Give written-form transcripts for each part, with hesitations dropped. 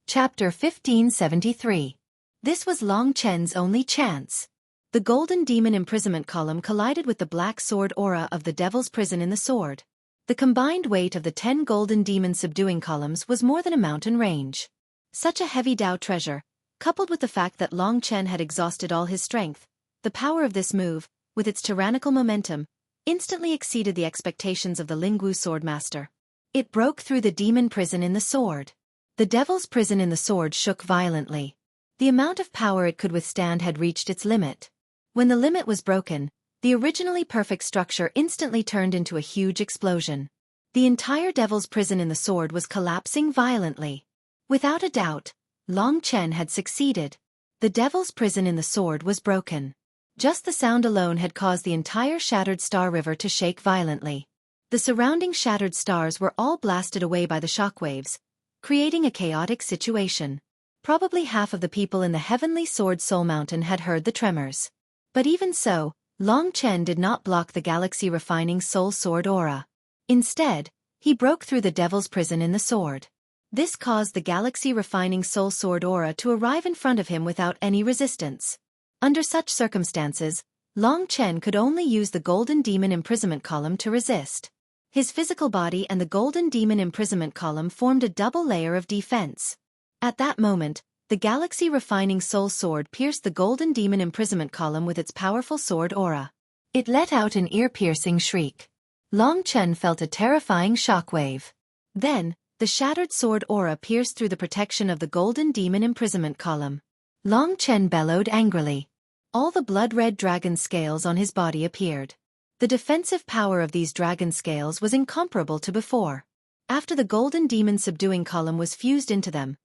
Chapter 1573. This was Long Chen's only chance. The golden demon imprisonment column collided with the black sword aura of the devil's prison in the sword. The combined weight of the 10 golden demon subduing columns was more than a mountain range. Such a heavy Dao treasure, coupled with the fact that Long Chen had exhausted all his strength, the power of this move, with its tyrannical momentum, instantly exceeded the expectations of the Lingwu swordmaster. It broke through the demon prison in the sword. The devil's prison in the sword shook violently. The amount of power it could withstand had reached its limit. When the limit was broken, the originally perfect structure instantly turned into a huge explosion. The entire devil's prison in the sword was collapsing violently. Without a doubt, Long Chen had succeeded. The devil's prison in the sword was broken. Just the sound alone had caused the entire shattered star river to shake violently. The surrounding shattered stars were all blasted away by the shockwaves, creating a chaotic situation. Probably half of the people in the Heavenly Sword Soul Mountain had heard the tremors. But even so, Long Chen did not block the galaxy-refining soul sword aura. Instead, he broke through the devil's prison in the sword. This caused the galaxy-refining soul sword aura to arrive in front of him without any resistance. Under such circumstances, Long Chen could only use the golden demon imprisonment column to resist. His physical body and the golden demon imprisonment column formed a double layer of defense. At that moment, the galaxy-refining soul sword pierced the golden demon imprisonment column with its powerful sword aura. It let out an ear-piercing shriek. Long Chen felt a terrifying shockwave. Then, the shattered sword aura pierced through the protection of the golden demon imprisonment column. Long Chen bellowed angrily. All the blood-red dragon scales on his body appeared. The defensive power of these dragon scales was incomparable to before. After the golden demon subduing column was fused into them,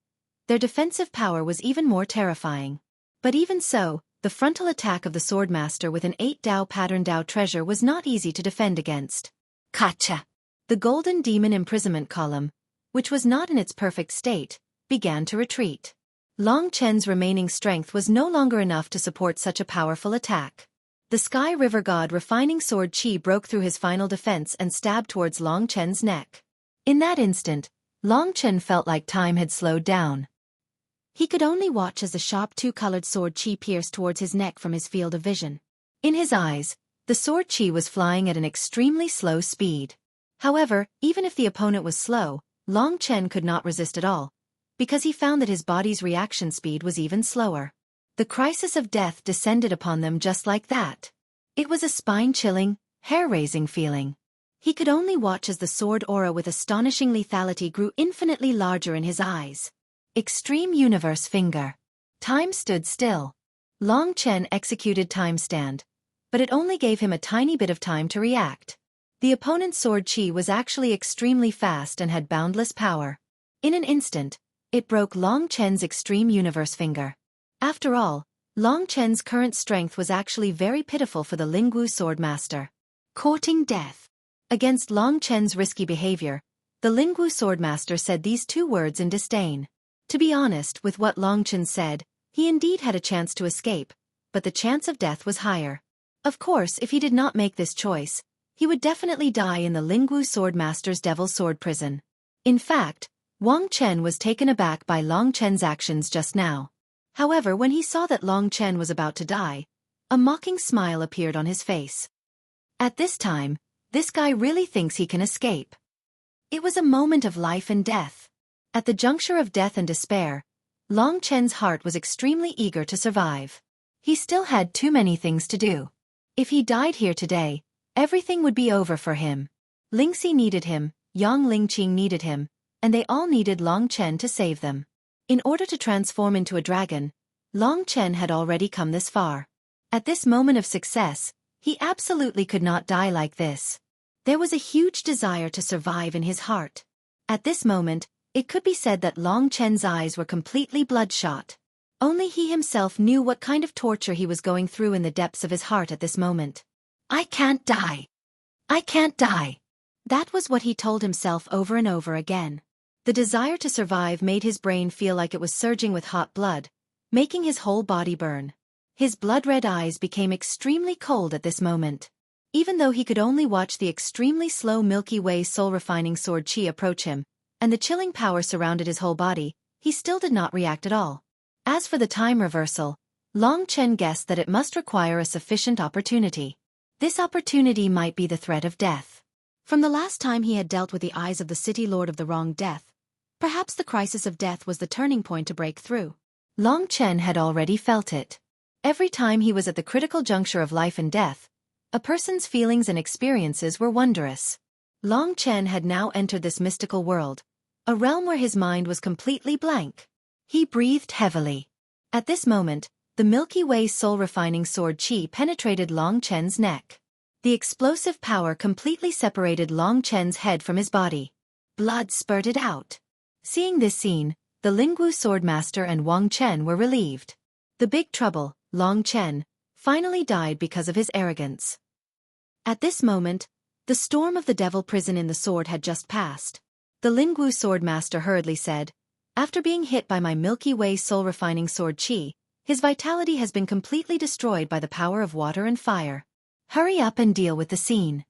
their defensive power was even more terrifying. But even so, the frontal attack of the swordmaster with an 8 Dao pattern Dao treasure was not easy to defend against. Kacha! The golden demon imprisonment column, which was not in its perfect state, began to retreat. Long Chen's remaining strength was no longer enough to support such a powerful attack. The Sky River God refining sword Qi broke through his final defense and stabbed towards Long Chen's neck. In that instant, Long Chen felt like time had slowed down. He could only watch as the sharp 2-colored sword Qi pierced towards his neck from his field of vision. In his eyes, the sword Qi was flying at an extremely slow speed. However, even if the opponent was slow, Long Chen could not resist at all, because he found that his body's reaction speed was even slower. The crisis of death descended upon them just like that. It was a spine-chilling, hair-raising feeling. He could only watch as the sword aura with astonishing lethality grew infinitely larger in his eyes. Extreme Universe Finger. Time stood still. Long Chen executed Time Stand, but it only gave him a tiny bit of time to react. The opponent's sword Qi was actually extremely fast and had boundless power. In an instant, it broke Long Chen's Extreme Universe Finger. After all, Long Chen's current strength was actually very pitiful for the Lingwu swordmaster. Courting death. Against Long Chen's risky behavior, the Lingwu swordmaster said these 2 words in disdain. To be honest with what Long Chen said, he indeed had a chance to escape, but the chance of death was higher. Of course, if he did not make this choice, he would definitely die in the Lingwu swordmaster's devil sword prison. In fact, Wang Chen was taken aback by Long Chen's actions just now. However, when he saw that Long Chen was about to die, a mocking smile appeared on his face. At this time, this guy really thinks he can escape. It was a moment of life and death. At the juncture of death and despair, Long Chen's heart was extremely eager to survive. He still had too many things to do. If he died here today, everything would be over for him. Lingxi needed him, Yang Lingqing needed him, and they all needed Long Chen to save them. In order to transform into a dragon, Long Chen had already come this far. At this moment of success, he absolutely could not die like this. There was a huge desire to survive in his heart. At this moment, it could be said that Long Chen's eyes were completely bloodshot. Only he himself knew what kind of torture he was going through in the depths of his heart at this moment. I can't die. I can't die. That was what he told himself over and over again. The desire to survive made his brain feel like it was surging with hot blood, making his whole body burn. His blood-red eyes became extremely cold at this moment. Even though he could only watch the extremely slow Milky Way soul-refining sword Qi approach him, and the chilling power surrounded his whole body, he still did not react at all. As for the time reversal, Long Chen guessed that it must require a sufficient opportunity. This opportunity might be the threat of death. From the last time he had dealt with the eyes of the city lord of the wrong death, perhaps the crisis of death was the turning point to break through. Long Chen had already felt it. Every time he was at the critical juncture of life and death, a person's feelings and experiences were wondrous. Long Chen had now entered this mystical world, a realm where his mind was completely blank. He breathed heavily. At this moment, the Milky Way soul-refining sword Qi penetrated Long Chen's neck. The explosive power completely separated Long Chen's head from his body. Blood spurted out. Seeing this scene, the Lingwu Swordmaster and Wang Chen were relieved. The big trouble, Long Chen, finally died because of his arrogance. At this moment, the storm of the devil prison in the sword had just passed. The Lingwu Swordmaster hurriedly said, "After being hit by my Milky Way soul-refining sword Qi, his vitality has been completely destroyed by the power of water and fire. Hurry up and deal with the scene."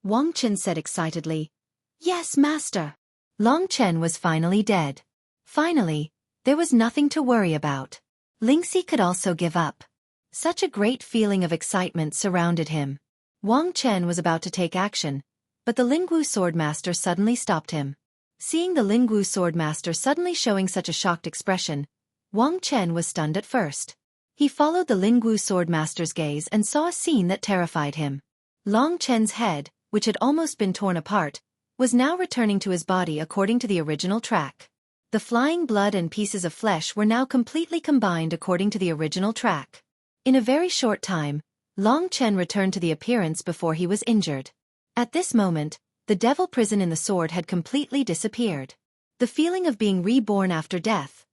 Wang Chen said excitedly, "Yes, master." Long Chen was finally dead. Finally, there was nothing to worry about. Lingxi could also give up. Such a great feeling of excitement surrounded him. Wang Chen was about to take action, but the Lingwu Swordmaster suddenly stopped him. Seeing the Lingwu Swordmaster suddenly showing such a shocked expression, Wang Chen was stunned at first. He followed the Lingwu Swordmaster's gaze and saw a scene that terrified him. Long Chen's head, which had almost been torn apart, was now returning to his body according to the original track. The flying blood and pieces of flesh were now completely combined according to the original track. In a very short time, Long Chen returned to the appearance before he was injured. At this moment, the devil prison in the sword had completely disappeared. The feeling of being reborn after death.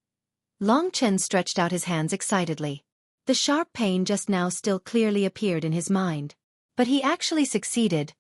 Long Chen stretched out his hands excitedly. The sharp pain just now still clearly appeared in his mind. But he actually succeeded.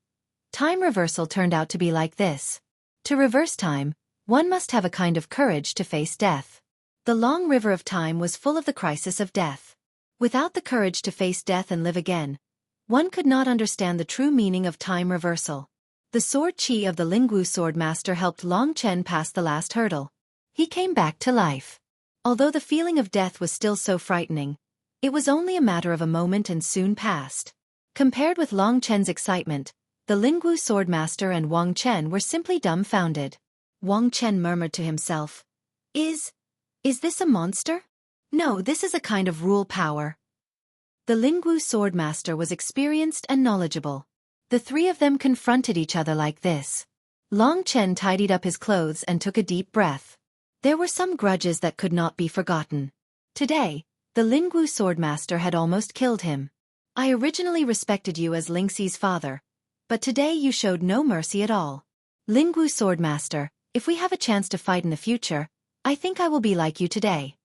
Time reversal turned out to be like this. To reverse time, one must have a kind of courage to face death. The long river of time was full of the crisis of death. Without the courage to face death and live again, one could not understand the true meaning of time reversal. The sword Qi of the Lingwu Swordmaster helped Long Chen pass the last hurdle. He came back to life. Although the feeling of death was still so frightening, it was only a matter of a moment and soon passed. Compared with Long Chen's excitement, the Lingwu Swordmaster and Wang Chen were simply dumbfounded. Wang Chen murmured to himself, Is this a monster? No, this is a kind of rule power." The Lingwu Swordmaster was experienced and knowledgeable. The three of them confronted each other like this. Long Chen tidied up his clothes and took a deep breath. There were some grudges that could not be forgotten. Today, the Lingwu Swordmaster had almost killed him. "I originally respected you as Lingxi's father, but today you showed no mercy at all. Lingwu Swordmaster, if we have a chance to fight in the future, I think I will be like you today."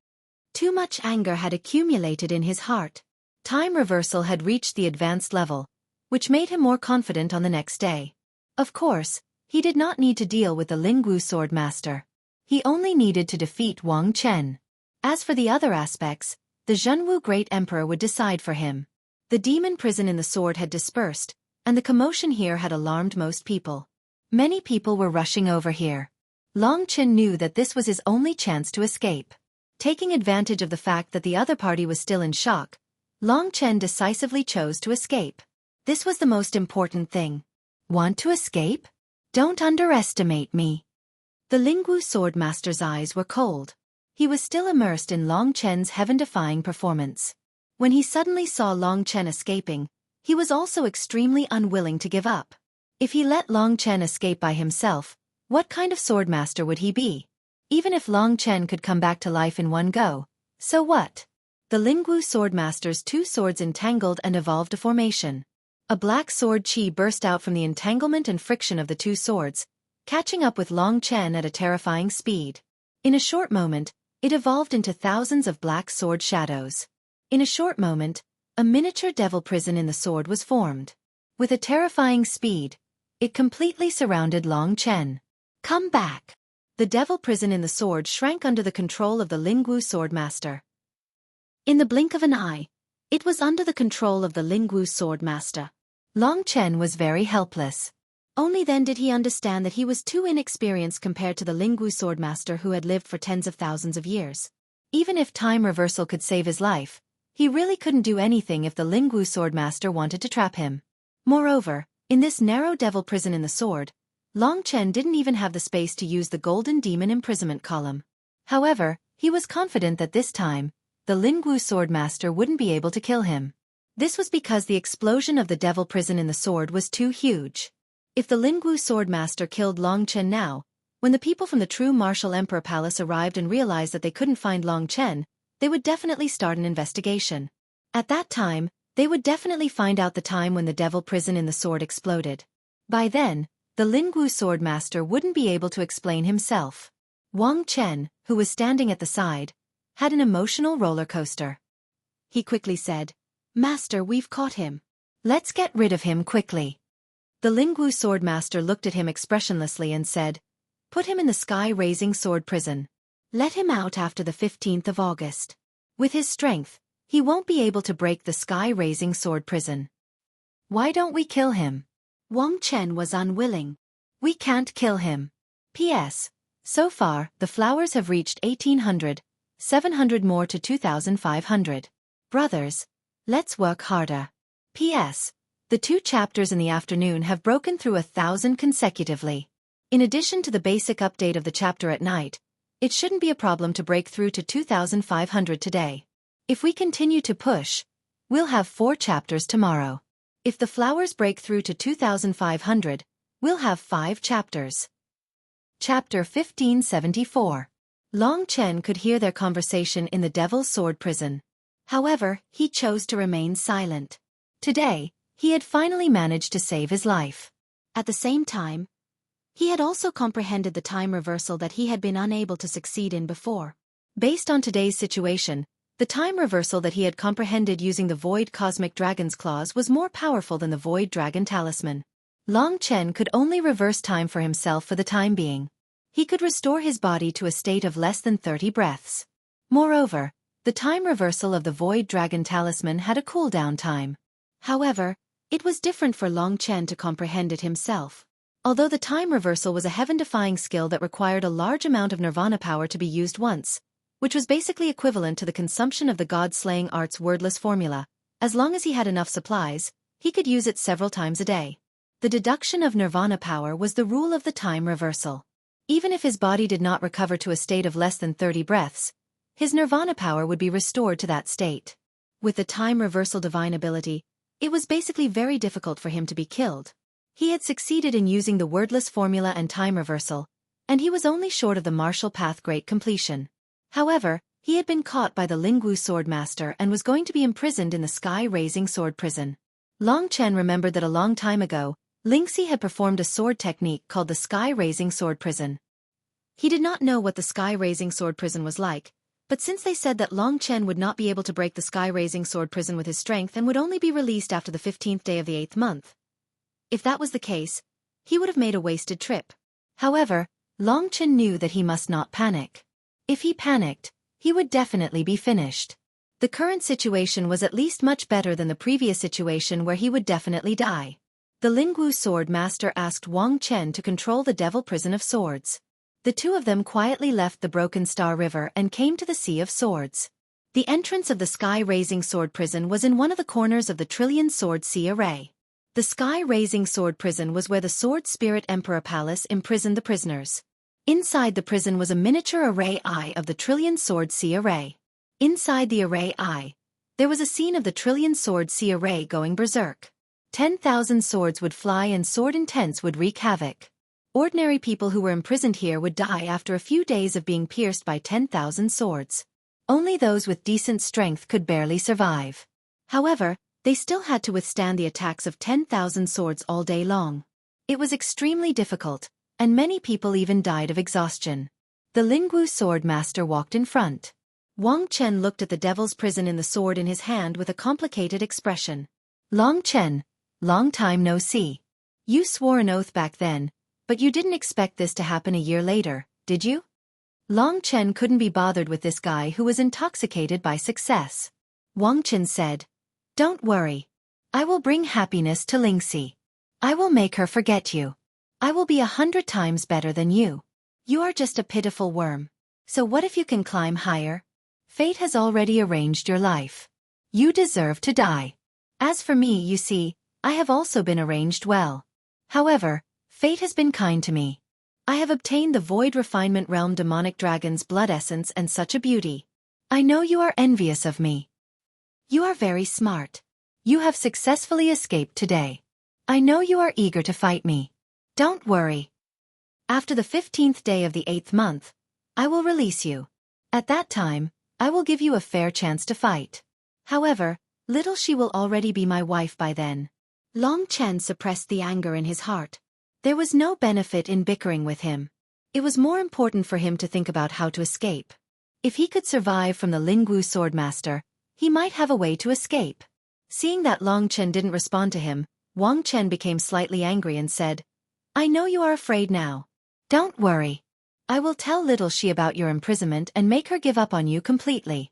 Too much anger had accumulated in his heart. Time reversal had reached the advanced level, which made him more confident on the next day. Of course, he did not need to deal with the Lingwu Swordmaster. He only needed to defeat Wang Chen. As for the other aspects, the Zhenwu Great Emperor would decide for him. The demon prison in the sword had dispersed, and the commotion here had alarmed most people. Many people were rushing over here. Long Chen knew that this was his only chance to escape. Taking advantage of the fact that the other party was still in shock, Long Chen decisively chose to escape. This was the most important thing. "Want to escape? Don't underestimate me." The Lingwu Swordmaster's eyes were cold. He was still immersed in Long Chen's heaven-defying performance. When he suddenly saw Long Chen escaping, he was also extremely unwilling to give up. If he let Long Chen escape by himself, what kind of swordmaster would he be? Even if Long Chen could come back to life in one go, so what? The Lingwu Swordmaster's two swords entangled and evolved a formation. A black sword Qi burst out from the entanglement and friction of the two swords, catching up with Long Chen at a terrifying speed. In a short moment, it evolved into thousands of black sword shadows. In a short moment, a miniature devil prison in the sword was formed. With a terrifying speed, it completely surrounded Long Chen. "Come back!" The devil prison in the sword shrank under the control of the Lingwu Swordmaster. In the blink of an eye, it was under the control of the Lingwu Swordmaster. Long Chen was very helpless. Only then did he understand that he was too inexperienced compared to the Lingwu swordmaster who had lived for tens of thousands of years. Even if time reversal could save his life, he really couldn't do anything if the Lingwu swordmaster wanted to trap him. Moreover, in this narrow devil prison in the sword, Long Chen didn't even have the space to use the golden demon imprisonment column. However, he was confident that this time, the Lingwu swordmaster wouldn't be able to kill him. This was because the explosion of the devil prison in the sword was too huge. If the Lingwu swordmaster killed Long Chen now, when the people from the true martial emperor palace arrived and realized that they couldn't find Long Chen, they would definitely start an investigation. At that time, they would definitely find out the time when the devil prison in the sword exploded. By then, the Lingwu swordmaster wouldn't be able to explain himself. Wang Chen, who was standing at the side, had an emotional roller coaster. He quickly said, "Master, we've caught him. Let's get rid of him quickly." The Lingwu swordmaster looked at him expressionlessly and said, "Put him in the sky-raising sword prison. Let him out after the 15th of August. With his strength, he won't be able to break the sky-raising sword prison." "Why don't we kill him?" Wang Chen was unwilling. "We can't kill him. P.S. So far, the flowers have reached 1,800, 700 more to 2,500. Brothers, let's work harder. P.S. The 2 chapters in the afternoon have broken through 1,000 consecutively. In addition to the basic update of the chapter at night, it shouldn't be a problem to break through to 2,500 today. If we continue to push, we'll have 4 chapters tomorrow. If the flowers break through to 2,500, we'll have 5 chapters. Chapter 1574. Long Chen could hear their conversation in the Devil's Sword prison. However, he chose to remain silent. Today, he had finally managed to save his life. At the same time, he had also comprehended the time reversal that he had been unable to succeed in before. Based on today's situation, the time reversal that he had comprehended using the Void Cosmic Dragon's Claws was more powerful than the Void Dragon Talisman. Long Chen could only reverse time for himself for the time being. He could restore his body to a state of less than 30 breaths. Moreover, the time reversal of the Void Dragon Talisman had a cooldown time. However, it was different for Long Chen to comprehend it himself. Although the time reversal was a heaven-defying skill that required a large amount of nirvana power to be used once, which was basically equivalent to the consumption of the god-slaying art's wordless formula, as long as he had enough supplies, he could use it several times a day. The deduction of nirvana power was the rule of the time reversal. Even if his body did not recover to a state of less than 30 breaths, his nirvana power would be restored to that state. With the time reversal divine ability, it was basically very difficult for him to be killed. He had succeeded in using the wordless formula and time reversal, and he was only short of the martial path great completion. However, he had been caught by the Lingwu swordmaster and was going to be imprisoned in the sky-raising sword prison. Long Chen remembered that a long time ago, Lingxi had performed a sword technique called the sky-raising sword prison. He did not know what the sky-raising sword prison was like, but since they said that Long Chen would not be able to break the sky-raising sword prison with his strength and would only be released after the 15th day of the 8th month. If that was the case, he would have made a wasted trip. However, Long Chen knew that he must not panic. If he panicked, he would definitely be finished. The current situation was at least much better than the previous situation where he would definitely die. The Lingwu sword master asked Wang Chen to control the devil prison of swords. The two of them quietly left the Broken Star River and came to the Sea of Swords. The entrance of the sky-raising sword prison was in one of the corners of the Trillion Sword Sea Array. The sky-raising sword prison was where the Sword Spirit Emperor Palace imprisoned the prisoners. Inside the prison was a miniature array eye of the Trillion Sword Sea Array. Inside the array eye, there was a scene of the Trillion Sword Sea Array going berserk. 10,000 swords would fly and sword intents would wreak havoc. Ordinary people who were imprisoned here would die after a few days of being pierced by 10,000 swords. Only those with decent strength could barely survive. However, they still had to withstand the attacks of 10,000 swords all day long. It was extremely difficult, and many people even died of exhaustion. The Lingwu sword master walked in front. Wang Chen looked at the devil's prison in the sword in his hand with a complicated expression. Long Chen, long time no see. You swore an oath back then, but you didn't expect this to happen a year later, did you? Long Chen couldn't be bothered with this guy who was intoxicated by success. Wang Chen said, "Don't worry. I will bring happiness to Lingxi. I will make her forget you." I will be 100 times better than you. You are just a pitiful worm. So what if you can climb higher? Fate has already arranged your life. You deserve to die. As for me, you see, I have also been arranged well. However, fate has been kind to me. I have obtained the Void Refinement Realm Demonic Dragon's blood essence and such a beauty. I know you are envious of me. You are very smart. You have successfully escaped today. I know you are eager to fight me. Don't worry. After the 15th day of the 8th month, I will release you. At that time, I will give you a fair chance to fight. However, little she will already be my wife by then. Long Chen suppressed the anger in his heart. There was no benefit in bickering with him. It was more important for him to think about how to escape. If he could survive from the Lingwu Swordmaster, he might have a way to escape. Seeing that Long Chen didn't respond to him, Wang Chen became slightly angry and said, I know you are afraid now. Don't worry. I will tell little she about your imprisonment and make her give up on you completely.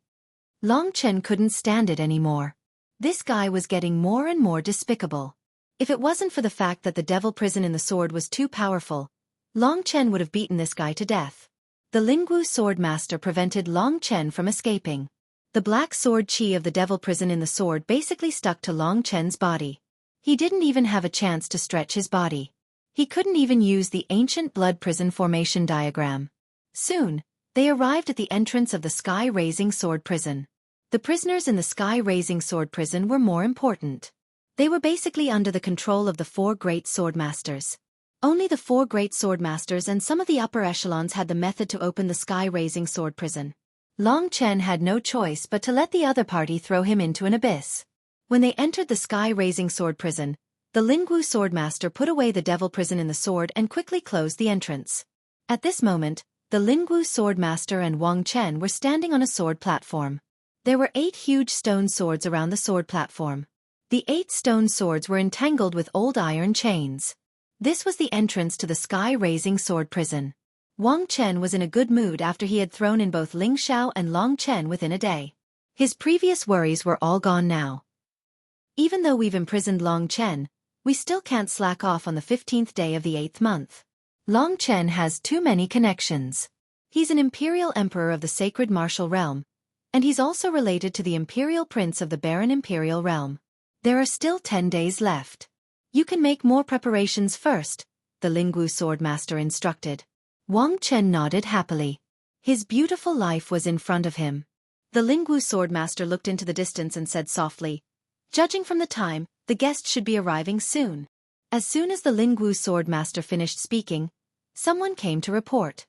Long Chen couldn't stand it anymore. This guy was getting more and more despicable. If it wasn't for the fact that the devil prison in the sword was too powerful, Long Chen would have beaten this guy to death. The Lingwu Sword Master prevented Long Chen from escaping. The black sword chi of the devil prison in the sword basically stuck to Long Chen's body. He didn't even have a chance to stretch his body. He couldn't even use the ancient blood prison formation diagram. Soon, they arrived at the entrance of the sky-raising sword prison. The prisoners in the sky-raising sword prison were more important. They were basically under the control of the 4 great sword masters. Only the 4 great sword masters and some of the upper echelons had the method to open the sky-raising sword prison. Long Chen had no choice but to let the other party throw him into an abyss. When they entered the sky-raising sword prison, the Lingwu Swordmaster put away the devil prison in the sword and quickly closed the entrance. At this moment, the Lingwu Swordmaster and Wang Chen were standing on a sword platform. There were 8 huge stone swords around the sword platform. The 8 stone swords were entangled with old iron chains. This was the entrance to the sky-raising sword prison. Wang Chen was in a good mood after he had thrown in both Ling Xiao and Long Chen within a day. His previous worries were all gone now. Even though we've imprisoned Long Chen, we still can't slack off on the 15th day of the 8th month. Long Chen has too many connections. He's an imperial emperor of the sacred martial realm, and he's also related to the imperial prince of the barren imperial realm. There are still 10 days left. You can make more preparations first, the Lingwu Swordmaster instructed. Wang Chen nodded happily. His beautiful life was in front of him. The Lingwu Swordmaster looked into the distance and said softly, judging from the time, the guest should be arriving soon. As soon as the Lingwu Swordmaster finished speaking, someone came to report.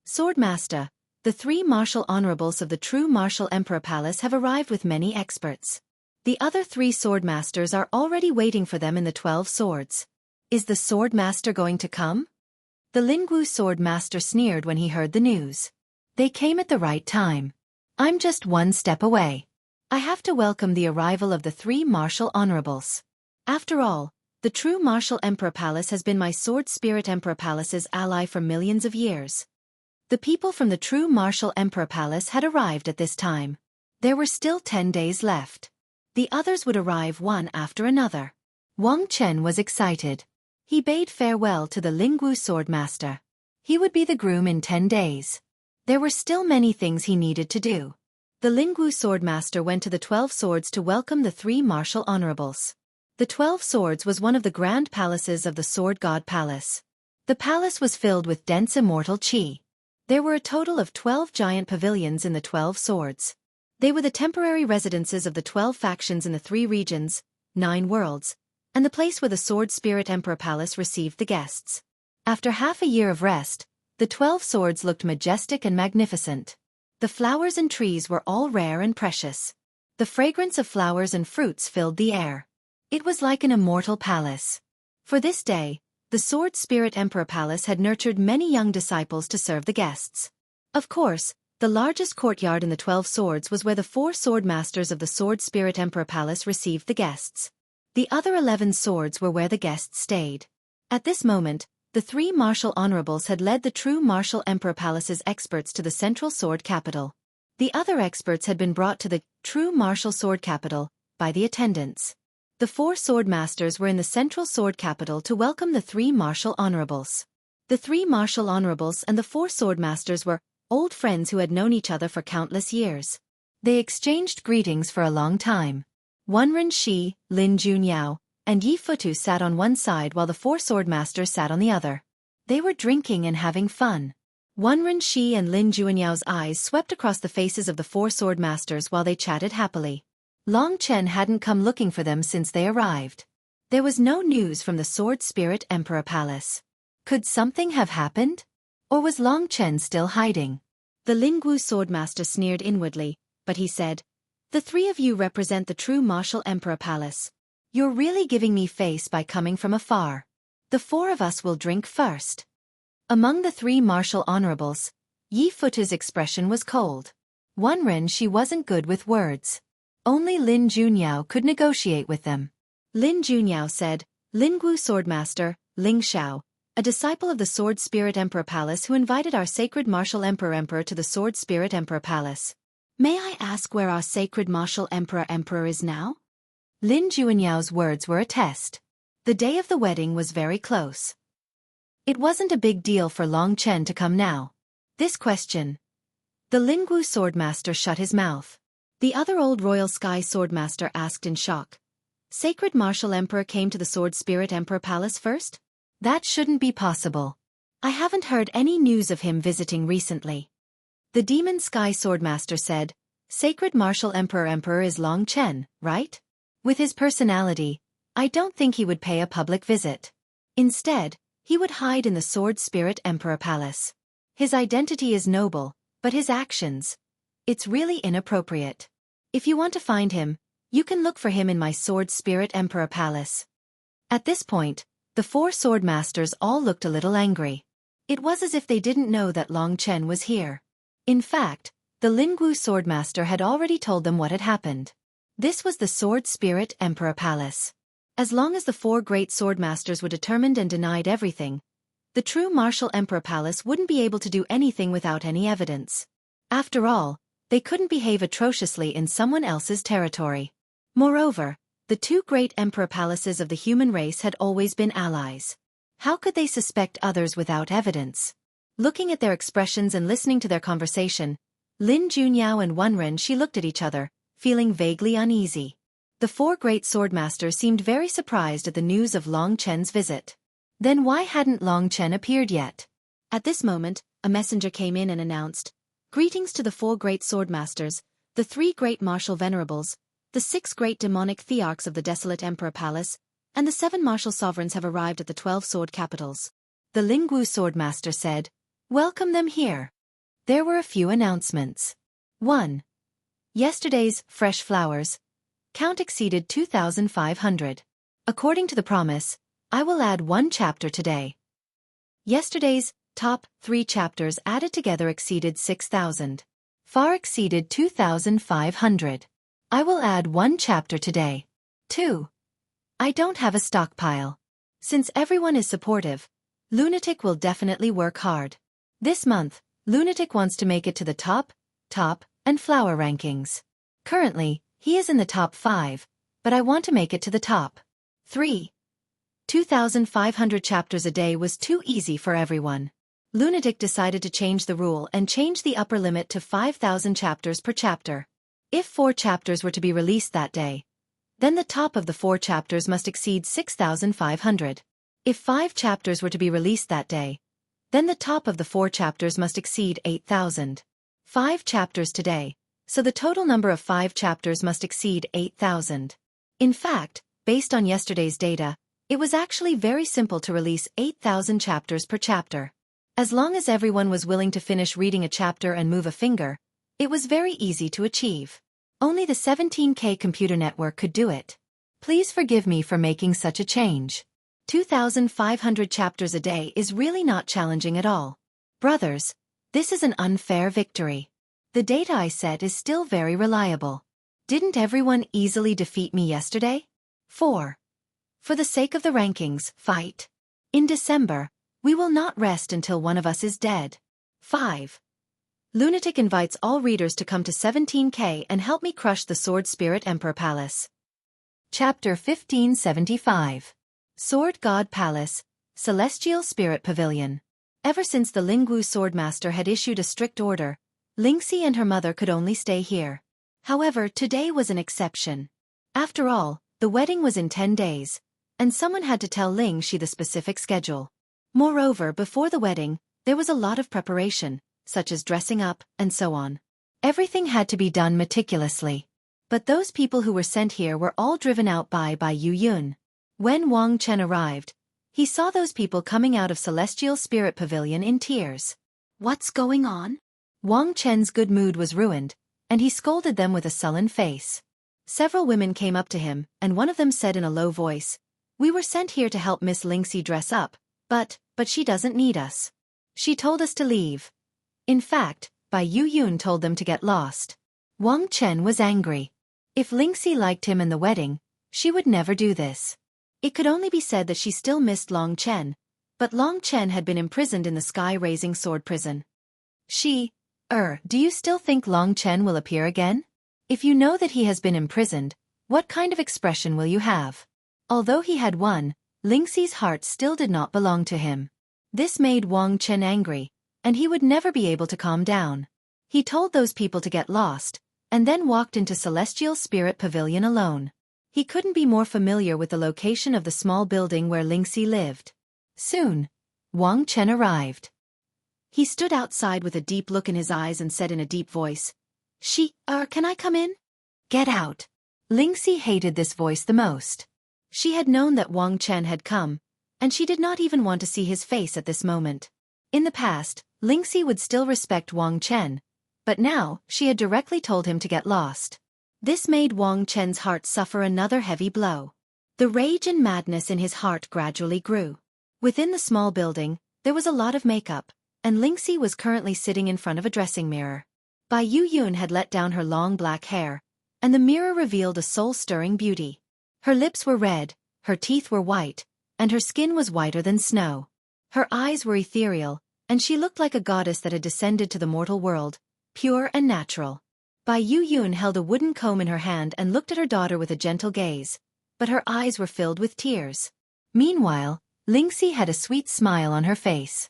Swordmaster, the 3 martial honorables of the true martial emperor palace have arrived with many experts. The other 3 swordmasters are already waiting for them in the 12 swords. Is the swordmaster going to come? The Lingwu Swordmaster sneered when he heard the news. They came at the right time. I'm just 1 step away. I have to welcome the arrival of the 3 martial honorables. After all, the true martial emperor palace has been my sword spirit emperor palace's ally for millions of years. The people from the true martial emperor palace had arrived at this time. There were still 10 days left. The others would arrive one after another. Wang Chen was excited. He bade farewell to the Lingwu Swordmaster. He would be the groom in 10 days. There were still many things he needed to do. The Lingwu Swordmaster went to the 12 swords to welcome the 3 martial honorables. The 12 swords was one of the grand palaces of the Sword God Palace. The palace was filled with dense immortal chi. There were a total of 12 giant pavilions in the 12 swords. They were the temporary residences of the 12 factions in the 3 regions, 9 worlds, and the place where the Sword Spirit Emperor Palace received the guests. After half a year of rest, the 12 swords looked majestic and magnificent. The flowers and trees were all rare and precious. The fragrance of flowers and fruits filled the air. It was like an immortal palace. For this day, the Sword Spirit Emperor Palace had nurtured many young disciples to serve the guests. Of course, the largest courtyard in the 12 swords was where the 4 sword masters of the Sword Spirit Emperor Palace received the guests. The other 11 swords were where the guests stayed. At this moment, the 3 martial honorables had led the true martial emperor palace's experts to the central sword capital. The other experts had been brought to the true martial sword capital by the attendants. The 4 sword masters were in the central sword capital to welcome the 3 martial honorables. The 3 martial honorables and the 4 sword masters were old friends who had known each other for countless years. They exchanged greetings for a long time. Wenren Shi, Lin Junyao, and Yi Futu sat on one side while the 4 sword masters sat on the other. They were drinking and having fun. Wenren Shi and Lin Junyao's eyes swept across the faces of the 4 sword masters while they chatted happily. Long Chen hadn't come looking for them since they arrived. There was no news from the Sword Spirit Emperor Palace. Could something have happened? Or was Long Chen still hiding? The Lingwu Swordmaster sneered inwardly, but he said, "The 3 of you represent the true martial Emperor Palace. You're really giving me face by coming from afar. The 4 of us will drink first." Among the 3 martial honorables, Yi Futu's expression was cold. Wenren Shi wasn't good with words. Only Lin Junyao could negotiate with them. Lin Junyao said, "Lingwu Swordmaster, Ling Xiao, a disciple of the Sword Spirit Emperor Palace who invited our sacred martial Emperor to the Sword Spirit Emperor Palace. May I ask where our sacred martial Emperor is now?" Lin Junyao's words were a test. The day of the wedding was very close. It wasn't a big deal for Long Chen to come now. This question. The Lingwu Swordmaster shut his mouth. The other old Royal Sky Swordmaster asked in shock. Sacred Martial Emperor came to the Sword Spirit Emperor Palace first? That shouldn't be possible. I haven't heard any news of him visiting recently. The Demon Sky Swordmaster said, Sacred Martial Emperor is Long Chen, right? With his personality, I don't think he would pay a public visit. Instead, he would hide in the Sword Spirit Emperor Palace. His identity is noble, but his actions, it's really inappropriate. If you want to find him, you can look for him in my Sword Spirit Emperor Palace. At this point, the 4 sword masters all looked a little angry. It was as if they didn't know that Long Chen was here. In fact, the Lingwu Swordmaster had already told them what had happened. This was the Sword Spirit Emperor Palace. As long as the 4 great swordmasters were determined and denied everything, the true martial Emperor Palace wouldn't be able to do anything without any evidence. After all, they couldn't behave atrociously in someone else's territory. Moreover, the 2 great emperor palaces of the human race had always been allies. How could they suspect others without evidence? Looking at their expressions and listening to their conversation, Lin Junyao and Wenren Shi looked at each other, feeling vaguely uneasy. The 4 great swordmasters seemed very surprised at the news of Long Chen's visit. Then why hadn't Long Chen appeared yet? At this moment, a messenger came in and announced, "Greetings to the 4 great swordmasters, the 3 great martial venerables, the 6 great demonic thearchs of the desolate Emperor Palace, and the 7 martial sovereigns have arrived at the 12 sword capitals." The Lingwu Swordmaster said, "Welcome them here." There were a few announcements. 1. Yesterday's fresh flowers count exceeded 2,500. According to the promise, I will add 1 chapter today. Yesterday's top 3 chapters added together exceeded 6,000. Far exceeded 2,500. I will add 1 chapter today. 2. I don't have a stockpile. Since everyone is supportive, Lunatic will definitely work hard. This month, Lunatic wants to make it to the top, and flower rankings. Currently, he is in the top 5, but I want to make it to the top 3. 2,500 chapters a day was too easy for everyone. Lunatic decided to change the rule and change the upper limit to 5,000 chapters per chapter. If 4 chapters were to be released that day, then the top of the 4 chapters must exceed 6,500. If 5 chapters were to be released that day, then the top of the 4 chapters must exceed 8,000. 5 chapters today, so the total number of 5 chapters must exceed 8,000. In fact, based on yesterday's data, it was actually very simple to release 8,000 chapters per chapter. As long as everyone was willing to finish reading a chapter and move a finger, it was very easy to achieve. Only the 17K computer network could do it. Please forgive me for making such a change. 2,500 chapters a day is really not challenging at all. Brothers, this is an unfair victory. The data I set is still very reliable. Didn't everyone easily defeat me yesterday? 4. For the sake of the rankings, fight. In December, we will not rest until one of us is dead. 5. Lunatic invites all readers to come to 17K and help me crush the Sword Spirit Emperor Palace. Chapter 1575. Sword God Palace, Celestial Spirit Pavilion. Ever since the Lingwu Swordmaster had issued a strict order, Lingxi and her mother could only stay here. However, today was an exception. After all, the wedding was in 10 days, and someone had to tell Lingxi the specific schedule. Moreover, before the wedding, there was a lot of preparation, such as dressing up, and so on. Everything had to be done meticulously. But those people who were sent here were all driven out by Yu Yun. When Wang Chen arrived, he saw those people coming out of Celestial Spirit Pavilion in tears. What's going on? Wang Chen's good mood was ruined, and he scolded them with a sullen face. Several women came up to him, and one of them said in a low voice, "We were sent here to help Miss Lingxi dress up, but she doesn't need us. She told us to leave." In fact, Yu Yun told them to get lost. Wang Chen was angry. If Lingxi liked him and the wedding, she would never do this. It could only be said that she still missed Long Chen, but Long Chen had been imprisoned in the sky-raising sword prison. Do you still think Long Chen will appear again? If you know that he has been imprisoned, what kind of expression will you have? Although he had won, Lingxi's heart still did not belong to him. This made Wang Chen angry, and he would never be able to calm down. He told those people to get lost, and then walked into Celestial Spirit Pavilion alone. He couldn't be more familiar with the location of the small building where Lingxi lived. Soon, Wang Chen arrived. He stood outside with a deep look in his eyes and said in a deep voice, "Can I come in?" "Get out." Lingxi hated this voice the most. She had known that Wang Chen had come, and she did not even want to see his face at this moment. In the past, Lingxi would still respect Wang Chen, but now, she had directly told him to get lost. This made Wang Chen's heart suffer another heavy blow. The rage and madness in his heart gradually grew. Within the small building, there was a lot of makeup, and Lingxi was currently sitting in front of a dressing mirror. Yu Yun had let down her long black hair, and the mirror revealed a soul-stirring beauty. Her lips were red, her teeth were white, and her skin was whiter than snow. Her eyes were ethereal, and she looked like a goddess that had descended to the mortal world, pure and natural. Yu Yun held a wooden comb in her hand and looked at her daughter with a gentle gaze, but her eyes were filled with tears. Meanwhile, Lingxi had a sweet smile on her face.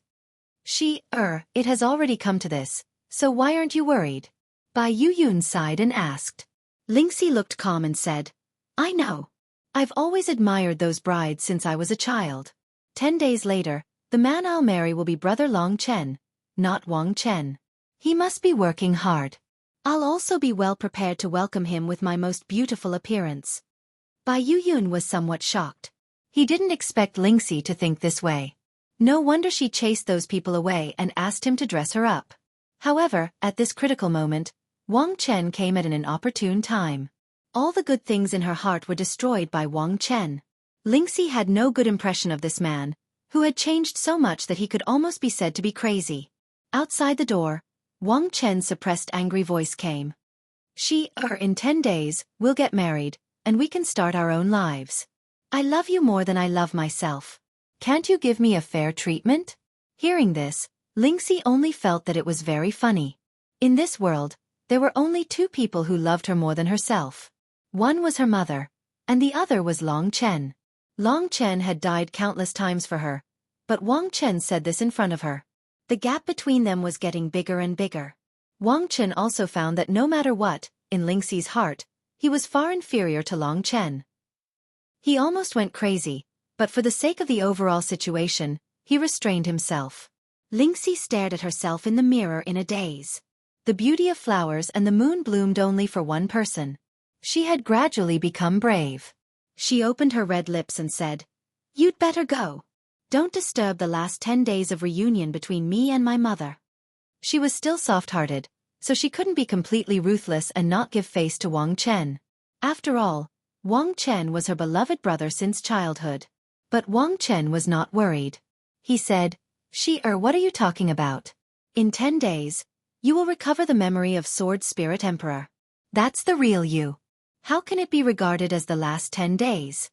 It has already come to this, so why aren't you worried?" Yu Yun sighed and asked. Lingxi looked calm and said, "I know. I've always admired those brides since I was a child. 10 days later, the man I'll marry will be Brother Long Chen, not Wang Chen. He must be working hard. I'll also be well prepared to welcome him with my most beautiful appearance." Yu Yun was somewhat shocked. He didn't expect Lingxi to think this way. No wonder she chased those people away and asked him to dress her up. However, at this critical moment, Wang Chen came at an inopportune time. All the good things in her heart were destroyed by Wang Chen. Lingxi had no good impression of this man, who had changed so much that he could almost be said to be crazy. Outside the door, Wang Chen's suppressed angry voice came. In 10 days, we'll get married, and we can start our own lives. I love you more than I love myself. Can't you give me a fair treatment?" Hearing this, Lingxi only felt that it was very funny. In this world, there were only 2 people who loved her more than herself. One was her mother, and the other was Long Chen. Long Chen had died countless times for her, but Wang Chen said this in front of her. The gap between them was getting bigger and bigger. Wang Chen also found that no matter what, in Lingxi's heart, he was far inferior to Long Chen. He almost went crazy, but for the sake of the overall situation, he restrained himself. Lingxi stared at herself in the mirror in a daze. The beauty of flowers and the moon bloomed only for one person. She had gradually become brave. She opened her red lips and said, "You'd better go. Don't disturb the last 10 days of reunion between me and my mother." She was still soft-hearted, so she couldn't be completely ruthless and not give face to Wang Chen. After all, Wang Chen was her beloved brother since childhood. But Wang Chen was not worried. He said, What are you talking about? In 10 days, you will recover the memory of Sword Spirit Emperor. That's the real you. How can it be regarded as the last 10 days?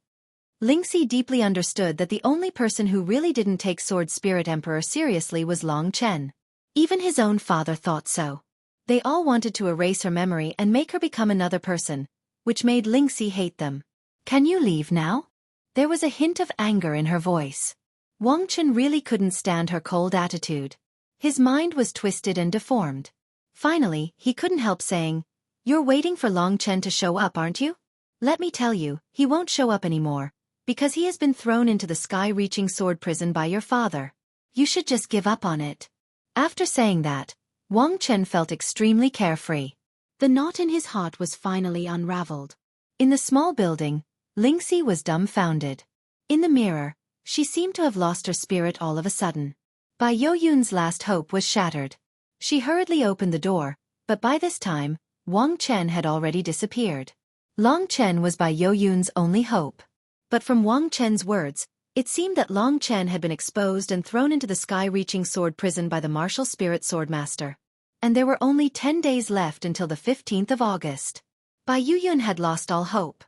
Lingxi deeply understood that the only person who really didn't take Sword Spirit Emperor seriously was Long Chen. Even his own father thought so. They all wanted to erase her memory and make her become another person, which made Lingxi hate them. Can you leave now? There was a hint of anger in her voice. Wang Chen really couldn't stand her cold attitude. His mind was twisted and deformed. Finally, he couldn't help saying, "You're waiting for Long Chen to show up, aren't you? Let me tell you, he won't show up anymore, because he has been thrown into the sky-reaching sword prison by your father. You should just give up on it." After saying that, Wang Chen felt extremely carefree. The knot in his heart was finally unraveled. In the small building, Lingxi was dumbfounded. In the mirror, she seemed to have lost her spirit all of a sudden. Bai Yoyun's last hope was shattered. She hurriedly opened the door, but by this time, Wang Chen had already disappeared. Long Chen was Bai Yoyun's only hope. But from Wang Chen's words, it seemed that Long Chen had been exposed and thrown into the sky-reaching sword prison by the martial spirit swordmaster. And there were only 10 days left until the 15th of August. Bai Yoyun had lost all hope.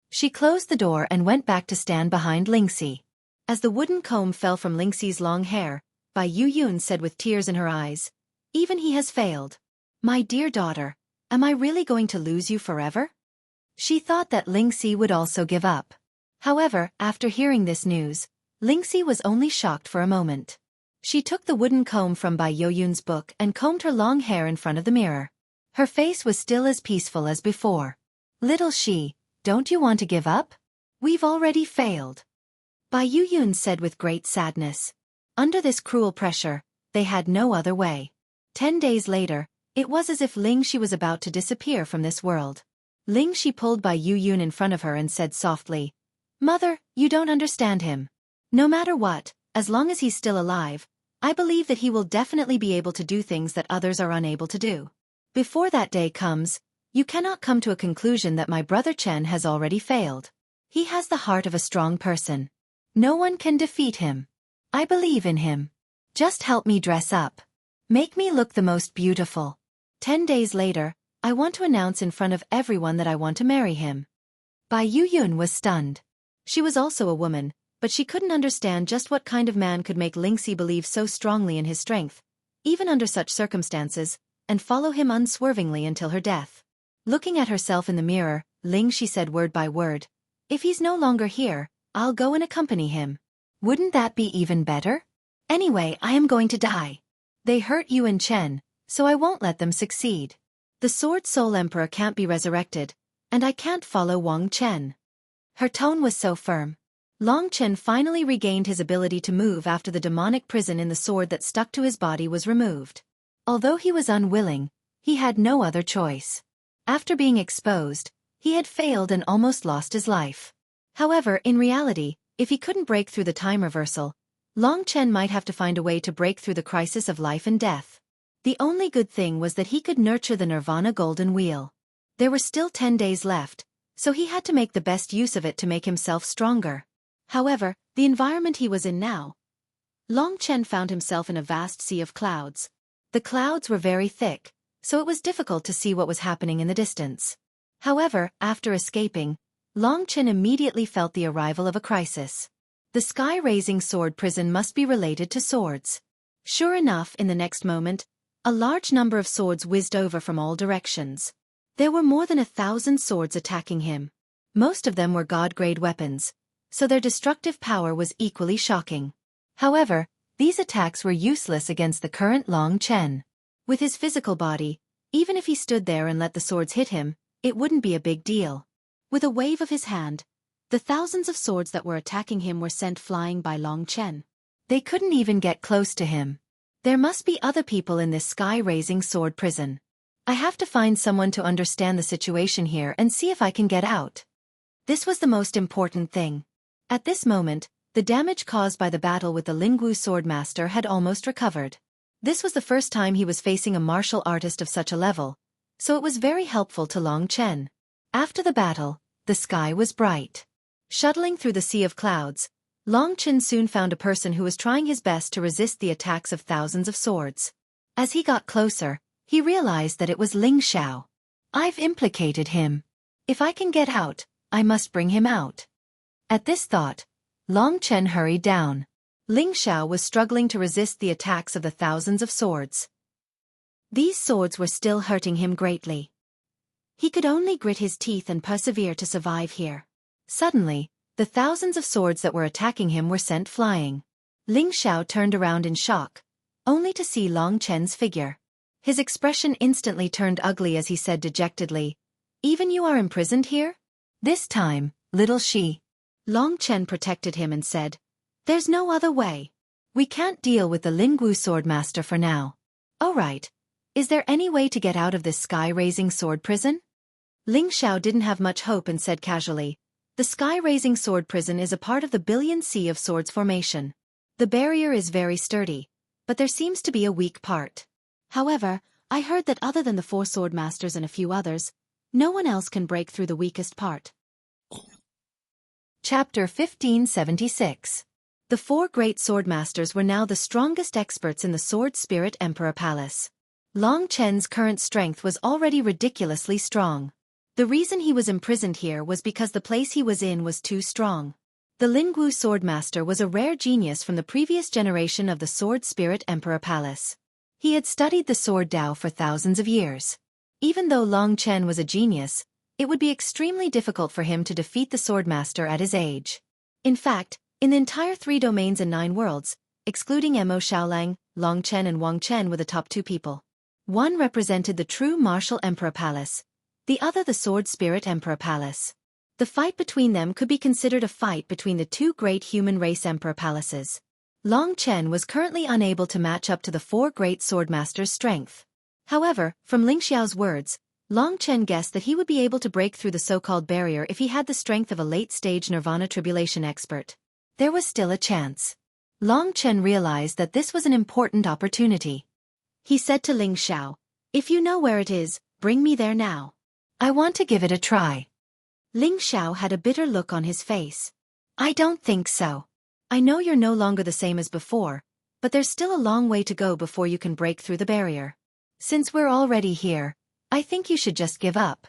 She closed the door and went back to stand behind Lingxi. As the wooden comb fell from Lingxi's long hair, Bai Yoyun said with tears in her eyes, "Even he has failed. My dear daughter, am I really going to lose you forever?" She thought that Lingxi would also give up. However, after hearing this news, Lingxi was only shocked for a moment. She took the wooden comb from Bai Yoyun's book and combed her long hair in front of the mirror. Her face was still as peaceful as before. "Little she, don't you want to give up? We've already failed," Bai Yoyun said with great sadness. Under this cruel pressure, they had no other way. 10 days later, it was as if Lingxi was about to disappear from this world. Lingxi pulled Bai Yoyun in front of her and said softly, "Mother, you don't understand him. No matter what, as long as he's still alive, I believe that he will definitely be able to do things that others are unable to do. Before that day comes, you cannot come to a conclusion that my brother Chen has already failed. He has the heart of a strong person. No one can defeat him. I believe in him. Just help me dress up. Make me look the most beautiful. 10 days later, I want to announce in front of everyone that I want to marry him." Bai Yoyun was stunned. She was also a woman, but she couldn't understand just what kind of man could make Lingxi believe so strongly in his strength, even under such circumstances, and follow him unswervingly until her death. Looking at herself in the mirror, Lingxi said word by word, "If he's no longer here, I'll go and accompany him. Wouldn't that be even better? Anyway, I am going to die. They hurt Yuan Chen, so I won't let them succeed. The Sword Soul Emperor can't be resurrected, and I can't follow Wang Chen." Her tone was so firm. Long Chen finally regained his ability to move after the demonic prison in the sword that stuck to his body was removed. Although he was unwilling, he had no other choice. After being exposed, he had failed and almost lost his life. However, in reality, if he couldn't break through the time reversal, Long Chen might have to find a way to break through the crisis of life and death. The only good thing was that he could nurture the Nirvana Golden Wheel. There were still 10 days left, so he had to make the best use of it to make himself stronger. However, the environment he was in now. Long Chen found himself in a vast sea of clouds. The clouds were very thick, so it was difficult to see what was happening in the distance. However, after escaping, Long Chen immediately felt the arrival of a crisis. The sky-raising sword prison must be related to swords. Sure enough, in the next moment, a large number of swords whizzed over from all directions. There were more than 1,000 swords attacking him. Most of them were god-grade weapons, so their destructive power was equally shocking. However, these attacks were useless against the current Long Chen. With his physical body, even if he stood there and let the swords hit him, it wouldn't be a big deal. With a wave of his hand, the thousands of swords that were attacking him were sent flying by Long Chen. They couldn't even get close to him. There must be other people in this sky-raising sword prison. I have to find someone to understand the situation here and see if I can get out. This was the most important thing. At this moment, the damage caused by the battle with the Lingwu Swordmaster had almost recovered. This was the first time he was facing a martial artist of such a level, so it was very helpful to Long Chen. After the battle, the sky was bright. Shuttling through the sea of clouds, Long Chen soon found a person who was trying his best to resist the attacks of thousands of swords. As he got closer, he realized that it was Ling Xiao. I've implicated him. If I can get out, I must bring him out. At this thought, Long Chen hurried down. Ling Xiao was struggling to resist the attacks of the thousands of swords. These swords were still hurting him greatly. He could only grit his teeth and persevere to survive here. Suddenly, the thousands of swords that were attacking him were sent flying. Ling Xiao turned around in shock, only to see Long Chen's figure. His expression instantly turned ugly as he said dejectedly, "Even you are imprisoned here?" This time, little she. Long Chen protected him and said, "There's no other way. We can't deal with the Lingwu swordmaster for now. Oh right. Is there any way to get out of this sky-raising sword prison?" Ling Xiao didn't have much hope and said casually, "The sky-raising sword prison is a part of the billion sea of swords formation. The barrier is very sturdy, but there seems to be a weak part. However, I heard that other than the 4 sword masters and a few others, no one else can break through the weakest part." Chapter 1576. The 4 great swordmasters were now the strongest experts in the Sword Spirit Emperor Palace. Long Chen's current strength was already ridiculously strong. The reason he was imprisoned here was because the place he was in was too strong. The Lingwu swordmaster was a rare genius from the previous generation of the Sword Spirit Emperor Palace. He had studied the sword Dao for thousands of years. Even though Long Chen was a genius, it would be extremely difficult for him to defeat the swordmaster at his age. In fact, in the entire 3 domains and 9 worlds, excluding Mo Xiaolang, Long Chen and Wang Chen were the top 2 people. One represented the true martial Emperor Palace, the other the Sword Spirit Emperor Palace. The fight between them could be considered a fight between the 2 great human race Emperor Palaces. Long Chen was currently unable to match up to the 4 great swordmasters' strength. However, from Ling Xiao's words, Long Chen guessed that he would be able to break through the so-called barrier if he had the strength of a late-stage Nirvana Tribulation expert. There was still a chance. Long Chen realized that this was an important opportunity. He said to Ling Xiao, "If you know where it is, bring me there now. I want to give it a try." Ling Xiao had a bitter look on his face. "I don't think so. I know you're no longer the same as before, but there's still a long way to go before you can break through the barrier. Since we're already here, I think you should just give up."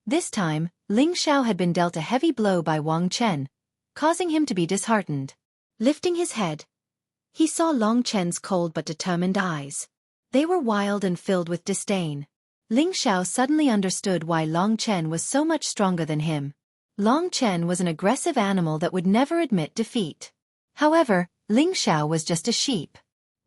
This time, Ling Xiao had been dealt a heavy blow by Wang Chen, causing him to be disheartened. Lifting his head, he saw Long Chen's cold but determined eyes. They were wild and filled with disdain. Ling Xiao suddenly understood why Long Chen was so much stronger than him. Long Chen was an aggressive animal that would never admit defeat. However, Ling Xiao was just a sheep.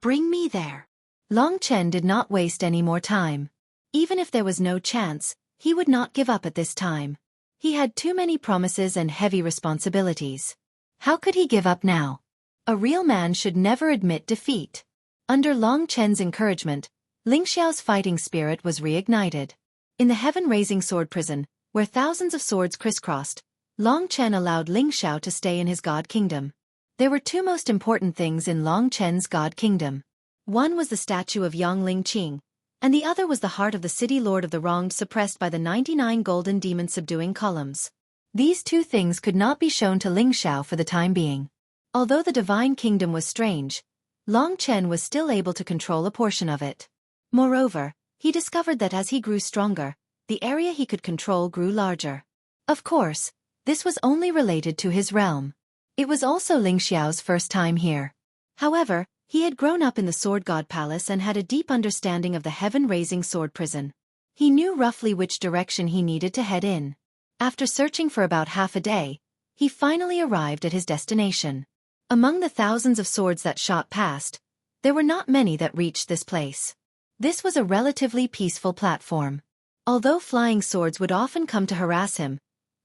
"Bring me there." Long Chen did not waste any more time. Even if there was no chance, he would not give up at this time. He had too many promises and heavy responsibilities. How could he give up now? A real man should never admit defeat. Under Long Chen's encouragement, Ling Xiao's fighting spirit was reignited. In the heaven-raising sword prison, where thousands of swords crisscrossed, Long Chen allowed Ling Xiao to stay in his god kingdom. There were 2 most important things in Long Chen's god kingdom. One was the statue of Yang Lingqing, and the other was the heart of the city lord of the wronged suppressed by the 99 golden demon subduing columns. These 2 things could not be shown to Ling Xiao for the time being. Although the divine kingdom was strange, Long Chen was still able to control a portion of it. Moreover, he discovered that as he grew stronger, the area he could control grew larger. Of course, this was only related to his realm. It was also Ling Xiao's first time here. However, he had grown up in the Sword God Palace and had a deep understanding of the heaven-raising sword prison. He knew roughly which direction he needed to head in. After searching for about half a day, he finally arrived at his destination. Among the thousands of swords that shot past, there were not many that reached this place. This was a relatively peaceful platform. Although flying swords would often come to harass him,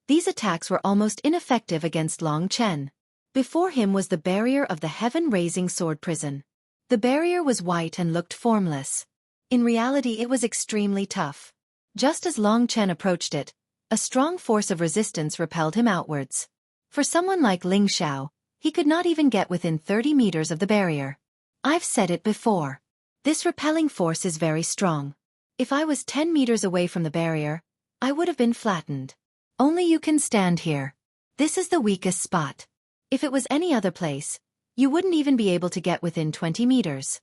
these attacks were almost ineffective against Long Chen. Before him was the barrier of the heaven-raising sword prison. The barrier was white and looked formless. In reality it was extremely tough. Just as Long Chen approached it, a strong force of resistance repelled him outwards. For someone like Ling Xiao, he could not even get within 30 meters of the barrier. I've said it before. This repelling force is very strong. If I was 10 meters away from the barrier, I would have been flattened. Only you can stand here. This is the weakest spot. If it was any other place, you wouldn't even be able to get within 20 meters.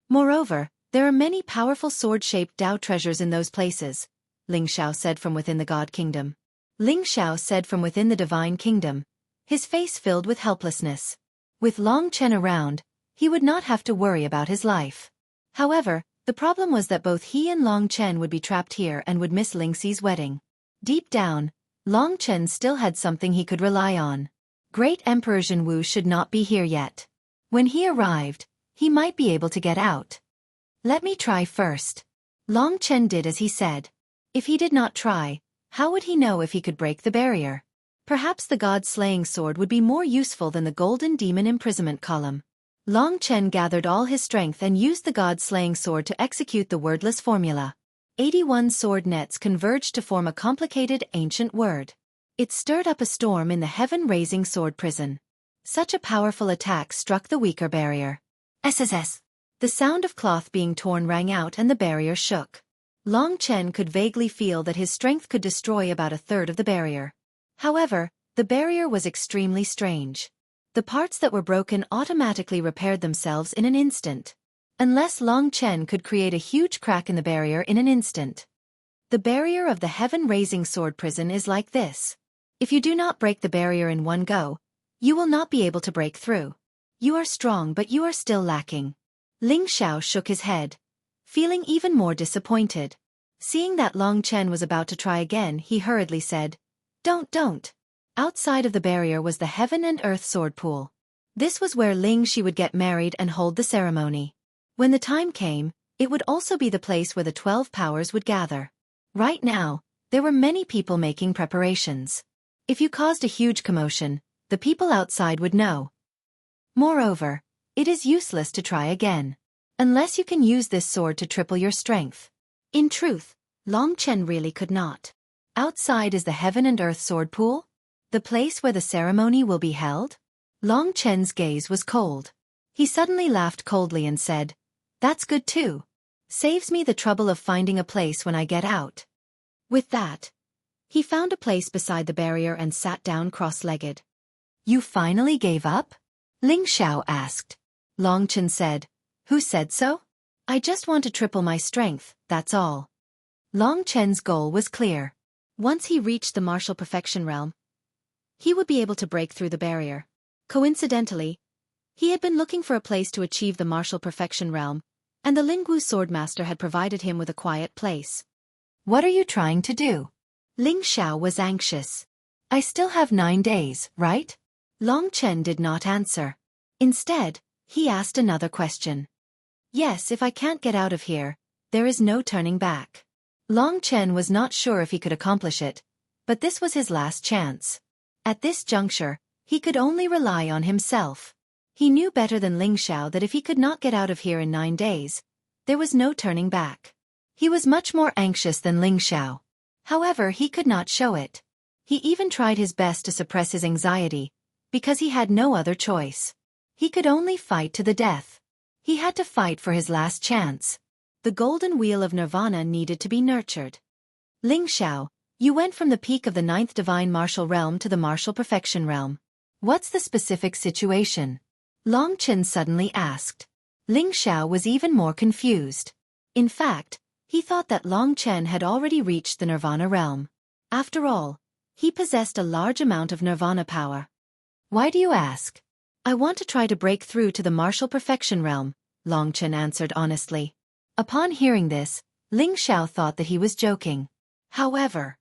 Moreover, there are many powerful sword-shaped Dao treasures in those places, Ling Xiao said from within the God Kingdom. Ling Xiao said from within the Divine Kingdom, his face filled with helplessness. With Long Chen around, he would not have to worry about his life. However, the problem was that both he and Long Chen would be trapped here and would miss Ling Xi's wedding. Deep down, Long Chen still had something he could rely on. Great Emperor Zhenwu should not be here yet. When he arrived, he might be able to get out. Let me try first. Long Chen did as he said. If he did not try, how would he know if he could break the barrier? Perhaps the god-slaying sword would be more useful than the golden demon imprisonment column. Long Chen gathered all his strength and used the god-slaying sword to execute the wordless formula. 81 sword nets converged to form a complicated ancient word. It stirred up a storm in the heaven-raising sword prison. Such a powerful attack struck the weaker barrier. SSS. The sound of cloth being torn rang out and the barrier shook. Long Chen could vaguely feel that his strength could destroy about a third of the barrier. However, the barrier was extremely strange. The parts that were broken automatically repaired themselves in an instant. Unless Long Chen could create a huge crack in the barrier in an instant. The barrier of the heaven-raising sword prison is like this. If you do not break the barrier in one go, you will not be able to break through. You are strong but you are still lacking. Ling Xiao shook his head, feeling even more disappointed. Seeing that Long Chen was about to try again, he hurriedly said, Don't. Outside of the barrier was the heaven and earth sword pool. This was where Ling Shi would get married and hold the ceremony. When the time came, it would also be the place where the 12 powers would gather. Right now, there were many people making preparations. If you caused a huge commotion, the people outside would know. Moreover, it is useless to try again. Unless you can use this sword to triple your strength. In truth, Long Chen really could not. Outside is the heaven and earth sword pool? The place where the ceremony will be held? Long Chen's gaze was cold. He suddenly laughed coldly and said, That's good too. Saves me the trouble of finding a place when I get out. With that, he found a place beside the barrier and sat down cross-legged. You finally gave up? Ling Xiao asked. Long Chen said, Who said so? I just want to triple my strength, that's all. Long Chen's goal was clear. Once he reached the martial perfection realm, he would be able to break through the barrier. Coincidentally, he had been looking for a place to achieve the martial perfection realm, and the Lingwu swordmaster had provided him with a quiet place. What are you trying to do? Ling Xiao was anxious. I still have 9 days, right? Long Chen did not answer. Instead, he asked another question. Yes, if I can't get out of here, there is no turning back. Long Chen was not sure if he could accomplish it, but this was his last chance. At this juncture, he could only rely on himself. He knew better than Ling Xiao that if he could not get out of here in 9 days, there was no turning back. He was much more anxious than Ling Xiao. However, he could not show it. He even tried his best to suppress his anxiety, because he had no other choice. He could only fight to the death. He had to fight for his last chance. The golden wheel of nirvana needed to be nurtured. Ling Xiao, you went from the peak of the 9th divine martial realm to the martial perfection realm. What's the specific situation? Long Chen suddenly asked. Ling Xiao was even more confused. In fact, he thought that Long Chen had already reached the nirvana realm. After all, he possessed a large amount of nirvana power. Why do you ask? I want to try to break through to the martial perfection realm, Long Chen answered honestly. Upon hearing this, Ling Xiao thought that he was joking. However,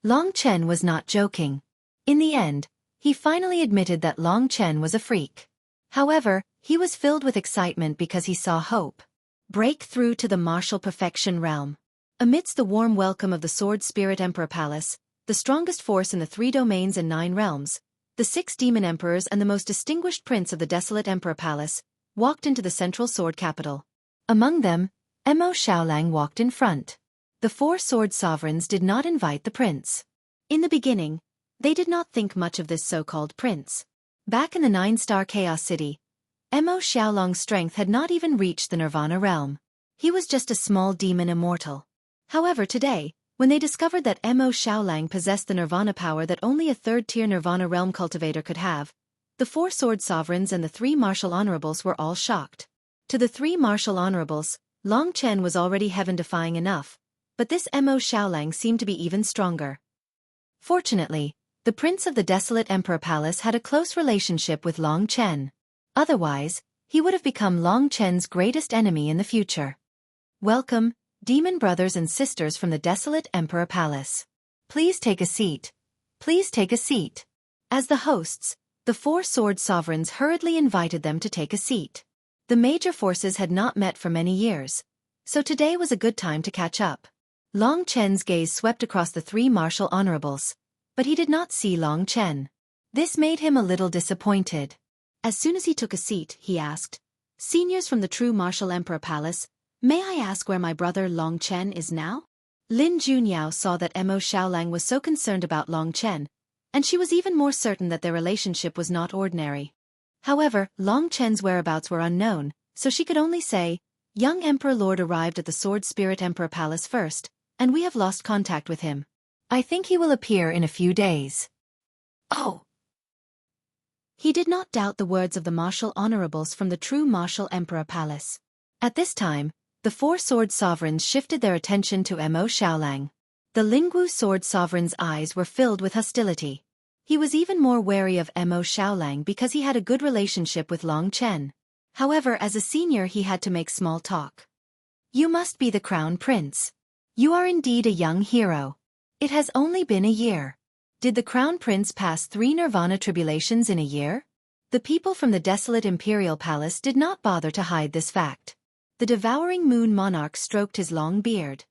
Long Chen was not joking. In the end, he finally admitted that Long Chen was a freak. However, he was filled with excitement because he saw hope. Break through to the martial perfection realm. Amidst the warm welcome of the Sword Spirit Emperor Palace, the strongest force in the 3 domains and 9 realms, the 6 demon emperors and the most distinguished prince of the desolate Emperor Palace, walked into the central sword capital. Among them, Mo Xiaolang walked in front. The 4 sword sovereigns did not invite the prince. In the beginning, they did not think much of this so-called prince. Back in the 9-star Chaos City, Mo Xiaolang's strength had not even reached the Nirvana realm. He was just a small demon immortal. However, today, when they discovered that Mo Xiaolang possessed the Nirvana power that only a 3rd-tier Nirvana realm cultivator could have, the 4 sword sovereigns and the 3 martial honorables were all shocked. To the 3 martial honorables, Long Chen was already heaven-defying enough, but this Mo Xiaolang seemed to be even stronger. Fortunately, the prince of the desolate Emperor Palace had a close relationship with Long Chen. Otherwise, he would have become Long Chen's greatest enemy in the future. Welcome, demon brothers and sisters from the desolate Emperor Palace. Please take a seat. Please take a seat. As the hosts, the four sword sovereigns hurriedly invited them to take a seat. The major forces had not met for many years, so today was a good time to catch up. Long Chen's gaze swept across the three martial honorables, but he did not see Long Chen. This made him a little disappointed. As soon as he took a seat, he asked, "Seniors from the true martial emperor palace, may I ask where my brother Long Chen is now?" Lin Junyao saw that Mo Xiaolang was so concerned about Long Chen, and she was even more certain that their relationship was not ordinary. However, Long Chen's whereabouts were unknown, so she could only say, "Young Emperor Lord arrived at the Sword Spirit Emperor Palace first, and we have lost contact with him. I think he will appear in a few days." Oh! He did not doubt the words of the martial honorables from the true martial emperor palace. At this time, the four sword sovereigns shifted their attention to Mo Xiaolang. The Lingwu sword sovereign's eyes were filled with hostility. He was even more wary of Mo Xiaolang because he had a good relationship with Long Chen. However, as a senior he had to make small talk. "You must be the crown prince. You are indeed a young hero. It has only been a year. Did the crown prince pass 3 nirvana tribulations in a year?" The people from the desolate imperial palace did not bother to hide this fact. The devouring moon monarch stroked his long beard.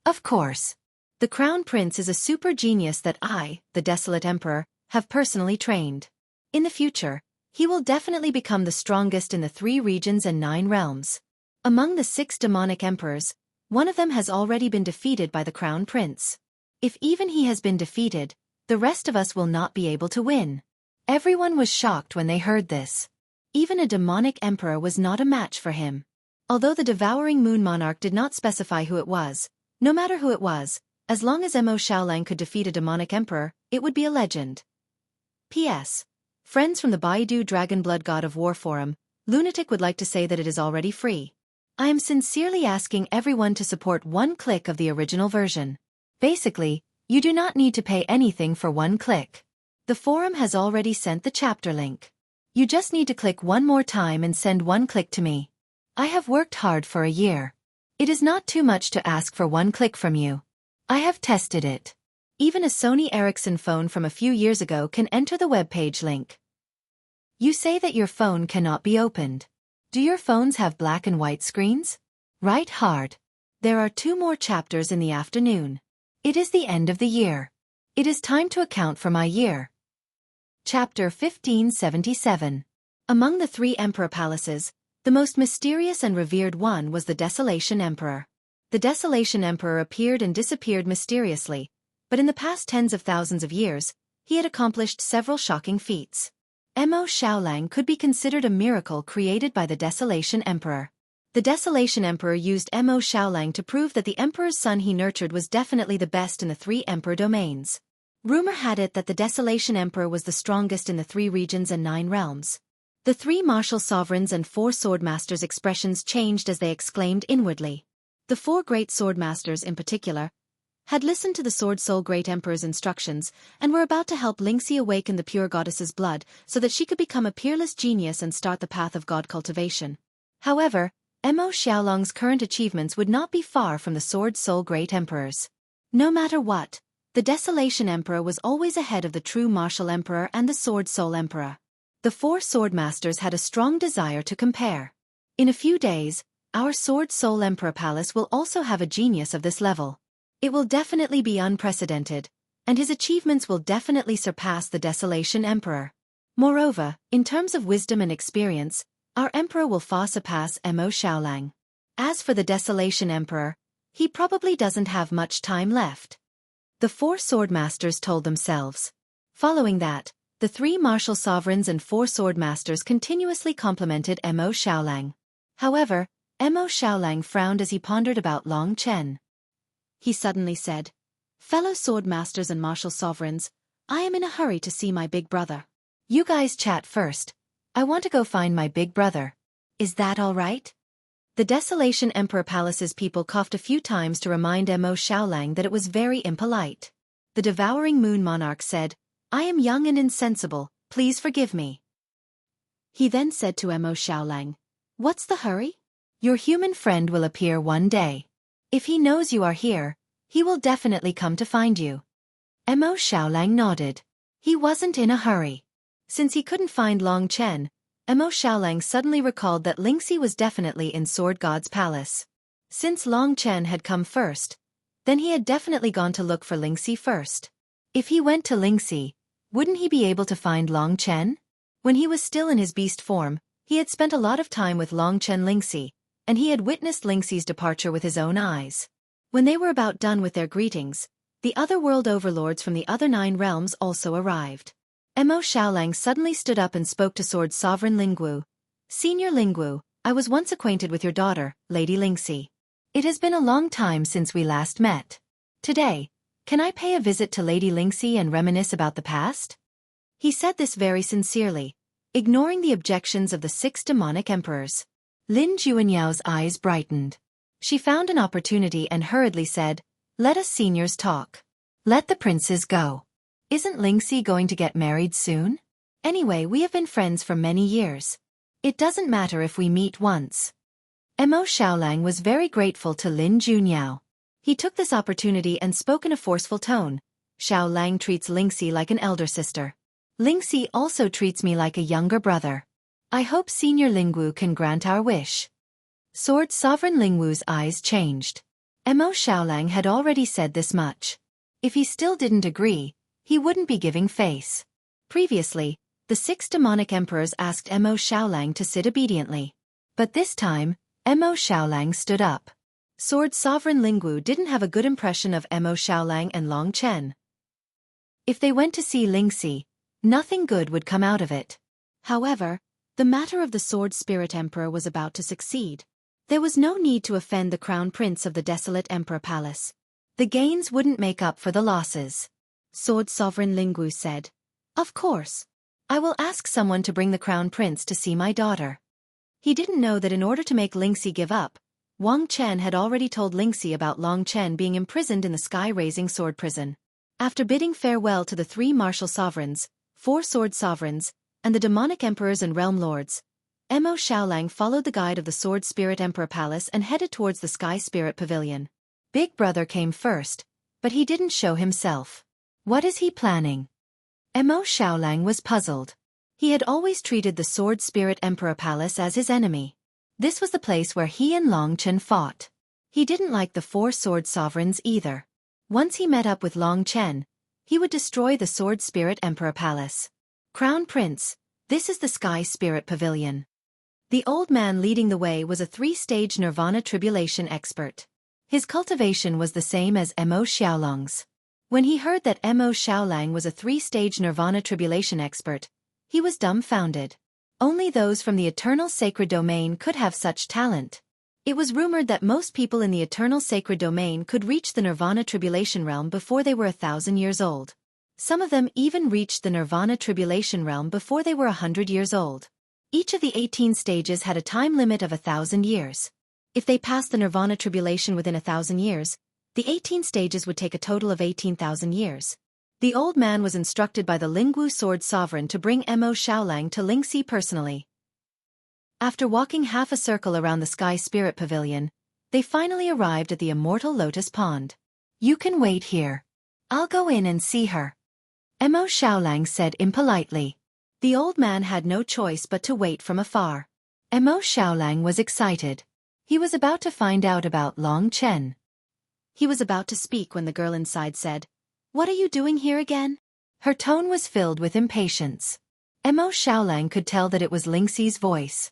"Of course. The crown prince is a super genius that I, the desolate emperor, have personally trained. In the future, he will definitely become the strongest in the 3 regions and 9 realms. Among the 6 demonic emperors, one of them has already been defeated by the crown prince. If even he has been defeated, the rest of us will not be able to win." Everyone was shocked when they heard this. Even a demonic emperor was not a match for him. Although the devouring moon monarch did not specify who it was, no matter who it was, as long as Mo Xiaolang could defeat a demonic emperor, it would be a legend. P.S. Friends from the Baidu Dragonblood God of War forum, Lunatic would like to say that it is already free. I am sincerely asking everyone to support 1 click of the original version. Basically, you do not need to pay anything for 1 click. The forum has already sent the chapter link. You just need to click one more time and send 1 click to me. I have worked hard for a year. It is not too much to ask for 1 click from you. I have tested it. Even a Sony Ericsson phone from a few years ago can enter the webpage link. You say that your phone cannot be opened. Do your phones have black and white screens? Write hard. There are 2 more chapters in the afternoon. It is the end of the year. It is time to account for my year. Chapter 1577. Among the 3 emperor palaces, the most mysterious and revered one was the Desolation Emperor. The Desolation Emperor appeared and disappeared mysteriously, but in the past tens of thousands of years, he had accomplished several shocking feats. Mo Xiaolang could be considered a miracle created by the Desolation Emperor. The Desolation Emperor used Mo Xiaolang to prove that the emperor's son he nurtured was definitely the best in the 3 emperor domains. Rumor had it that the Desolation Emperor was the strongest in the 3 regions and 9 realms. The 3 martial sovereigns and 4 swordmasters' expressions changed as they exclaimed inwardly. The 4 great swordmasters in particular had listened to the Sword Soul Great Emperor's instructions and were about to help Lingxi awaken the pure goddess's blood so that she could become a peerless genius and start the path of god cultivation. However, Mo Xiaolang's current achievements would not be far from the Sword Soul Great Emperor's. No matter what, the Desolation Emperor was always ahead of the true Martial Emperor and the Sword Soul Emperor. The 4 swordmasters had a strong desire to compare. In a few days, our Sword Soul Emperor Palace will also have a genius of this level. It will definitely be unprecedented, and his achievements will definitely surpass the Desolation Emperor. Moreover, in terms of wisdom and experience, our Emperor will far surpass Mo Xiaolang. As for the Desolation Emperor, he probably doesn't have much time left. The 4 swordmasters told themselves. Following that, the 3 martial sovereigns and 4 swordmasters continuously complimented Mo Xiaolang. However, Mo Xiaolang frowned as he pondered about Long Chen. He suddenly said, "Fellow swordmasters and martial sovereigns, I am in a hurry to see my big brother. You guys chat first. I want to go find my big brother. Is that all right?" The Desolation Emperor Palace's people coughed a few times to remind Mo Xiaolang that it was very impolite. The devouring moon monarch said, "I am young and insensible, please forgive me." He then said to Mo Xiaolang, "What's the hurry? Your human friend will appear one day. If he knows you are here, he will definitely come to find you. Mo Xiaolang nodded. He wasn't in a hurry. Since he couldn't find Long Chen, Mo Xiaolang suddenly recalled that Lingxi was definitely in Sword God's palace. Since Long Chen had come first, then he had definitely gone to look for Lingxi first. If he went to Lingxi, wouldn't he be able to find Long Chen? When he was still in his beast form, he had spent a lot of time with Long Chen Lingxi, and he had witnessed Lingxi's departure with his own eyes. When they were about done with their greetings, the other world overlords from the other 9 realms also arrived. Mo Xiaolang suddenly stood up and spoke to Sword Sovereign Lingwu. Senior Lingwu, I was once acquainted with your daughter, Lady Lingxi. It has been a long time since we last met. Today, can I pay a visit to Lady Lingxi and reminisce about the past? He said this very sincerely, ignoring the objections of the 6 demonic emperors. Lin Juanyao's eyes brightened. She found an opportunity and hurriedly said, let us seniors talk. Let the princes go. Isn't Lingxi going to get married soon? Anyway, we have been friends for many years. It doesn't matter if we meet once. Mo Xiaolang was very grateful to Lin Junyao. He took this opportunity and spoke in a forceful tone. Xiaolang treats Lingxi like an elder sister. Lingxi also treats me like a younger brother. I hope Senior Lingwu can grant our wish. Sword Sovereign Lingwu's eyes changed. Mo Xiaolang had already said this much. If he still didn't agree, he wouldn't be giving face. Previously, the 6 demonic emperors asked Mo Xiaolang to sit obediently. But this time, Mo Xiaolang stood up. Sword Sovereign Lingwu didn't have a good impression of Mo Xiaolang and Long Chen. If they went to see Lingxi, nothing good would come out of it. However, the matter of the Sword Spirit Emperor was about to succeed. There was no need to offend the Crown Prince of the Desolate Emperor Palace. The gains wouldn't make up for the losses. Sword Sovereign Lingwu said, of course. I will ask someone to bring the Crown Prince to see my daughter. He didn't know that in order to make Lingxi give up, Wang Chen had already told Lingxi about Long Chen being imprisoned in the sky-raising sword prison. After bidding farewell to the 3 martial sovereigns, 4 sword sovereigns, and the demonic emperors and realm lords, Mo Xiaolang followed the guide of the Sword Spirit Emperor Palace and headed towards the Sky Spirit Pavilion. Big Brother came first, but he didn't show himself. What is he planning? Mo Xiaolang was puzzled. He had always treated the Sword Spirit Emperor Palace as his enemy. This was the place where he and Long Chen fought. He didn't like the 4 sword sovereigns either. Once he met up with Long Chen, he would destroy the Sword Spirit Emperor Palace. Crown Prince, this is the Sky Spirit Pavilion. The old man leading the way was a 3-stage Nirvana tribulation expert. His cultivation was the same as Mo Xiaolang's. When he heard that Mo Xiaolang was a 3-stage Nirvana tribulation expert, he was dumbfounded. Only those from the Eternal Sacred Domain could have such talent. It was rumored that most people in the Eternal Sacred Domain could reach the Nirvana Tribulation Realm before they were 1,000 years old. Some of them even reached the Nirvana Tribulation Realm before they were 100 years old. Each of the 18 stages had a time limit of 1,000 years. If they passed the Nirvana Tribulation within 1,000 years, the 18 stages would take a total of 18,000 years. The old man was instructed by the Lingwu Sword Sovereign to bring Mo Xiaolang to Lingxi personally. After walking half a circle around the Sky Spirit Pavilion, they finally arrived at the Immortal Lotus Pond. You can wait here. I'll go in and see her. Mo Xiaolang said impolitely. The old man had no choice but to wait from afar. Mo Xiaolang was excited. He was about to find out about Long Chen. He was about to speak when the girl inside said, "What are you doing here again?" Her tone was filled with impatience. Mo Xiaolang could tell that it was Lingxi's voice.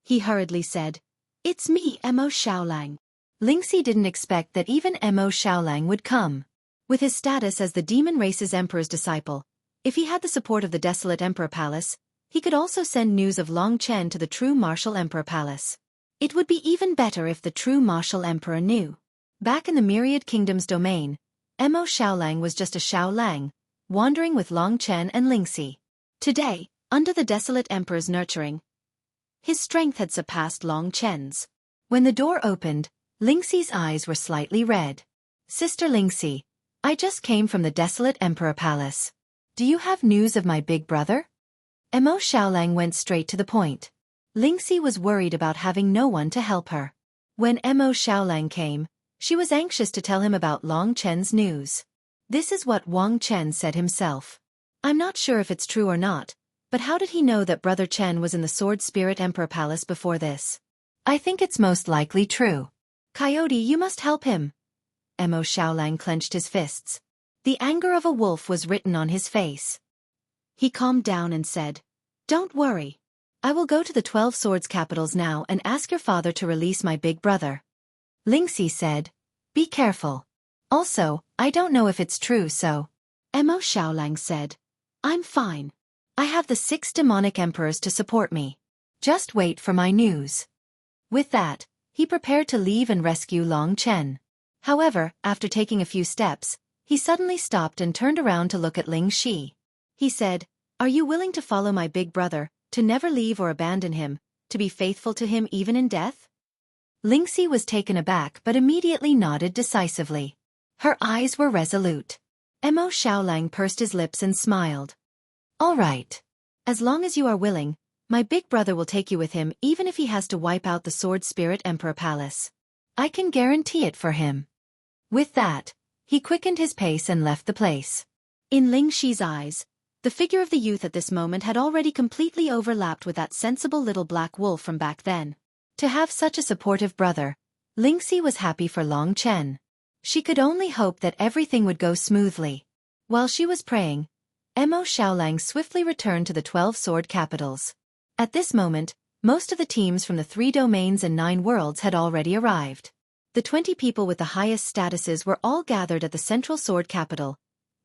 He hurriedly said, "It's me, Mo Xiaolang." Lingxi didn't expect that even Mo Xiaolang would come. With his status as the demon race's emperor's disciple, if he had the support of the Desolate Emperor Palace, he could also send news of Long Chen to the true Martial Emperor Palace. It would be even better if the true Martial Emperor knew. Back in the Myriad Kingdom's domain, Mo Xiaolang was just a Xiaolang, wandering with Long Chen and Lingxi. Today, under the Desolate Emperor's nurturing, his strength had surpassed Long Chen's. When the door opened, Lingxi's eyes were slightly red. "Sister Lingxi, I just came from the Desolate Emperor Palace. Do you have news of my big brother?" Mo Xiaolang went straight to the point. Lingxi was worried about having no one to help her. When Mo Xiaolang came, she was anxious to tell him about Long Chen's news. This is what Wang Chen said himself. I'm not sure if it's true or not, but how did he know that Brother Chen was in the Sword Spirit Emperor Palace before this? I think it's most likely true. Coyote, you must help him. Mo Xiaolang clenched his fists. The anger of a wolf was written on his face. He calmed down and said, Don't worry. I will go to the 12 Swords capitals now and ask your father to release my big brother. Lingxi said, Be careful. Also, I don't know if it's true so. Mo Xiaolang said, I'm fine. I have the 6 demonic emperors to support me. Just wait for my news. With that, he prepared to leave and rescue Long Chen. However, after taking a few steps, he suddenly stopped and turned around to look at Ling Shi. He said, Are you willing to follow my big brother, to never leave or abandon him, to be faithful to him even in death? Lingxi was taken aback but immediately nodded decisively. Her eyes were resolute. Mo Xiaolang pursed his lips and smiled. All right. As long as you are willing, my big brother will take you with him even if he has to wipe out the Sword Spirit Emperor Palace. I can guarantee it for him. With that, he quickened his pace and left the place. In Ling Shi's eyes, the figure of the youth at this moment had already completely overlapped with that sensible little black wolf from back then. To have such a supportive brother, Lingxi was happy for Long Chen. She could only hope that everything would go smoothly. While she was praying, Mo Xiaolang swiftly returned to the 12 sword capitals. At this moment, most of the teams from the 3 domains and 9 worlds had already arrived. The 20 people with the highest statuses were all gathered at the central sword capital,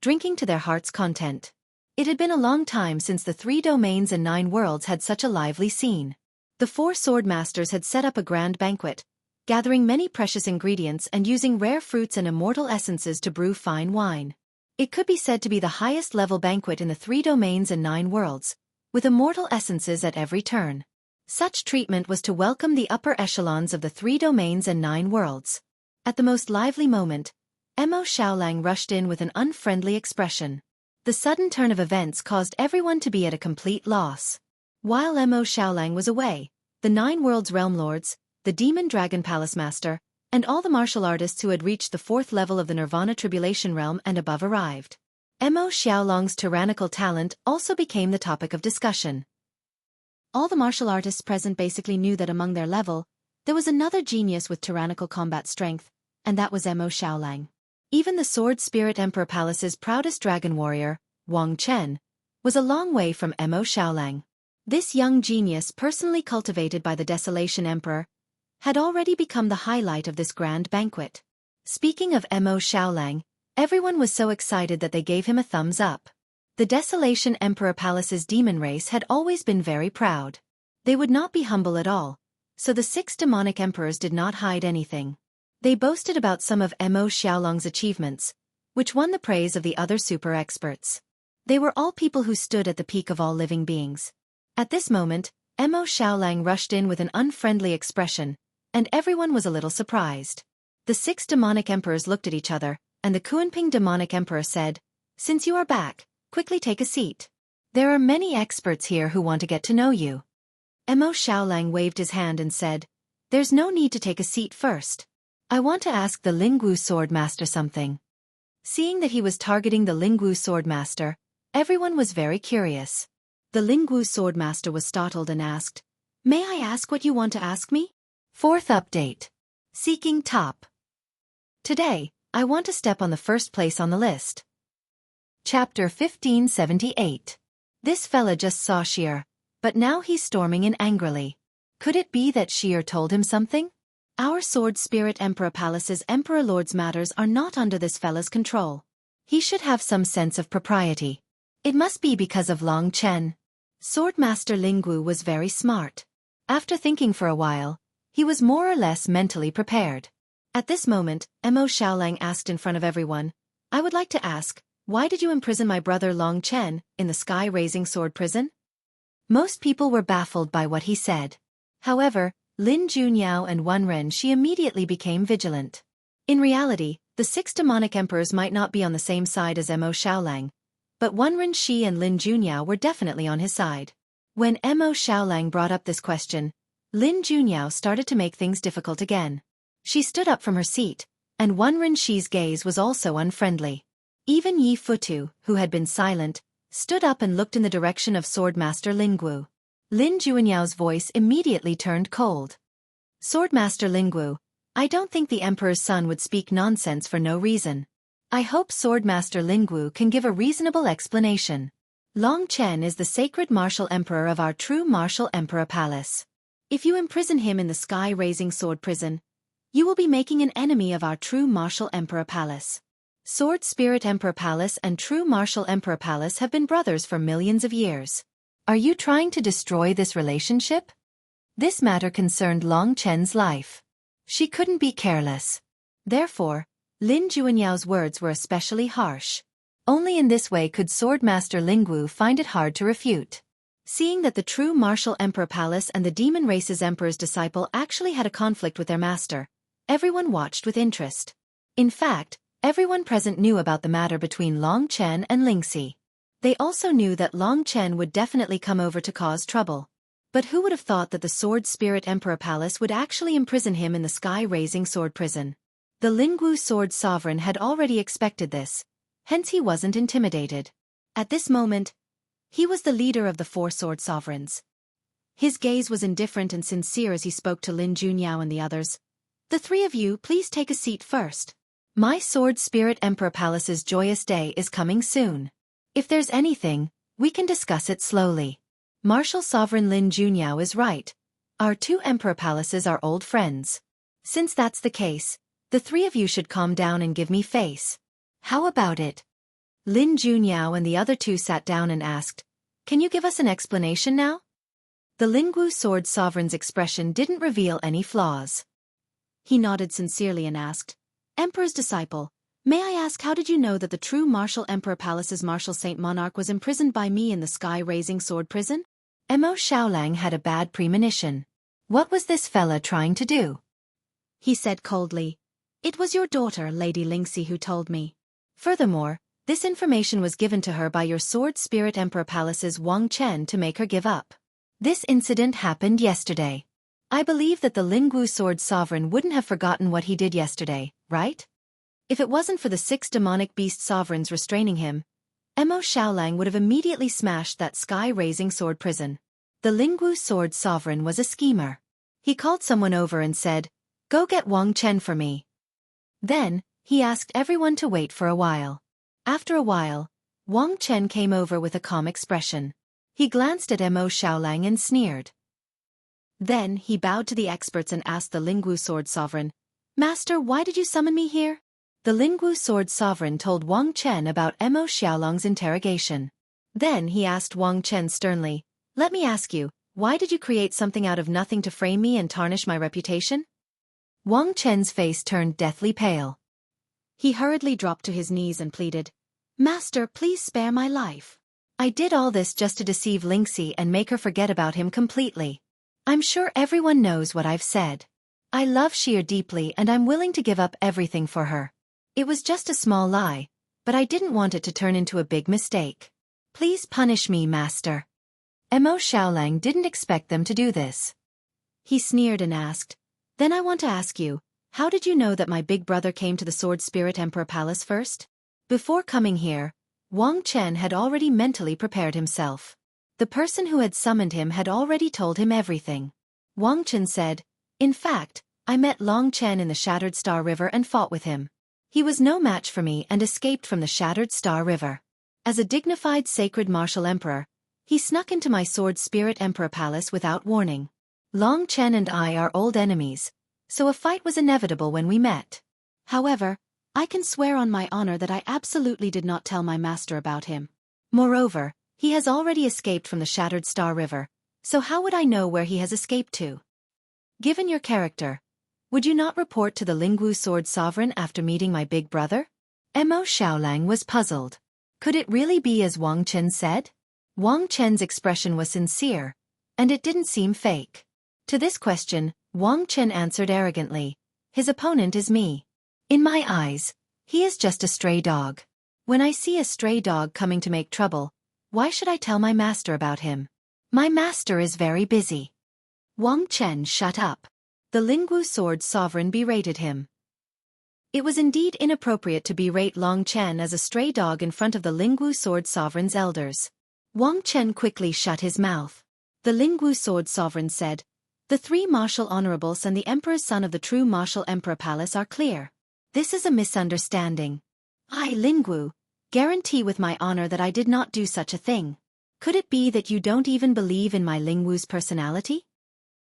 drinking to their heart's content. It had been a long time since the 3 domains and 9 worlds had such a lively scene. The 4 sword masters had set up a grand banquet, gathering many precious ingredients and using rare fruits and immortal essences to brew fine wine. It could be said to be the highest level banquet in the 3 domains and 9 worlds, with immortal essences at every turn. Such treatment was to welcome the upper echelons of the 3 domains and 9 worlds. At the most lively moment, Mo Xiaolang rushed in with an unfriendly expression. The sudden turn of events caused everyone to be at a complete loss. While Mo Xiaolang was away, the 9 worlds realm lords, the demon dragon palace master, and all the martial artists who had reached the 4th level of the Nirvana Tribulation realm and above arrived. Mo Xiaolang's tyrannical talent also became the topic of discussion. All the martial artists present basically knew that among their level, there was another genius with tyrannical combat strength, and that was Mo Xiaolang. Even the Sword Spirit Emperor Palace's proudest dragon warrior, Wang Chen, was a long way from Mo Xiaolang. This young genius, personally cultivated by the Desolation Emperor, had already become the highlight of this grand banquet. Speaking of Mo Xiaolang, everyone was so excited that they gave him a thumbs up. The Desolation Emperor Palace's demon race had always been very proud. They would not be humble at all, so the 6 demonic emperors did not hide anything. They boasted about some of Mo Xiaolang's achievements, which won the praise of the other super experts. They were all people who stood at the peak of all living beings. At this moment, Mo Xiaolang rushed in with an unfriendly expression, and everyone was a little surprised. The 6 demonic emperors looked at each other, and the Kuanping demonic emperor said, Since you are back, quickly take a seat. There are many experts here who want to get to know you. Mo Xiaolang waved his hand and said, There's no need to take a seat first. I want to ask the Lingwu Sword Master something. Seeing that he was targeting the Lingwu Sword Master, everyone was very curious. The Lingwu Sword Master was startled and asked, May I ask what you want to ask me? 4th update. Seeking top. Today, I want to step on the first place on the list. Chapter 1578. This fella just saw Sheer, but now he's storming in angrily. Could it be that Sheer told him something? Our Sword Spirit Emperor Palace's Emperor Lord's matters are not under this fella's control. He should have some sense of propriety. It must be because of Long Chen. Swordmaster Lingwu was very smart. After thinking for a while, he was more or less mentally prepared. At this moment, Mo Xiaolang asked in front of everyone, I would like to ask, why did you imprison my brother Long Chen in the sky-raising sword prison? Most people were baffled by what he said. However, Lin Junyao and Wan Renshi immediately became vigilant. In reality, the 6 demonic emperors might not be on the same side as Mo Xiaolang, but Wan Renshi and Lin Junyao were definitely on his side. When Mo Xiaolang brought up this question, Lin Junyao started to make things difficult again. She stood up from her seat, and Wan Renshi's gaze was also unfriendly. Even Yi Futu, who had been silent, stood up and looked in the direction of Swordmaster Lingwu. Lin Juanyao's voice immediately turned cold. Swordmaster Lingwu, I don't think the Emperor's son would speak nonsense for no reason. I hope Swordmaster Lingwu can give a reasonable explanation. Long Chen is the sacred martial emperor of our true martial emperor palace. If you imprison him in the sky-raising sword prison, you will be making an enemy of our true martial emperor palace. Sword Spirit Emperor Palace and true martial emperor palace have been brothers for millions of years. Are you trying to destroy this relationship? This matter concerned Long Chen's life. She couldn't be careless. Therefore, Lin Juanyao's words were especially harsh. Only in this way could Swordmaster Lingwu find it hard to refute. Seeing that the true martial emperor palace and the demon race's emperor's disciple actually had a conflict with their master, everyone watched with interest. In fact, everyone present knew about the matter between Long Chen and Lingxi. They also knew that Long Chen would definitely come over to cause trouble. But who would have thought that the Sword Spirit Emperor Palace would actually imprison him in the sky-raising sword prison? The Lingwu Sword Sovereign had already expected this, hence he wasn't intimidated. At this moment, he was the leader of the 4 Sword Sovereigns. His gaze was indifferent and sincere as he spoke to Lin Junyao and the others. The 3 of you please take a seat first. My Sword Spirit Emperor Palace's joyous day is coming soon. If there's anything, we can discuss it slowly. Martial Sovereign Lin Junyao is right. Our 2 Emperor Palaces are old friends. Since that's the case, the 3 of you should calm down and give me face. How about it? Lin Junyao and the other 2 sat down and asked, Can you give us an explanation now? The Lingwu Sword Sovereign's expression didn't reveal any flaws. He nodded sincerely and asked, Emperor's disciple, may I ask how did you know that the true Martial Emperor Palace's Martial Saint Monarch was imprisoned by me in the sky-raising sword prison? Mo Xiaolang had a bad premonition. What was this fella trying to do? He said coldly, It was your daughter, Lady Lingxi, who told me. Furthermore, this information was given to her by your Sword Spirit Emperor Palace's Wang Chen to make her give up. This incident happened yesterday. I believe that the Lingwu Sword Sovereign wouldn't have forgotten what he did yesterday, right? If it wasn't for the 6 demonic beast sovereigns restraining him, Mo Xiaolang would have immediately smashed that sky-raising sword prison. The Lingwu Sword Sovereign was a schemer. He called someone over and said, Go get Wang Chen for me. Then, he asked everyone to wait for a while. After a while, Wang Chen came over with a calm expression. He glanced at Mo Xiaolang and sneered. Then, he bowed to the experts and asked the Lingwu Sword Sovereign, Master, why did you summon me here? The Lingwu Sword Sovereign told Wang Chen about Mo Xiaolang's interrogation. Then he asked Wang Chen sternly, Let me ask you, why did you create something out of nothing to frame me and tarnish my reputation? Wang Chen's face turned deathly pale. He hurriedly dropped to his knees and pleaded, Master, please spare my life. I did all this just to deceive Lingxi and make her forget about him completely. I'm sure everyone knows what I've said. I love Xier deeply and I'm willing to give up everything for her. It was just a small lie, but I didn't want it to turn into a big mistake. Please punish me, Master. Mo Xiaolang didn't expect them to do this. He sneered and asked, Then I want to ask you, how did you know that my big brother came to the Sword Spirit Emperor Palace first? Before coming here, Wang Chen had already mentally prepared himself. The person who had summoned him had already told him everything. Wang Chen said, In fact, I met Long Chen in the Shattered Star River and fought with him. He was no match for me and escaped from the Shattered Star River. As a dignified sacred martial emperor, he snuck into my Sword Spirit Emperor Palace without warning. Long Chen and I are old enemies, so a fight was inevitable when we met. However, I can swear on my honor that I absolutely did not tell my master about him. Moreover, he has already escaped from the Shattered Star River, so how would I know where he has escaped to? Given your character, would you not report to the Lingwu Sword Sovereign after meeting my big brother? Mo Xiaolang was puzzled. Could it really be as Wang Chen said? Wang Chen's expression was sincere, and it didn't seem fake. To this question, Wang Chen answered arrogantly, His opponent is me. In my eyes, he is just a stray dog. When I see a stray dog coming to make trouble, why should I tell my master about him? My master is very busy. Wang Chen shut up. The Lingwu Sword Sovereign berated him. It was indeed inappropriate to berate Long Chen as a stray dog in front of the Lingwu Sword Sovereign's elders. Wang Chen quickly shut his mouth. The Lingwu Sword Sovereign said, "The three martial honorables and the Emperor's son of the true martial Emperor Palace are clear. This is a misunderstanding. I, Lingwu, guarantee with my honor that I did not do such a thing. Could it be that you don't even believe in my Lingwu's personality?"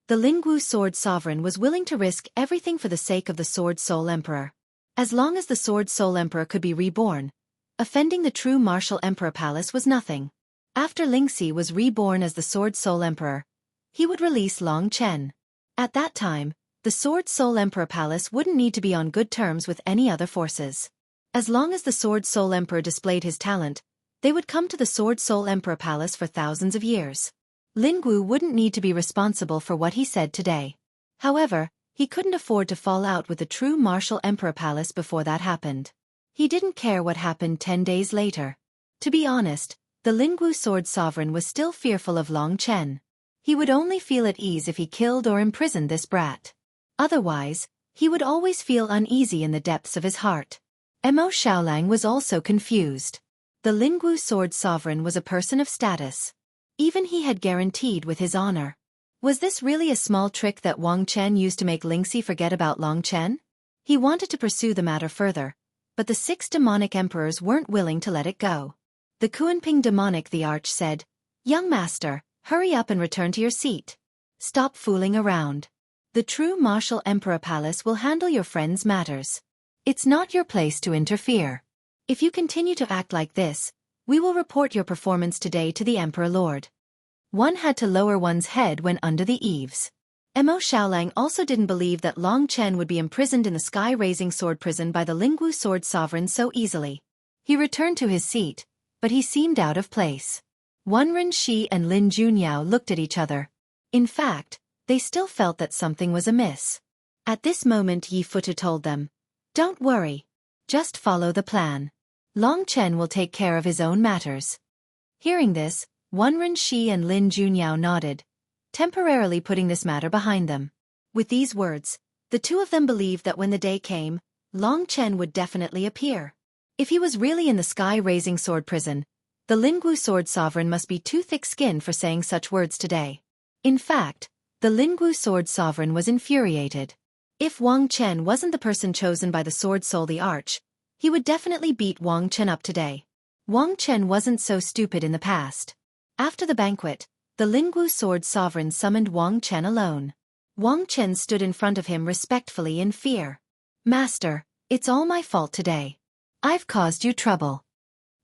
The Lingwu Sword Sovereign was willing to risk everything for the sake of the Sword Soul Emperor. As long as the Sword Soul Emperor could be reborn, offending the true martial Emperor Palace was nothing. After Lingxi was reborn as the Sword Soul Emperor, he would release Long Chen. At that time, the Sword Soul Emperor Palace wouldn't need to be on good terms with any other forces. As long as the Sword Soul Emperor displayed his talent, they would come to the Sword Soul Emperor Palace for thousands of years. Lingwu wouldn't need to be responsible for what he said today. However, he couldn't afford to fall out with the true martial Emperor Palace before that happened. He didn't care what happened 10 days later. To be honest, the Lingwu Sword Sovereign was still fearful of Long Chen. He would only feel at ease if he killed or imprisoned this brat. Otherwise, he would always feel uneasy in the depths of his heart. Mo Xiaolang was also confused. The Lingwu Sword Sovereign was a person of status. Even he had guaranteed with his honor. Was this really a small trick that Wang Chen used to make Lingxi forget about Long Chen? He wanted to pursue the matter further, but the 6 demonic emperors weren't willing to let it go. The Kuanping demonic the arch said, "Young master, hurry up and return to your seat. Stop fooling around. The true martial Emperor Palace will handle your friend's matters. It's not your place to interfere. If you continue to act like this, we will report your performance today to the Emperor Lord." One had to lower one's head when under the eaves. Mo Xiaolang also didn't believe that Long Chen would be imprisoned in the sky-raising sword prison by the Lingwu Sword Sovereign so easily. He returned to his seat, but he seemed out of place. Wan Renxi and Lin Junyao looked at each other. In fact, they still felt that something was amiss. At this moment Yi Futu told them, "Don't worry. Just follow the plan. Long Chen will take care of his own matters." Hearing this, Wan Renxi and Lin Junyao nodded, temporarily putting this matter behind them. With these words, the two of them believed that when the day came, Long Chen would definitely appear. If he was really in the sky-raising sword prison, the Lingwu Sword Sovereign must be too thick-skinned for saying such words today. In fact, the Lingwu Sword Sovereign was infuriated. If Wang Chen wasn't the person chosen by the Sword Soul the Arch, he would definitely beat Wang Chen up today. Wang Chen wasn't so stupid in the past. After the banquet, the Lingwu Sword Sovereign summoned Wang Chen alone. Wang Chen stood in front of him respectfully in fear. "Master, it's all my fault today. I've caused you trouble."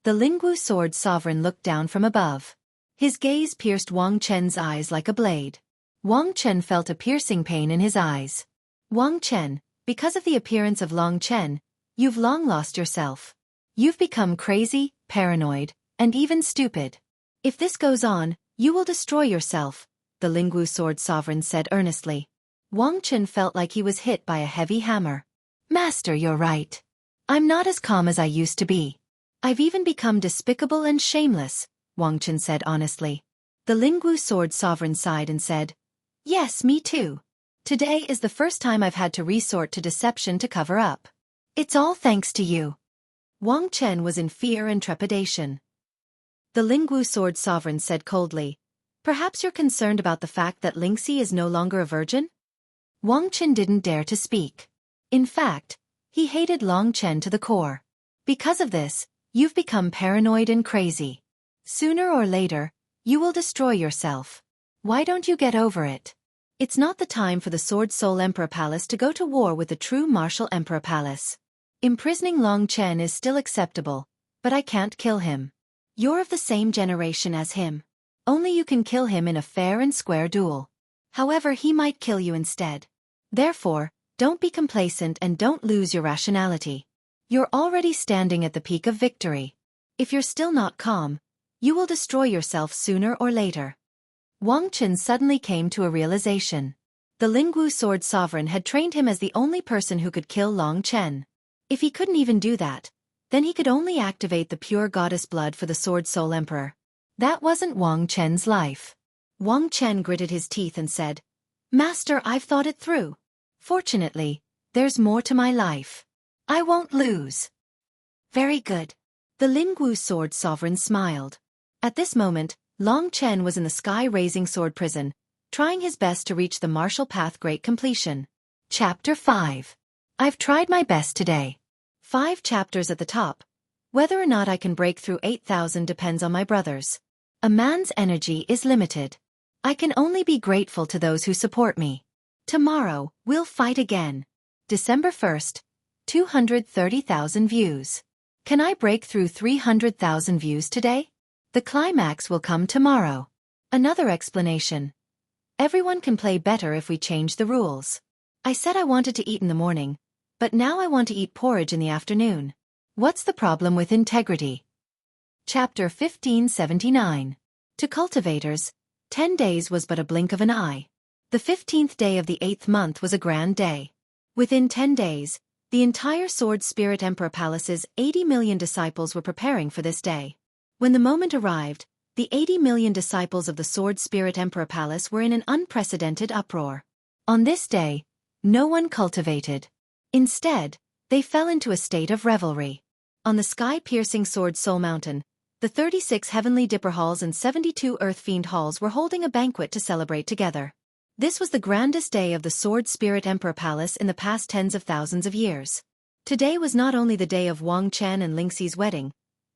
The Lingwu Sword Sovereign looked down from above. His gaze pierced Wang Chen's eyes like a blade. Wang Chen felt a piercing pain in his eyes. "Wang Chen, because of the appearance of Long Chen, you've long lost yourself. You've become crazy, paranoid, and even stupid. If this goes on, you will destroy yourself," the Lingwu Sword Sovereign said earnestly. Wang Chen felt like he was hit by a heavy hammer. "Master, you're right. I'm not as calm as I used to be. I've even become despicable and shameless," Wang Chen said honestly. The Lingwu Sword Sovereign sighed and said, "Yes, me too. Today is the first time I've had to resort to deception to cover up. It's all thanks to you." Wang Chen was in fear and trepidation. The Lingwu Sword Sovereign said coldly, "Perhaps you're concerned about the fact that Lingxi is no longer a virgin?" Wang Chen didn't dare to speak. In fact, he hated Long Chen to the core. Because of this, you've become paranoid and crazy. Sooner or later, you will destroy yourself. Why don't you get over it? It's not the time for the Sword Soul Emperor Palace to go to war with the true martial Emperor Palace. Imprisoning Long Chen is still acceptable, but I can't kill him. You're of the same generation as him. Only you can kill him in a fair and square duel. However, he might kill you instead. Therefore, don't be complacent and don't lose your rationality. You're already standing at the peak of victory. If you're still not calm, you will destroy yourself sooner or later." Wang Chen suddenly came to a realization. The Lingwu Sword Sovereign had trained him as the only person who could kill Long Chen. If he couldn't even do that, then he could only activate the pure goddess blood for the Sword Soul Emperor. That wasn't Wang Chen's life. Wang Chen gritted his teeth and said, "Master, I've thought it through. Fortunately, there's more to my life. I won't lose. Very good. The Lingwu sword sovereign smiled. At this moment, Long Chen was in the sky-raising sword prison, trying his best to reach the martial path great completion. Chapter 5. I've tried my best today. 5 chapters at the top. Whether or not I can break through 8,000 depends on my brothers. A man's energy is limited. I can only be grateful to those who support me. Tomorrow, we'll fight again. December 1st, 230,000 views. Can I break through 300,000 views today? The climax will come tomorrow. Another explanation. Everyone can play better if we change the rules. I said I wanted to eat in the morning, but now I want to eat porridge in the afternoon. What's the problem with integrity? Chapter 1579. To cultivators, 10 days was but a blink of an eye. The 15th day of the 8th month was a grand day. Within 10 days, the entire Sword Spirit Emperor Palace's 80 million disciples were preparing for this day. When the moment arrived, the 80 million disciples of the Sword Spirit Emperor Palace were in an unprecedented uproar. On this day, no one cultivated. Instead, they fell into a state of revelry. On the sky-piercing Sword Soul Mountain, the 36 Heavenly Dipper Halls and 72 Earth Fiend Halls were holding a banquet to celebrate together. This was the grandest day of the Sword Spirit Emperor Palace in the past tens of thousands of years. Today was not only the day of Wang Chen and Lingxi's wedding,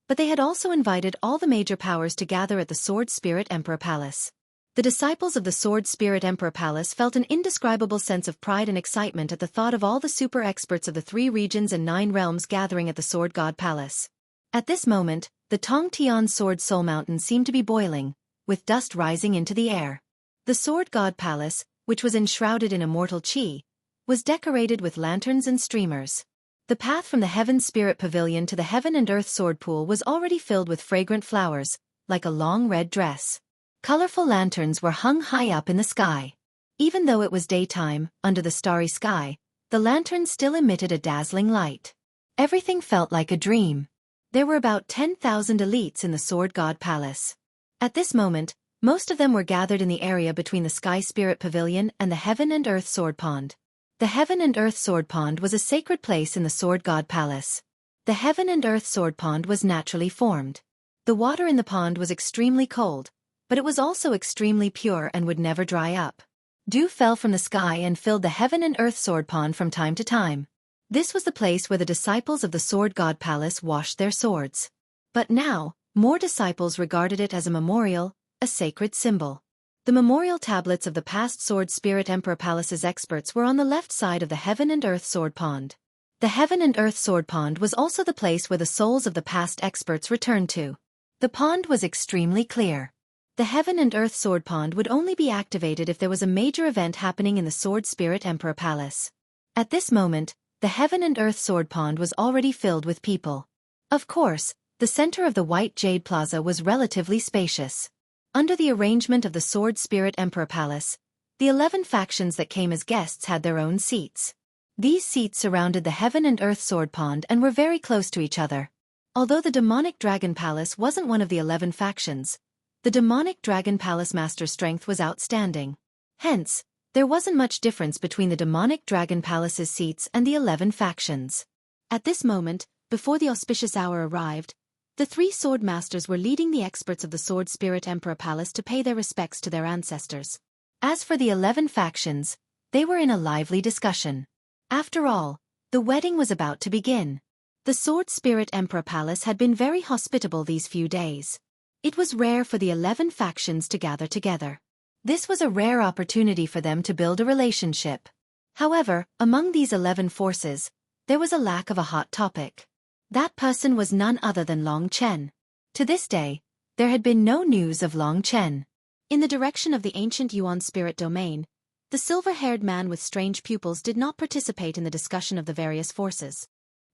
but they had also invited all the major powers to gather at the Sword Spirit Emperor Palace. The disciples of the Sword Spirit Emperor Palace felt an indescribable sense of pride and excitement at the thought of all the super experts of the 3 regions and 9 realms gathering at the Sword God Palace. At this moment, the Tongtian Sword Soul Mountain seemed to be boiling, with dust rising into the air. The Sword God Palace, which was enshrouded in immortal qi, was decorated with lanterns and streamers. The path from the Heaven Spirit Pavilion to the Heaven and Earth Sword Pool was already filled with fragrant flowers, like a long red dress. Colorful lanterns were hung high up in the sky. Even though it was daytime, under the starry sky, the lanterns still emitted a dazzling light. Everything felt like a dream. There were about 10,000 elites in the Sword God Palace. At this moment, most of them were gathered in the area between the Sky Spirit Pavilion and the Heaven and Earth Sword Pond. The Heaven and Earth Sword Pond was a sacred place in the Sword God Palace. The Heaven and Earth Sword Pond was naturally formed. The water in the pond was extremely cold, but it was also extremely pure and would never dry up. Dew fell from the sky and filled the Heaven and Earth Sword Pond from time to time. This was the place where the disciples of the Sword God Palace washed their swords. But now, more disciples regarded it as a memorial, a sacred symbol. The memorial tablets of the past Sword Spirit Emperor Palace's experts were on the left side of the Heaven and Earth Sword Pond. The Heaven and Earth Sword Pond was also the place where the souls of the past experts returned to. The pond was extremely clear. The Heaven and Earth Sword Pond would only be activated if there was a major event happening in the Sword Spirit Emperor Palace. At this moment, the Heaven and Earth Sword Pond was already filled with people. Of course, the center of the White Jade Plaza was relatively spacious. Under the arrangement of the Sword Spirit Emperor Palace, the 11 factions that came as guests had their own seats. These seats surrounded the Heaven and Earth Sword Pond and were very close to each other. Although the Demonic Dragon Palace wasn't one of the 11 factions, the Demonic Dragon Palace Master's strength was outstanding. Hence, there wasn't much difference between the Demonic Dragon Palace's seats and the 11 factions. At this moment, before the auspicious hour arrived, the 3 sword masters were leading the experts of the Sword Spirit Emperor Palace to pay their respects to their ancestors. As for the 11 factions, they were in a lively discussion. After all, the wedding was about to begin. The Sword Spirit Emperor Palace had been very hospitable these few days. It was rare for the 11 factions to gather together. This was a rare opportunity for them to build a relationship. However, among these 11 forces, there was a lack of a hot topic. That person was none other than Long Chen. To this day, there had been no news of Long Chen. In the direction of the ancient Yuan spirit domain, the silver-haired man with strange pupils did not participate in the discussion of the various forces.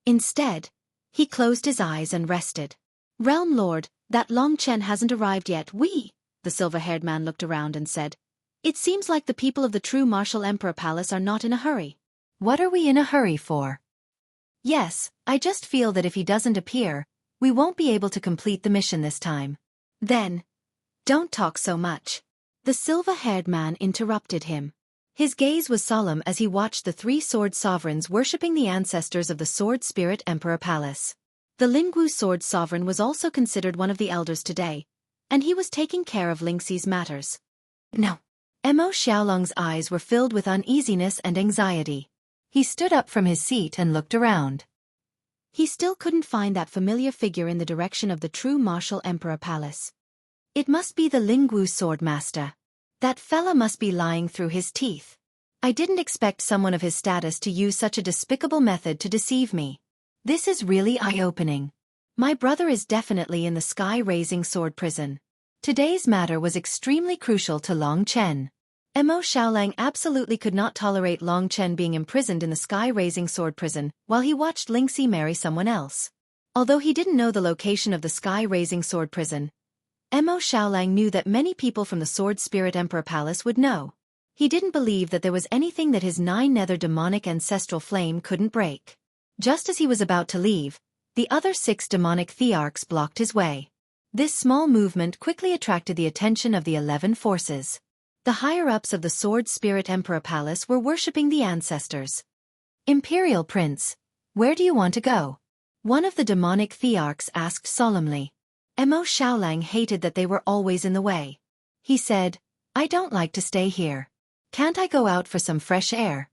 Instead, he closed his eyes and rested. Realm Lord, that Long Chen hasn't arrived yet. The silver-haired man looked around and said, "It seems like the people of the true Martial Emperor Palace are not in a hurry." "What are we in a hurry for?" "Yes, I just feel that if he doesn't appear, we won't be able to complete the mission this time." "Then, don't talk so much." The silver-haired man interrupted him. His gaze was solemn as he watched the three sword sovereigns worshipping the ancestors of the Sword Spirit Emperor Palace. The Lingwu Sword Sovereign was also considered one of the elders today, and he was taking care of Lingxi's matters. No. Mo Xiaolong's eyes were filled with uneasiness and anxiety. He stood up from his seat and looked around. He still couldn't find that familiar figure in the direction of the true martial Emperor Palace. It must be the Lingwu Sword Master. That fella must be lying through his teeth. I didn't expect someone of his status to use such a despicable method to deceive me. This is really eye-opening. My brother is definitely in the sky-raising sword prison. Today's matter was extremely crucial to Long Chen. Mo Xiaolang absolutely could not tolerate Long Chen being imprisoned in the sky-raising sword prison while he watched Lingxi marry someone else. Although he didn't know the location of the sky-raising sword prison, Mo Xiaolang knew that many people from the Sword Spirit Emperor Palace would know. He didn't believe that there was anything that his nine-nether demonic ancestral flame couldn't break. Just as he was about to leave, the other 6 demonic thearchs blocked his way. This small movement quickly attracted the attention of the 11 forces. The higher-ups of the Sword Spirit Emperor Palace were worshipping the ancestors. Imperial Prince, where do you want to go? One of the demonic thearchs asked solemnly. Mo Xiaolang hated that they were always in the way. He said, I don't like to stay here. Can't I go out for some fresh air?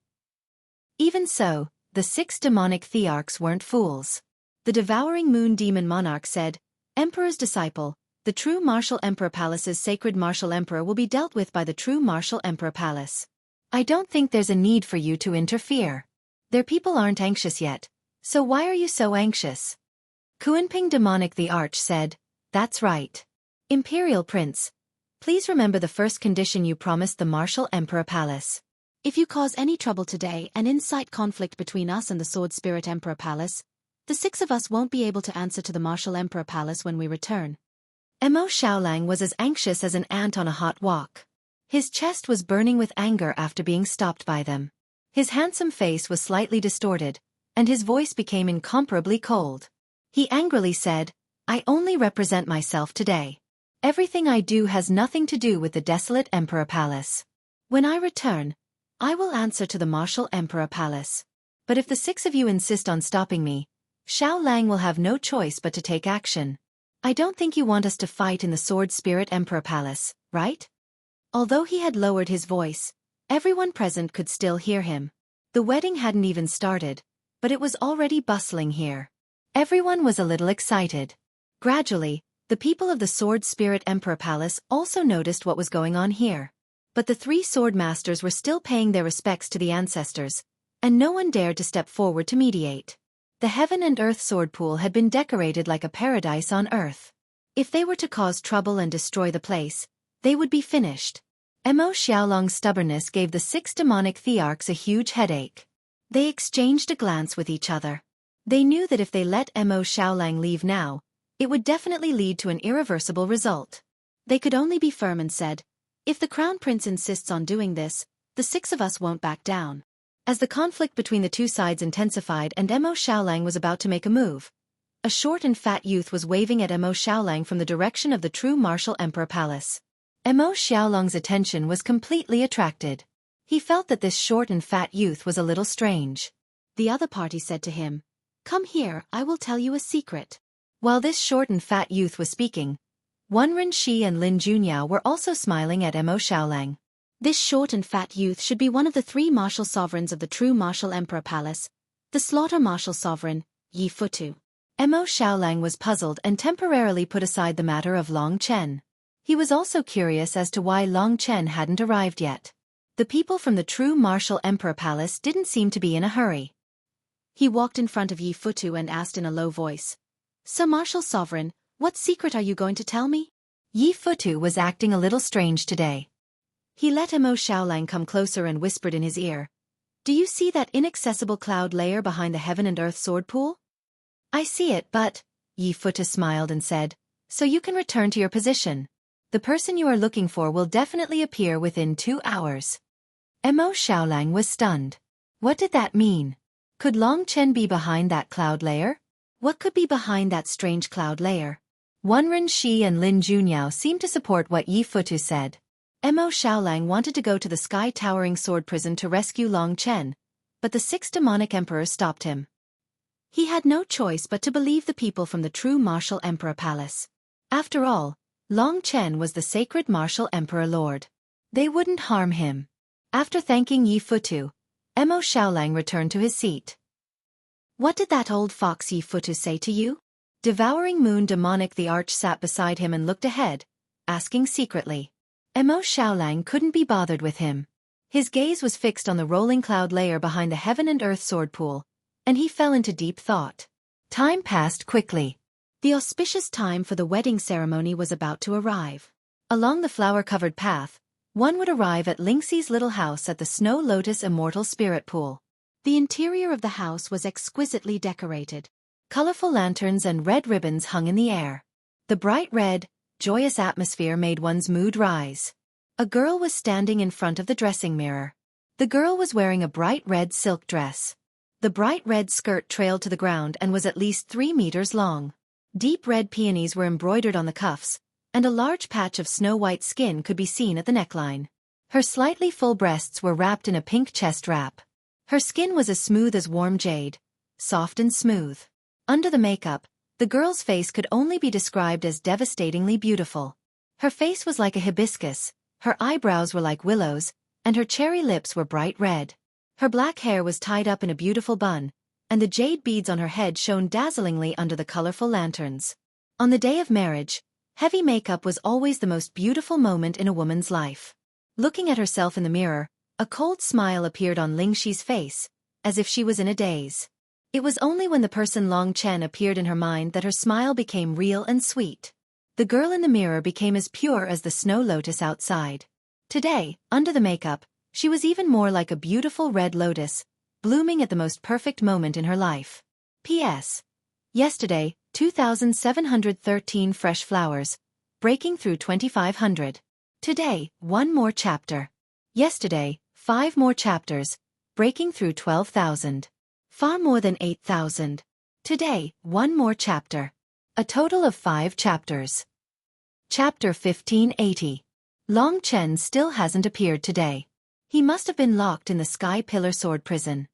Even so, the 6 demonic thearchs weren't fools. The devouring moon demon monarch said, Emperor's disciple, the true martial Emperor Palace's sacred martial emperor will be dealt with by the true martial Emperor Palace. I don't think there's a need for you to interfere. Their people aren't anxious yet, so why are you so anxious? Kuanping demonic thearch said, That's right. Imperial Prince, please remember the first condition you promised the martial Emperor Palace. If you cause any trouble today and incite conflict between us and the Sword Spirit Emperor Palace, the 6 of us won't be able to answer to the martial Emperor Palace when we return. Mo Xiaolang was as anxious as an ant on a hot wok. His chest was burning with anger after being stopped by them. His handsome face was slightly distorted, and his voice became incomparably cold. He angrily said, I only represent myself today. Everything I do has nothing to do with the desolate Emperor Palace. When I return, I will answer to the martial Emperor Palace. But if the 6 of you insist on stopping me, Xiao Lang will have no choice but to take action. I don't think you want us to fight in the Sword Spirit Emperor Palace, right? Although he had lowered his voice, everyone present could still hear him. The wedding hadn't even started, but it was already bustling here. Everyone was a little excited. Gradually, the people of the Sword Spirit Emperor Palace also noticed what was going on here. But the 3 sword masters were still paying their respects to the ancestors, and no one dared to step forward to mediate. The Heaven and Earth Sword Pool had been decorated like a paradise on Earth. If they were to cause trouble and destroy the place, they would be finished. Mo Xiaolong's stubbornness gave the 6 demonic thearchs a huge headache. They exchanged a glance with each other. They knew that if they let Mo Xiaolang leave now, it would definitely lead to an irreversible result. They could only be firm and said, If the Crown Prince insists on doing this, the 6 of us won't back down. As the conflict between the 2 sides intensified and Mo Xiaolang was about to make a move, a short and fat youth was waving at Mo Xiaolang from the direction of the true martial Emperor Palace. Mo Xiaolong's attention was completely attracted. He felt that this short and fat youth was a little strange. The other party said to him, Come here, I will tell you a secret. While this short and fat youth was speaking, Wenren Shi and Lin Junyao were also smiling at Mo Xiaolang. This short and fat youth should be one of the 3 martial sovereigns of the true martial Emperor Palace, the slaughter martial sovereign, Yi Futu. Mo Xiaolang was puzzled and temporarily put aside the matter of Long Chen. He was also curious as to why Long Chen hadn't arrived yet. The people from the true martial Emperor Palace didn't seem to be in a hurry. He walked in front of Yi Futu and asked in a low voice, So martial sovereign, what secret are you going to tell me? Yi Futu was acting a little strange today. He let Mo Xiaolang come closer and whispered in his ear, Do you see that inaccessible cloud layer behind the Heaven and Earth Sword Pool? I see it, but, Yi Futu smiled and said, So you can return to your position. The person you are looking for will definitely appear within 2 hours. Mo Xiaolang was stunned. What did that mean? Could Long Chen be behind that cloud layer? What could be behind that strange cloud layer? Wenren Shi and Lin Junyao seemed to support what Yi Futu said. Mo Xiaolang wanted to go to the sky-towering sword prison to rescue Long Chen, but the 6th demonic emperor stopped him. He had no choice but to believe the people from the true martial emperor palace. After all, Long Chen was the sacred martial emperor lord. They wouldn't harm him. After thanking Yi Futu, Mo Xiaolang returned to his seat. What did that old fox Yi Futu say to you? Devouring Moon Demonic the Arch sat beside him and looked ahead, asking secretly. Mo Xiaolang couldn't be bothered with him. His gaze was fixed on the rolling cloud layer behind the heaven and earth sword pool, and he fell into deep thought. Time passed quickly. The auspicious time for the wedding ceremony was about to arrive. Along the flower-covered path, one would arrive at Lingxi's little house at the Snow Lotus Immortal Spirit Pool. The interior of the house was exquisitely decorated. Colorful lanterns and red ribbons hung in the air. The bright red, joyous atmosphere made one's mood rise. A girl was standing in front of the dressing mirror. The girl was wearing a bright red silk dress. The bright red skirt trailed to the ground and was at least 3 meters long. Deep red peonies were embroidered on the cuffs, and a large patch of snow-white skin could be seen at the neckline. Her slightly full breasts were wrapped in a pink chest wrap. Her skin was as smooth as warm jade, soft and smooth. Under the makeup, the girl's face could only be described as devastatingly beautiful. Her face was like a hibiscus, her eyebrows were like willows, and her cherry lips were bright red. Her black hair was tied up in a beautiful bun, and the jade beads on her head shone dazzlingly under the colorful lanterns. On the day of marriage, heavy makeup was always the most beautiful moment in a woman's life. Looking at herself in the mirror, a cold smile appeared on Lingxi's face, as if she was in a daze. It was only when the person Long Chen appeared in her mind that her smile became real and sweet. The girl in the mirror became as pure as the snow lotus outside. Today, under the makeup, she was even more like a beautiful red lotus, blooming at the most perfect moment in her life. P.S. Yesterday, 2,713 fresh flowers, breaking through 2,500. Today, 1 more chapter. Yesterday, 5 more chapters, breaking through 12,000. Far more than 8,000. Today, 1 more chapter. A total of 5 chapters. Chapter 1580. Long Chen still hasn't appeared today. He must have been locked in the Sky Pillar Sword Prison.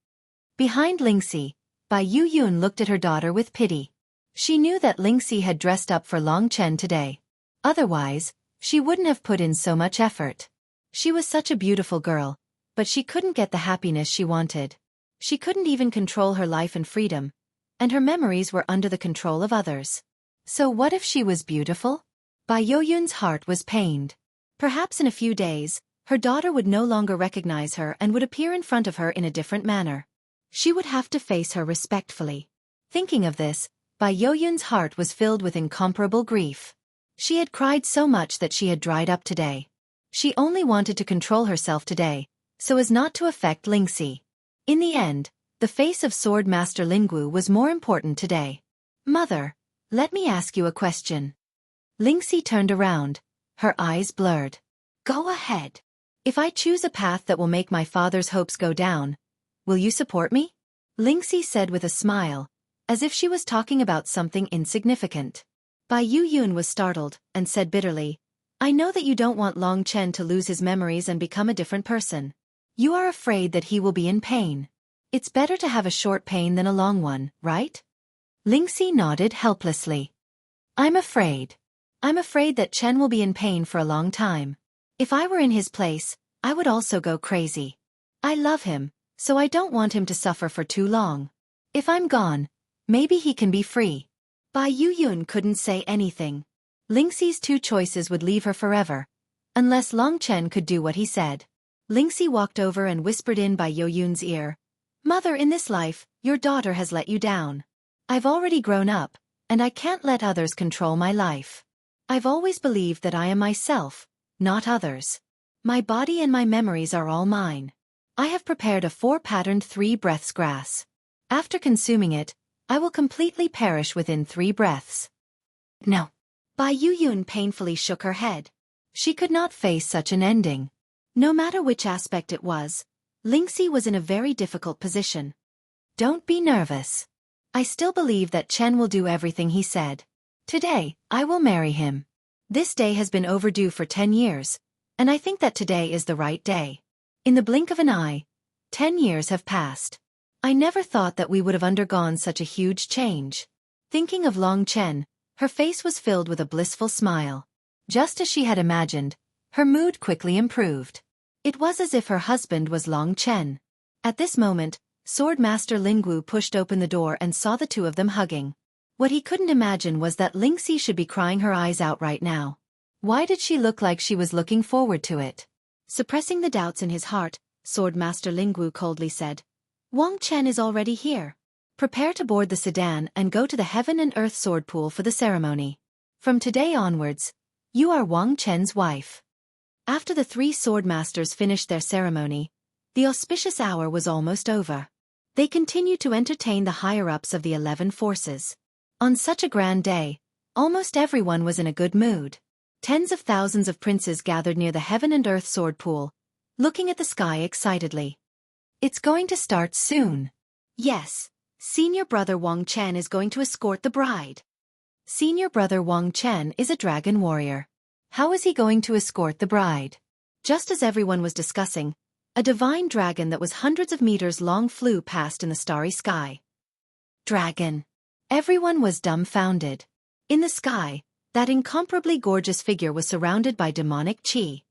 Behind Lingxi, Bai Yuyun looked at her daughter with pity. She knew that Lingxi had dressed up for Long Chen today. Otherwise, she wouldn't have put in so much effort. She was such a beautiful girl, but she couldn't get the happiness she wanted. She couldn't even control her life and freedom, and her memories were under the control of others. So what if she was beautiful? Bai Yoyun's heart was pained. Perhaps in a few days, her daughter would no longer recognize her and would appear in front of her in a different manner. She would have to face her respectfully. Thinking of this, Bai Yoyun's heart was filled with incomparable grief. She had cried so much that she had dried up today. She only wanted to control herself today, so as not to affect Lingxi. In the end, the face of Sword Master Lingwu was more important today. Mother, let me ask you a question. Lingxi turned around, her eyes blurred. Go ahead. If I choose a path that will make my father's hopes go down, will you support me? Lingxi said with a smile, as if she was talking about something insignificant. Bai Yuyun was startled, and said bitterly, I know that you don't want Long Chen to lose his memories and become a different person. You are afraid that he will be in pain. It's better to have a short pain than a long one, right? Lingxi nodded helplessly. I'm afraid. I'm afraid that Chen will be in pain for a long time. If I were in his place, I would also go crazy. I love him, so I don't want him to suffer for too long. If I'm gone, maybe he can be free. Bai Yuyun couldn't say anything. Lingxi's 2 choices would leave her forever, unless Long Chen could do what he said. Lingxi walked over and whispered in Bai Yoyun's ear, Mother, in this life, your daughter has let you down. I've already grown up, and I can't let others control my life. I've always believed that I am myself, not others. My body and my memories are all mine. I have prepared a 4-patterned 3 breaths grass. After consuming it, I will completely perish within 3 breaths. No. Bai Yuyun painfully shook her head. She could not face such an ending. No matter which aspect it was, Lingxi was in a very difficult position. Don't be nervous. I still believe that Chen will do everything he said. Today, I will marry him. This day has been overdue for 10 years, And I think that today is the right day. In the blink of an eye, 10 years have passed. I never thought that we would have undergone such a huge change. Thinking of Long Chen, her face was filled with a blissful smile. Just as she had imagined, her mood quickly improved. It was as if her husband was Long Chen. At this moment, Sword Master Lingwu pushed open the door and saw the two of them hugging. What he couldn't imagine was that Lingxi should be crying her eyes out right now. Why did she look like she was looking forward to it? Suppressing the doubts in his heart, Sword Master Lingwu coldly said, Wang Chen is already here. Prepare to board the sedan and go to the Heaven and Earth Sword Pool for the ceremony. From today onwards, you are Wang Chen's wife. After the three sword masters finished their ceremony, the auspicious hour was almost over. They continued to entertain the higher-ups of the 11 forces. On such a grand day, almost everyone was in a good mood. Tens of thousands of princes gathered near the Heaven and Earth Sword Pool, looking at the sky excitedly. It's going to start soon. Yes, senior brother Wang Chen is going to escort the bride. Senior brother Wang Chen is a dragon warrior. How is he going to escort the bride? Just as everyone was discussing, a divine dragon that was hundreds of meters long flew past in the starry sky. Dragon. Everyone was dumbfounded. In the sky, that incomparably gorgeous figure was surrounded by demonic qi.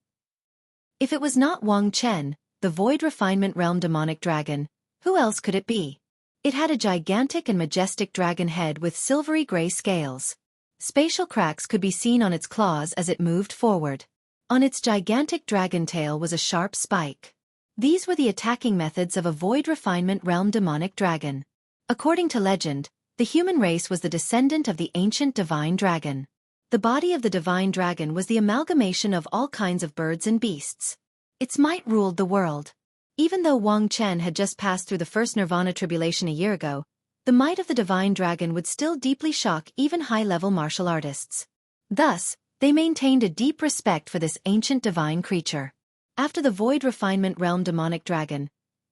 If it was not Wang Chen, the Void Refinement Realm demonic dragon, who else could it be? It had a gigantic and majestic dragon head with silvery gray scales. Spatial cracks could be seen on its claws as it moved forward. On its gigantic dragon tail was a sharp spike. These were the attacking methods of a Void Refinement Realm demonic dragon. According to legend, the human race was the descendant of the ancient divine dragon. The body of the divine dragon was the amalgamation of all kinds of birds and beasts. Its might ruled the world. Even though Wang Chen had just passed through the first nirvana tribulation a year ago, the might of the divine dragon would still deeply shock even high-level martial artists. Thus, they maintained a deep respect for this ancient divine creature. After the Void Refinement Realm demonic dragon,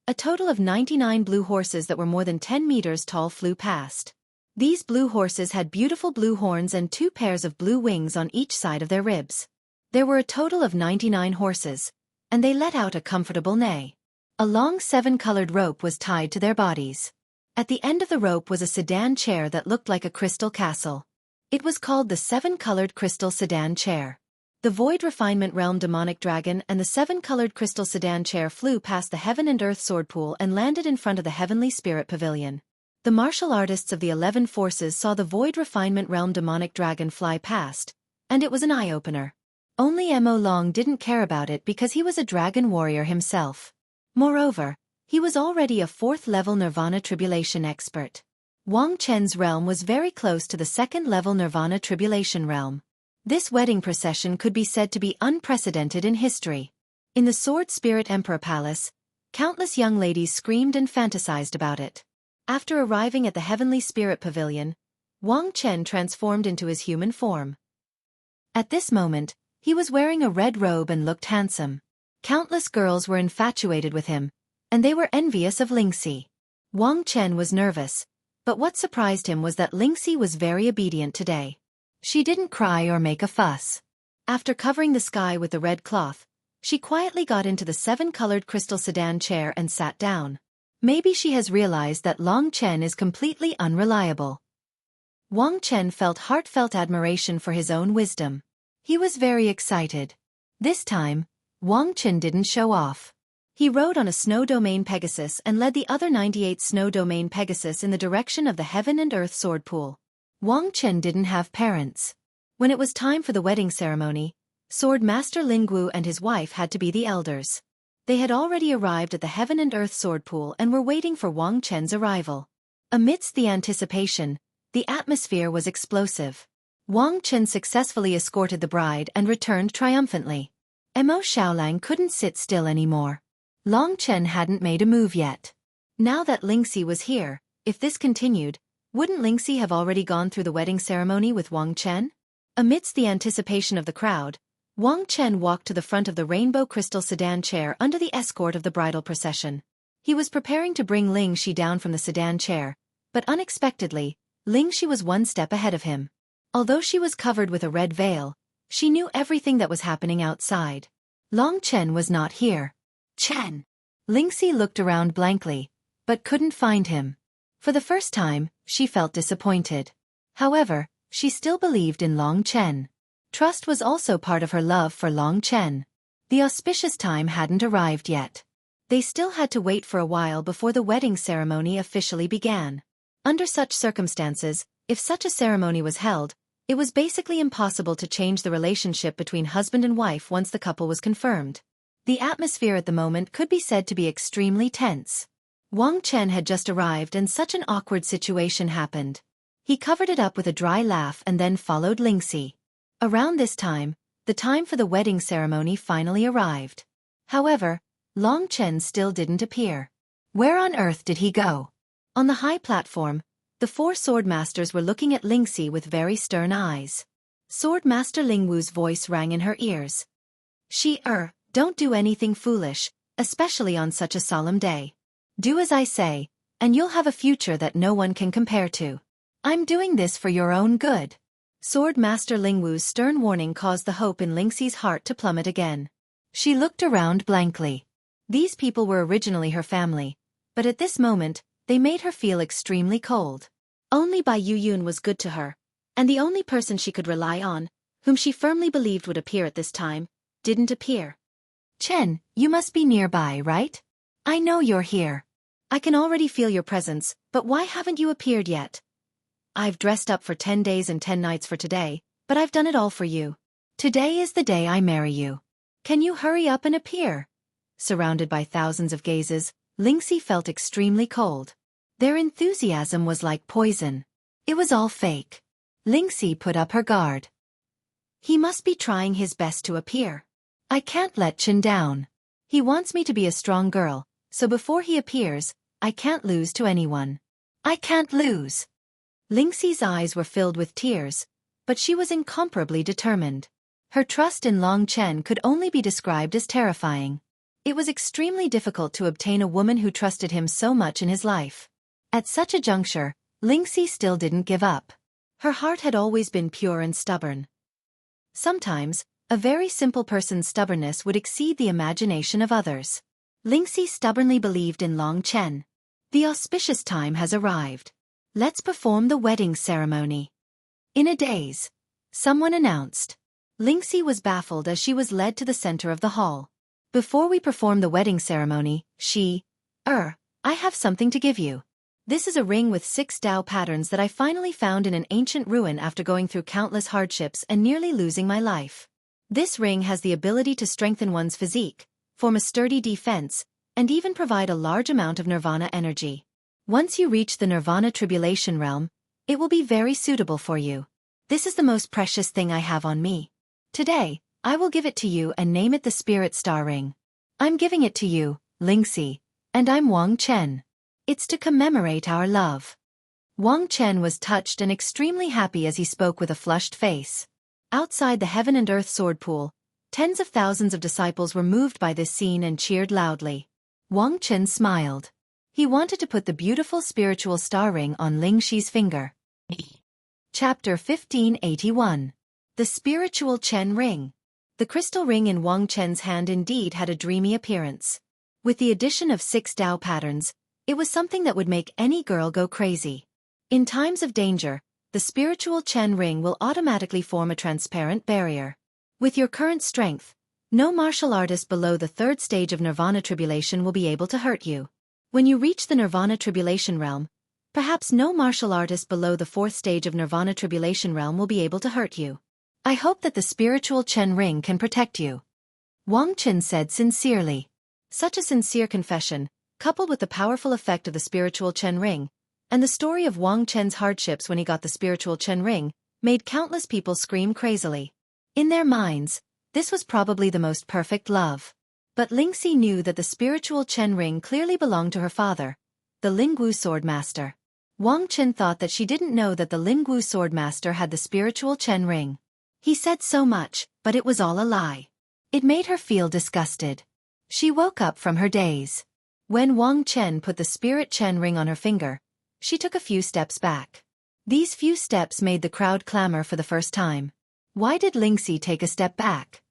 a total of 99 blue horses that were more than 10 meters tall flew past. These blue horses had beautiful blue horns and 2 pairs of blue wings on each side of their ribs. There were a total of 99 horses, and they let out a comfortable neigh. A long 7-colored rope was tied to their bodies. At the end of the rope was a sedan chair that looked like a crystal castle. It was called the 7-colored crystal sedan chair. The Void Refinement Realm demonic dragon and the 7-colored crystal sedan chair flew past the Heaven and Earth Sword Pool and landed in front of the Heavenly Spirit Pavilion. The martial artists of the 11 forces saw the Void Refinement Realm demonic dragon fly past, and it was an eye-opener. Only Mo Long didn't care about it because he was a dragon warrior himself. Moreover, he was already a 4th-level Nirvana Tribulation expert. Wang Chen's realm was very close to the 2nd-level Nirvana Tribulation realm. This wedding procession could be said to be unprecedented in history. In the Sword Spirit Emperor Palace, countless young ladies screamed and fantasized about it. After arriving at the Heavenly Spirit Pavilion, Wang Chen transformed into his human form. At this moment, he was wearing a red robe and looked handsome. Countless girls were infatuated with him, and they were envious of Lingxi. Wang Chen was nervous, but what surprised him was that Lingxi was very obedient today. She didn't cry or make a fuss. After covering the sky with the red cloth, she quietly got into the 7-colored crystal sedan chair and sat down. Maybe she has realized that Long Chen is completely unreliable. Wang Chen felt heartfelt admiration for his own wisdom. He was very excited. This time, Wang Chen didn't show off. He rode on a snow domain Pegasus and led the other 98 snow domain Pegasus in the direction of the Heaven and Earth Sword Pool. Wang Chen didn't have parents. When it was time for the wedding ceremony, Sword Master Lingwu and his wife had to be the elders. They had already arrived at the Heaven and Earth Sword Pool and were waiting for Wang Chen's arrival. Amidst the anticipation, the atmosphere was explosive. Wang Chen successfully escorted the bride and returned triumphantly. Mo Xiaolang couldn't sit still anymore. Long Chen hadn't made a move yet. Now that Lingxi was here, if this continued, wouldn't Lingxi have already gone through the wedding ceremony with Wang Chen? Amidst the anticipation of the crowd, Wang Chen walked to the front of the rainbow crystal sedan chair under the escort of the bridal procession. He was preparing to bring Lingxi down from the sedan chair, but unexpectedly, Lingxi was one step ahead of him. Although she was covered with a red veil, she knew everything that was happening outside. Long Chen was not here. Chen! Lingxi looked around blankly, but couldn't find him. For the first time, she felt disappointed. However, she still believed in Long Chen. Trust was also part of her love for Long Chen. The auspicious time hadn't arrived yet. They still had to wait for a while before the wedding ceremony officially began. Under such circumstances, if such a ceremony was held, it was basically impossible to change the relationship between husband and wife once the couple was confirmed. The atmosphere at the moment could be said to be extremely tense. Wang Chen had just arrived and such an awkward situation happened. He covered it up with a dry laugh and then followed Lingxi. Around this time, the time for the wedding ceremony finally arrived. However, Long Chen still didn't appear. Where on earth did he go? On the high platform, the four sword masters were looking at Lingxi with very stern eyes. Sword Master Ling Wu's voice rang in her ears. Don't do anything foolish, especially on such a solemn day. Do as I say, and you'll have a future that no one can compare to. I'm doing this for your own good. Sword Master Ling Wu's stern warning caused the hope in Lingxi's heart to plummet again. She looked around blankly. These people were originally her family, but at this moment, they made her feel extremely cold. Only Bai Yuyun was good to her, and the only person she could rely on, whom she firmly believed would appear at this time, didn't appear. Chen, you must be nearby, right? I know you're here. I can already feel your presence, but why haven't you appeared yet? I've dressed up for 10 days and 10 nights for today, but I've done it all for you. Today is the day I marry you. Can you hurry up and appear? Surrounded by thousands of gazes, Lingxi felt extremely cold. Their enthusiasm was like poison. It was all fake. Lingxi put up her guard. He must be trying his best to appear. I can't let Chen down. He wants me to be a strong girl, so before he appears, I can't lose to anyone. I can't lose. Lingxi's eyes were filled with tears, but she was incomparably determined. Her trust in Long Chen could only be described as terrifying. It was extremely difficult to obtain a woman who trusted him so much in his life. At such a juncture, Lingxi still didn't give up. Her heart had always been pure and stubborn. Sometimes, a very simple person's stubbornness would exceed the imagination of others. Lingxi stubbornly believed in Long Chen. The auspicious time has arrived. Let's perform the wedding ceremony. In a daze, someone announced. Lingxi was baffled as she was led to the center of the hall. Before we perform the wedding ceremony, I have something to give you. This is a ring with 6 Dao patterns that I finally found in an ancient ruin after going through countless hardships and nearly losing my life. This ring has the ability to strengthen one's physique, form a sturdy defense, and even provide a large amount of nirvana energy. Once you reach the nirvana tribulation realm, it will be very suitable for you. This is the most precious thing I have on me. Today, I will give it to you and name it the Spirit Star Ring. I'm giving it to you, Lingxi, and I'm Wang Chen. It's to commemorate our love. Wang Chen was touched and extremely happy as he spoke with a flushed face. Outside the Heaven and Earth Sword Pool, tens of thousands of disciples were moved by this scene and cheered loudly. Wang Chen smiled. He wanted to put the beautiful spiritual star ring on Lingxi's finger. Chapter 1581. The Spiritual Chen Ring. The crystal ring in Wang Chen's hand indeed had a dreamy appearance. With the addition of 6 Dao patterns, it was something that would make any girl go crazy. In times of danger, the spiritual Chen ring will automatically form a transparent barrier. With your current strength, no martial artist below the 3rd stage of Nirvana Tribulation will be able to hurt you. When you reach the Nirvana Tribulation realm, perhaps no martial artist below the 4th stage of Nirvana Tribulation realm will be able to hurt you. I hope that the spiritual Chen ring can protect you. Wang Chen said sincerely. Such a sincere confession, coupled with the powerful effect of the spiritual Chen ring, and the story of Wang Chen's hardships when he got the spiritual Chen ring, made countless people scream crazily. In their minds, this was probably the most perfect love. But Lingxi knew that the spiritual Chen ring clearly belonged to her father, the Lingwu sword master. Wang Chen thought that she didn't know that the Lingwu sword master had the spiritual Chen ring. He said so much, but it was all a lie. It made her feel disgusted. She woke up from her daze. When Wang Chen put the spirit Chen ring on her finger, she took a few steps back. These few steps made the crowd clamor for the first time. Why did Lingxi take a step back?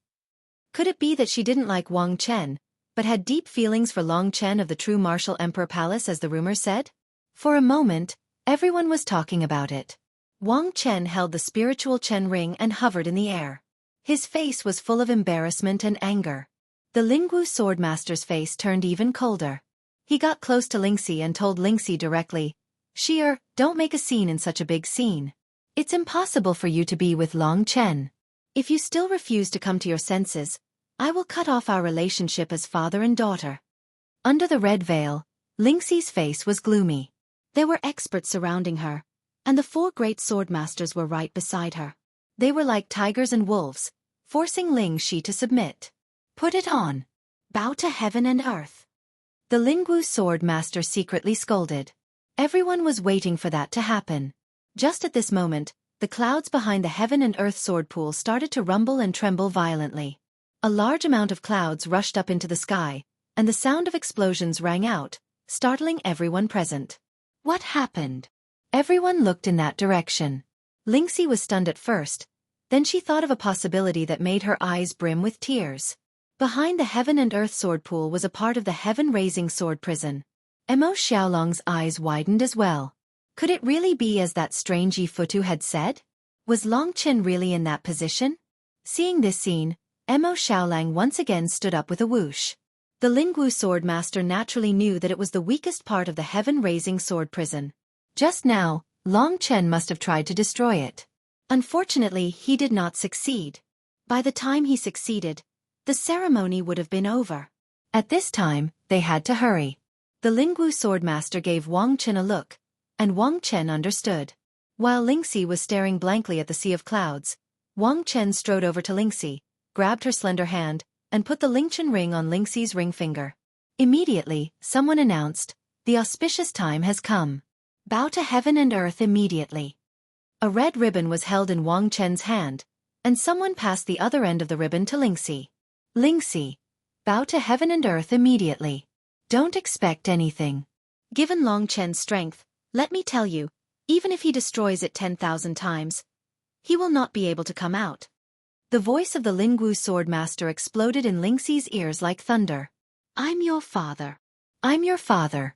Could it be that she didn't like Wang Chen, but had deep feelings for Long Chen of the true martial emperor palace as the rumor said? For a moment, everyone was talking about it. Wang Chen held the spiritual Chen ring and hovered in the air. His face was full of embarrassment and anger. The Lingwu swordmaster's face turned even colder. He got close to Lingxi and told Lingxi directly, don't make a scene in such a big scene. It's impossible for you to be with Long Chen. If you still refuse to come to your senses, I will cut off our relationship as father and daughter. Under the red veil, Lingxi's face was gloomy. There were experts surrounding her, and the 4 great swordmasters were right beside her. They were like tigers and wolves, forcing Lingxi to submit. Put it on. Bow to heaven and earth. The Lingwu sword master secretly scolded. Everyone was waiting for that to happen. Just at this moment, the clouds behind the heaven and earth sword pool started to rumble and tremble violently. A large amount of clouds rushed up into the sky, and the sound of explosions rang out, startling everyone present. What happened? Everyone looked in that direction. Lingxi was stunned at first, then she thought of a possibility that made her eyes brim with tears. Behind the heaven and earth sword pool was a part of the heaven-raising sword prison. Emo Xiaolong's eyes widened as well. Could it really be as that strange Yi Futu had said? Was Long Chen really in that position? Seeing this scene, Emo Xiaolong once again stood up with a whoosh. The Lingwu sword master naturally knew that it was the weakest part of the heaven-raising sword prison. Just now, Long Chen must have tried to destroy it. Unfortunately, he did not succeed. By the time he succeeded, the ceremony would have been over. At this time, they had to hurry. The Lingwu swordmaster gave Wang Chen a look, and Wang Chen understood. While Lingxi was staring blankly at the sea of clouds, Wang Chen strode over to Lingxi, grabbed her slender hand, and put the Lingchen ring on Lingxi's ring finger. Immediately, someone announced, "The auspicious time has come. Bow to heaven and earth immediately." A red ribbon was held in Wang Chen's hand, and someone passed the other end of the ribbon to Lingxi. "Lingxi, bow to heaven and earth immediately. Don't expect anything. Given Long Chen's strength, let me tell you, even if he destroys it 10,000 times, he will not be able to come out." The voice of the Lingwu swordmaster exploded in Lingxi's ears like thunder. "I'm your father. I'm your father.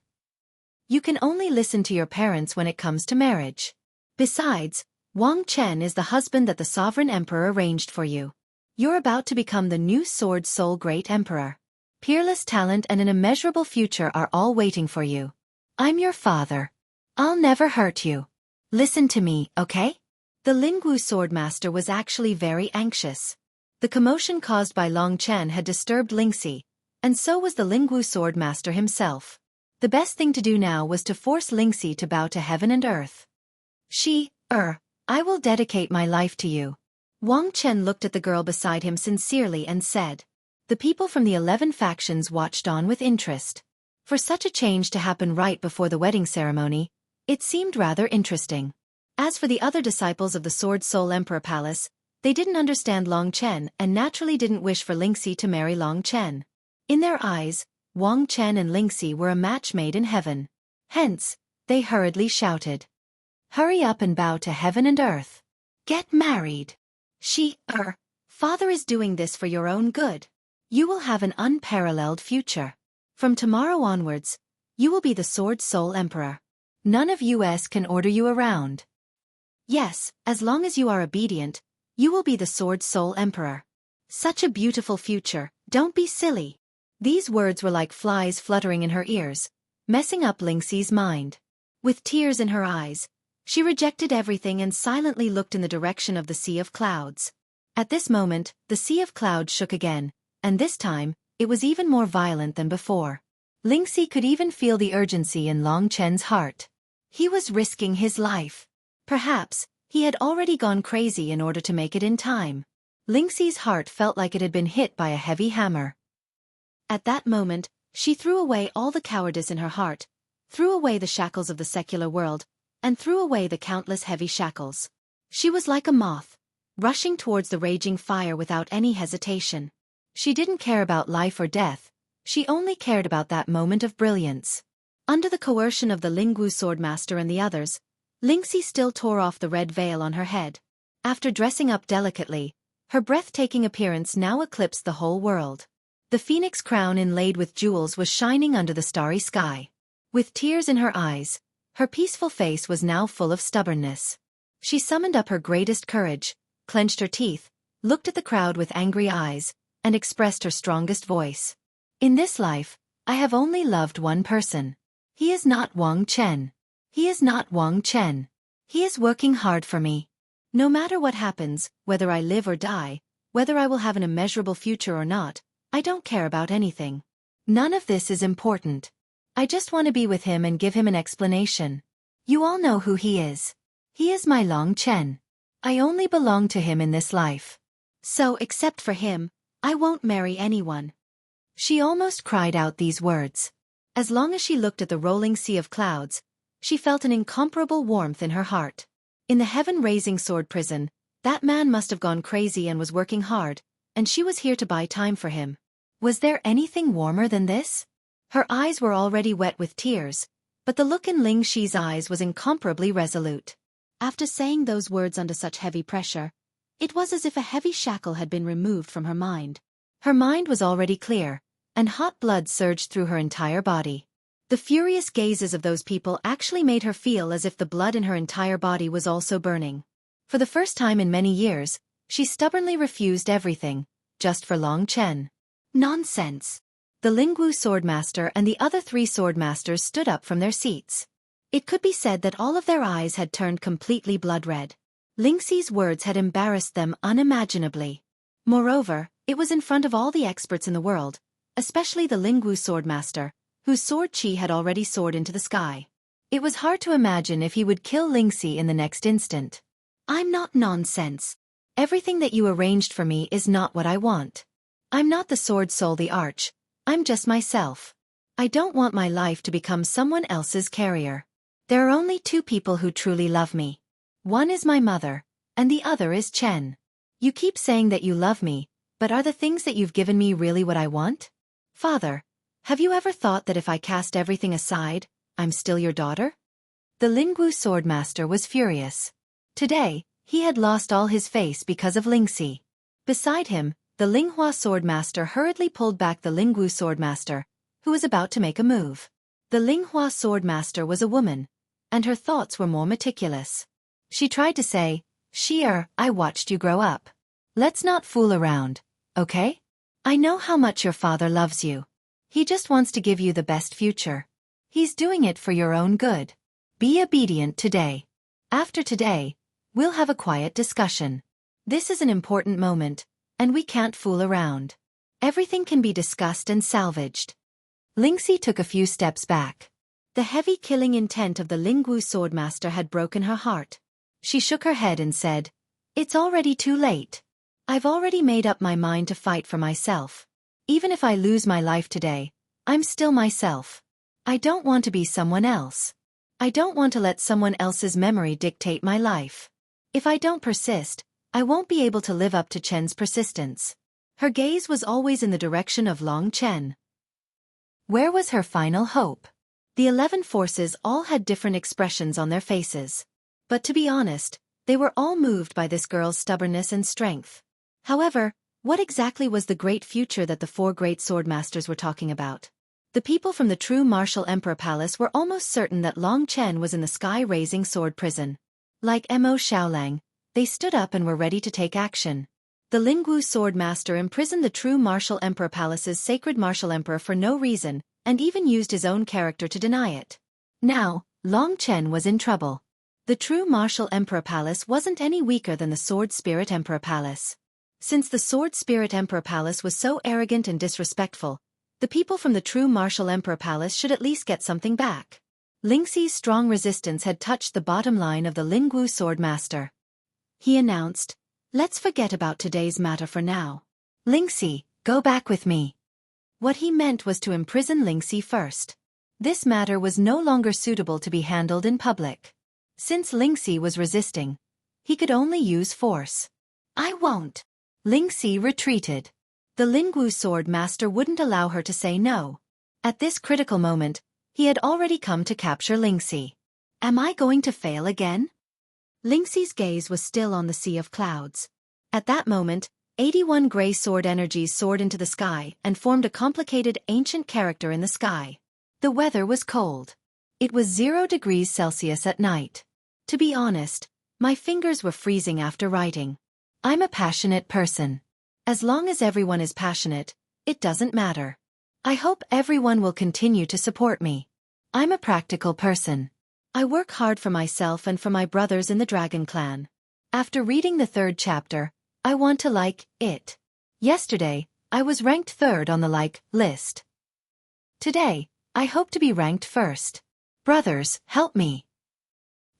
You can only listen to your parents when it comes to marriage. Besides, Wang Chen is the husband that the sovereign emperor arranged for you. You're about to become the new sword soul great emperor. Peerless talent and an immeasurable future are all waiting for you. I'm your father. I'll never hurt you. Listen to me, okay?" The Lingwu swordmaster was actually very anxious. The commotion caused by Long Chen had disturbed Lingxi, and so was the Lingwu swordmaster himself. The best thing to do now was to force Lingxi to bow to heaven and earth. I will dedicate my life to you." Wang Chen looked at the girl beside him sincerely and said. The people from the 11 factions watched on with interest. For such a change to happen right before the wedding ceremony, it seemed rather interesting. As for the other disciples of the Sword Soul Emperor Palace, they didn't understand Long Chen and naturally didn't wish for Lingxi to marry Long Chen. In their eyes, Wang Chen and Lingxi were a match made in heaven. Hence, they hurriedly shouted, "Hurry up and bow to heaven and earth. Get married. Father is doing this for your own good. You will have an unparalleled future. From tomorrow onwards, you will be the Sword Soul Emperor. None of us can order you around. Yes, as long as you are obedient, you will be the Sword Soul Emperor. Such a beautiful future, don't be silly." These words were like flies fluttering in her ears, messing up Lingxi's mind. With tears in her eyes, she rejected everything and silently looked in the direction of the sea of clouds. At this moment, the sea of clouds shook again, and this time, it was even more violent than before. Lingxi could even feel the urgency in Long Chen's heart. He was risking his life. Perhaps, he had already gone crazy in order to make it in time. Lingxi's heart felt like it had been hit by a heavy hammer. At that moment, she threw away all the cowardice in her heart, threw away the shackles of the secular world, and threw away the countless heavy shackles. She was like a moth, rushing towards the raging fire without any hesitation. She didn't care about life or death, she only cared about that moment of brilliance. Under the coercion of the Lingwu swordmaster and the others, Lingxi still tore off the red veil on her head. After dressing up delicately, Her breathtaking appearance now eclipsed the whole world. The phoenix crown inlaid with jewels was shining under the starry sky. With tears in her eyes, her peaceful face was now full of stubbornness. She summoned up her greatest courage, clenched her teeth, looked at the crowd with angry eyes, and expressed her strongest voice. In this life, I have only loved one person. He is not Wang Chen. He is not Wang Chen. He is working hard for me. No matter what happens, whether I live or die, whether I will have an immeasurable future or not, I don't care about anything. None of this is important. I just want to be with him and give him an explanation. You all know who he is. He is my Long Chen. I only belong to him in this life. So, except for him, I won't marry anyone. She almost cried out these words. As long as she looked at the rolling sea of clouds, she felt an incomparable warmth in her heart. In the heaven-raising sword prison, that man must have gone crazy and was working hard, and she was here to buy time for him. Was there anything warmer than this? Her eyes were already wet with tears, but the look in Ling Xi's eyes was incomparably resolute. After saying those words under such heavy pressure, it was as if a heavy shackle had been removed from her mind. Her mind was already clear, and hot blood surged through her entire body. The furious gazes of those people actually made her feel as if the blood in her entire body was also burning. For the first time in many years, she stubbornly refused everything, just for Long Chen. Nonsense! The Lingwu swordmaster and the other 3 swordmasters stood up from their seats. It could be said that all of their eyes had turned completely blood-red. Ling Xi's words had embarrassed them unimaginably. Moreover, it was in front of all the experts in the world, especially the Lingwu swordmaster, whose sword chi had already soared into the sky. It was hard to imagine if he would kill Ling Xi in the next instant. I'm not nonsense. Everything that you arranged for me is not what I want. I'm not the sword soul the arch, I'm just myself. I don't want my life to become someone else's carrier. There are only 2 people who truly love me. One is my mother, and the other is Chen. You keep saying that you love me, but are the things that you've given me really what I want? Father, have you ever thought that if I cast everything aside, I'm still your daughter? The Lingwu swordmaster was furious. Today, he had lost all his face because of Ling Xi. Beside him, the Linghua swordmaster hurriedly pulled back the Lingwu swordmaster, who was about to make a move. The Linghua swordmaster was a woman, and her thoughts were more meticulous. She tried to say, Xi'er, I watched you grow up. Let's not fool around, okay? I know how much your father loves you. He just wants to give you the best future. He's doing it for your own good. Be obedient today. After today, we'll have a quiet discussion. This is an important moment, and we can't fool around. Everything can be discussed and salvaged. Ling Xi took a few steps back. The heavy killing intent of the Lingwu swordmaster had broken her heart. She shook her head and said, It's already too late. I've already made up my mind to fight for myself. Even if I lose my life today, I'm still myself. I don't want to be someone else. I don't want to let someone else's memory dictate my life. If I don't persist, I won't be able to live up to Chen's persistence. Her gaze was always in the direction of Long Chen. Where was her final hope? The 11 forces all had different expressions on their faces. But to be honest, they were all moved by this girl's stubbornness and strength. However, what exactly was the great future that the 4 great swordmasters were talking about? The people from the true martial emperor palace were almost certain that Long Chen was in the sky-raising sword prison. Like Mo Xiaolang, they stood up and were ready to take action. The Lingwu swordmaster imprisoned the true martial emperor palace's sacred martial emperor for no reason, and even used his own character to deny it. Now, Long Chen was in trouble. The true martial emperor palace wasn't any weaker than the sword spirit emperor palace. Since the sword spirit emperor palace was so arrogant and disrespectful, the people from the true martial emperor palace should at least get something back. Ling Xi's strong resistance had touched the bottom line of the Lingwu swordmaster. He announced, Let's forget about today's matter for now. Ling Xi, go back with me. What he meant was to imprison Ling Xi first. This matter was no longer suitable to be handled in public. Since Ling Xi was resisting, he could only use force. I won't. Ling Xi retreated. The Lingwu sword master wouldn't allow her to say no. At this critical moment, he had already come to capture Ling Xi. Am I going to fail again? Ling Xi's gaze was still on the sea of clouds. At that moment, 81 gray sword energies soared into the sky and formed a complicated ancient character in the sky. The weather was cold. It was 0 degrees Celsius at night. To be honest, my fingers were freezing after writing. I'm a passionate person. As long as everyone is passionate, it doesn't matter. I hope everyone will continue to support me. I'm a practical person. I work hard for myself and for my brothers in the Dragon Clan. After reading the 3rd chapter, I want to like it. Yesterday, I was ranked 3rd on the like list. Today, I hope to be ranked 1st. Brothers, help me.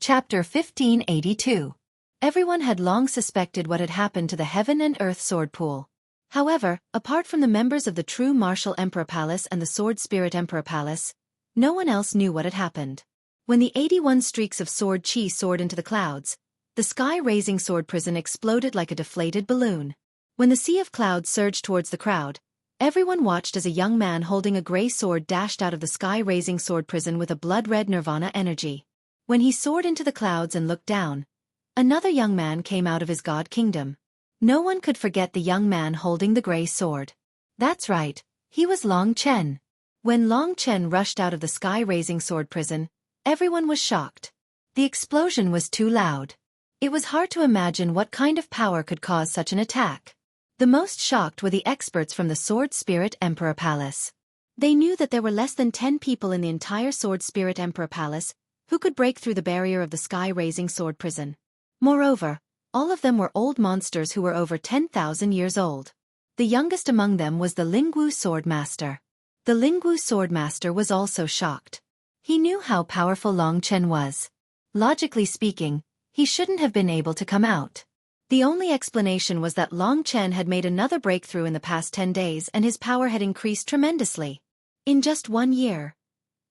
Chapter 1582. Everyone had long suspected what had happened to the Heaven and Earth Sword Pool. However, apart from the members of the True Martial Emperor Palace and the Sword Spirit Emperor Palace, no one else knew what had happened. When the 81 streaks of sword chi soared into the clouds, the sky-raising sword prison exploded like a deflated balloon. When the sea of clouds surged towards the crowd, everyone watched as a young man holding a gray sword dashed out of the sky-raising sword prison with a blood-red nirvana energy. When he soared into the clouds and looked down, another young man came out of his god kingdom. No one could forget the young man holding the gray sword. That's right, he was Long Chen. When Long Chen rushed out of the sky-raising sword prison, everyone was shocked. The explosion was too loud. It was hard to imagine what kind of power could cause such an attack. The most shocked were the experts from the Sword Spirit Emperor Palace. They knew that there were less than 10 people in the entire Sword Spirit Emperor Palace who could break through the barrier of the sky-raising sword prison. Moreover, all of them were old monsters who were over 10,000 years old. The youngest among them was the Lingwu Sword Master. The Lingwu Sword Master was also shocked. He knew how powerful Long Chen was. Logically speaking, he shouldn't have been able to come out. The only explanation was that Long Chen had made another breakthrough in the past 10 days and his power had increased tremendously. In just 1 year,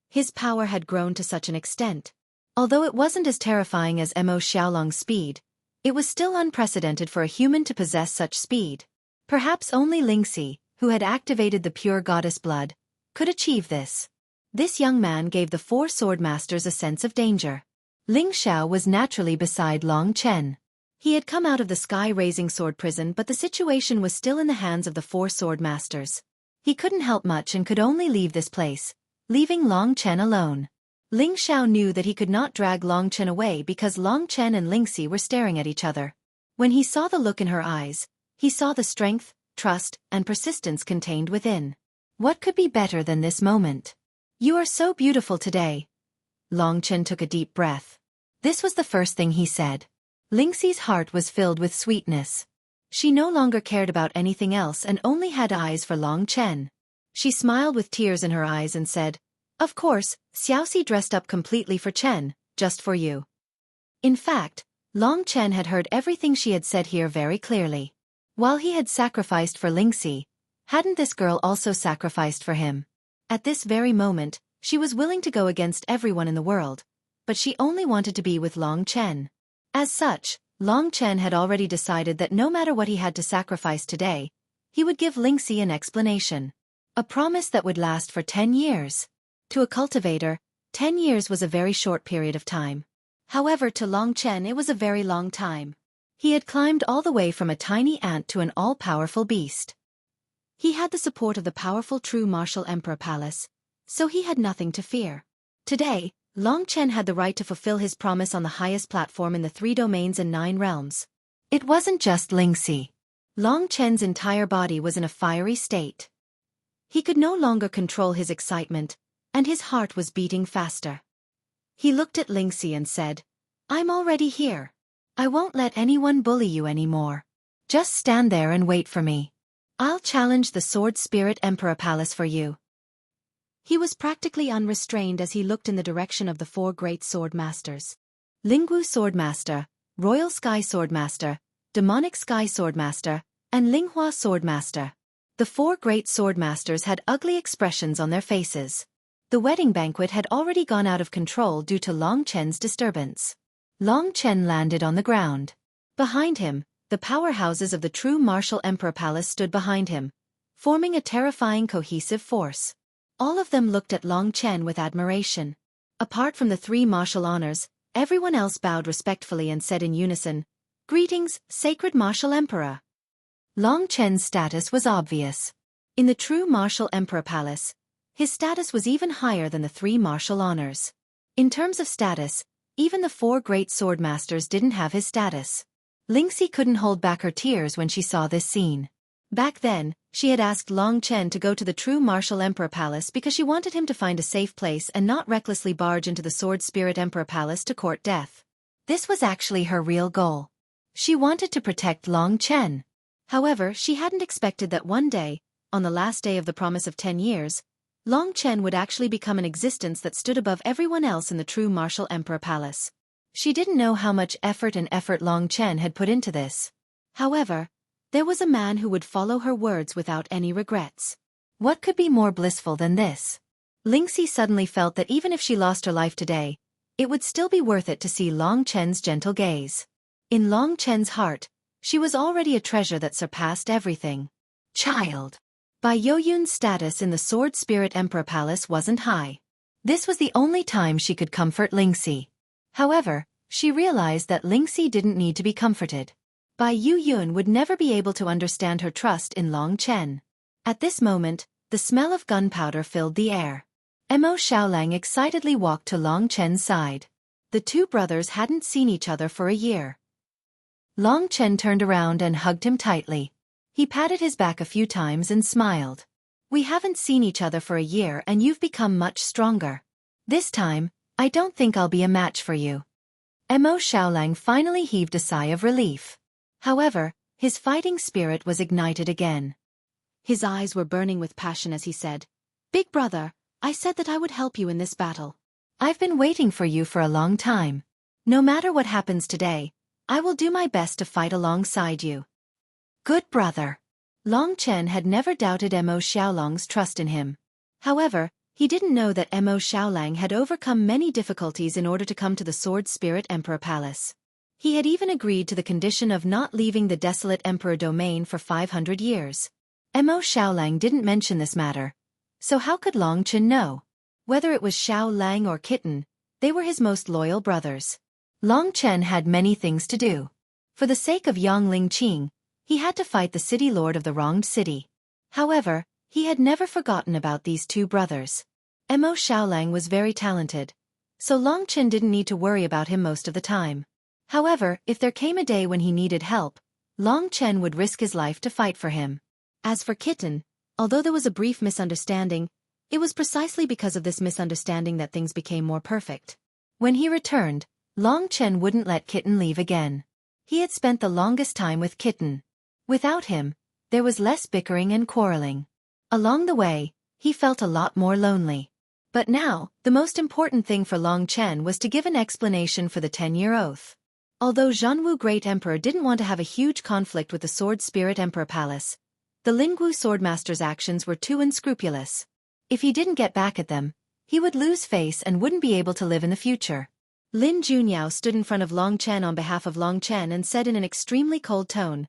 his power had grown to such an extent. Although it wasn't as terrifying as Mo Xiaolong's speed, it was still unprecedented for a human to possess such speed. Perhaps only Lingxi, who had activated the pure goddess blood, could achieve this. This young man gave the 4 sword masters a sense of danger. Ling Xiao was naturally beside Long Chen. He had come out of the sky-raising sword prison, but the situation was still in the hands of the 4 sword masters. He couldn't help much and could only leave this place, leaving Long Chen alone. Ling Xiao knew that he could not drag Long Chen away because Long Chen and Lingxi were staring at each other. When he saw the look in her eyes, he saw the strength, trust, and persistence contained within. What could be better than this moment? You are so beautiful today. Long Chen took a deep breath. This was the first thing he said. Lingxi's heart was filled with sweetness. She no longer cared about anything else and only had eyes for Long Chen. She smiled with tears in her eyes and said, "Of course, Xiaoxi dressed up completely for Chen, just for you." In fact, Long Chen had heard everything she had said here very clearly. While he had sacrificed for Lingxi, hadn't this girl also sacrificed for him? At this very moment, she was willing to go against everyone in the world, but she only wanted to be with Long Chen. As such, Long Chen had already decided that no matter what he had to sacrifice today, he would give Lingxi an explanation. A promise that would last for 10 years. To a cultivator, 10 years was a very short period of time. However, to Long Chen it was a very long time. He had climbed all the way from a tiny ant to an all-powerful beast. He had the support of the powerful True Martial Emperor Palace, so he had nothing to fear. Today, Long Chen had the right to fulfill his promise on the highest platform in the 3 domains and 9 realms. It wasn't just Lingxi. Long Chen's entire body was in a fiery state. He could no longer control his excitement, and his heart was beating faster. He looked at Lingxi and said, "I'm already here. I won't let anyone bully you anymore. Just stand there and wait for me. I'll challenge the Sword Spirit Emperor Palace for you." He was practically unrestrained as he looked in the direction of the 4 great sword masters. Lingwu Sword Master, Royal Sky Sword Master, Demonic Sky Sword Master, and Linghua Sword Master. The 4 great sword masters had ugly expressions on their faces. The wedding banquet had already gone out of control due to Long Chen's disturbance. Long Chen landed on the ground. Behind him, the powerhouses of the True Martial Emperor Palace stood behind him, forming a terrifying cohesive force. All of them looked at Long Chen with admiration. Apart from the 3 martial honors, everyone else bowed respectfully and said in unison, "Greetings, Sacred Martial Emperor." Long Chen's status was obvious. In the true martial emperor palace, his status was even higher than the 3 martial honors. In terms of status, even the 4 great sword masters didn't have his status. Lingxi couldn't hold back her tears when she saw this scene. Back then, she had asked Long Chen to go to the true martial emperor palace because she wanted him to find a safe place and not recklessly barge into the sword spirit emperor palace to court death. This was actually her real goal. She wanted to protect Long Chen. However, she hadn't expected that one day, on the last day of the promise of 10 years, Long Chen would actually become an existence that stood above everyone else in the true martial emperor palace. She didn't know how much effort Long Chen had put into this. However, there was a man who would follow her words without any regrets. What could be more blissful than this? Lingxi suddenly felt that even if she lost her life today, it would still be worth it to see Long Chen's gentle gaze. In Long Chen's heart, she was already a treasure that surpassed everything. Child. Bai Yoyun's status in the Sword Spirit Emperor Palace wasn't high. This was the only time she could comfort Lingxi. However, she realized that Lingxi didn't need to be comforted. Bai Yoyun would never be able to understand her trust in Long Chen. At this moment, the smell of gunpowder filled the air. Mo Xiaolang excitedly walked to Long Chen's side. The 2 brothers hadn't seen each other for a year. Long Chen turned around and hugged him tightly. He patted his back a few times and smiled. We haven't seen each other for a year and you've become much stronger. This time, I don't think I'll be a match for you. Mo Xiaolang finally heaved a sigh of relief. However, his fighting spirit was ignited again. His eyes were burning with passion as he said, "Big brother, I said that I would help you in this battle. I've been waiting for you for a long time. No matter what happens today, I will do my best to fight alongside you." Good brother. Long Chen had never doubted Mo Xiaolang's trust in him. However, he didn't know that Mo Xiaolang had overcome many difficulties in order to come to the Sword Spirit Emperor Palace. He had even agreed to the condition of not leaving the desolate Emperor domain for 500 years. Mo Xiaolang didn't mention this matter. So how could Long Chen know? Whether it was Xiaolang or Kitten, they were his most loyal brothers. Long Chen had many things to do. For the sake of Yangling Qing, he had to fight the city lord of the wronged city. However, he had never forgotten about these 2 brothers. Mo Xiaolang was very talented, so Long Chen didn't need to worry about him most of the time. However, if there came a day when he needed help, Long Chen would risk his life to fight for him. As for Kitten, although there was a brief misunderstanding, it was precisely because of this misunderstanding that things became more perfect. When he returned, Long Chen wouldn't let Kitten leave again. He had spent the longest time with Kitten. Without him, there was less bickering and quarreling. Along the way, he felt a lot more lonely. But now, the most important thing for Long Chen was to give an explanation for the 10-year oath. Although Zhanwu Great Emperor didn't want to have a huge conflict with the Sword Spirit Emperor Palace, the Lingwu Swordmaster's actions were too unscrupulous. If he didn't get back at them, he would lose face and wouldn't be able to live in the future. Lin Junyao stood in front of Long Chen on behalf of Long Chen and said in an extremely cold tone,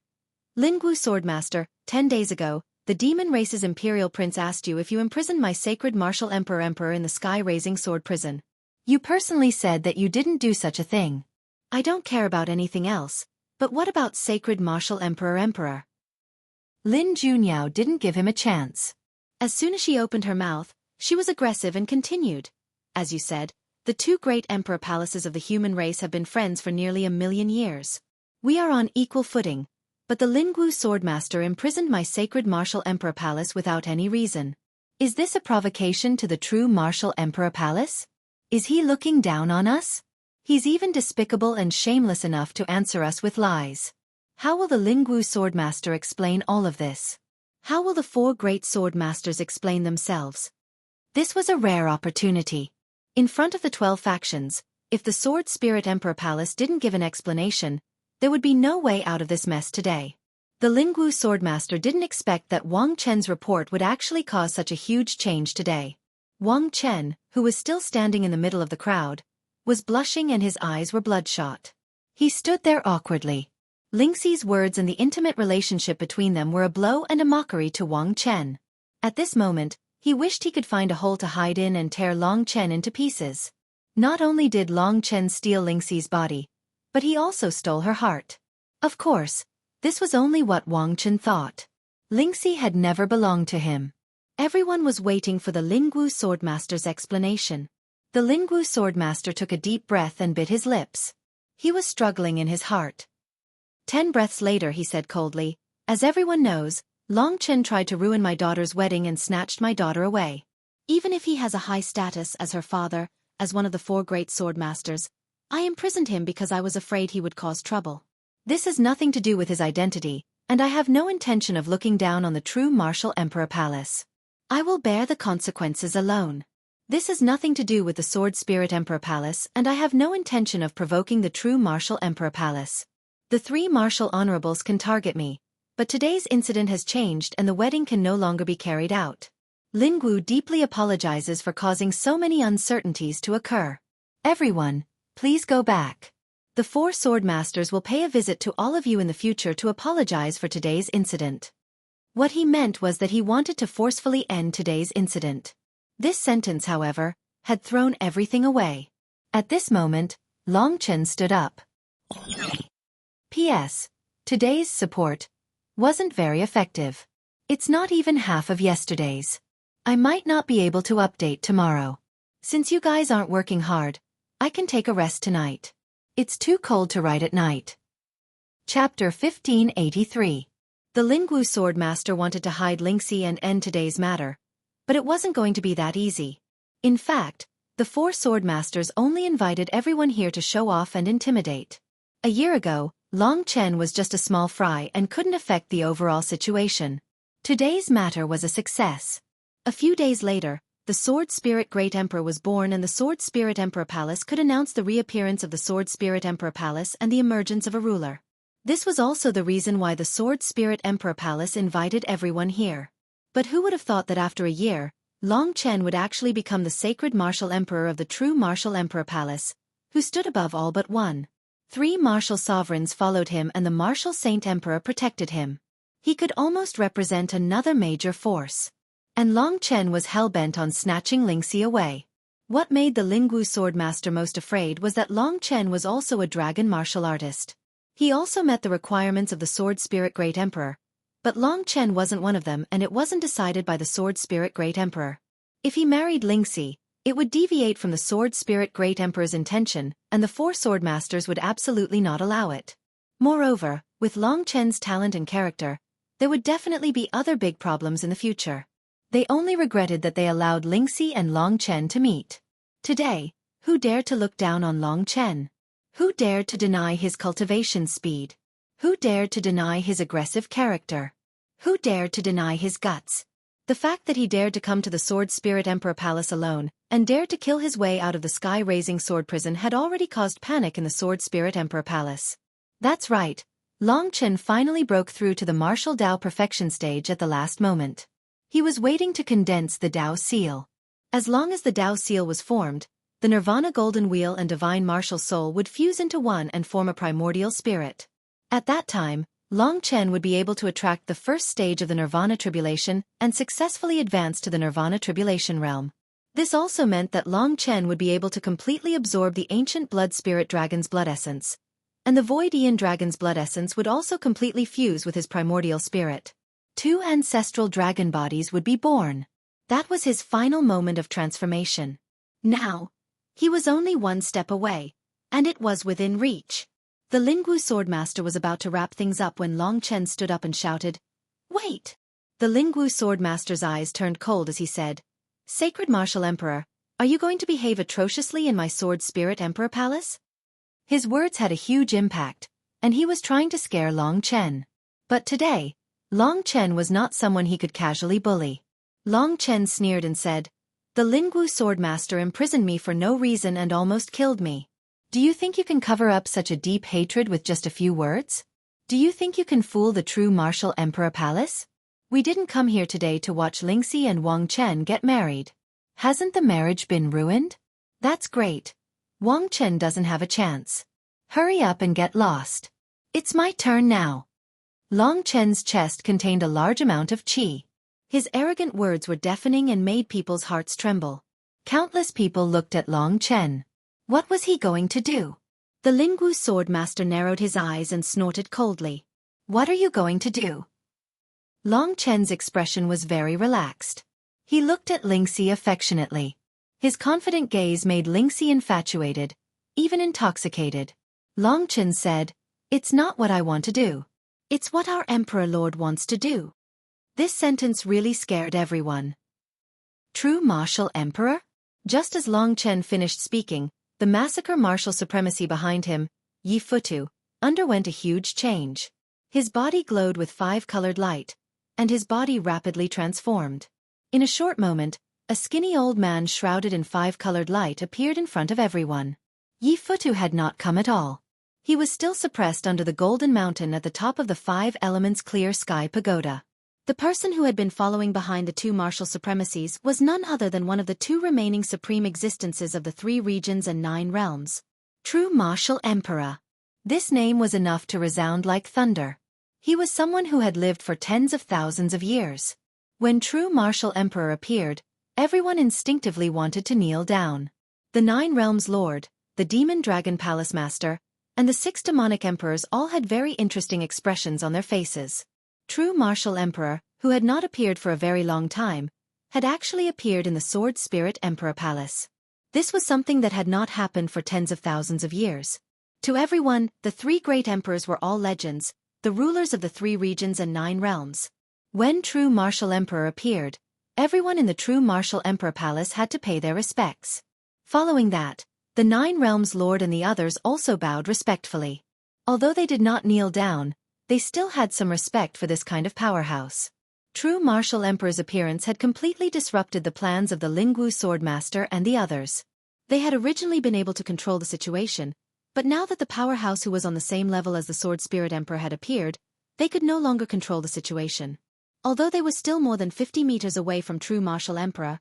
"Lingwu Swordmaster, 10 days ago, the demon race's imperial prince asked you if you imprisoned my sacred martial emperor in the sky-raising sword prison. You personally said that you didn't do such a thing. I don't care about anything else, but what about sacred martial emperor? Lin Junyao didn't give him a chance. As soon as she opened her mouth, she was aggressive and continued. As you said, the 2 great emperor palaces of the human race have been friends for nearly 1,000,000 years. We are on equal footing. But the Lingwu Swordmaster imprisoned my sacred martial emperor palace without any reason. Is this a provocation to the true martial emperor palace? Is he looking down on us? He's even despicable and shameless enough to answer us with lies. How will the Lingwu Swordmaster explain all of this? How will the 4 great swordmasters explain themselves? This was a rare opportunity. In front of the 12 factions, if the Sword Spirit Emperor Palace didn't give an explanation, there would be no way out of this mess today. The Lingwu Swordmaster didn't expect that Wang Chen's report would actually cause such a huge change today. Wang Chen, who was still standing in the middle of the crowd, was blushing and his eyes were bloodshot. He stood there awkwardly. Lingxi's words and the intimate relationship between them were a blow and a mockery to Wang Chen. At this moment, he wished he could find a hole to hide in and tear Long Chen into pieces. Not only did Long Chen steal Lingxi's body, but he also stole her heart. Of course, This was only what Wang Chen thought. Lingxi had never belonged to him. Everyone was waiting for the Lingwu Swordmaster's explanation. The Lingwu Swordmaster took a deep breath and bit his lips. He was struggling in his heart. 10 breaths later he said coldly, "As everyone knows, Long Chen tried to ruin my daughter's wedding and snatched my daughter away. Even if he has a high status as her father, as one of the 4 great swordmasters, I imprisoned him because I was afraid he would cause trouble. This has nothing to do with his identity, and I have no intention of looking down on the true martial emperor palace. I will bear the consequences alone. This has nothing to do with the Sword Spirit Emperor Palace, and I have no intention of provoking the true Martial Emperor Palace. The 3 martial honorables can target me, but today's incident has changed and the wedding can no longer be carried out. Lingwu deeply apologizes for causing so many uncertainties to occur. Everyone, please go back. The 4 sword masters will pay a visit to all of you in the future to apologize for today's incident." What he meant was that he wanted to forcefully end today's incident. This sentence, however, had thrown everything away. At this moment, Long Chen stood up. P.S. Today's support wasn't very effective. It's not even half of yesterday's. I might not be able to update tomorrow. Since you guys aren't working hard, I can take a rest tonight. It's too cold to write at night. Chapter 1583. The Lingwu Swordmaster wanted to hide Lingxi and end today's matter, but it wasn't going to be that easy. In fact, the 4 swordmasters only invited everyone here to show off and intimidate. A year ago, Long Chen was just a small fry and couldn't affect the overall situation. Today's matter was a success. A few days later, the Sword Spirit Great Emperor was born and the Sword Spirit Emperor Palace could announce the reappearance of the Sword Spirit Emperor Palace and the emergence of a ruler. This was also the reason why the Sword Spirit Emperor Palace invited everyone here. But who would have thought that after a year, Long Chen would actually become the sacred martial emperor of the true martial emperor palace, who stood above all but one. 3 martial sovereigns followed him and the martial saint emperor protected him. He could almost represent another major force. And Long Chen was hell-bent on snatching Lingxi away. What made the Lingwu Swordmaster most afraid was that Long Chen was also a dragon martial artist. He also met the requirements of the Sword Spirit Great Emperor, but Long Chen wasn't one of them and it wasn't decided by the Sword Spirit Great Emperor. If he married Lingxi, it would deviate from the Sword Spirit Great Emperor's intention, and the 4 swordmasters would absolutely not allow it. Moreover, with Long Chen's talent and character, there would definitely be other big problems in the future. They only regretted that they allowed Lingxi and Long Chen to meet. Today, who dared to look down on Long Chen? Who dared to deny his cultivation speed? Who dared to deny his aggressive character? Who dared to deny his guts? The fact that he dared to come to the Sword Spirit Emperor Palace alone, and dared to kill his way out of the sky-raising sword prison had already caused panic in the Sword Spirit Emperor Palace. That's right, Long Chen finally broke through to the martial Dao perfection stage at the last moment. He was waiting to condense the Dao seal. As long as the Dao seal was formed, the Nirvana Golden Wheel and Divine Martial Soul would fuse into one and form a primordial spirit. At that time, Long Chen would be able to attract the first stage of the Nirvana Tribulation and successfully advance to the Nirvana Tribulation realm. This also meant that Long Chen would be able to completely absorb the ancient blood spirit dragon's blood essence, and the Void Aeon dragon's blood essence would also completely fuse with his primordial spirit. 2 ancestral dragon bodies would be born. That was his final moment of transformation. Now, he was only one step away, and it was within reach. The Lingwu Swordmaster was about to wrap things up when Long Chen stood up and shouted, "Wait!" The Lingwu Swordmaster's eyes turned cold as he said, "Sacred Martial Emperor, are you going to behave atrociously in my Sword Spirit Emperor Palace?" His words had a huge impact, and he was trying to scare Long Chen. But today, Long Chen was not someone he could casually bully. Long Chen sneered and said, "The Lingwu Swordmaster imprisoned me for no reason and almost killed me. Do you think you can cover up such a deep hatred with just a few words? Do you think you can fool the true martial emperor palace? We didn't come here today to watch Lingxi and Wang Chen get married. Hasn't the marriage been ruined? That's great. Wang Chen doesn't have a chance. Hurry up and get lost. It's my turn now." Long Chen's chest contained a large amount of qi. His arrogant words were deafening and made people's hearts tremble. Countless people looked at Long Chen. What was he going to do? The Lingwu Swordmaster narrowed his eyes and snorted coldly. What are you going to do? Long Chen's expression was very relaxed. He looked at Lingxi affectionately. His confident gaze made Lingxi infatuated, even intoxicated. Long Chen said, "It's not what I want to do. It's what our Emperor Lord wants to do." This sentence really scared everyone. True martial emperor? Just as Long Chen finished speaking, the massacre martial supremacy behind him, Yi Futu, underwent a huge change. His body glowed with 5-colored light, and his body rapidly transformed. In a short moment, a skinny old man shrouded in 5-colored light appeared in front of everyone. Yi Futu had not come at all. He was still suppressed under the golden mountain at the top of the 5 elements clear sky pagoda. The person who had been following behind the 2 martial supremacies was none other than one of the 2 remaining supreme existences of the 3 regions and 9 realms. True martial emperor. This name was enough to resound like thunder. He was someone who had lived for tens of thousands of years. When true martial emperor appeared, everyone instinctively wanted to kneel down. The 9 realms lord, the demon dragon palace master, and the 6 demonic emperors all had very interesting expressions on their faces. True martial emperor, who had not appeared for a very long time, had actually appeared in the Sword Spirit Emperor Palace. This was something that had not happened for tens of thousands of years. To everyone, the 3 great emperors were all legends, the rulers of the 3 regions and 9 realms. When True Martial Emperor appeared, everyone in the True Martial Emperor Palace had to pay their respects. Following that, the 9 realms lord and the others also bowed respectfully. Although they did not kneel down, they still had some respect for this kind of powerhouse. True Martial Emperor's appearance had completely disrupted the plans of the Lingwu Swordmaster and the others. They had originally been able to control the situation, but now that the powerhouse who was on the same level as the Sword Spirit Emperor had appeared, they could no longer control the situation. Although they were still more than 50 meters away from True Martial Emperor,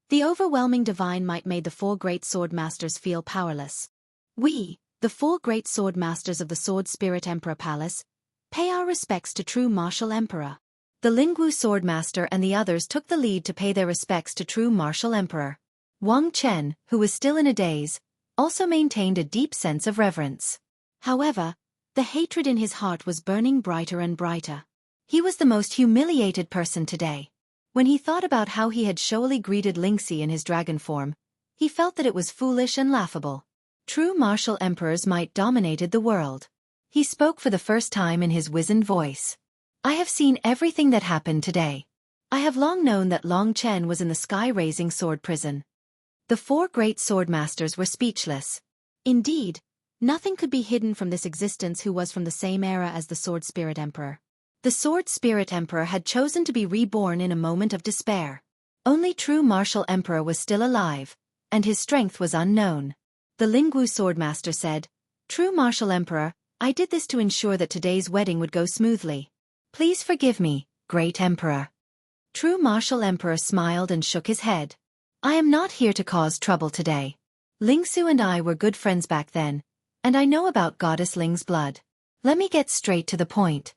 the overwhelming divine might made the 4 great sword masters feel powerless. We, the 4 great sword masters of the Sword Spirit Emperor Palace, pay our respects to True Martial Emperor. The Lingwu Swordmaster and the others took the lead to pay their respects to True Martial Emperor. Wang Chen, who was still in a daze, also maintained a deep sense of reverence. However, the hatred in his heart was burning brighter and brighter. He was the most humiliated person today. When he thought about how he had showily greeted Lingxi in his dragon form, he felt that it was foolish and laughable. True Martial Emperor's might dominated the world. He spoke for the first time in his wizened voice. I have seen everything that happened today. I have long known that Long Chen was in the sky-raising sword prison. The 4 great sword masters were speechless. Indeed, nothing could be hidden from this existence who was from the same era as the Sword Spirit Emperor. The Sword Spirit Emperor had chosen to be reborn in a moment of despair. Only True Martial Emperor was still alive, and his strength was unknown. The Lingwu Swordmaster said, True Martial Emperor, I did this to ensure that today's wedding would go smoothly. Please forgive me, Great Emperor. True Martial Emperor smiled and shook his head. I am not here to cause trouble today. Lingsu and I were good friends back then, and I know about Goddess Ling's blood. Let me get straight to the point.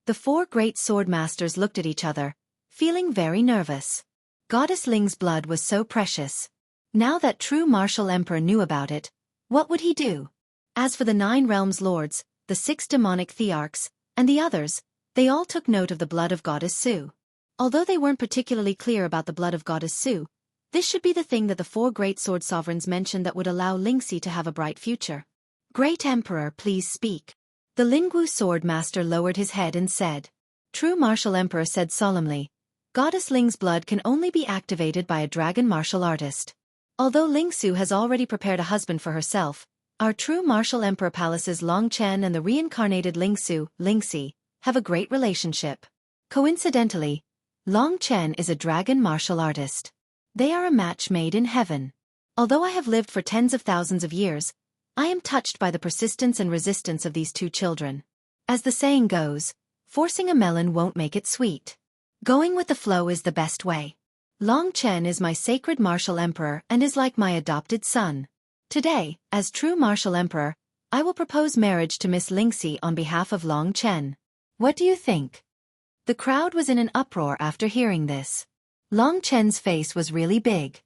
The 4 great sword masters looked at each other, feeling very nervous. Goddess Ling's blood was so precious. Now that True Martial Emperor knew about it, what would he do? As for the 9 realms lords, the 6 demonic thearchs, and the others, they all took note of the blood of Goddess Su. Although they weren't particularly clear about the blood of Goddess Su, this should be the thing that the 4 great sword sovereigns mentioned that would allow Lingxi to have a bright future. Great Emperor, please speak. The Lingwu Sword Master lowered his head and said. True Martial Emperor said solemnly, Goddess Ling's blood can only be activated by a dragon martial artist. Although Lingsu has already prepared a husband for herself, our True Martial Emperor Palace's Long Chen and the reincarnated Lingxi, have a great relationship. Coincidentally, Long Chen is a dragon martial artist. They are a match made in heaven. Although I have lived for tens of thousands of years, I am touched by the persistence and resistance of these 2 children. As the saying goes, forcing a melon won't make it sweet. Going with the flow is the best way. Long Chen is my sacred martial emperor and is like my adopted son. Today, as True Martial Emperor, I will propose marriage to Miss Lingxi on behalf of Long Chen. What do you think? The crowd was in an uproar after hearing this. Long Chen's face was really big.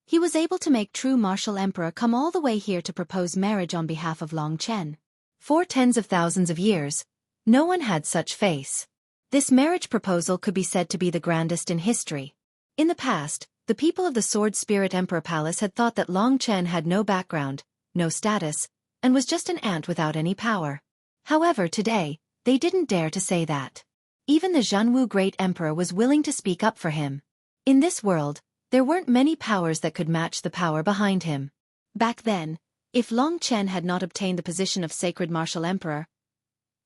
He was able to make True Martial Emperor come all the way here to propose marriage on behalf of Long Chen. For tens of thousands of years, No one had such face. This marriage proposal could be said to be the grandest in history. In the past, the people of the Sword Spirit Emperor Palace had thought that Long Chen had no background, no status, and was just an ant without any power. However, today, they didn't dare to say that. Even the Xuanwu Great Emperor was willing to speak up for him. In this world, there weren't many powers that could match the power behind him. Back then, if Long Chen had not obtained the position of Sacred Martial Emperor,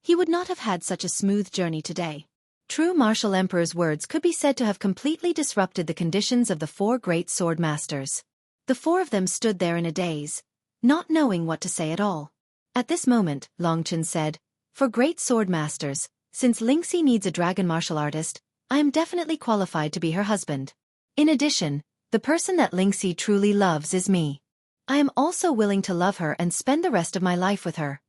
he would not have had such a smooth journey today. True Martial Emperor's words could be said to have completely disrupted the conditions of the four great sword masters. The four of them stood there in a daze, not knowing what to say at all. At this moment, Long Chen said, "For great sword masters, since Lingxi needs a dragon martial artist, I am definitely qualified to be her husband. In addition, the person that Lingxi truly loves is me. I am also willing to love her and spend the rest of my life with her.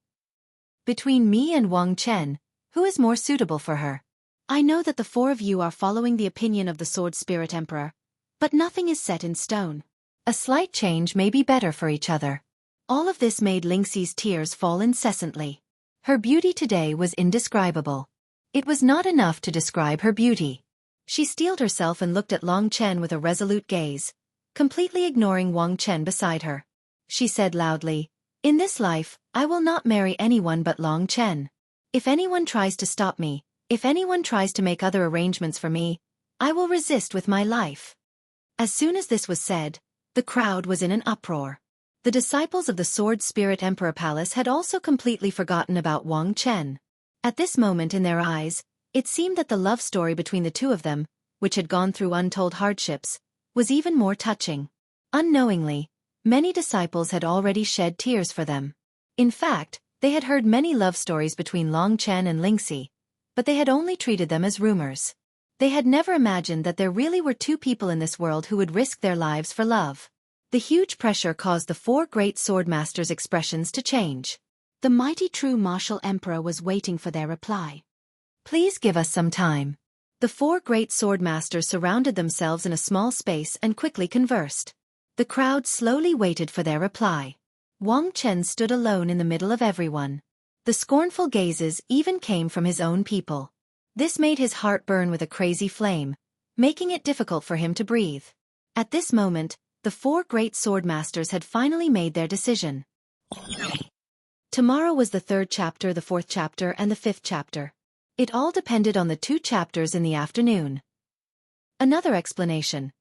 Between me and Wang Chen, who is more suitable for her? I know that the four of you are following the opinion of the Sword Spirit Emperor, but nothing is set in stone. A slight change may be better for each other." All of this made Lingxi's tears fall incessantly. Her beauty today was indescribable. It was not enough to describe her beauty. She steeled herself and looked at Long Chen with a resolute gaze, completely ignoring Wang Chen beside her. She said loudly, "In this life, I will not marry anyone but Long Chen. If anyone tries to stop me, if anyone tries to make other arrangements for me, I will resist with my life." As soon as this was said, the crowd was in an uproar. The disciples of the Sword Spirit Emperor Palace had also completely forgotten about Wang Chen. At this moment in their eyes, it seemed that the love story between the two of them, which had gone through untold hardships, was even more touching. Unknowingly, many disciples had already shed tears for them. In fact, they had heard many love stories between Long Chen and Lingxi, but they had only treated them as rumors. They had never imagined that there really were two people in this world who would risk their lives for love. The huge pressure caused the four great sword masters' expressions to change. The mighty true martial emperor was waiting for their reply. "Please give us some time." The four great sword masters surrounded themselves in a small space and quickly conversed. The crowd slowly waited for their reply. Wang Chen stood alone in the middle of everyone. The scornful gazes even came from his own people. This made his heart burn with a crazy flame, making it difficult for him to breathe. At this moment, the four great sword masters had finally made their decision. Tomorrow was the third chapter, the fourth chapter, and the fifth chapter. It all depended on the two chapters in the afternoon. Another explanation.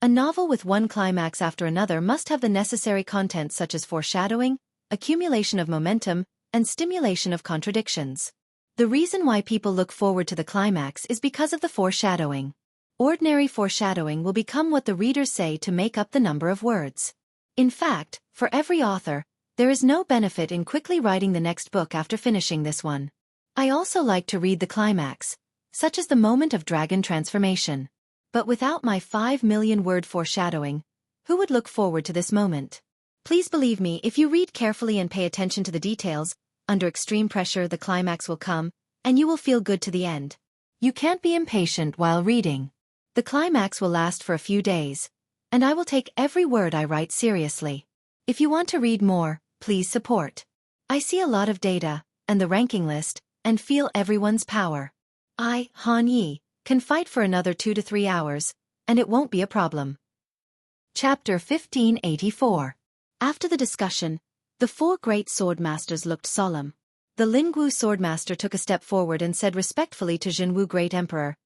A novel with one climax after another must have the necessary content such as foreshadowing, accumulation of momentum, and stimulation of contradictions. The reason why people look forward to the climax is because of the foreshadowing. Ordinary foreshadowing will become what the readers say to make up the number of words. In fact, for every author, there is no benefit in quickly writing the next book after finishing this one. I also like to read the climax, such as the moment of dragon transformation. But without my 5 million word foreshadowing, who would look forward to this moment? Please believe me, if you read carefully and pay attention to the details, under extreme pressure the climax will come, and you will feel good to the end. You can't be impatient while reading. The climax will last for a few days, and I will take every word I write seriously. If you want to read more, please support. I see a lot of data, and the ranking list, and feel everyone's power. I, Han Yi, can fight for another 2 to 3 hours, and it won't be a problem. Chapter 1584. After the discussion, the four great sword masters looked solemn. The Lingwu swordmaster took a step forward and said respectfully to Xuanwu Great Emperor,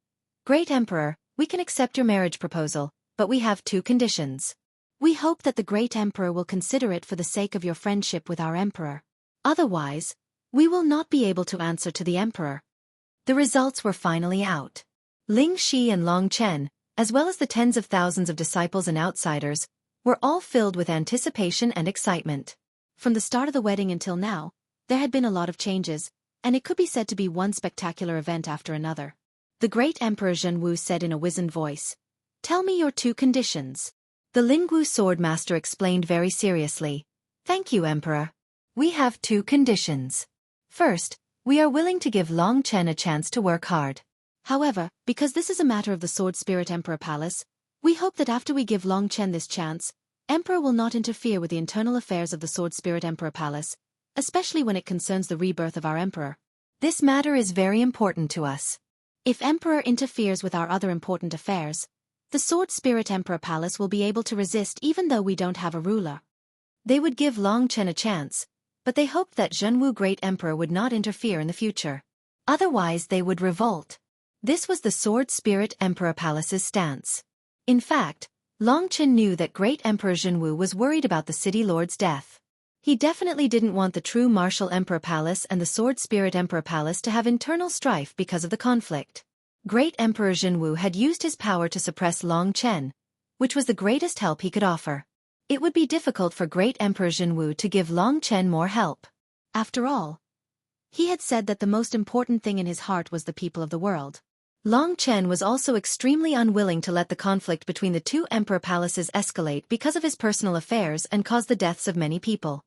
"Great Emperor, we can accept your marriage proposal, but we have 2 conditions. We hope that the Great Emperor will consider it for the sake of your friendship with our Emperor. Otherwise, we will not be able to answer to the Emperor." The results were finally out. Ling Shi and Long Chen, as well as the tens of thousands of disciples and outsiders, were all filled with anticipation and excitement. From the start of the wedding until now, there had been a lot of changes, and it could be said to be one spectacular event after another. The great Emperor Xuanwu said in a wizened voice, "Tell me your 2 conditions." The Lingwu sword master explained very seriously, "Thank you, Emperor. We have 2 conditions. First, we are willing to give Long Chen a chance to work hard. However, because this is a matter of the Sword Spirit Emperor Palace, we hope that after we give Long Chen this chance, Emperor will not interfere with the internal affairs of the Sword Spirit Emperor Palace, especially when it concerns the rebirth of our Emperor. This matter is very important to us. If Emperor interferes with our other important affairs, the Sword Spirit Emperor Palace will be able to resist even though we don't have a ruler. They would give Long Chen a chance, but they hoped that Zhenwu Great Emperor would not interfere in the future. Otherwise they would revolt. This was the Sword Spirit Emperor Palace's stance. In fact, Long Chen knew that Great Emperor Zhenwu was worried about the city lord's death. He definitely didn't want the true Martial Emperor Palace and the Sword Spirit Emperor Palace to have internal strife because of the conflict. Great Emperor Zhenwu had used his power to suppress Long Chen, which was the greatest help he could offer. It would be difficult for Great Emperor Zhenwu to give Long Chen more help. After all, he had said that the most important thing in his heart was the people of the world. Long Chen was also extremely unwilling to let the conflict between the two emperor palaces escalate because of his personal affairs and cause the deaths of many people.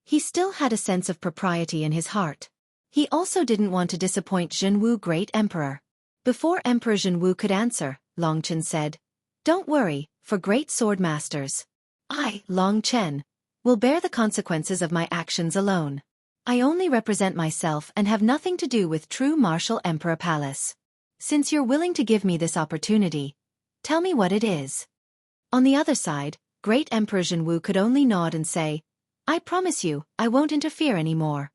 He still had a sense of propriety in his heart. He also didn't want to disappoint Zhenwu Great Emperor. Before Emperor Zhenwu could answer, Long Chen said, "Don't worry, for great sword masters. I, Long Chen, will bear the consequences of my actions alone. I only represent myself and have nothing to do with true martial emperor palace. Since you're willing to give me this opportunity, tell me what it is." On the other side, Great Emperor Zhenwu could only nod and say, "I promise you, I won't interfere anymore."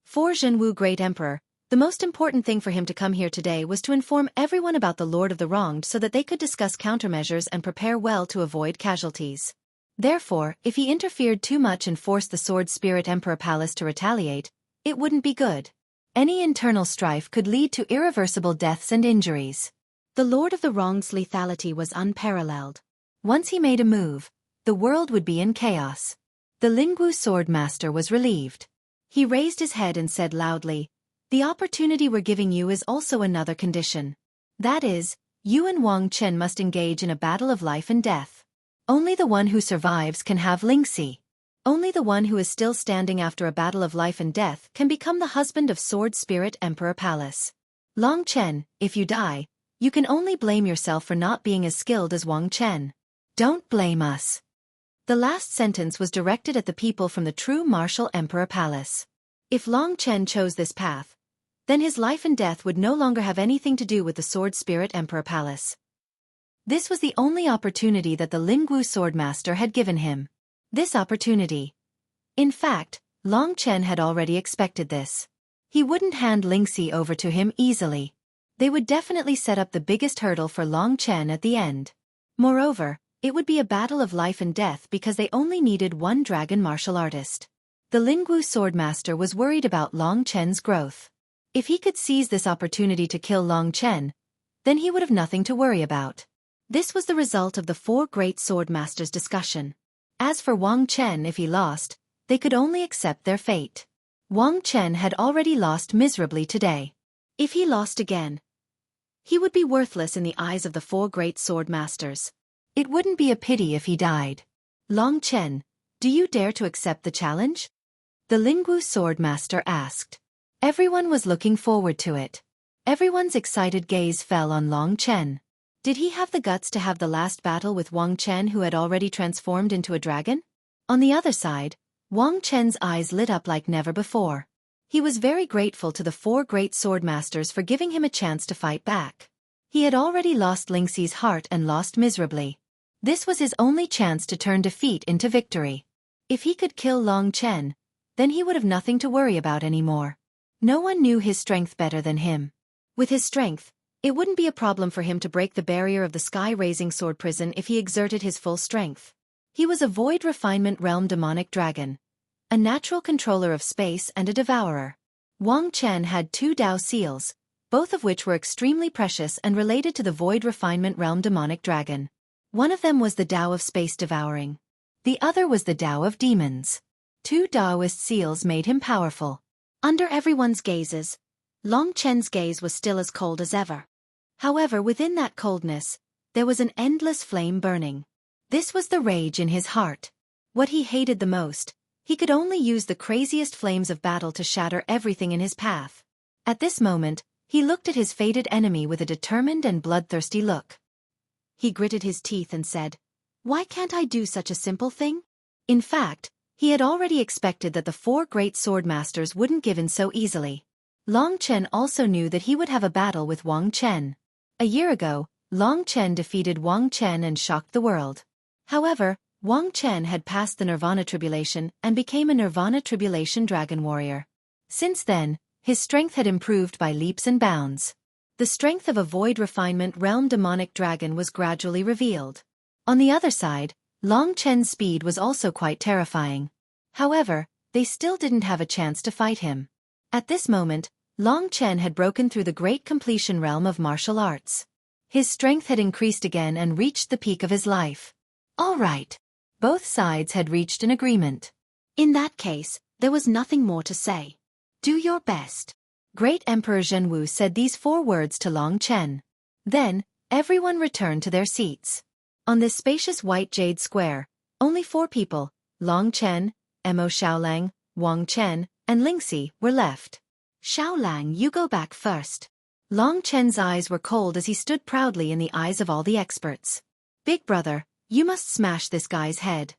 For Zhenwu Great Emperor, the most important thing for him to come here today was to inform everyone about the Lord of the Wronged so that they could discuss countermeasures and prepare well to avoid casualties. Therefore, if he interfered too much and forced the Sword Spirit Emperor Palace to retaliate, it wouldn't be good. Any internal strife could lead to irreversible deaths and injuries. The Lord of the Wronged's lethality was unparalleled. Once he made a move, the world would be in chaos. The Lingwu Sword Master was relieved. He raised his head and said loudly, "The opportunity we're giving you is also another condition. That is, you and Wang Chen must engage in a battle of life and death. Only the one who survives can have Lingxi. Only the one who is still standing after a battle of life and death can become the husband of Sword Spirit Emperor Palace. Long Chen, if you die, you can only blame yourself for not being as skilled as Wang Chen. Don't blame us." The last sentence was directed at the people from the true martial Emperor Palace. If Long Chen chose this path, then his life and death would no longer have anything to do with the Sword Spirit Emperor Palace. This was the only opportunity that the Lingwu Sword Master had given him. This opportunity. In fact, Long Chen had already expected this. He wouldn't hand Lingxi over to him easily. They would definitely set up the biggest hurdle for Long Chen at the end. Moreover, it would be a battle of life and death because they only needed one dragon martial artist. The Lingwu Sword Master was worried about Long Chen's growth. If he could seize this opportunity to kill Long Chen, then he would have nothing to worry about. This was the result of the four great sword masters' discussion. As for Wang Chen, if he lost, they could only accept their fate. Wang Chen had already lost miserably today. If he lost again, he would be worthless in the eyes of the four great sword masters. It wouldn't be a pity if he died. "Long Chen, do you dare to accept the challenge?" the Lingwu sword master asked. Everyone was looking forward to it. Everyone's excited gaze fell on Long Chen. Did he have the guts to have the last battle with Wang Chen, who had already transformed into a dragon? On the other side, Wang Chen's eyes lit up like never before. He was very grateful to the four great sword masters for giving him a chance to fight back. He had already lost Lingxi's heart and lost miserably. This was his only chance to turn defeat into victory. If he could kill Long Chen, then he would have nothing to worry about anymore. No one knew his strength better than him. With his strength, it wouldn't be a problem for him to break the barrier of the sky-raising sword prison if he exerted his full strength. He was a void refinement realm demonic dragon, a natural controller of space and a devourer. Wang Chen had 2 Dao seals, both of which were extremely precious and related to the void refinement realm demonic dragon. One of them was the Dao of space devouring. The other was the Dao of demons. 2 Daoist seals made him powerful. Under everyone's gazes, Long Chen's gaze was still as cold as ever. However, within that coldness, there was an endless flame burning. This was the rage in his heart. What he hated the most, he could only use the craziest flames of battle to shatter everything in his path. At this moment, he looked at his fated enemy with a determined and bloodthirsty look. He gritted his teeth and said, "Why can't I do such a simple thing?" In fact, he had already expected that the 4 great sword masters wouldn't give in so easily. Long Chen also knew that he would have a battle with Wang Chen. A year ago, Long Chen defeated Wang Chen and shocked the world. However, Wang Chen had passed the Nirvana Tribulation and became a Nirvana Tribulation Dragon Warrior. Since then, his strength had improved by leaps and bounds. The strength of a Void Refinement Realm demonic dragon was gradually revealed. On the other side, Long Chen's speed was also quite terrifying. However, they still didn't have a chance to fight him. At this moment, Long Chen had broken through the great completion realm of martial arts. His strength had increased again and reached the peak of his life. All right. Both sides had reached an agreement. In that case, there was nothing more to say. Do your best. Great Emperor Zhenwu said these 4 words to Long Chen. Then, everyone returned to their seats. On this spacious white jade square, only 4 people, Long Chen, Mo Xiaolang, Wang Chen, and Lingxi, were left. Xiaolang, you go back first. Long Chen's eyes were cold as he stood proudly in the eyes of all the experts. Big brother, you must smash this guy's head.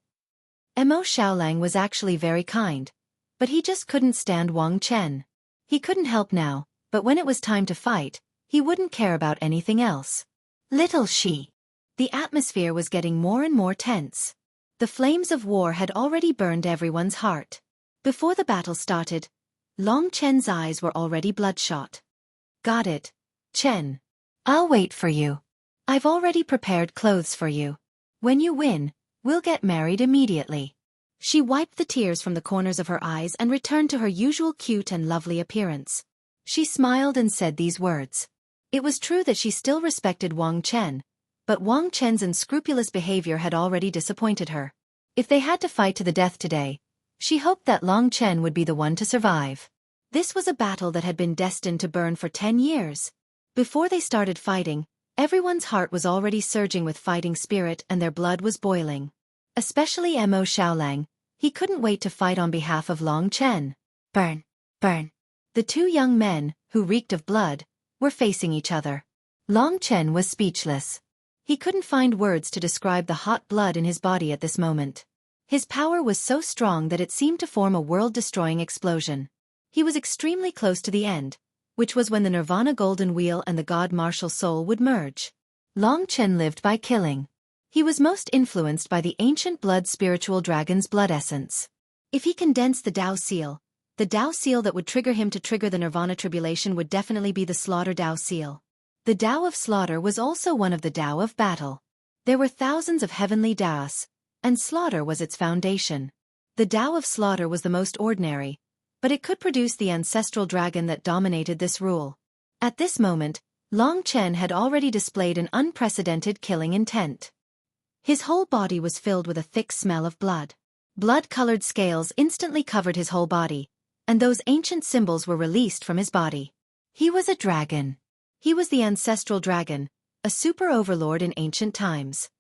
Mo Xiaolang was actually very kind, but he just couldn't stand Wang Chen. He couldn't help now, but when it was time to fight, he wouldn't care about anything else. Little Shi. The atmosphere was getting more and more tense. The flames of war had already burned everyone's heart. Before the battle started, Long Chen's eyes were already bloodshot. Got it, Chen. I'll wait for you. I've already prepared clothes for you. When you win, we'll get married immediately. She wiped the tears from the corners of her eyes and returned to her usual cute and lovely appearance. She smiled and said these words. It was true that she still respected Wang Chen, but Wang Chen's unscrupulous behavior had already disappointed her. If they had to fight to the death today, she hoped that Long Chen would be the one to survive. This was a battle that had been destined to burn for 10 years. Before they started fighting, everyone's heart was already surging with fighting spirit and their blood was boiling. Especially Mo Xiaolang, he couldn't wait to fight on behalf of Long Chen. Burn, burn. The 2 young men, who reeked of blood, were facing each other. Long Chen was speechless. He couldn't find words to describe the hot blood in his body at this moment. His power was so strong that it seemed to form a world-destroying explosion. He was extremely close to the end, which was when the Nirvana Golden Wheel and the God Martial Soul would merge. Long Chen lived by killing. He was most influenced by the ancient blood spiritual dragon's blood essence. If he condensed the Dao Seal, the Dao Seal that would trigger him to trigger the Nirvana Tribulation would definitely be the Slaughter Dao Seal. The Dao of Slaughter was also one of the Dao of Battle. There were thousands of heavenly Daos, and slaughter was its foundation. The Dao of Slaughter was the most ordinary, but it could produce the ancestral dragon that dominated this rule. At this moment, Long Chen had already displayed an unprecedented killing intent. His whole body was filled with a thick smell of blood. Blood-colored scales instantly covered his whole body, and those ancient symbols were released from his body. He was a dragon. He was the ancestral dragon, a super overlord in ancient times.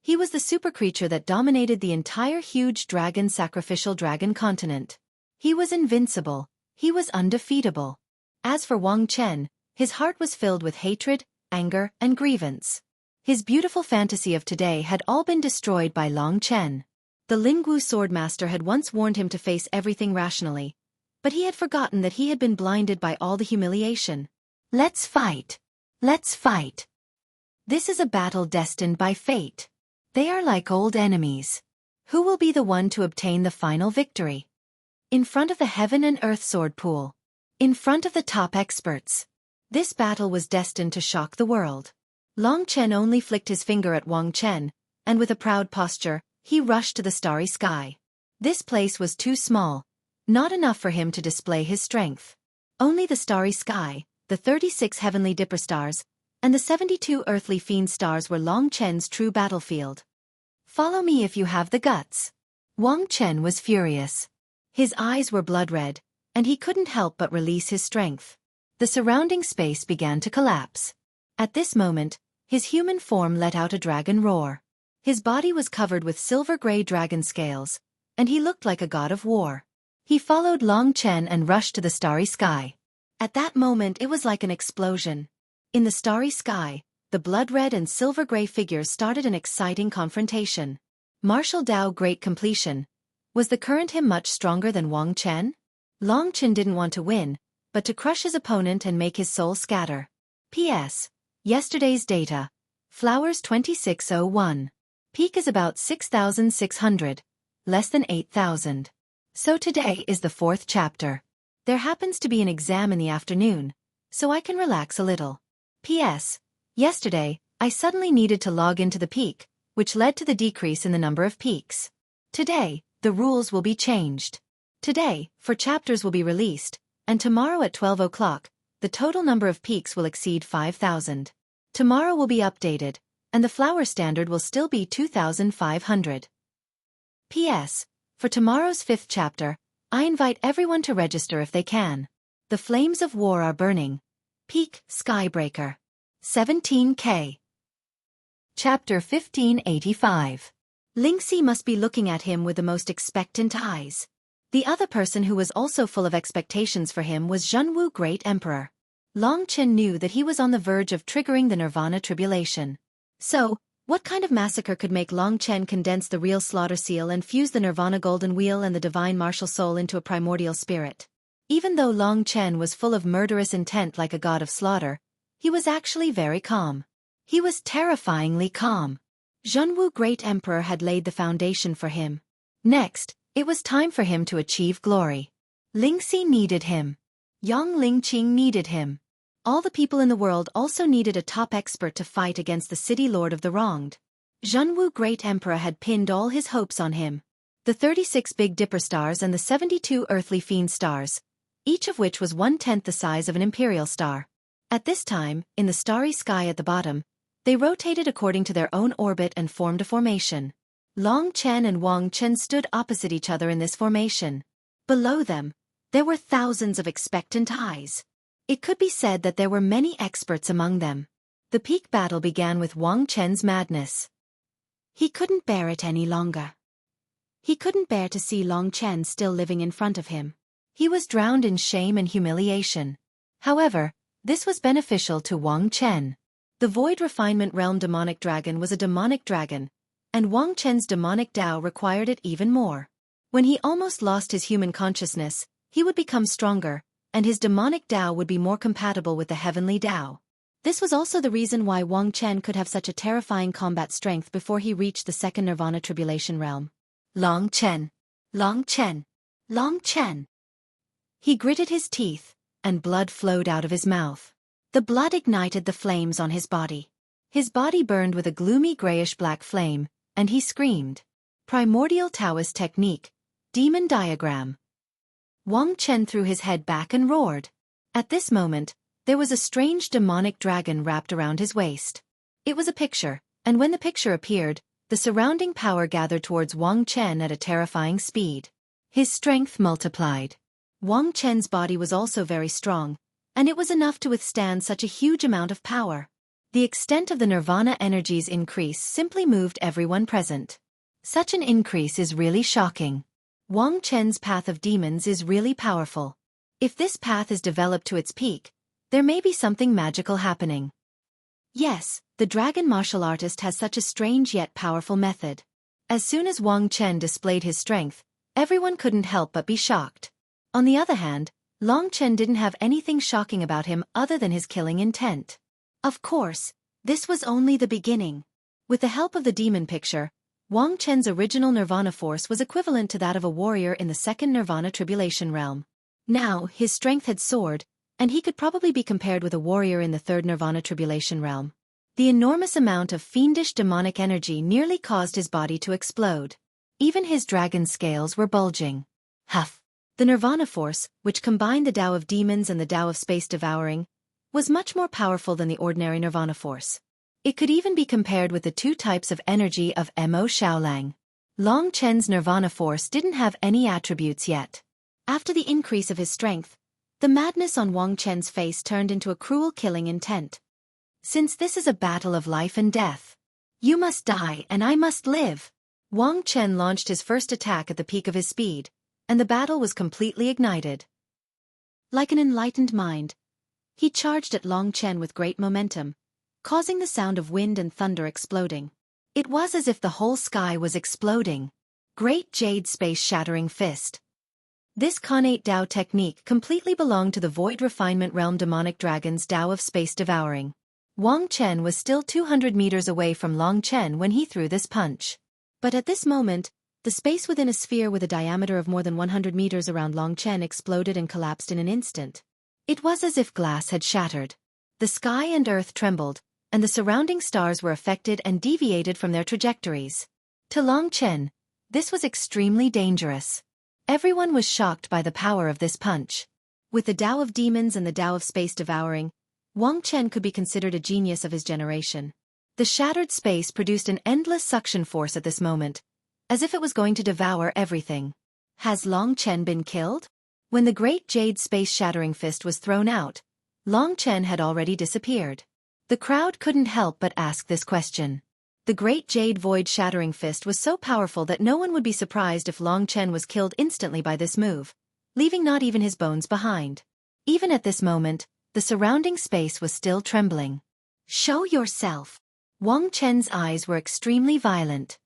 He was the super creature that dominated the entire huge dragon sacrificial dragon continent. He was invincible. He was undefeatable. As for Wang Chen, his heart was filled with hatred, anger, and grievance. His beautiful fantasy of today had all been destroyed by Long Chen. The Lingwu Swordmaster had once warned him to face everything rationally, but he had forgotten that he had been blinded by all the humiliation. Let's fight. Let's fight. This is a battle destined by fate. They are like old enemies. Who will be the one to obtain the final victory? In front of the Heaven and Earth Sword Pool. In front of the top experts. This battle was destined to shock the world. Long Chen only flicked his finger at Wang Chen, and with a proud posture, he rushed to the starry sky. This place was too small, not enough for him to display his strength. Only the starry sky, the 36 heavenly dipper stars, and the 72 earthly fiend stars were Long Chen's true battlefield. Follow me if you have the guts. Wang Chen was furious. His eyes were blood red, and he couldn't help but release his strength. The surrounding space began to collapse. At this moment, his human form let out a dragon roar. His body was covered with silver-gray dragon scales, and he looked like a god of war. He followed Long Chen and rushed to the starry sky. At that moment it was like an explosion. In the starry sky, the blood-red and silver-gray figures started an exciting confrontation. Martial Dao Great Completion. Was the current him much stronger than Wang Chen? Long Chen didn't want to win, but to crush his opponent and make his soul scatter. P.S. Yesterday's data. Flowers 2601. Peak is about 6,600. Less than 8,000. So today is the 4th chapter. There happens to be an exam in the afternoon, so I can relax a little. P.S. Yesterday, I suddenly needed to log into the peak, which led to the decrease in the number of peaks. Today, the rules will be changed. Today, 4 chapters will be released, and tomorrow at 12 o'clock, the total number of peaks will exceed 5,000. Tomorrow will be updated, and the flower standard will still be 2,500. P.S. For tomorrow's 5th chapter, I invite everyone to register if they can. The flames of war are burning. Peak Skybreaker. 17K. Chapter 1585. Lingxi must be looking at him with the most expectant eyes. The other person who was also full of expectations for him was Xuanwu Great Emperor. Long Chen knew that he was on the verge of triggering the Nirvana tribulation. So, what kind of massacre could make Long Chen condense the real slaughter seal and fuse the Nirvana golden wheel and the divine martial soul into a primordial spirit? Even though Long Chen was full of murderous intent like a god of slaughter, he was actually very calm. He was terrifyingly calm. Xuanwu Great Emperor had laid the foundation for him. Next, it was time for him to achieve glory. Lingxi needed him. Yang Lingqing needed him. All the people in the world also needed a top expert to fight against the city lord of the wronged. Xuanwu Great Emperor had pinned all his hopes on him. The 36 Big Dipper stars and the 72 earthly fiend stars, each of which was 1/10 the size of an imperial star. At this time, in the starry sky at the bottom, they rotated according to their own orbit and formed a formation. Long Chen and Wang Chen stood opposite each other in this formation. Below them, there were thousands of expectant eyes. It could be said that there were many experts among them. The peak battle began with Wang Chen's madness. He couldn't bear it any longer. He couldn't bear to see Long Chen still living in front of him. He was drowned in shame and humiliation. However, this was beneficial to Wang Chen. The Void Refinement Realm demonic dragon was a demonic dragon, and Wang Chen's demonic Tao required it even more. When he almost lost his human consciousness, he would become stronger, and his demonic Tao would be more compatible with the heavenly Tao. This was also the reason why Wang Chen could have such a terrifying combat strength before he reached the second Nirvana tribulation realm. Long Chen. Long Chen. Long Chen. He gritted his teeth, and blood flowed out of his mouth. The blood ignited the flames on his body. His body burned with a gloomy grayish-black flame, and he screamed. Primordial Taoist technique. Demon diagram. Wang Chen threw his head back and roared. At this moment, there was a strange demonic dragon wrapped around his waist. It was a picture, and when the picture appeared, the surrounding power gathered towards Wang Chen at a terrifying speed. His strength multiplied. Wang Chen's body was also very strong, and it was enough to withstand such a huge amount of power. The extent of the Nirvana energy's increase simply moved everyone present. Such an increase is really shocking. Wang Chen's path of demons is really powerful. If this path is developed to its peak, there may be something magical happening. Yes, the dragon martial artist has such a strange yet powerful method. As soon as Wang Chen displayed his strength, everyone couldn't help but be shocked. On the other hand, Long Chen didn't have anything shocking about him other than his killing intent. Of course, this was only the beginning. With the help of the demon picture, Wang Chen's original Nirvana force was equivalent to that of a warrior in the second Nirvana tribulation realm. Now, his strength had soared, and he could probably be compared with a warrior in the third Nirvana tribulation realm. The enormous amount of fiendish demonic energy nearly caused his body to explode. Even his dragon scales were bulging. Huff! The Nirvana force, which combined the Tao of demons and the Tao of space devouring, was much more powerful than the ordinary Nirvana force. It could even be compared with the two types of energy of Mo Shaolang. Long Chen's Nirvana force didn't have any attributes yet. After the increase of his strength, the madness on Wang Chen's face turned into a cruel killing intent. Since this is a battle of life and death, you must die and I must live. Wang Chen launched his first attack at the peak of his speed, and the battle was completely ignited. Like an enlightened mind, he charged at Long Chen with great momentum, causing the sound of wind and thunder exploding. It was as if the whole sky was exploding. Great jade space-shattering fist. This Khanate Dao technique completely belonged to the Void Refinement Realm demonic dragon's Dao of space devouring. Wang Chen was still 200 meters away from Long Chen when he threw this punch. But at this moment, the space within a sphere with a diameter of more than 100 meters around Long Chen exploded and collapsed in an instant. It was as if glass had shattered. The sky and earth trembled, and the surrounding stars were affected and deviated from their trajectories. To Long Chen, this was extremely dangerous. Everyone was shocked by the power of this punch. With the Tao of demons and the Tao of space devouring, Wang Chen could be considered a genius of his generation. The shattered space produced an endless suction force at this moment, as if it was going to devour everything. Has Long Chen been killed? When the great jade space-shattering fist was thrown out, Long Chen had already disappeared. The crowd couldn't help but ask this question. The great jade void-shattering fist was so powerful that no one would be surprised if Long Chen was killed instantly by this move, leaving not even his bones behind. Even at this moment, the surrounding space was still trembling. Show yourself! Wang Chen's eyes were extremely violent.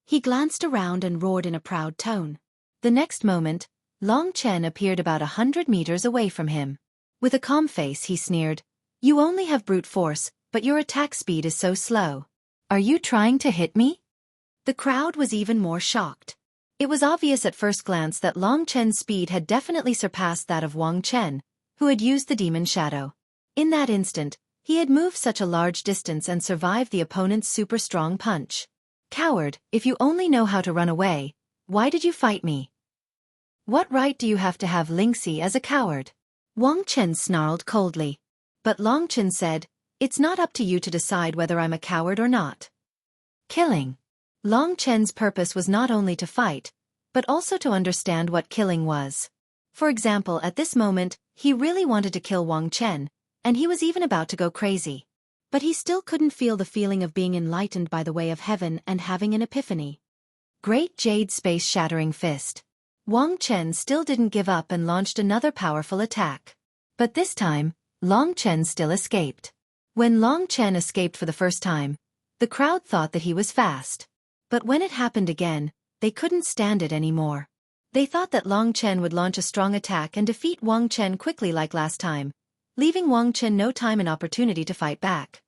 He glanced around and roared in a proud tone. The next moment, Long Chen appeared about 100 meters away from him. With a calm face he sneered, "You only have brute force, but your attack speed is so slow. Are you trying to hit me?" The crowd was even more shocked. It was obvious at first glance that Long Chen's speed had definitely surpassed that of Wang Chen, who had used the demon shadow. In that instant, he had moved such a large distance and survived the opponent's super strong punch. "Coward, if you only know how to run away, why did you fight me? What right do you have to have Lingxi as a coward?" Wang Chen snarled coldly. But Long Chen said, "It's not up to you to decide whether I'm a coward or not." Killing. Long Chen's purpose was not only to fight, but also to understand what killing was. For example, at this moment, he really wanted to kill Wang Chen, and he was even about to go crazy. But he still couldn't feel the feeling of being enlightened by the way of heaven and having an epiphany. Great Jade Space-Shattering Fist. Wang Chen still didn't give up and launched another powerful attack. But this time, Long Chen still escaped. When Long Chen escaped for the first time, the crowd thought that he was fast. But when it happened again, they couldn't stand it anymore. They thought that Long Chen would launch a strong attack and defeat Wang Chen quickly like last time, leaving Wang Chen no time and opportunity to fight back.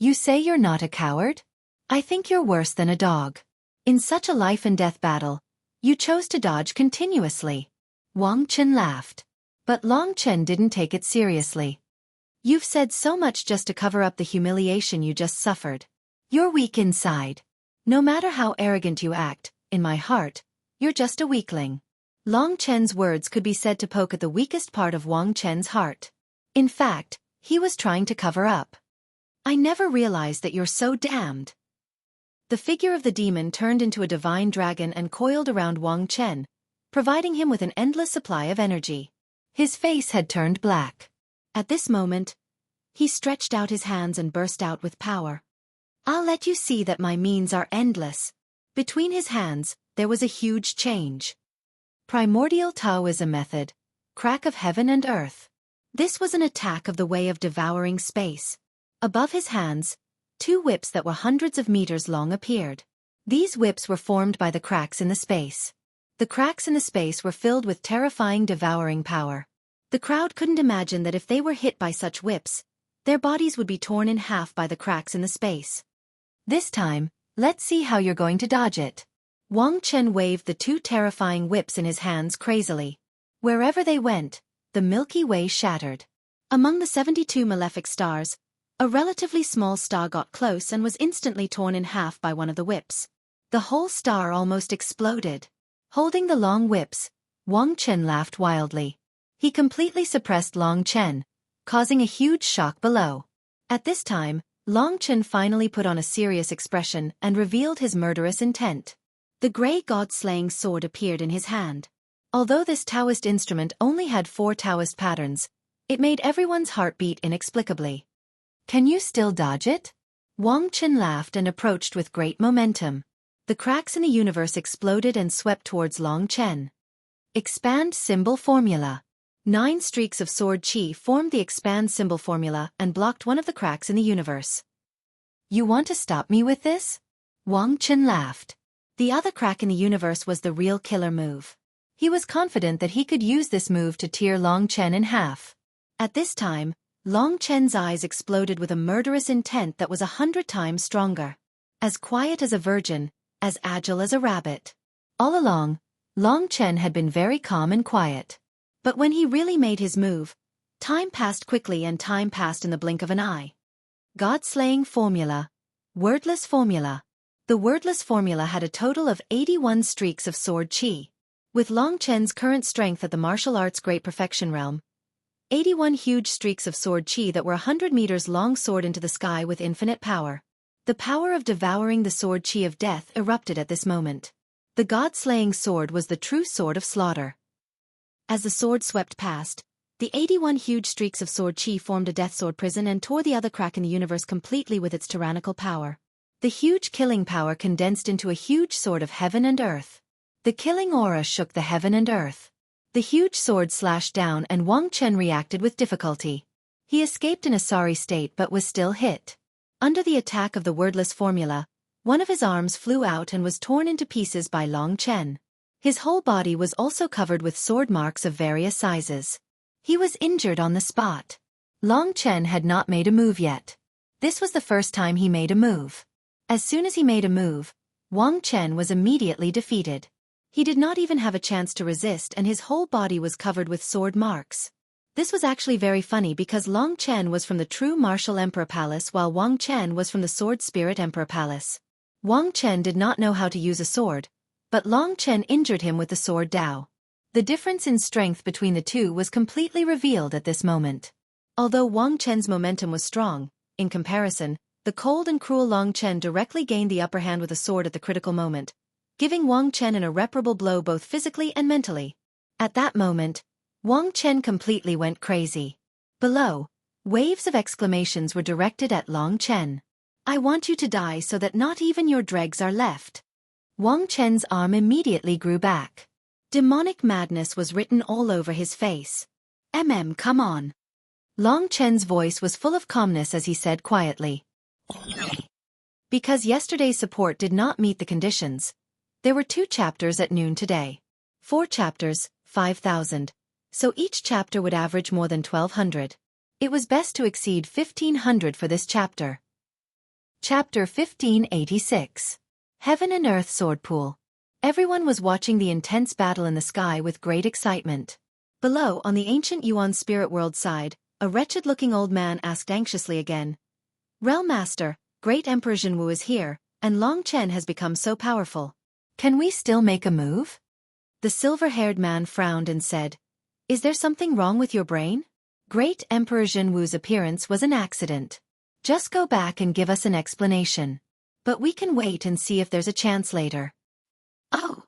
"You say you're not a coward? I think you're worse than a dog. In such a life-and-death battle, you chose to dodge continuously." Wang Chen laughed. But Long Chen didn't take it seriously. "You've said so much just to cover up the humiliation you just suffered. You're weak inside. No matter how arrogant you act, in my heart, you're just a weakling." Long Chen's words could be said to poke at the weakest part of Wang Chen's heart. In fact, he was trying to cover up. "I never realized that you're so damned." The figure of the demon turned into a divine dragon and coiled around Wang Chen, providing him with an endless supply of energy. His face had turned black. At this moment, he stretched out his hands and burst out with power. "I'll let you see that my means are endless." Between his hands, there was a huge change. Primordial Taoism method, crack of heaven and earth. This was an attack of the way of devouring space. Above his hands, two whips that were hundreds of meters long appeared. These whips were formed by the cracks in the space. The cracks in the space were filled with terrifying devouring power. The crowd couldn't imagine that if they were hit by such whips, their bodies would be torn in half by the cracks in the space. "This time, let's see how you're going to dodge it." Wang Chen waved the two terrifying whips in his hands crazily. Wherever they went, the Milky Way shattered. Among the 72 malefic stars, a relatively small star got close and was instantly torn in half by one of the whips. The whole star almost exploded. Holding the long whips, Wang Chen laughed wildly. He completely suppressed Long Chen, causing a huge shock below. At this time, Long Chen finally put on a serious expression and revealed his murderous intent. The gray god-slaying sword appeared in his hand. Although this Taoist instrument only had 4 Taoist patterns, it made everyone's heart beat inexplicably. "Can you still dodge it?" Wang Chen laughed and approached with great momentum. The cracks in the universe exploded and swept towards Long Chen. Expand symbol formula. 9 streaks of sword chi formed the expand symbol formula and blocked one of the cracks in the universe. "You want to stop me with this?" Wang Chen laughed. The other crack in the universe was the real killer move. He was confident that he could use this move to tear Long Chen in half. At this time, Long Chen's eyes exploded with a murderous intent that was 100 times stronger. As quiet as a virgin, as agile as a rabbit. All along, Long Chen had been very calm and quiet. But when he really made his move, time passed quickly and time passed in the blink of an eye. God-slaying formula. Wordless formula. The wordless formula had a total of 81 streaks of sword chi. With Long Chen's current strength at the martial arts great perfection realm, 81 huge streaks of sword chi that were 100 meters long soared into the sky with infinite power. The power of devouring the sword chi of death erupted at this moment. The god-slaying sword was the true sword of slaughter. As the sword swept past, the 81 huge streaks of sword chi formed a death sword prison and tore the other crack in the universe completely with its tyrannical power. The huge killing power condensed into a huge sword of heaven and earth. The killing aura shook the heaven and earth. The huge sword slashed down and Wang Chen reacted with difficulty. He escaped in a sorry state but was still hit. Under the attack of the wordless formula, one of his arms flew out and was torn into pieces by Long Chen. His whole body was also covered with sword marks of various sizes. He was injured on the spot. Long Chen had not made a move yet. This was the first time he made a move. As soon as he made a move, Wang Chen was immediately defeated. He did not even have a chance to resist and his whole body was covered with sword marks. This was actually very funny because Long Chen was from the true Martial Emperor Palace while Wang Chen was from the Sword Spirit Emperor Palace. Wang Chen did not know how to use a sword, but Long Chen injured him with the sword Dao. The difference in strength between the two was completely revealed at this moment. Although Wang Chen's momentum was strong, in comparison, the cold and cruel Long Chen directly gained the upper hand with a sword at the critical moment, giving Wang Chen an irreparable blow both physically and mentally. At that moment, Wang Chen completely went crazy. Below, waves of exclamations were directed at Long Chen. I want you to die so that not even your dregs are left. Wang Chen's arm immediately grew back. Demonic madness was written all over his face. Come on. Long Chen's voice was full of calmness as he said quietly. Because yesterday's support did not meet the conditions, there were 2 chapters at noon today. 4 chapters, 5,000. So each chapter would average more than 1,200. It was best to exceed 1,500 for this chapter. Chapter 1586. Heaven and Earth Sword Pool. Everyone was watching the intense battle in the sky with great excitement. Below, on the ancient Yuan spirit world side, a wretched-looking old man asked anxiously again. Realm Master, Great Emperor Zhenwu is here, and Long Chen has become so powerful. Can we still make a move? The silver-haired man frowned and said, Is there something wrong with your brain? Great Emperor Zhenwu's appearance was an accident. Just go back and give us an explanation. But we can wait and see if there's a chance later. Oh!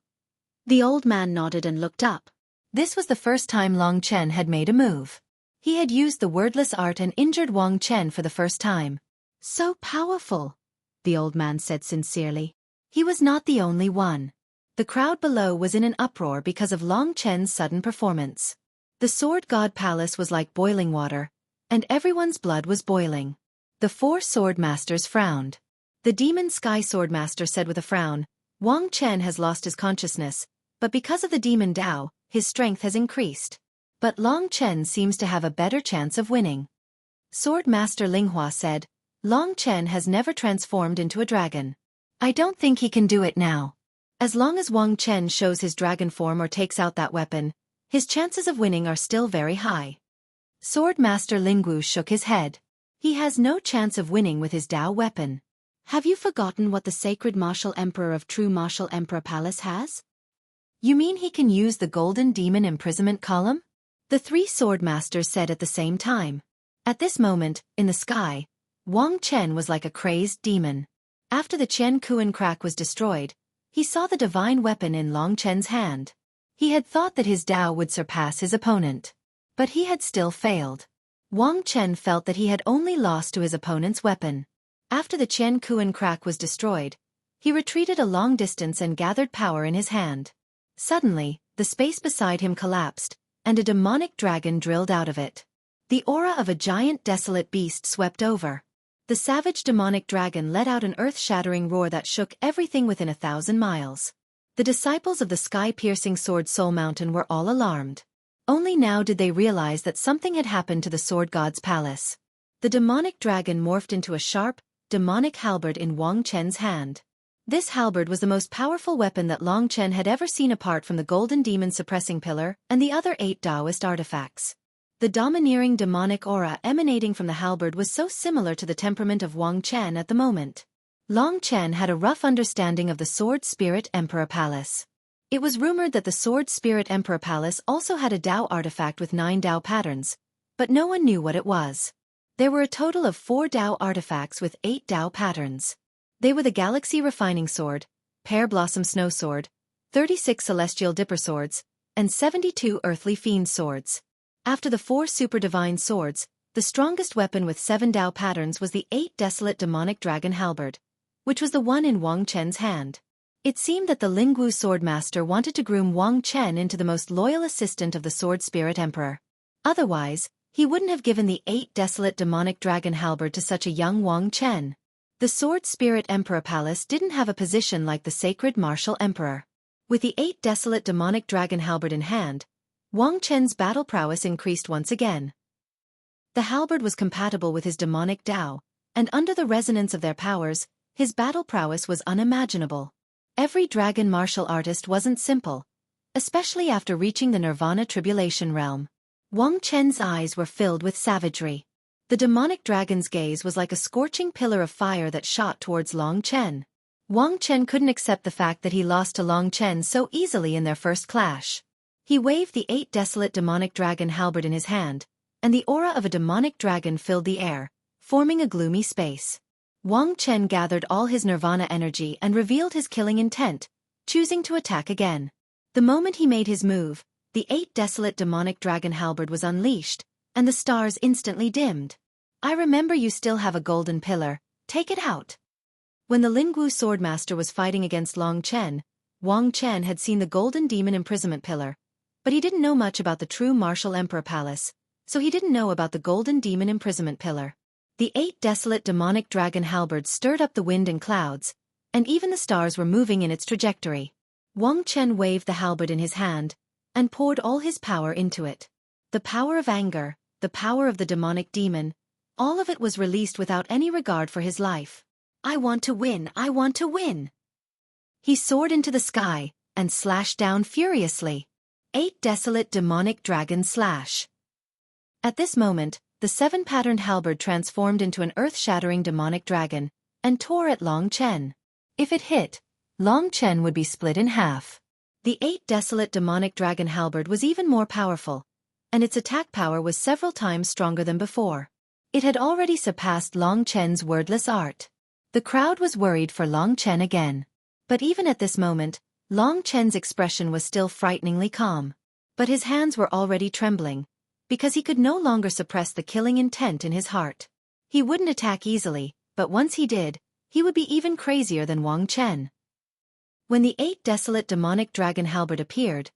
The old man nodded and looked up. This was the first time Long Chen had made a move. He had used the wordless art and injured Wang Chen for the first time. So powerful, the old man said sincerely. He was not the only one. The crowd below was in an uproar because of Long Chen's sudden performance. The Sword God Palace was like boiling water, and everyone's blood was boiling. The 4 sword masters frowned. The Demon Sky Sword Master said with a frown, Wang Chen has lost his consciousness, but because of the Demon Dao, his strength has increased. But Long Chen seems to have a better chance of winning. Sword Master Linghua said, Long Chen has never transformed into a dragon. I don't think he can do it now. As long as Wang Chen shows his dragon form or takes out that weapon, his chances of winning are still very high. Sword Master Lingwu shook his head. He has no chance of winning with his Dao weapon. Have you forgotten what the sacred martial emperor of true martial emperor palace has? You mean he can use the golden demon imprisonment column? The 3 sword masters said at the same time. At this moment, in the sky, Wang Chen was like a crazed demon. After the Chen Kuan crack was destroyed, he saw the divine weapon in Long Chen's hand. He had thought that his Dao would surpass his opponent. But he had still failed. Wang Chen felt that he had only lost to his opponent's weapon. After the Chen Kuan crack was destroyed, he retreated a long distance and gathered power in his hand. Suddenly, the space beside him collapsed, and a demonic dragon drilled out of it. The aura of a giant desolate beast swept over. The savage demonic dragon let out an earth-shattering roar that shook everything within 1,000 miles. The disciples of the sky-piercing sword Soul Mountain were all alarmed. Only now did they realize that something had happened to the sword god's palace. The demonic dragon morphed into a sharp, demonic halberd in Wang Chen's hand. This halberd was the most powerful weapon that Long Chen had ever seen apart from the golden demon suppressing pillar and the other 8 Taoist artifacts. The domineering demonic aura emanating from the halberd was so similar to the temperament of Wang Chen at the moment. Long Chen had a rough understanding of the Sword Spirit Emperor Palace. It was rumored that the Sword Spirit Emperor Palace also had a Dao artifact with 9 Dao patterns, but no one knew what it was. There were a total of 4 Dao artifacts with 8 Dao patterns. They were the Galaxy Refining Sword, Pear Blossom Snow Sword, 36 Celestial Dipper Swords, and 72 Earthly Fiend Swords. After the 4 Super Divine Swords, the strongest weapon with 7 Dao patterns was the 8 Desolate Demonic Dragon Halberd, which was the one in Wang Chen's hand. It seemed that the Lingwu Swordmaster wanted to groom Wang Chen into the most loyal assistant of the Sword Spirit Emperor. Otherwise, he wouldn't have given the 8 Desolate Demonic Dragon Halberd to such a young Wang Chen. The Sword Spirit Emperor Palace didn't have a position like the Sacred Martial Emperor. With the 8 Desolate Demonic Dragon Halberd in hand, Wang Chen's battle prowess increased once again. The halberd was compatible with his demonic Dao, and under the resonance of their powers, his battle prowess was unimaginable. Every dragon martial artist wasn't simple, especially after reaching the Nirvana Tribulation Realm. Wang Chen's eyes were filled with savagery. The demonic dragon's gaze was like a scorching pillar of fire that shot towards Long Chen. Wang Chen couldn't accept the fact that he lost to Long Chen so easily in their first clash. He waved the 8 Desolate Demonic Dragon Halberd in his hand, and the aura of a demonic dragon filled the air, forming a gloomy space. Wang Chen gathered all his Nirvana energy and revealed his killing intent, choosing to attack again. The moment he made his move, the 8 Desolate Demonic Dragon Halberd was unleashed, and the stars instantly dimmed. "I remember you still have a golden pillar, take it out." When the Lingwu Swordmaster was fighting against Long Chen, Wang Chen had seen the golden demon imprisonment pillar, but he didn't know much about the true Martial Emperor Palace, so he didn't know about the golden demon imprisonment pillar. The 8 Desolate Demonic Dragon Halberd stirred up the wind and clouds, and even the stars were moving in its trajectory. Wang Chen waved the halberd in his hand, and poured all his power into it. The power of anger, the power of the demonic demon, all of it was released without any regard for his life. "I want to win, I want to win!" He soared into the sky, and slashed down furiously. 8 Desolate Demonic Dragon Slash. At this moment, the 7-patterned halberd transformed into an earth-shattering demonic dragon, and tore at Long Chen. If it hit, Long Chen would be split in half. The 8 Desolate Demonic Dragon Halberd was even more powerful, and its attack power was several times stronger than before. It had already surpassed Long Chen's wordless art. The crowd was worried for Long Chen again. But even at this moment, Long Chen's expression was still frighteningly calm. But his hands were already trembling, because he could no longer suppress the killing intent in his heart. He wouldn't attack easily, but once he did, he would be even crazier than Wang Chen. When the 8 Desolate Demonic Dragon Halberd appeared,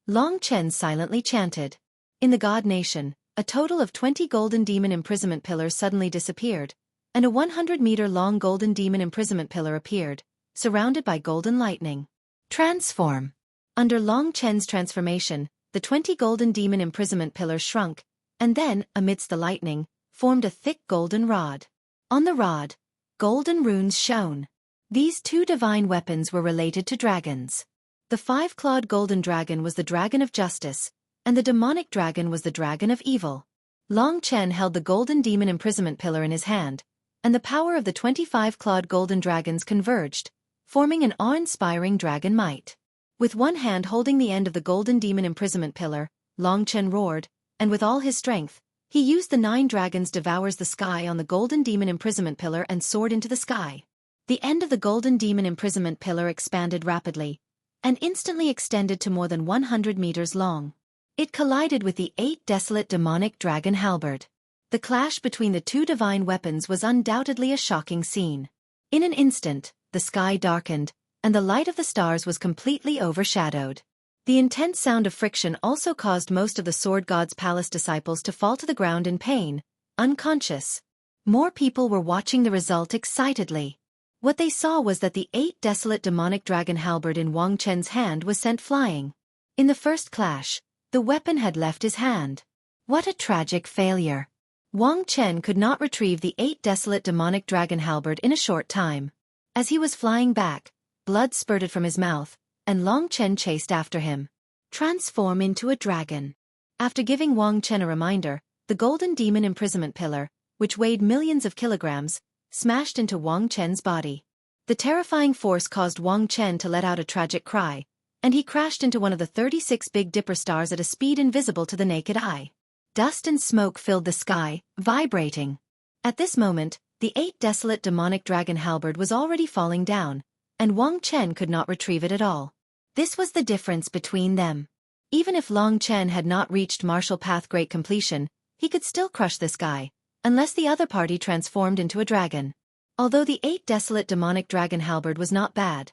Long Chen silently chanted. In the God Nation, a total of 20 golden demon imprisonment pillars suddenly disappeared, and a 100-meter-long golden demon imprisonment pillar appeared, surrounded by golden lightning. Transform. Under Long Chen's transformation, the 20 golden demon imprisonment pillars shrunk, and then, amidst the lightning, formed a thick golden rod. On the rod, golden runes shone. These 2 divine weapons were related to dragons. The 5-clawed golden dragon was the dragon of justice, and the demonic dragon was the dragon of evil. Long Chen held the golden demon imprisonment pillar in his hand, and the power of the 25-clawed golden dragons converged, forming an awe-inspiring dragon might. With one hand holding the end of the golden demon imprisonment pillar, Long Chen roared, and with all his strength, he used the 9 dragons devours the sky on the golden demon imprisonment pillar and soared into the sky. The end of the golden demon imprisonment pillar expanded rapidly, and instantly extended to more than 100 meters long. It collided with the 8 Desolate Demonic Dragon Halberd. The clash between the 2 divine weapons was undoubtedly a shocking scene. In an instant, the sky darkened, and the light of the stars was completely overshadowed. The intense sound of friction also caused most of the Sword God's Palace disciples to fall to the ground in pain, unconscious. More people were watching the result excitedly. What they saw was that the 8 desolate demonic dragon halberd in Wang Chen's hand was sent flying. In the first clash, the weapon had left his hand. What a tragic failure. Wang Chen could not retrieve the 8 desolate demonic dragon halberd in a short time. As he was flying back, blood spurted from his mouth, and Long Chen chased after him. Transform into a dragon. After giving Wang Chen a reminder, the golden demon imprisonment pillar, which weighed millions of kilograms, smashed into Wang Chen's body. The terrifying force caused Wang Chen to let out a tragic cry, and he crashed into one of the 36 Big Dipper stars at a speed invisible to the naked eye. Dust and smoke filled the sky, vibrating. At this moment, the 8 desolate demonic dragon halberd was already falling down, and Wang Chen could not retrieve it at all. This was the difference between them. Even if Long Chen had not reached martial path great completion, he could still crush this guy, unless the other party transformed into a dragon. Although the 8 desolate demonic dragon halberd was not bad,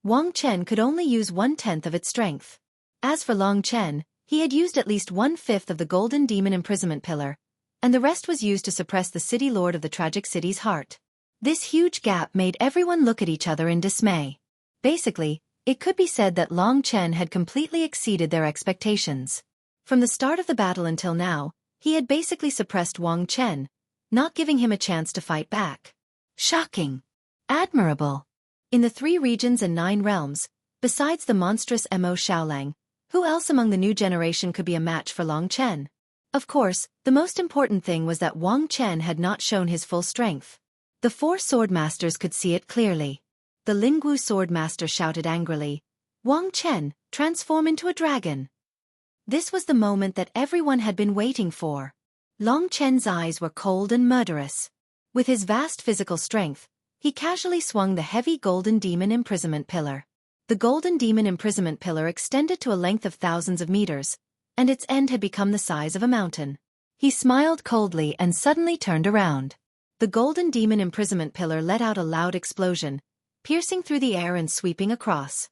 Wang Chen could only use 1/10 of its strength. As for Long Chen, he had used at least 1/5 of the golden demon imprisonment pillar, and the rest was used to suppress the city lord of the tragic city's heart. This huge gap made everyone look at each other in dismay. Basically, it could be said that Long Chen had completely exceeded their expectations. From the start of the battle until now, he had basically suppressed Wang Chen, not giving him a chance to fight back. Shocking. Admirable. In the 3 regions and 9 realms, besides the monstrous Mo Xiaolang, who else among the new generation could be a match for Long Chen? Of course, the most important thing was that Wang Chen had not shown his full strength. The 4 sword masters could see it clearly. The Lingwu sword master shouted angrily, "Wang Chen, transform into a dragon." This was the moment that everyone had been waiting for. Long Chen's eyes were cold and murderous. With his vast physical strength, he casually swung the heavy golden demon imprisonment pillar. The golden demon imprisonment pillar extended to a length of thousands of meters, and its end had become the size of a mountain. He smiled coldly and suddenly turned around. The golden demon imprisonment pillar let out a loud explosion, piercing through the air and sweeping across.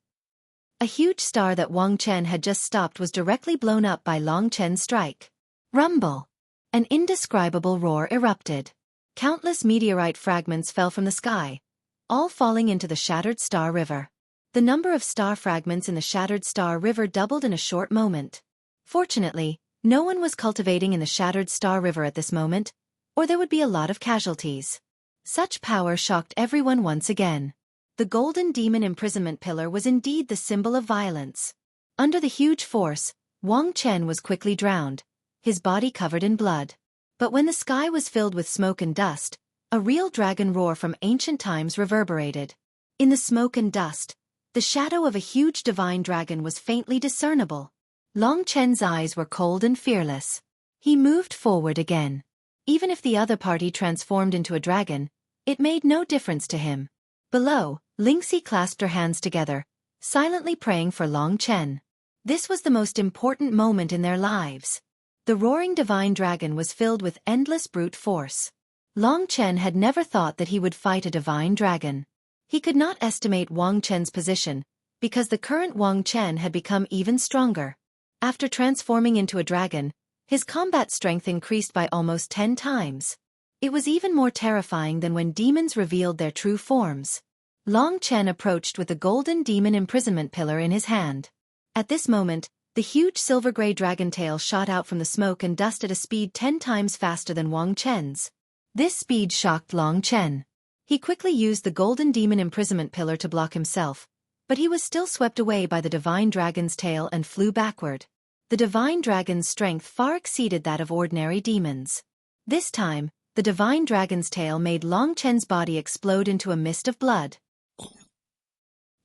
A huge star that Wang Chen had just stopped was directly blown up by Long Chen's strike. Rumble! An indescribable roar erupted. Countless meteorite fragments fell from the sky, all falling into the shattered star river. The number of star fragments in the shattered star river doubled in a short moment. Fortunately, no one was cultivating in the shattered star river at this moment, or there would be a lot of casualties. Such power shocked everyone once again. The golden demon imprisonment pillar was indeed the symbol of violence. Under the huge force, Wang Chen was quickly drowned, his body covered in blood. But when the sky was filled with smoke and dust, a real dragon roar from ancient times reverberated. In the smoke and dust, the shadow of a huge divine dragon was faintly discernible. Long Chen's eyes were cold and fearless. He moved forward again. Even if the other party transformed into a dragon, it made no difference to him. Below, Lingxi clasped her hands together, silently praying for Long Chen. This was the most important moment in their lives. The roaring divine dragon was filled with endless brute force. Long Chen had never thought that he would fight a divine dragon. He could not estimate Wang Chen's position, because the current Wang Chen had become even stronger. After transforming into a dragon, his combat strength increased by almost 10 times. It was even more terrifying than when demons revealed their true forms. Long Chen approached with the golden demon imprisonment pillar in his hand. At this moment, the huge silver-gray dragon tail shot out from the smoke and dust at a speed 10 times faster than Wang Chen's. This speed shocked Long Chen. He quickly used the golden demon imprisonment pillar to block himself, but he was still swept away by the divine dragon's tail and flew backward. The divine dragon's strength far exceeded that of ordinary demons. This time, the divine dragon's tail made Long Chen's body explode into a mist of blood.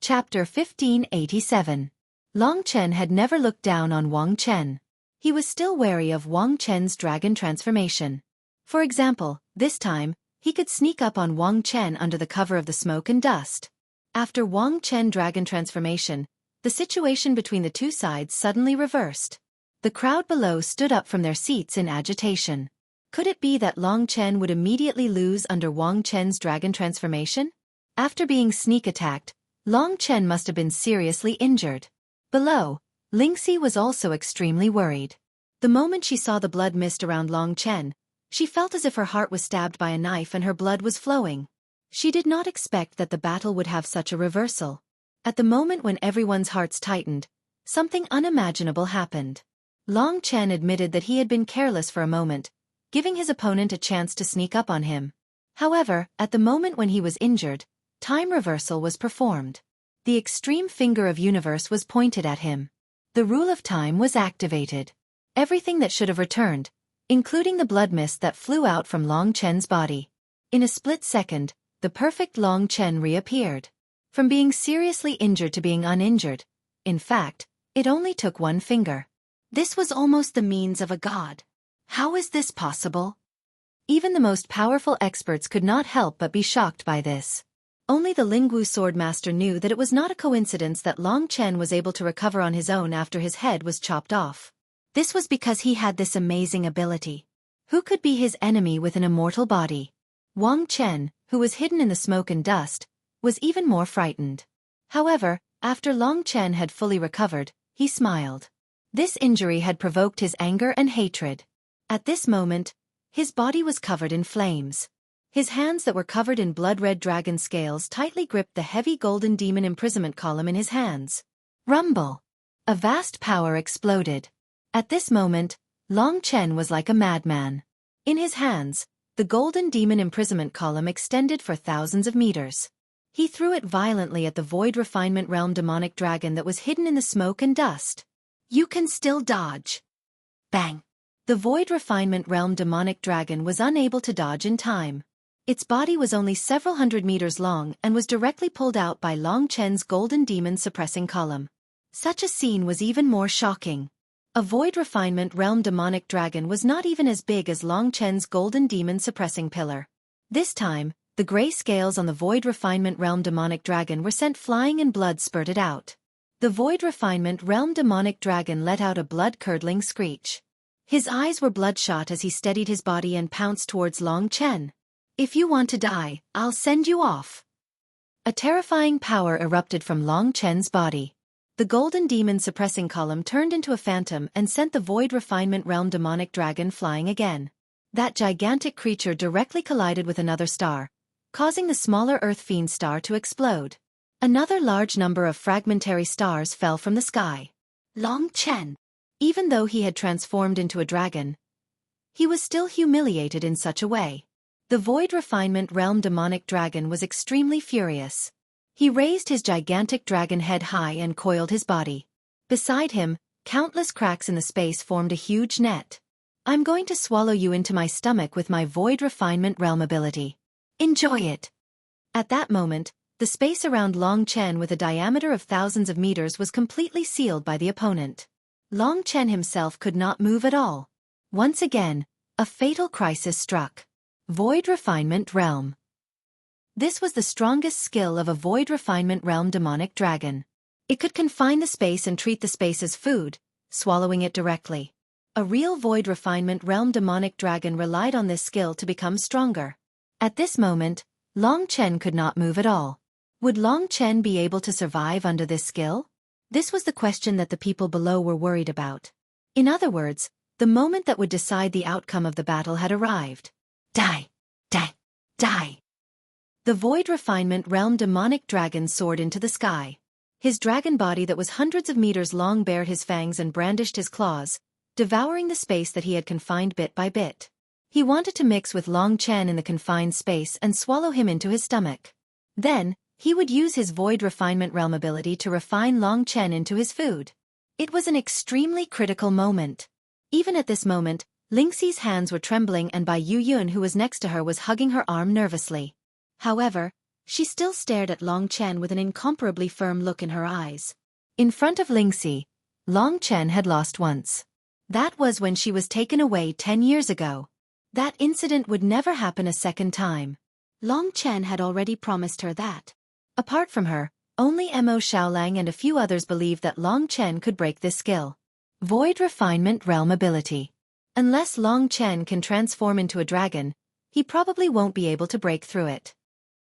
Chapter 1587. Long Chen had never looked down on Wang Chen. He was still wary of Wang Chen's dragon transformation. For example, this time, he could sneak up on Wang Chen under the cover of the smoke and dust. After Wang Chen dragon transformation, the situation between the two sides suddenly reversed. The crowd below stood up from their seats in agitation. Could it be that Long Chen would immediately lose under Wang Chen's dragon transformation? After being sneak attacked, Long Chen must have been seriously injured. Below, Lingxi was also extremely worried. The moment she saw the blood mist around Long Chen, she felt as if her heart was stabbed by a knife and her blood was flowing. She did not expect that the battle would have such a reversal. At the moment when everyone's hearts tightened, something unimaginable happened. Long Chen admitted that he had been careless for a moment, giving his opponent a chance to sneak up on him. However, at the moment when he was injured, time reversal was performed. The extreme finger of universe was pointed at him. The rule of time was activated. Everything that should have returned, including the blood mist that flew out from Long Chen's body. In a split second, the perfect Long Chen reappeared. From being seriously injured to being uninjured. In fact, it only took one finger. This was almost the means of a god. How is this possible? Even the most powerful experts could not help but be shocked by this. Only the Lingwu Swordmaster knew that it was not a coincidence that Long Chen was able to recover on his own after his head was chopped off. This was because he had this amazing ability. Who could be his enemy with an immortal body? Wang Chen, who was hidden in the smoke and dust, was even more frightened. However, after Long Chen had fully recovered, he smiled. This injury had provoked his anger and hatred. At this moment, his body was covered in flames. His hands that were covered in blood-red dragon scales tightly gripped the heavy golden demon imprisonment column in his hands. Rumble! A vast power exploded. At this moment, Long Chen was like a madman. In his hands, the golden demon imprisonment column extended for thousands of meters. He threw it violently at the Void Refinement Realm demonic dragon that was hidden in the smoke and dust. You can still dodge. Bang! The Void Refinement Realm demonic dragon was unable to dodge in time. Its body was only several hundred meters long and was directly pulled out by Long Chen's golden demon suppressing column. Such a scene was even more shocking. A Void Refinement Realm demonic dragon was not even as big as Long Chen's golden demon suppressing pillar. This time, the gray scales on the Void Refinement Realm demonic dragon were sent flying and blood spurted out. The Void Refinement Realm demonic dragon let out a blood-curdling screech. His eyes were bloodshot as he steadied his body and pounced towards Long Chen. If you want to die, I'll send you off. A terrifying power erupted from Long Chen's body. The golden demon suppressing column turned into a phantom and sent the Void Refinement Realm demonic dragon flying again. That gigantic creature directly collided with another star, causing the smaller Earth Fiend star to explode. Another large number of fragmentary stars fell from the sky. Long Chen. Even though he had transformed into a dragon, he was still humiliated in such a way. The Void Refinement Realm demonic dragon was extremely furious. He raised his gigantic dragon head high and coiled his body. Beside him, countless cracks in the space formed a huge net. I'm going to swallow you into my stomach with my Void Refinement Realm ability. Enjoy it. At that moment, the space around Long Chen with a diameter of thousands of meters was completely sealed by the opponent. Long Chen himself could not move at all. Once again, a fatal crisis struck. Void Refinement Realm. This was the strongest skill of a Void Refinement Realm demonic dragon. It could confine the space and treat the space as food, swallowing it directly. A real Void Refinement Realm demonic dragon relied on this skill to become stronger. At this moment, Long Chen could not move at all. Would Long Chen be able to survive under this skill? This was the question that the people below were worried about. In other words, the moment that would decide the outcome of the battle had arrived. Die! Die! Die! The Void Refinement Realm demonic dragon soared into the sky. His dragon body that was hundreds of meters long bared his fangs and brandished his claws, devouring the space that he had confined bit by bit. He wanted to mix with Long Chen in the confined space and swallow him into his stomach. Then, he would use his Void Refinement Realm ability to refine Long Chen into his food. It was an extremely critical moment. Even at this moment, Lingxi's hands were trembling and Bai Yuyun who was next to her was hugging her arm nervously. However, she still stared at Long Chen with an incomparably firm look in her eyes. In front of Lingxi, Long Chen had lost once. That was when she was taken away 10 years ago. That incident would never happen a second time. Long Chen had already promised her that. Apart from her, only Mo Xiaolang and a few others believed that Long Chen could break this skill. Void Refinement Realm ability. Unless Long Chen can transform into a dragon, he probably won't be able to break through it.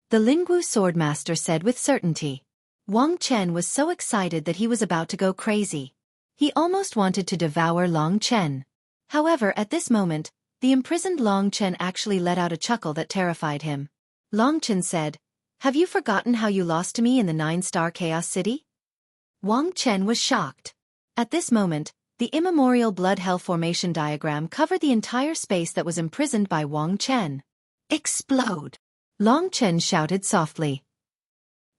The Lingwu Swordmaster said with certainty. Wang Chen was so excited that he was about to go crazy. He almost wanted to devour Long Chen. However, at this moment, the imprisoned Long Chen actually let out a chuckle that terrified him. Long Chen said, "Have you forgotten how you lost to me in the 9-star Chaos City?" Wang Chen was shocked. At this moment, the immemorial blood-hell formation diagram covered the entire space that was imprisoned by Wang Chen. "Explode!" Long Chen shouted softly.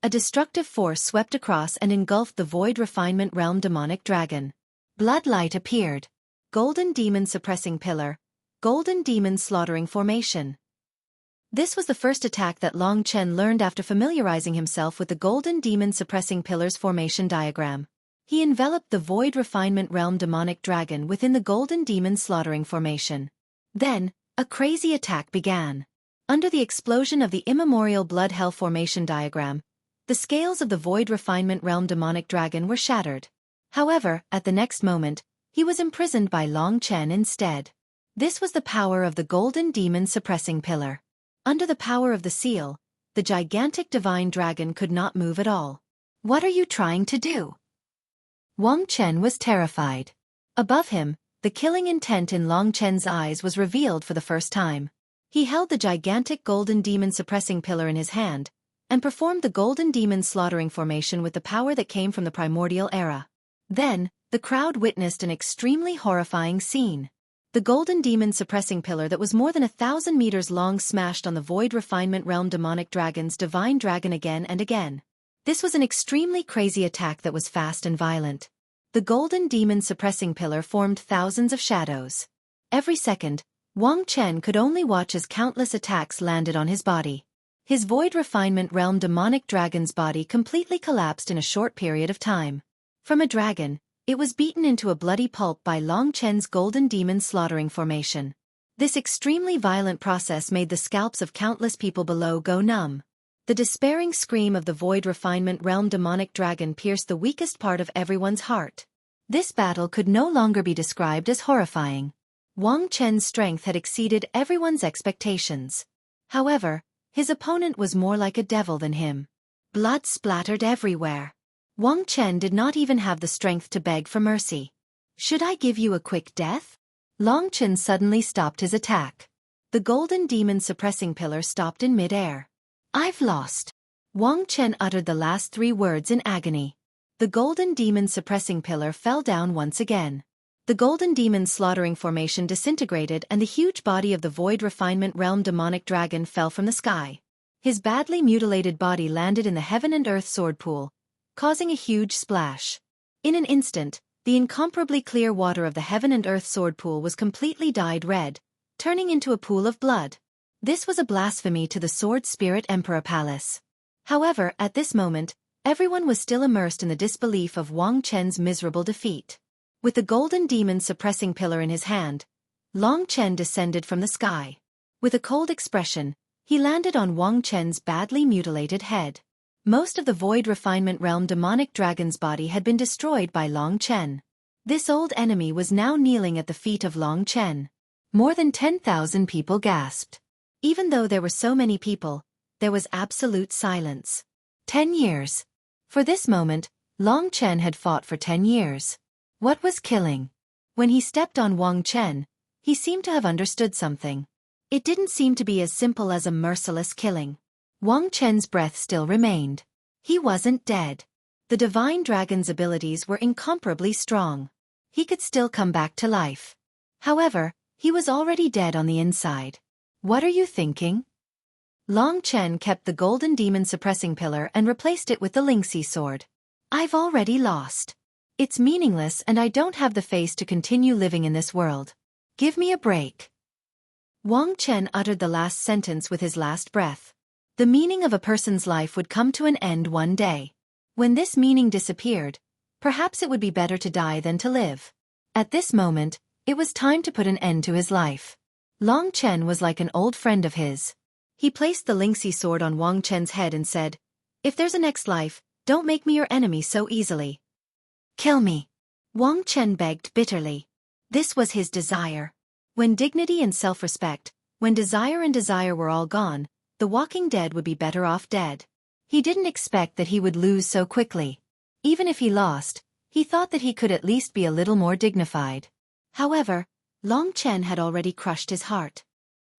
A destructive force swept across and engulfed the Void Refinement Realm demonic dragon. Bloodlight appeared. Golden Demon Suppressing Pillar. Golden Demon Slaughtering Formation. This was the first attack that Long Chen learned after familiarizing himself with the Golden Demon Suppressing Pillar's formation diagram. He enveloped the Void Refinement Realm demonic dragon within the Golden Demon Slaughtering Formation. Then, a crazy attack began. Under the explosion of the immemorial blood hell formation diagram, the scales of the Void Refinement Realm demonic dragon were shattered. However, at the next moment, he was imprisoned by Long Chen instead. This was the power of the Golden Demon Suppressing Pillar. Under the power of the seal, the gigantic divine dragon could not move at all. "What are you trying to do?" Wang Chen was terrified. Above him, the killing intent in Long Chen's eyes was revealed for the first time. He held the gigantic Golden Demon Suppressing Pillar in his hand, and performed the Golden Demon Slaughtering Formation with the power that came from the primordial era. Then, the crowd witnessed an extremely horrifying scene. The Golden Demon Suppressing Pillar that was more than 1,000 meters long smashed on the Void Refinement Realm demonic dragon's divine dragon again and again. This was an extremely crazy attack that was fast and violent. The Golden Demon Suppressing Pillar formed thousands of shadows. Every second, Wang Chen could only watch as countless attacks landed on his body. His Void Refinement Realm demonic dragon's body completely collapsed in a short period of time. From a dragon, it was beaten into a bloody pulp by Long Chen's Golden Demon Slaughtering Formation. This extremely violent process made the scalps of countless people below go numb. The despairing scream of the Void Refinement Realm demonic dragon pierced the weakest part of everyone's heart. This battle could no longer be described as horrifying. Wang Chen's strength had exceeded everyone's expectations. However, his opponent was more like a devil than him. Blood splattered everywhere. Wang Chen did not even have the strength to beg for mercy. "Should I give you a quick death?" Long Chen suddenly stopped his attack. The Golden Demon Suppressing Pillar stopped in mid-air. "I've lost." Wang Chen uttered the last 3 words in agony. The Golden Demon Suppressing Pillar fell down once again. The Golden Demon Slaughtering Formation disintegrated and the huge body of the Void Refinement Realm demonic dragon fell from the sky. His badly mutilated body landed in the Heaven and Earth sword pool, causing a huge splash. In an instant, the incomparably clear water of the Heaven and Earth sword pool was completely dyed red, turning into a pool of blood. This was a blasphemy to the Sword Spirit Emperor Palace. However, at this moment, everyone was still immersed in the disbelief of Wang Chen's miserable defeat. With the Golden Demon Suppressing Pillar in his hand, Long Chen descended from the sky. With a cold expression, he landed on Wang Chen's badly mutilated head. Most of the Void Refinement Realm demonic dragon's body had been destroyed by Long Chen. This old enemy was now kneeling at the feet of Long Chen. More than 10,000 people gasped. Even though there were so many people, there was absolute silence. 10 years. For this moment, Long Chen had fought for 10 years. What was killing? When he stepped on Wang Chen, he seemed to have understood something. It didn't seem to be as simple as a merciless killing. Wang Chen's breath still remained. He wasn't dead. The divine dragon's abilities were incomparably strong. He could still come back to life. However, he was already dead on the inside. "What are you thinking?" Long Chen kept the Golden Demon Suppressing Pillar and replaced it with the Lingxi sword. "I've already lost. It's meaningless and I don't have the face to continue living in this world. Give me a break." Wang Chen uttered the last sentence with his last breath. The meaning of a person's life would come to an end one day. When this meaning disappeared, perhaps it would be better to die than to live. At this moment, it was time to put an end to his life. Long Chen was like an old friend of his. He placed the Lingxi sword on Wang Chen's head and said, "If there's a next life, don't make me your enemy so easily. Kill me." Wang Chen begged bitterly. This was his desire. When dignity and self-respect, when desire were all gone, the walking dead would be better off dead. He didn't expect that he would lose so quickly. Even if he lost, he thought that he could at least be a little more dignified. However, Long Chen had already crushed his heart.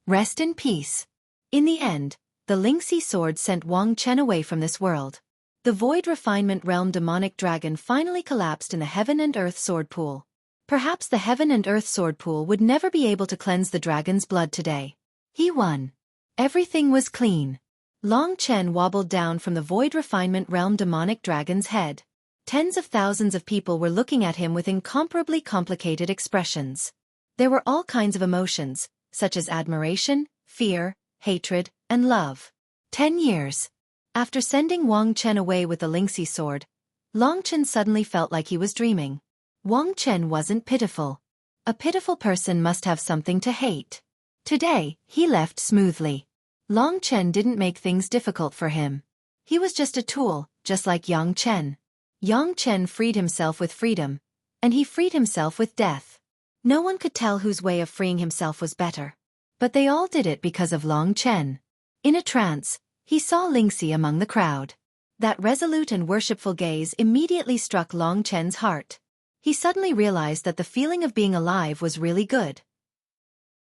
Rest in peace. In the end, the Lingxi sword sent Wang Chen away from this world. The Void Refinement Realm demonic dragon finally collapsed in the Heaven and Earth Sword Pool. Perhaps the Heaven and Earth Sword Pool would never be able to cleanse the dragon's blood today. He won. Everything was clean. Long Chen wobbled down from the Void Refinement Realm demonic dragon's head. Tens of thousands of people were looking at him with incomparably complicated expressions. There were all kinds of emotions, such as admiration, fear, hatred, and love. 10 years. After sending Wang Chen away with the Lingxi sword, Long Chen suddenly felt like he was dreaming. Wang Chen wasn't pitiful. A pitiful person must have something to hate. Today, he left smoothly. Long Chen didn't make things difficult for him. He was just a tool, just like Yang Chen. Yang Chen freed himself with freedom, and he freed himself with death. No one could tell whose way of freeing himself was better. But they all did it because of Long Chen. In a trance, he saw Lingxi among the crowd. That resolute and worshipful gaze immediately struck Long Chen's heart. He suddenly realized that the feeling of being alive was really good.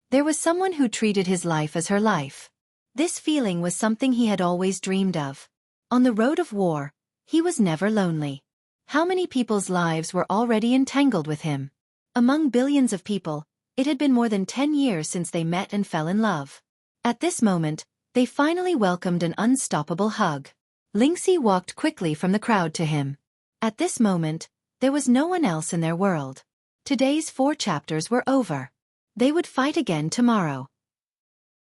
There was someone who treated his life as her life. This feeling was something he had always dreamed of. On the road of war, he was never lonely. How many people's lives were already entangled with him? Among billions of people, it had been more than 10 years since they met and fell in love. At this moment, they finally welcomed an unstoppable hug. Lingxi walked quickly from the crowd to him. At this moment, there was no one else in their world. Today's 4 chapters were over. They would fight again tomorrow.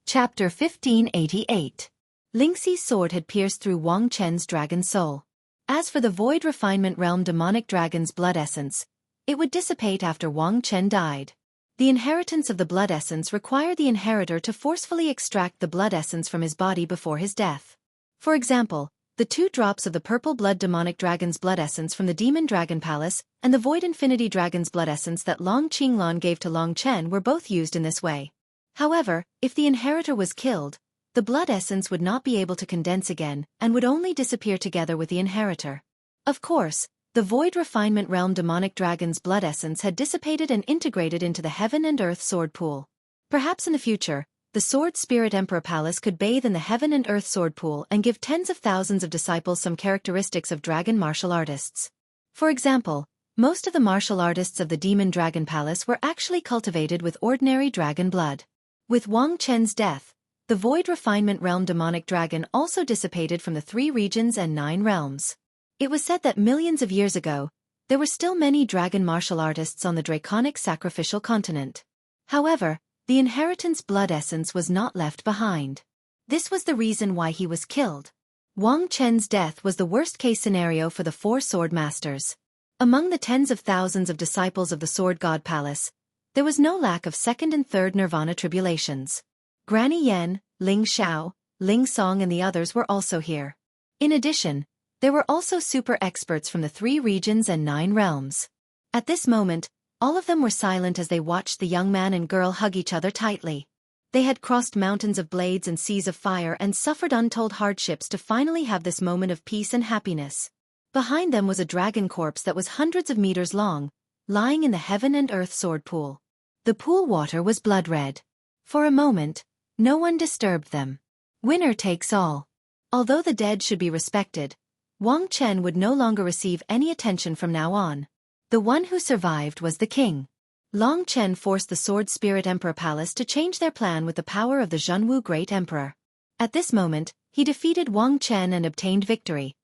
Chapter 1588. Lingxi's sword had pierced through Wang Chen's dragon soul. As for the Void Refinement Realm demonic dragon's blood essence, it would dissipate after Wang Chen died. The inheritance of the blood essence required the inheritor to forcefully extract the blood essence from his body before his death. For example, the 2 drops of the purple blood demonic dragon's blood essence from the Demon Dragon Palace and the Void Infinity Dragon's blood essence that Long Qinglan gave to Long Chen were both used in this way. However, if the inheritor was killed, the blood essence would not be able to condense again and would only disappear together with the inheritor. Of course, the Void Refinement Realm demonic dragon's blood essence had dissipated and integrated into the Heaven and Earth Sword Pool. Perhaps in the future, the Sword Spirit Emperor Palace could bathe in the Heaven and Earth Sword Pool and give tens of thousands of disciples some characteristics of dragon martial artists. For example, most of the martial artists of the Demon Dragon Palace were actually cultivated with ordinary dragon blood. With Wang Chen's death, the Void Refinement Realm demonic dragon also dissipated from the 3 regions and 9 realms. It was said that millions of years ago, there were still many dragon martial artists on the draconic sacrificial continent. However, the inheritance blood essence was not left behind. This was the reason why he was killed. Wang Chen's death was the worst-case scenario for the 4 sword masters. Among the tens of thousands of disciples of the Sword God Palace, there was no lack of 2nd and 3rd nirvana tribulations. Granny Yen, Ling Xiao, Ling Song and the others were also here. In addition, there were also super experts from the 3 regions and 9 realms. At this moment, all of them were silent as they watched the young man and girl hug each other tightly. They had crossed mountains of blades and seas of fire and suffered untold hardships to finally have this moment of peace and happiness. Behind them was a dragon corpse that was hundreds of meters long, lying in the Heaven and Earth Sword Pool. The pool water was blood red. For a moment, no one disturbed them. Winner takes all. Although the dead should be respected, Wang Chen would no longer receive any attention from now on. The one who survived was the king. Long Chen forced the Sword Spirit Emperor Palace to change their plan with the power of the Zhenwu Great Emperor. At this moment, he defeated Wang Chen and obtained victory,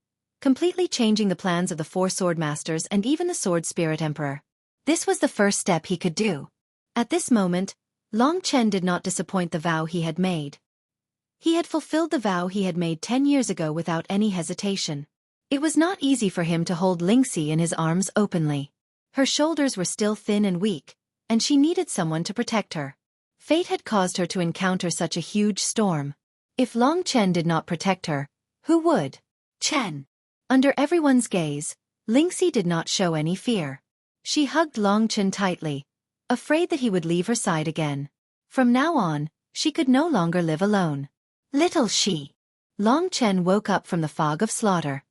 completely changing the plans of the 4 sword masters and even the Sword Spirit Emperor. This was the first step he could do. At this moment, Long Chen did not disappoint the vow he had made. He had fulfilled the vow he had made 10 years ago without any hesitation. It was not easy for him to hold Lingxi in his arms openly. Her shoulders were still thin and weak, and she needed someone to protect her. Fate had caused her to encounter such a huge storm. If Long Chen did not protect her, who would? Chen. Under everyone's gaze, Lingxi did not show any fear. She hugged Long Chen tightly, afraid that he would leave her side again. From now on, she could no longer live alone. Little she. Long Chen woke up from the fog of slaughter.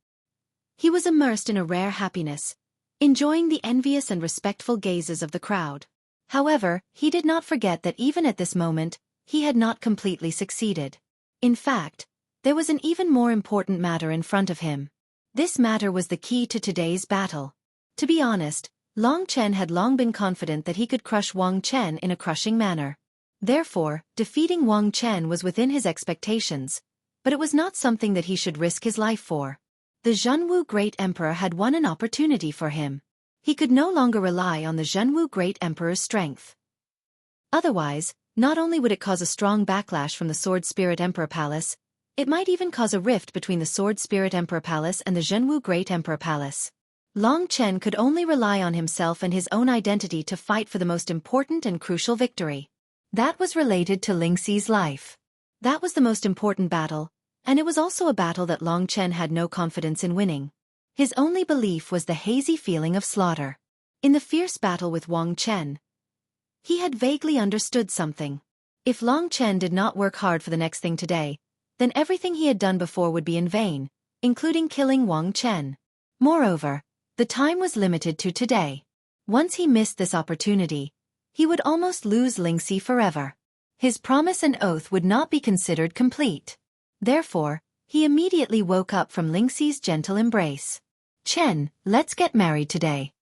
He was immersed in a rare happiness, enjoying the envious and respectful gazes of the crowd. However, he did not forget that even at this moment, he had not completely succeeded. In fact, there was an even more important matter in front of him. This matter was the key to today's battle. To be honest, Long Chen had long been confident that he could crush Wang Chen in a crushing manner. Therefore, defeating Wang Chen was within his expectations, but it was not something that he should risk his life for. The Zhenwu Great Emperor had won an opportunity for him. He could no longer rely on the Zhenwu Great Emperor's strength. Otherwise, not only would it cause a strong backlash from the Sword Spirit Emperor Palace, it might even cause a rift between the Sword Spirit Emperor Palace and the Zhenwu Great Emperor Palace. Long Chen could only rely on himself and his own identity to fight for the most important and crucial victory. That was related to Lingxi's life. That was the most important battle, and it was also a battle that Long Chen had no confidence in winning. His only belief was the hazy feeling of slaughter. In the fierce battle with Wang Chen, he had vaguely understood something. If Long Chen did not work hard for the next thing today, then everything he had done before would be in vain, including killing Wang Chen. Moreover, the time was limited to today. Once he missed this opportunity, he would almost lose Lingxi forever. His promise and oath would not be considered complete. Therefore, he immediately woke up from Lingxi's gentle embrace. "Chen, let's get married today,"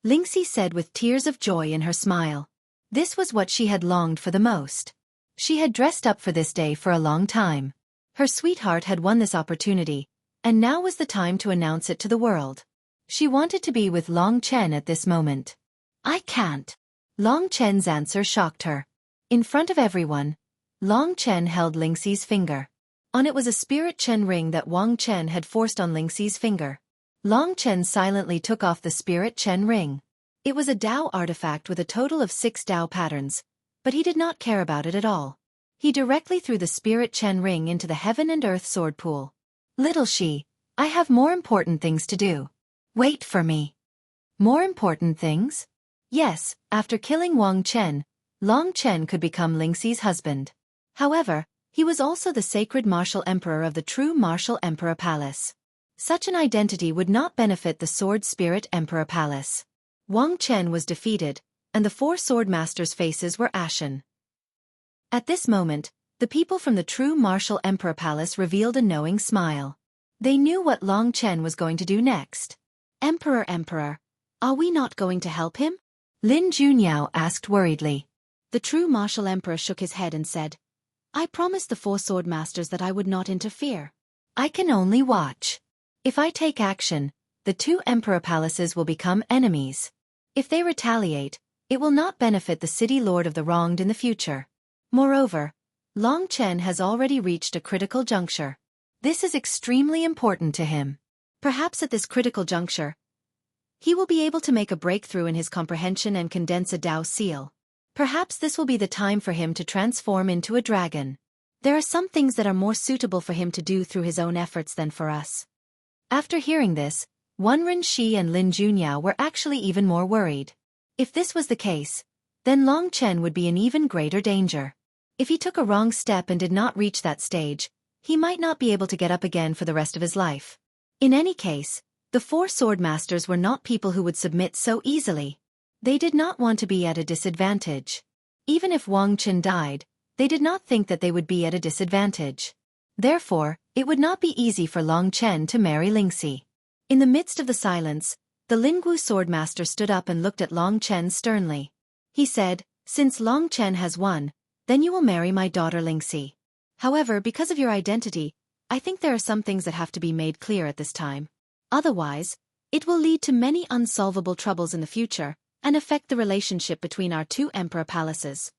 Lingxi said with tears of joy in her smile. This was what she had longed for the most. She had dressed up for this day for a long time. Her sweetheart had won this opportunity, and now was the time to announce it to the world. She wanted to be with Long Chen at this moment. "I can't." Long Chen's answer shocked her. In front of everyone, Long Chen held Lingxi's finger. On it was a Spirit Chen ring that Wang Chen had forced on Lingxi's finger. Long Chen silently took off the Spirit Chen ring. It was a Dao artifact with a total of 6 Dao patterns, but he did not care about it at all. He directly threw the Spirit Chen ring into the Heaven and Earth sword pool. "Little Shi, I have more important things to do. Wait for me." More important things? Yes, after killing Wang Chen, Long Chen could become Lingxi's husband. However, he was also the sacred martial emperor of the true martial emperor palace. Such an identity would not benefit the Sword Spirit Emperor Palace. Wang Chen was defeated, and the 4 sword masters' faces were ashen. At this moment, the people from the true martial emperor palace revealed a knowing smile. They knew what Long Chen was going to do next. Emperor, are we not going to help him?" Lin Junyao asked worriedly. The true martial emperor shook his head and said, "I promised the 4 sword masters that I would not interfere. I can only watch. If I take action, the 2 emperor palaces will become enemies. If they retaliate, it will not benefit the city lord of the wronged in the future. Moreover, Long Chen has already reached a critical juncture. This is extremely important to him. Perhaps at this critical juncture, he will be able to make a breakthrough in his comprehension and condense a Dao seal. Perhaps this will be the time for him to transform into a dragon. There are some things that are more suitable for him to do through his own efforts than for us." After hearing this, Wenren Shi and Lin Junyao were actually even more worried. If this was the case, then Long Chen would be in even greater danger. If he took a wrong step and did not reach that stage, he might not be able to get up again for the rest of his life. In any case, the 4 sword masters were not people who would submit so easily. They did not want to be at a disadvantage. Even if Wang Chen died, they did not think that they would be at a disadvantage. Therefore, it would not be easy for Long Chen to marry Lingxi. In the midst of the silence, the Lingwu sword master stood up and looked at Long Chen sternly. He said, "Since Long Chen has won, then you will marry my daughter Lingxi. However, because of your identity, I think there are some things that have to be made clear at this time. Otherwise, it will lead to many unsolvable troubles in the future, and affect the relationship between our 2 emperor palaces."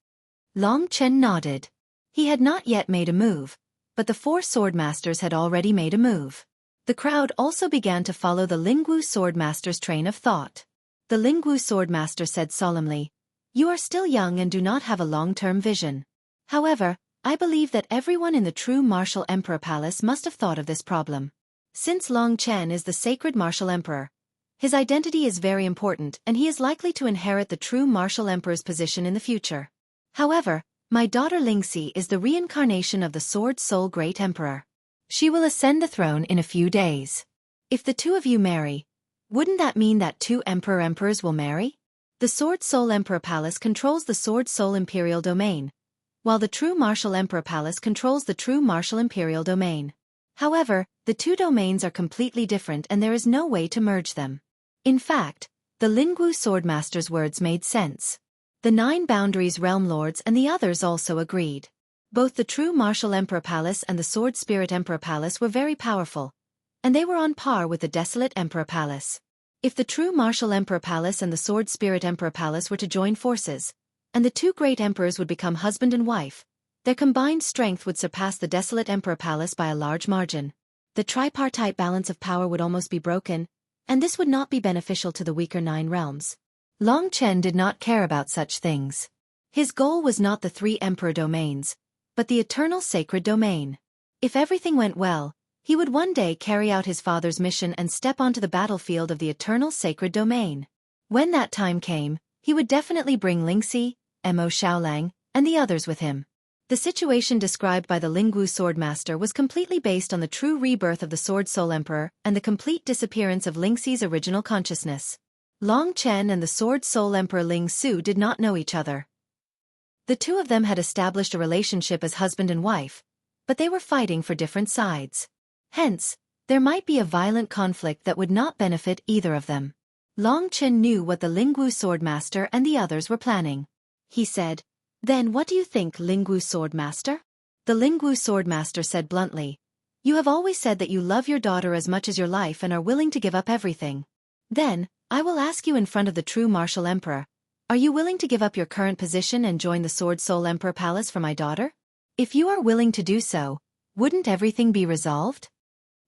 Long Chen nodded. He had not yet made a move, but the 4 sword masters had already made a move. The crowd also began to follow the Lingwu sword master's train of thought. The Lingwu sword master said solemnly, "You are still young and do not have a long-term vision. However, I believe that everyone in the true martial emperor palace must have thought of this problem. Since Long Chen is the sacred martial emperor, his identity is very important and he is likely to inherit the true martial emperor's position in the future. However, my daughter Lingxi is the reincarnation of the Sword Soul Great Emperor. She will ascend the throne in a few days. If the 2 of you marry, wouldn't that mean that 2 emperors will marry? The Sword Soul Emperor Palace controls the Sword Soul Imperial Domain, while the True Martial Emperor Palace controls the True Martial Imperial Domain. However, the two domains are completely different and there is no way to merge them. In fact, the Lingwu Swordmaster's words made sense. The 9 Boundaries Realm Lords and the others also agreed. Both the true Martial Emperor Palace and the Sword Spirit Emperor Palace were very powerful, and they were on par with the Desolate Emperor Palace. If the true Martial Emperor Palace and the Sword Spirit Emperor Palace were to join forces, and the two great emperors would become husband and wife, their combined strength would surpass the Desolate Emperor Palace by a large margin. The tripartite balance of power would almost be broken, and this would not be beneficial to the weaker 9 realms. Long Chen did not care about such things. His goal was not the 3 emperor domains, but the eternal sacred domain. If everything went well, he would one day carry out his father's mission and step onto the battlefield of the eternal sacred domain. When that time came, he would definitely bring Lingxi, Mo Xiaolang, and the others with him. The situation described by the Lingwu Swordmaster was completely based on the true rebirth of the Sword Soul Emperor and the complete disappearance of Lingxi's original consciousness. Long Chen and the Sword Soul Emperor Ling Su did not know each other. The two of them had established a relationship as husband and wife, but they were fighting for different sides. Hence, there might be a violent conflict that would not benefit either of them. Long Chen knew what the Lingwu Swordmaster and the others were planning. He said, "Then what do you think, Lingwu Swordmaster?" The Lingwu Swordmaster said bluntly, "You have always said that you love your daughter as much as your life and are willing to give up everything. Then, I will ask you in front of the true Martial Emperor, are you willing to give up your current position and join the Sword Soul Emperor Palace for my daughter? If you are willing to do so, wouldn't everything be resolved?"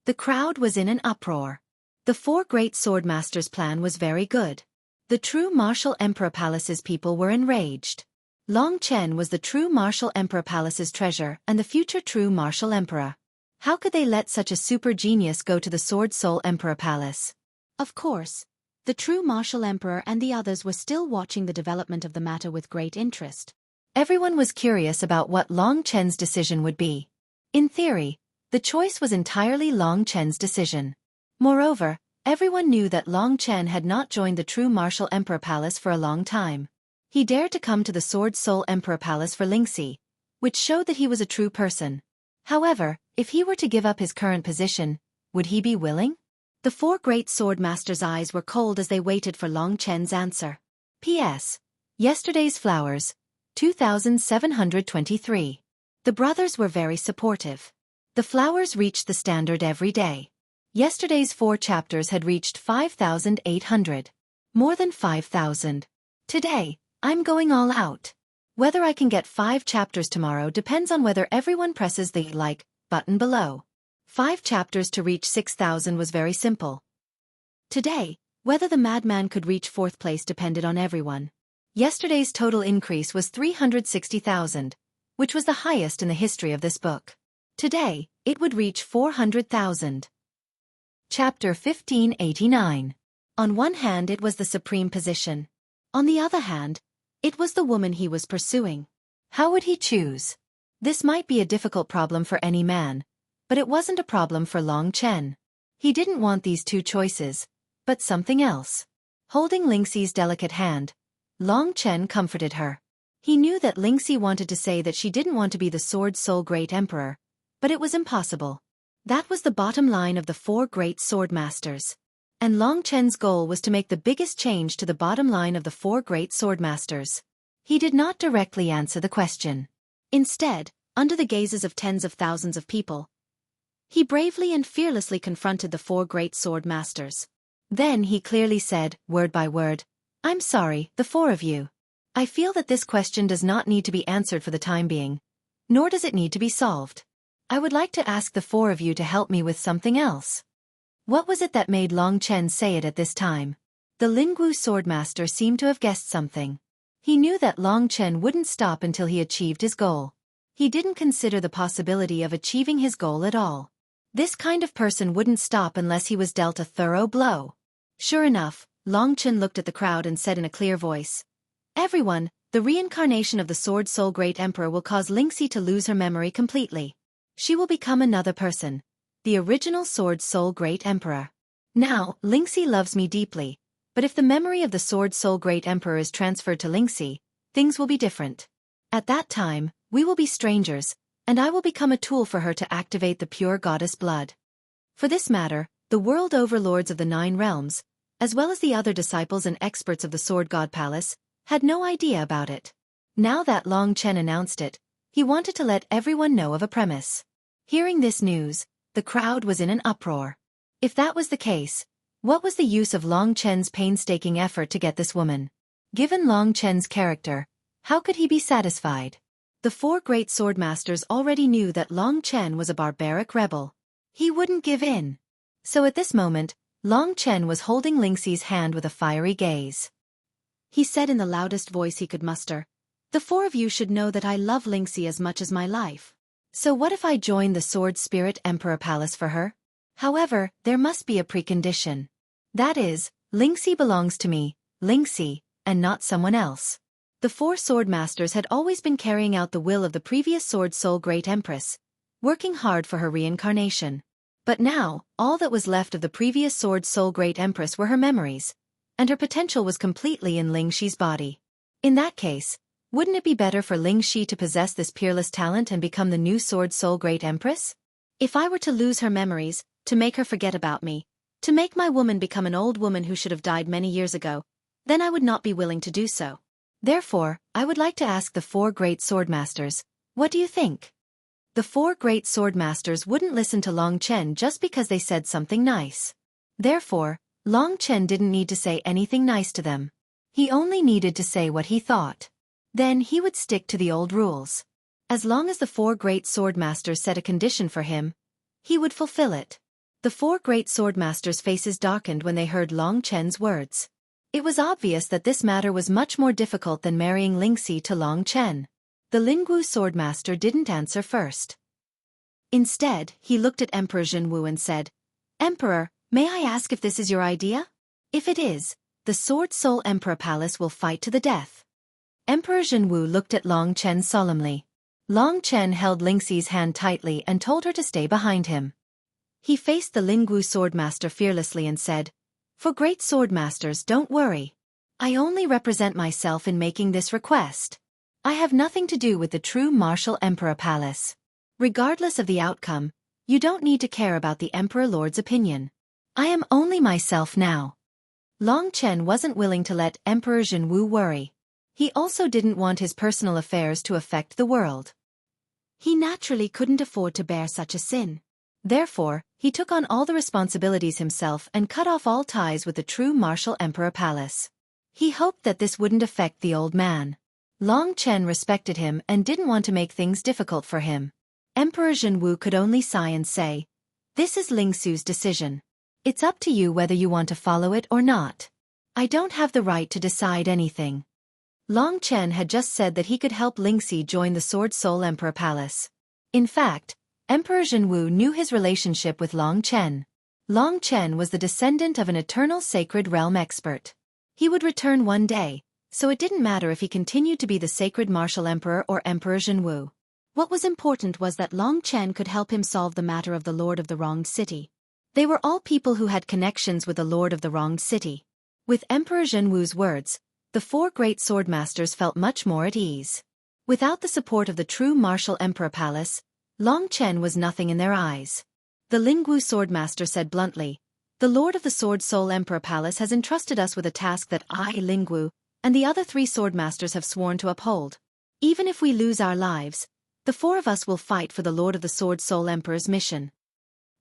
The crowd was in an uproar. The 4 great swordmasters' plan was very good. The true Martial Emperor Palace's people were enraged. Long Chen was the true Martial Emperor Palace's treasure and the future true Martial Emperor. How could they let such a super genius go to the Sword Soul Emperor Palace? Of course, the true Martial Emperor and the others were still watching the development of the matter with great interest. Everyone was curious about what Long Chen's decision would be. In theory, the choice was entirely Long Chen's decision. Moreover, everyone knew that Long Chen had not joined the true Martial Emperor Palace for a long time. He dared to come to the Sword Soul Emperor Palace for Lingxi, which showed that he was a true person. However, if he were to give up his current position, would he be willing? The 4 great swordmasters' eyes were cold as they waited for Long Chen's answer. P.S. Yesterday's Flowers, 2723. The brothers were very supportive. The flowers reached the standard every day. Yesterday's 4 chapters had reached 5,800. More than 5,000. Today, I'm going all out. Whether I can get 5 chapters tomorrow depends on whether everyone presses the like button below. 5 chapters to reach 6,000 was very simple. Today, whether the madman could reach 4th place depended on everyone. Yesterday's total increase was 360,000, which was the highest in the history of this book. Today, it would reach 400,000. Chapter 1589. On one hand it was the supreme position. On the other hand, it was the woman he was pursuing. How would he choose? This might be a difficult problem for any man, but it wasn't a problem for Long Chen. He didn't want these 2 choices, but something else. Holding Lingxi's delicate hand, Long Chen comforted her. He knew that Lingxi wanted to say that she didn't want to be the Sword Soul Great Emperor, but it was impossible. That was the bottom line of the 4 great swordmasters. And Long Chen's goal was to make the biggest change to the bottom line of the 4 great swordmasters. He did not directly answer the question. Instead, under the gazes of tens of thousands of people, he bravely and fearlessly confronted the 4 great swordmasters. Then he clearly said, word by word, "I'm sorry, the 4 of you. I feel that this question does not need to be answered for the time being, nor does it need to be solved. I would like to ask the 4 of you to help me with something else." What was it that made Long Chen say it at this time? The Lingwu Swordmaster seemed to have guessed something. He knew that Long Chen wouldn't stop until he achieved his goal. He didn't consider the possibility of achieving his goal at all. This kind of person wouldn't stop unless he was dealt a thorough blow. Sure enough, Long Chen looked at the crowd and said in a clear voice, "Everyone, the reincarnation of the Sword Soul Great Emperor will cause Lingxi to lose her memory completely. She will become another person. The original Sword Soul Great Emperor. Now, Lingxi loves me deeply, but if the memory of the Sword Soul Great Emperor is transferred to Lingxi, things will be different. At that time, we will be strangers, and I will become a tool for her to activate the pure goddess blood. For this matter, the world overlords of the 9 realms, as well as the other disciples and experts of the Sword God Palace, had no idea about it. Now that Long Chen announced it, he wanted to let everyone know of a premise. Hearing this news, the crowd was in an uproar. If that was the case, what was the use of Long Chen's painstaking effort to get this woman? Given Long Chen's character, how could he be satisfied? The 4 great sword masters already knew that Long Chen was a barbaric rebel. He wouldn't give in. So at this moment, Long Chen was holding Lingxi's hand with a fiery gaze. He said in the loudest voice he could muster, "The 4 of you should know that I love Lingxi as much as my life. So what if I join the Sword Spirit Emperor Palace for her? However, there must be a precondition. That is, Lingxi belongs to me, Lingxi, and not someone else." The 4 sword masters had always been carrying out the will of the previous Sword Soul Great Empress, working hard for her reincarnation. But now, all that was left of the previous Sword Soul Great Empress were her memories, and her potential was completely in Lingxi's body. In that case, wouldn't it be better for Lingxi to possess this peerless talent and become the new Sword Soul Great Empress? If I were to lose her memories, to make her forget about me, to make my woman become an old woman who should have died many years ago, then I would not be willing to do so. Therefore, I would like to ask the 4 great sword masters, what do you think? The 4 great sword masters wouldn't listen to Long Chen just because they said something nice. Therefore, Long Chen didn't need to say anything nice to them. He only needed to say what he thought. Then he would stick to the old rules. As long as the 4 great sword masters set a condition for him, he would fulfill it. The 4 great sword masters' faces darkened when they heard Long Chen's words. It was obvious that this matter was much more difficult than marrying Lingxi to Long Chen. The Lingwu swordmaster didn't answer first. Instead, he looked at Emperor Zhenwu and said, "Emperor, may I ask if this is your idea? If it is, the Sword Soul Emperor Palace will fight to the death." Emperor Zhenwu looked at Long Chen solemnly. Long Chen held Lingxi's hand tightly and told her to stay behind him. He faced the Lingwu swordmaster fearlessly and said, "For great swordmasters, don't worry. I only represent myself in making this request. I have nothing to do with the true martial Emperor Palace. Regardless of the outcome, you don't need to care about the Emperor Lord's opinion. I am only myself now." Long Chen wasn't willing to let Emperor Zhenwu worry. He also didn't want his personal affairs to affect the world. He naturally couldn't afford to bear such a sin. Therefore, he took on all the responsibilities himself and cut off all ties with the true martial Emperor Palace. He hoped that this wouldn't affect the old man. Long Chen respected him and didn't want to make things difficult for him. Emperor Zhenwu could only sigh and say, "This is Lingxu's decision. It's up to you whether you want to follow it or not. I don't have the right to decide anything." Long Chen had just said that he could help Lingxi join the Sword Soul Emperor Palace. In fact, Emperor Zhenwu knew his relationship with Long Chen. Long Chen was the descendant of an eternal sacred realm expert. He would return one day, so it didn't matter if he continued to be the sacred martial emperor or Emperor Zhenwu. What was important was that Long Chen could help him solve the matter of the Lord of the Wronged City. They were all people who had connections with the Lord of the Wronged City. With Emperor Zhenwu's words, the 4 great swordmasters felt much more at ease. Without the support of the true martial Emperor Palace, Long Chen was nothing in their eyes. The Lingwu swordmaster said bluntly, "The Lord of the Sword Soul Emperor Palace has entrusted us with a task that I, Lingwu, and the other 3 swordmasters have sworn to uphold. Even if we lose our lives, the 4 of us will fight for the Lord of the Sword Soul Emperor's mission.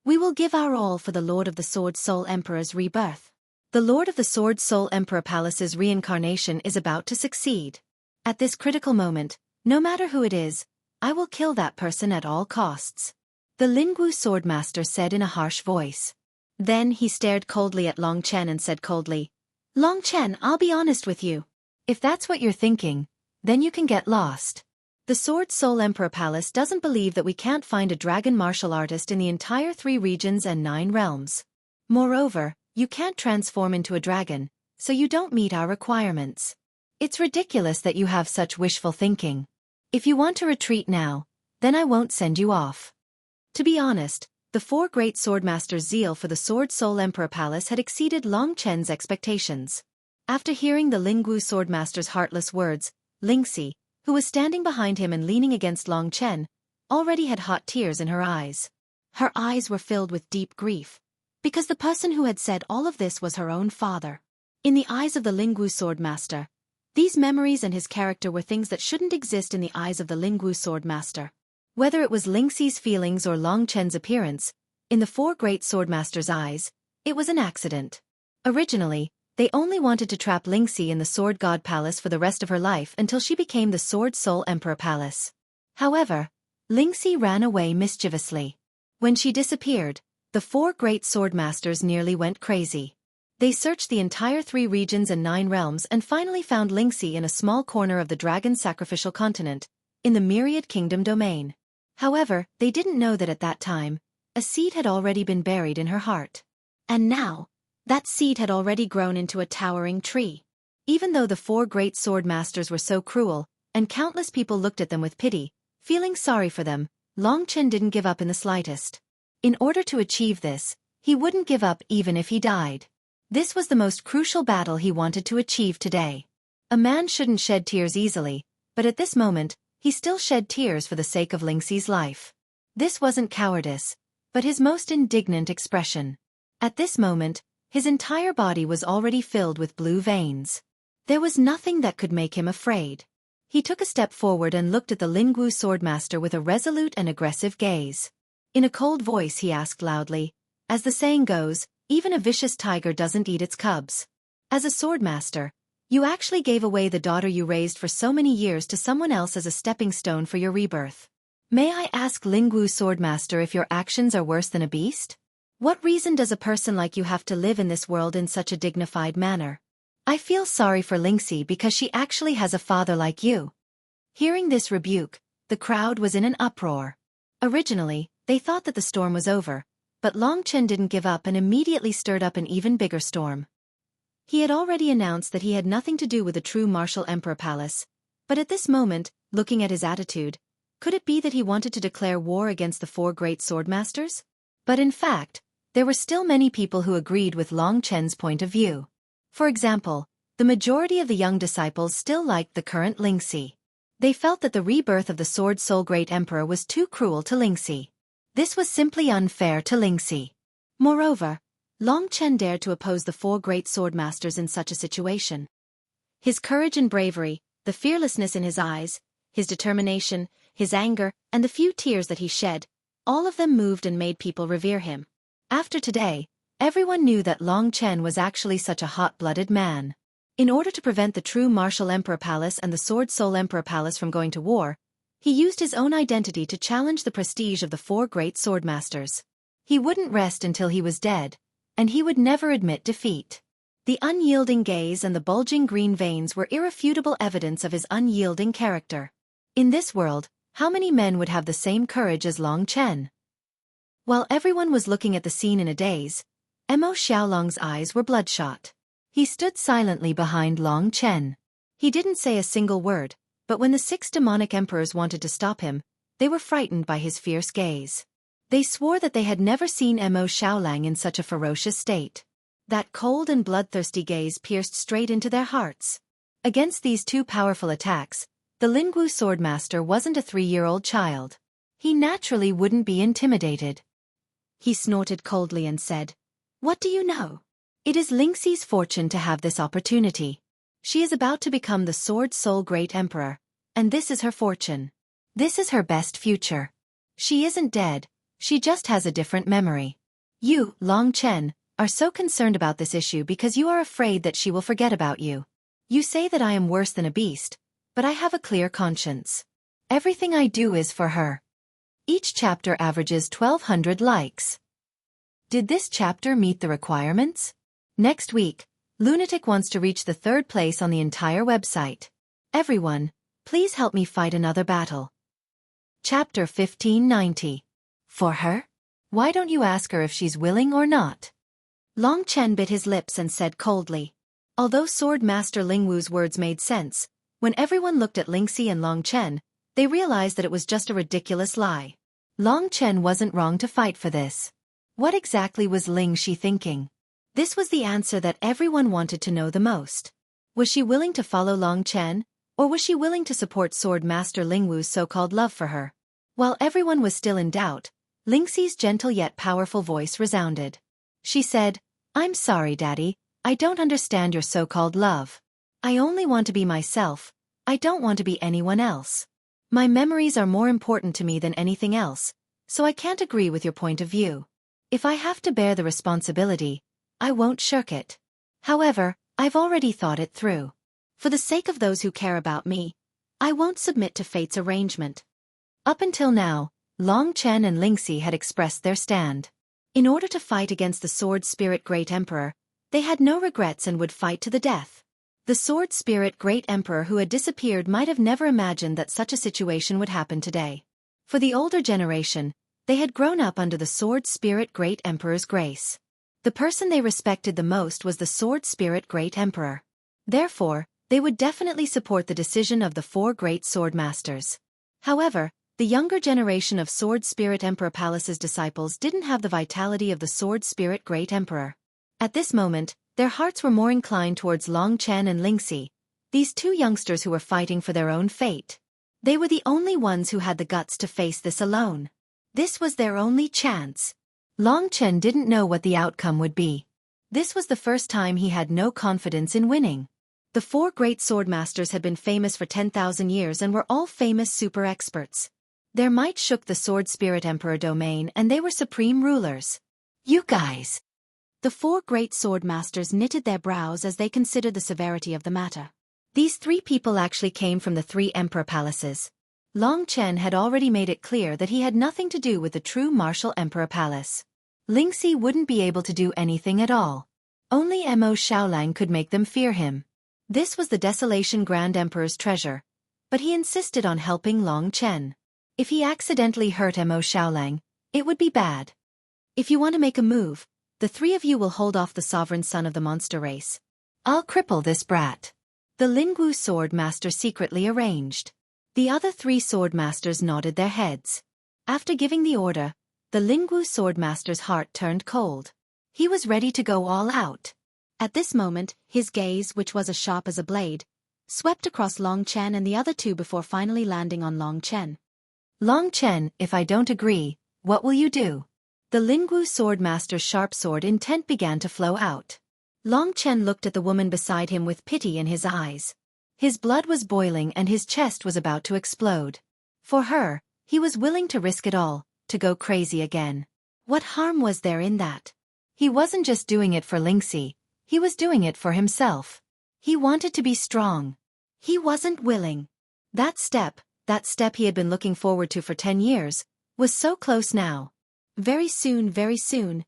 We will give our all for the Lord of the Sword Soul Emperor's rebirth. The Lord of the Sword Soul Emperor Palace's reincarnation is about to succeed. At this critical moment, no matter who it is, I will kill that person at all costs," the Lingwu swordmaster said in a harsh voice. Then he stared coldly at Long Chen and said coldly, "Long Chen, I'll be honest with you. If that's what you're thinking, then you can get lost. The Sword Soul Emperor Palace doesn't believe that we can't find a dragon martial artist in the entire 3 regions and 9 realms. Moreover, you can't transform into a dragon, so you don't meet our requirements. It's ridiculous that you have such wishful thinking. If you want to retreat now, then I won't send you off." To be honest, the 4 great swordmasters' zeal for the Sword Soul Emperor Palace had exceeded Long Chen's expectations. After hearing the Lingwu swordmaster's heartless words, Lingxi, who was standing behind him and leaning against Long Chen, already had hot tears in her eyes. Her eyes were filled with deep grief, because the person who had said all of this was her own father. In the eyes of the Lingwu Swordmaster, these memories and his character were things that shouldn't exist in the eyes of the Lingwu Swordmaster. Whether it was Lingxi's feelings or Long Chen's appearance, in the four great swordmasters' eyes, it was an accident. Originally, they only wanted to trap Lingxi in the Sword God Palace for the rest of her life until she became the Sword Soul Emperor Palace. However, Lingxi ran away mischievously. When she disappeared, the four great swordmasters nearly went crazy. They searched the entire 3 regions and 9 realms and finally found Lingxi in a small corner of the Dragon Sacrificial Continent, in the Myriad Kingdom domain. However, they didn't know that at that time, a seed had already been buried in her heart. And now, that seed had already grown into a towering tree. Even though the 4 great swordmasters were so cruel, and countless people looked at them with pity, feeling sorry for them, Long Chen didn't give up in the slightest. In order to achieve this, he wouldn't give up even if he died. This was the most crucial battle he wanted to achieve today. A man shouldn't shed tears easily, but at this moment, he still shed tears for the sake of Lingxi's life. This wasn't cowardice, but his most indignant expression. At this moment, his entire body was already filled with blue veins. There was nothing that could make him afraid. He took a step forward and looked at the Lingwu Swordmaster with a resolute and aggressive gaze. In a cold voice he asked loudly, as the saying goes, even a vicious tiger doesn't eat its cubs. As a swordmaster, you actually gave away the daughter you raised for so many years to someone else as a stepping stone for your rebirth. May I ask Lingwu Swordmaster if your actions are worse than a beast? What reason does a person like you have to live in this world in such a dignified manner? I feel sorry for Lingxi because she actually has a father like you. Hearing this rebuke, the crowd was in an uproar. Originally, they thought that the storm was over, but Long Chen didn't give up and immediately stirred up an even bigger storm. He had already announced that he had nothing to do with the true Martial Emperor Palace, but at this moment, looking at his attitude, could it be that he wanted to declare war against the 4 great swordmasters? But in fact, there were still many people who agreed with Long Chen's point of view. For example, the majority of the young disciples still liked the current Lingxi. They felt that the rebirth of the Sword Soul Great Emperor was too cruel to Lingxi. This was simply unfair to Lingxi. Moreover, Long Chen dared to oppose the 4 great swordmasters in such a situation. His courage and bravery, the fearlessness in his eyes, his determination, his anger, and the few tears that he shed, all of them moved and made people revere him. After today, everyone knew that Long Chen was actually such a hot-blooded man. In order to prevent the true Martial Emperor Palace and the Sword Soul Emperor Palace from going to war, he used his own identity to challenge the prestige of the 4 great swordmasters. He wouldn't rest until he was dead, and he would never admit defeat. The unyielding gaze and the bulging green veins were irrefutable evidence of his unyielding character. In this world, how many men would have the same courage as Long Chen? While everyone was looking at the scene in a daze, Emo Xiaolong's eyes were bloodshot. He stood silently behind Long Chen. He didn't say a single word, but when the 6 demonic emperors wanted to stop him, they were frightened by his fierce gaze. They swore that they had never seen Emo Xiaolong in such a ferocious state. That cold and bloodthirsty gaze pierced straight into their hearts. Against these 2 powerful attacks, the Lingwu Swordmaster wasn't a 3-year-old child. He naturally wouldn't be intimidated. He snorted coldly and said, "What do you know? It is Lingxi's fortune to have this opportunity. She is about to become the Sword Soul Great Emperor, and this is her fortune. This is her best future. She isn't dead, she just has a different memory. You, Long Chen, are so concerned about this issue because you are afraid that she will forget about you. You say that I am worse than a beast, but I have a clear conscience. Everything I do is for her." Each chapter averages 1,200 likes. Did this chapter meet the requirements? Next week, Lunatic wants to reach the 3rd place on the entire website. Everyone, please help me fight another battle. Chapter 1590. For her? Why don't you ask her if she's willing or not? Long Chen bit his lips and said coldly. Although Sword Master Lingwu's words made sense, when everyone looked at Lingxi and Long Chen, they realized that it was just a ridiculous lie. Long Chen wasn't wrong to fight for this. What exactly was Lingxi thinking? This was the answer that everyone wanted to know the most. Was she willing to follow Long Chen, or was she willing to support Sword Master Lingwu's so-called love for her? While everyone was still in doubt, Lingxi's gentle yet powerful voice resounded. She said, "I'm sorry, Daddy, I don't understand your so-called love. I only want to be myself, I don't want to be anyone else. My memories are more important to me than anything else, so I can't agree with your point of view. If I have to bear the responsibility, I won't shirk it. However, I've already thought it through. For the sake of those who care about me, I won't submit to fate's arrangement." Up until now, Long Chen and Lingxi had expressed their stand. In order to fight against the Sword Spirit Great Emperor, they had no regrets and would fight to the death. The Sword Spirit Great Emperor who had disappeared might have never imagined that such a situation would happen today. For the older generation, they had grown up under the Sword Spirit Great Emperor's grace. The person they respected the most was the Sword Spirit Great Emperor. Therefore, they would definitely support the decision of the four great sword masters. However, the younger generation of Sword Spirit Emperor Palace's disciples didn't have the vitality of the Sword Spirit Great Emperor. At this moment, their hearts were more inclined towards Long Chen and Lingxi, these two youngsters who were fighting for their own fate. They were the only ones who had the guts to face this alone. This was their only chance. Long Chen didn't know what the outcome would be. This was the first time he had no confidence in winning. The four great sword masters had been famous for 10,000 years and were all famous super experts. Their might shook the Sword Spirit Emperor domain and they were supreme rulers. "You guys!" The four great sword masters knitted their brows as they considered the severity of the matter. These three people actually came from the three emperor palaces. Long Chen had already made it clear that he had nothing to do with the true martial emperor palace. Lingxi wouldn't be able to do anything at all. Only Mo Xiaolang could make them fear him. This was the Desolation Grand Emperor's treasure, but he insisted on helping Long Chen. If he accidentally hurt Mo Xiaolang, it would be bad. "If you want to make a move, the three of you will hold off the sovereign son of the monster race. I'll cripple this brat." The Lingwu sword master secretly arranged. The other three sword masters nodded their heads. After giving the order, the Lingwu sword master's heart turned cold. He was ready to go all out. At this moment, his gaze, which was as sharp as a blade, swept across Long Chen and the other two before finally landing on Long Chen. "Long Chen, if I don't agree, what will you do?" The Lingwu sword master's sharp sword intent began to flow out. Long Chen looked at the woman beside him with pity in his eyes. His blood was boiling and his chest was about to explode. For her, he was willing to risk it all, to go crazy again. What harm was there in that? He wasn't just doing it for Lingxi, he was doing it for himself. He wanted to be strong. He wasn't willing. That step he had been looking forward to for 10 years, was so close now. Very soon,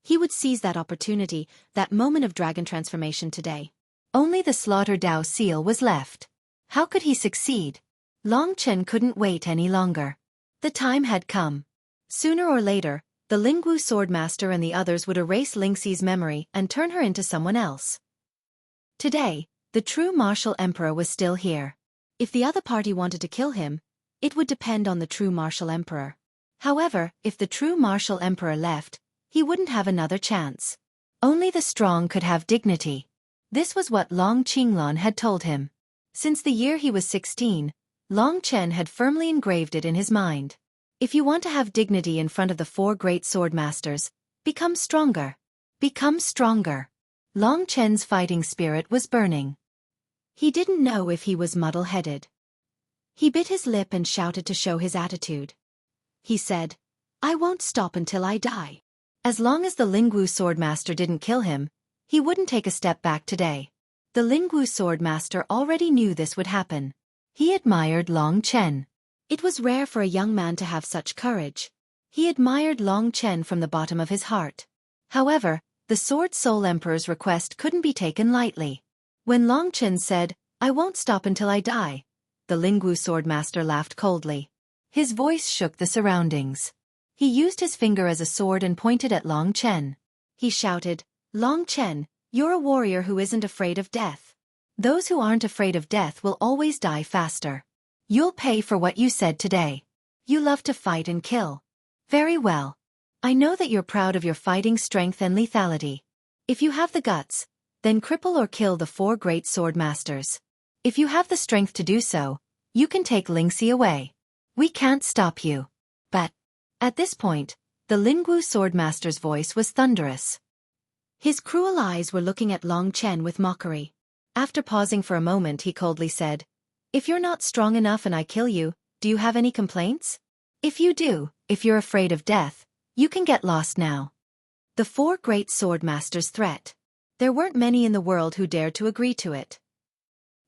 he would seize that opportunity, that moment of dragon transformation today. Only the Slaughter Dao seal was left. How could he succeed? Long Chen couldn't wait any longer. The time had come. Sooner or later, the Lingwu sword master and the others would erase Lingxi's memory and turn her into someone else. Today, the true martial emperor was still here. If the other party wanted to kill him, it would depend on the true martial emperor. However, if the true martial emperor left, he wouldn't have another chance. Only the strong could have dignity. This was what Long Qinglan had told him. Since the year he was 16, Long Chen had firmly engraved it in his mind. If you want to have dignity in front of the four great sword masters, become stronger. Become stronger. Long Chen's fighting spirit was burning. He didn't know if he was muddle-headed. He bit his lip and shouted to show his attitude. He said, "I won't stop until I die." As long as the Lingwu sword master didn't kill him, he wouldn't take a step back today. The Lingwu sword master already knew this would happen. He admired Long Chen. It was rare for a young man to have such courage. He admired Long Chen from the bottom of his heart. However, the Sword Soul Emperor's request couldn't be taken lightly. When Long Chen said, "I won't stop until I die," the Lingwu sword master laughed coldly. His voice shook the surroundings. He used his finger as a sword and pointed at Long Chen. He shouted, "Long Chen, you're a warrior who isn't afraid of death. Those who aren't afraid of death will always die faster. You'll pay for what you said today. You love to fight and kill. Very well. I know that you're proud of your fighting strength and lethality. If you have the guts, then cripple or kill the four great sword masters. If you have the strength to do so, you can take Lingxi away. We can't stop you." But at this point, the Lingwu swordmaster's voice was thunderous. His cruel eyes were looking at Long Chen with mockery. After pausing for a moment, he coldly said, "If you're not strong enough and I kill you, do you have any complaints? If you do, if you're afraid of death, you can get lost now." The four great swordmasters' threat. There weren't many in the world who dared to agree to it.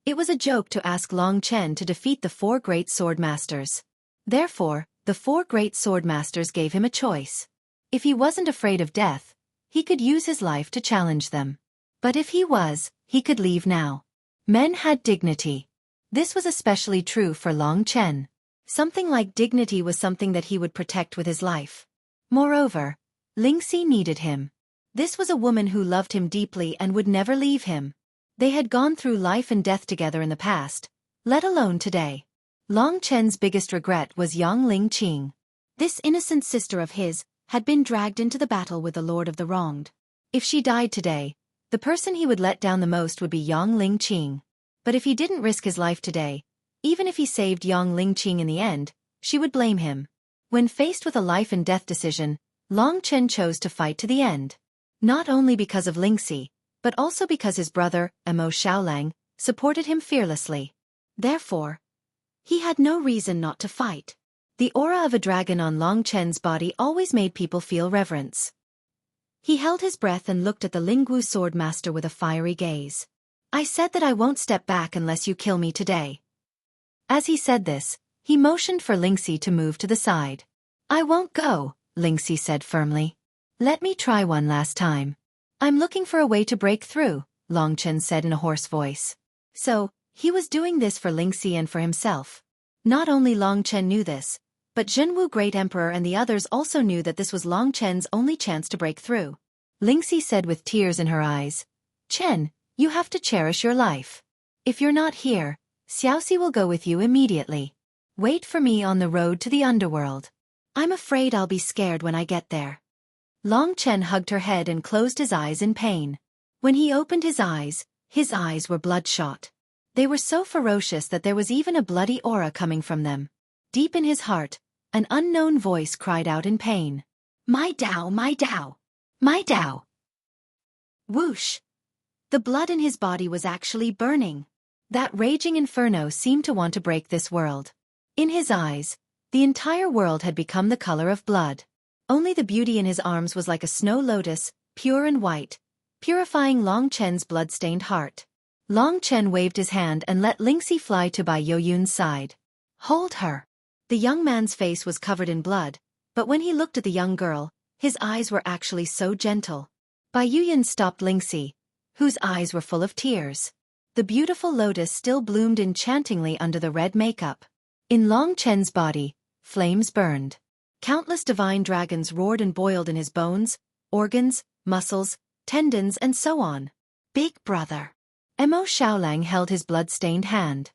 It was a joke to ask Long Chen to defeat the four great swordmasters. Therefore, the four great swordmasters gave him a choice. If he wasn't afraid of death, he could use his life to challenge them. But if he was, he could leave now. Men had dignity. This was especially true for Long Chen. Something like dignity was something that he would protect with his life. Moreover, Lingxi needed him. This was a woman who loved him deeply and would never leave him. They had gone through life and death together in the past, let alone today. Long Chen's biggest regret was Yang Lingqing. This innocent sister of his had been dragged into the battle with the Lord of the Wronged. If she died today, the person he would let down the most would be Yang Lingqing. But if he didn't risk his life today, even if he saved Yang Lingqing in the end, she would blame him. When faced with a life and death decision, Long Chen chose to fight to the end. Not only because of Lingxi, but also because his brother, Mo Xiaolang, supported him fearlessly. Therefore, he had no reason not to fight. The aura of a dragon on Long Chen's body always made people feel reverence. He held his breath and looked at the Lingwu swordmaster with a fiery gaze. "I said that I won't step back unless you kill me today." As he said this, he motioned for Lingxi to move to the side. "I won't go," Lingxi said firmly. "Let me try one last time. I'm looking for a way to break through," Long Chen said in a hoarse voice. So, he was doing this for Lingxi and for himself. Not only Long Chen knew this, but Zhenwu Great Emperor and the others also knew that this was Long Chen's only chance to break through. Lingxi said with tears in her eyes, "Chen, you have to cherish your life. If you're not here, Xiaoxi will go with you immediately. Wait for me on the road to the underworld. I'm afraid I'll be scared when I get there." Long Chen hugged her head and closed his eyes in pain. When he opened his eyes were bloodshot. They were so ferocious that there was even a bloody aura coming from them. Deep in his heart, an unknown voice cried out in pain. "My Tao, my Tao, my Tao." Whoosh! The blood in his body was actually burning. That raging inferno seemed to want to break this world. In his eyes, the entire world had become the color of blood. Only the beauty in his arms was like a snow lotus, pure and white, purifying Long Chen's blood-stained heart. Long Chen waved his hand and let Lingxi fly to Bai Yoyun's side. "Hold her." The young man's face was covered in blood, but when he looked at the young girl, his eyes were actually so gentle. Bai Yoyun stopped Lingxi, whose eyes were full of tears. The beautiful lotus still bloomed enchantingly under the red makeup. In Long Chen's body, flames burned. Countless divine dragons roared and boiled in his bones, organs, muscles, tendons and so on. "Big brother." Mo Xiaolang held his blood-stained hand.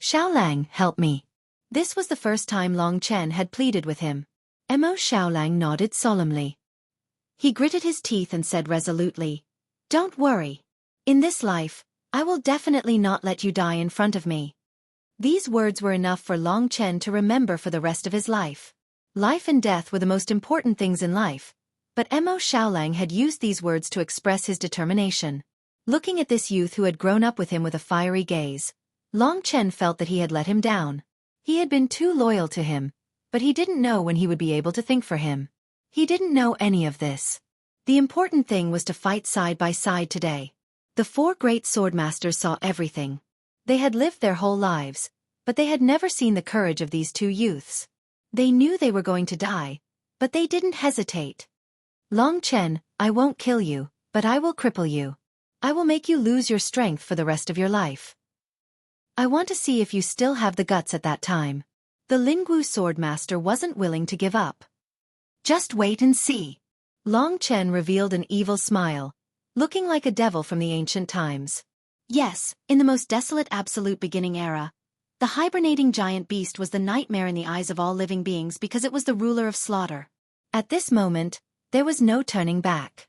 "Xiaolang, help me." This was the first time Long Chen had pleaded with him. Mo Xiaolang nodded solemnly. He gritted his teeth and said resolutely, "Don't worry. In this life, I will definitely not let you die in front of me." These words were enough for Long Chen to remember for the rest of his life. Life and death were the most important things in life, but Mo Xiaolang had used these words to express his determination. Looking at this youth who had grown up with him with a fiery gaze, Long Chen felt that he had let him down. He had been too loyal to him, but he didn't know when he would be able to think for him. He didn't know any of this. The important thing was to fight side by side today. The four great swordmasters saw everything. They had lived their whole lives, but they had never seen the courage of these two youths. They knew they were going to die, but they didn't hesitate. "Long Chen, I won't kill you, but I will cripple you. I will make you lose your strength for the rest of your life. I want to see if you still have the guts at that time." The Lingwu swordmaster wasn't willing to give up. "Just wait and see." Long Chen revealed an evil smile, looking like a devil from the ancient times. Yes, in the most desolate absolute beginning era, the hibernating giant beast was the nightmare in the eyes of all living beings because it was the ruler of slaughter. At this moment, there was no turning back.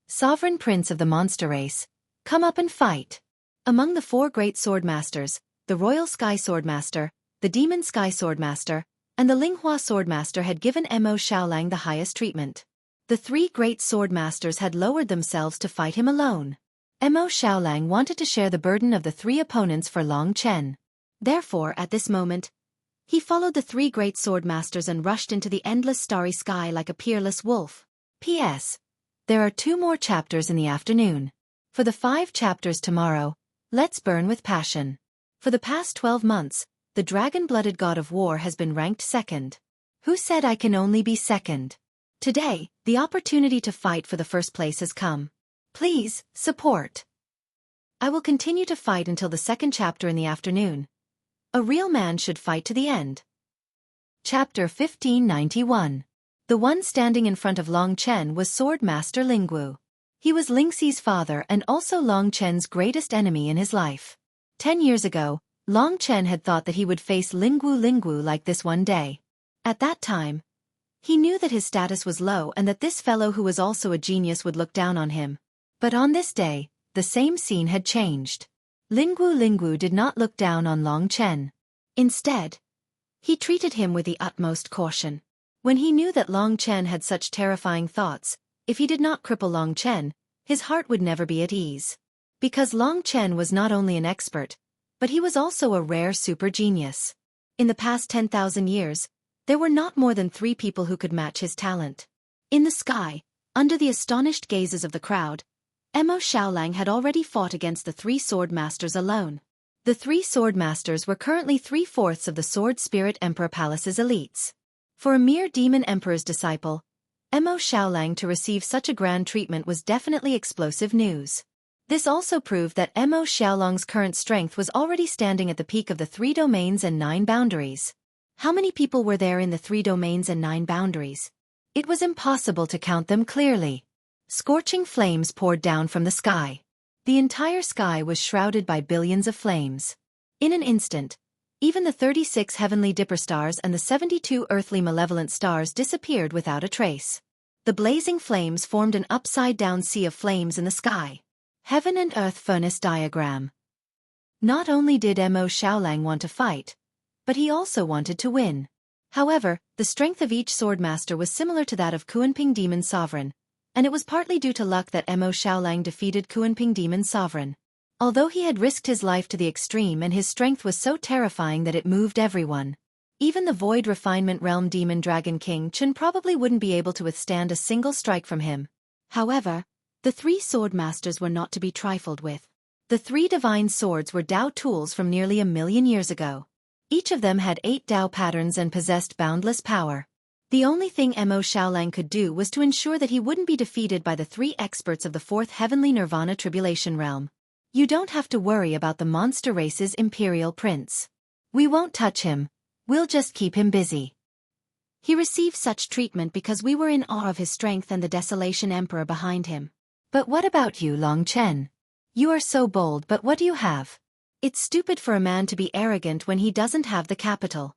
"Sovereign prince of the monster race, come up and fight." Among the four great swordmasters, the royal sky swordmaster, the demon sky swordmaster, and the Linghua swordmaster had given Mo Xiaolang the highest treatment. The three great swordmasters had lowered themselves to fight him alone. Mo Xiaolang wanted to share the burden of the three opponents for Long Chen. Therefore, at this moment, he followed the three great swordmasters and rushed into the endless starry sky like a peerless wolf. P.S. There are 2 more chapters in the afternoon. For the 5 chapters tomorrow, let's burn with passion. For the past 12 months, the dragon-blooded god of war has been ranked second. Who said I can only be second? Today, the opportunity to fight for the first place has come. Please, support. I will continue to fight until the 2nd chapter in the afternoon. A real man should fight to the end. Chapter 1591. The one standing in front of Long Chen was Sword Master Lingwu. He was Lingxi's father and also Long Chen's greatest enemy in his life. 10 years ago, Long Chen had thought that he would face Lingwu like this one day. At that time, he knew that his status was low and that this fellow who was also a genius would look down on him. But on this day, the same scene had changed. Lingwu did not look down on Long Chen. Instead, he treated him with the utmost caution. When he knew that Long Chen had such terrifying thoughts, if he did not cripple Long Chen, his heart would never be at ease. Because Long Chen was not only an expert, but he was also a rare super genius. In the past 10,000 years, there were not more than 3 people who could match his talent. In the sky, under the astonished gazes of the crowd, Mo Xiaolang had already fought against the 3 sword masters alone. The 3 sword masters were currently 3/4 of the Sword Spirit Emperor Palace's elites. For a mere demon emperor's disciple, Mo Xiaolang to receive such a grand treatment was definitely explosive news. This also proved that Mo Xiaolang's current strength was already standing at the peak of the 3 domains and 9 boundaries. How many people were there in the 3 domains and 9 boundaries? It was impossible to count them clearly. Scorching flames poured down from the sky. The entire sky was shrouded by billions of flames. In an instant, even the 36 heavenly dipper stars and the 72 earthly malevolent stars disappeared without a trace. The blazing flames formed an upside-down sea of flames in the sky. Heaven and Earth Furnace Diagram. Not only did Mo Xiaolang want to fight, but he also wanted to win. However, the strength of each swordmaster was similar to that of Kuanping Demon Sovereign, and it was partly due to luck that Mo Xiaolang defeated Kuanping Demon Sovereign. Although he had risked his life to the extreme and his strength was so terrifying that it moved everyone. Even the Void Refinement Realm Demon Dragon King Chun probably wouldn't be able to withstand a single strike from him. However, the 3 sword masters were not to be trifled with. The 3 divine swords were Dao tools from nearly 1,000,000 years ago. Each of them had 8 Dao patterns and possessed boundless power. The only thing Mo Xiaolang could do was to ensure that he wouldn't be defeated by the 3 experts of the 4th Heavenly Nirvana Tribulation Realm. You don't have to worry about the monster race's Imperial Prince. We won't touch him, we'll just keep him busy. He received such treatment because we were in awe of his strength and the Desolation Emperor behind him. But what about you, Long Chen? You are so bold, but what do you have? It's stupid for a man to be arrogant when he doesn't have the capital.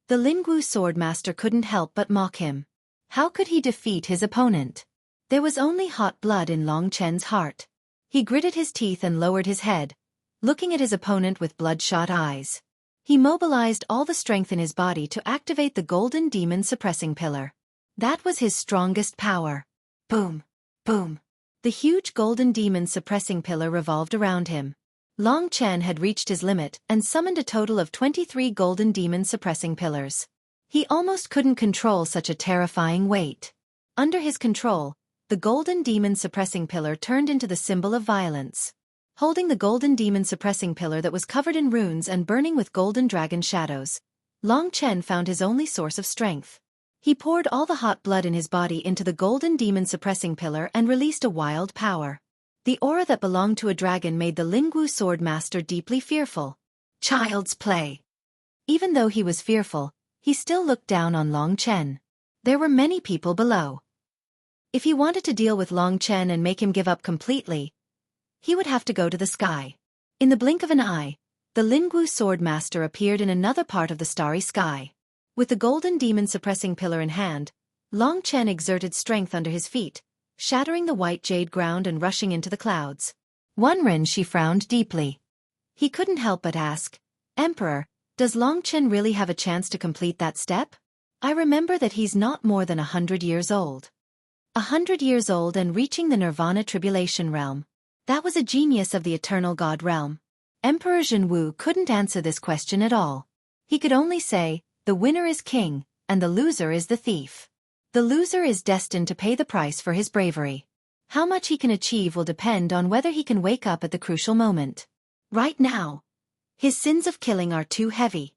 The Lingwu swordmaster couldn't help but mock him. How could he defeat his opponent? There was only hot blood in Long Chen's heart. He gritted his teeth and lowered his head, looking at his opponent with bloodshot eyes. He mobilized all the strength in his body to activate the Golden Demon Suppressing Pillar. That was his strongest power. Boom! Boom! The huge Golden Demon Suppressing Pillar revolved around him. Long Chen had reached his limit and summoned a total of 23 Golden Demon Suppressing Pillars. He almost couldn't control such a terrifying weight. Under his control, the Golden Demon Suppressing Pillar turned into the symbol of violence. Holding the Golden Demon Suppressing Pillar that was covered in runes and burning with golden dragon shadows, Long Chen found his only source of strength. He poured all the hot blood in his body into the Golden Demon Suppressing Pillar and released a wild power. The aura that belonged to a dragon made the Lingwu sword master deeply fearful. Child's play. Even though he was fearful, he still looked down on Long Chen. There were many people below. If he wanted to deal with Long Chen and make him give up completely, he would have to go to the sky. In the blink of an eye, the Lingwu sword master appeared in another part of the starry sky. With the Golden Demon Suppressing Pillar in hand, Long Chen exerted strength under his feet, shattering the white jade ground and rushing into the clouds. She frowned deeply. He couldn't help but ask, "Emperor, Does Long Chen really have a chance to complete that step? I remember that he's not more than 100 years old. 100 years old and reaching the Nirvana Tribulation realm. That was a genius of the Eternal God realm. Emperor Zhenwu couldn't answer this question at all. He could only say, the winner is king, and the loser is the thief. The loser is destined to pay the price for his bravery. How much he can achieve will depend on whether he can wake up at the crucial moment. Right now, his sins of killing are too heavy.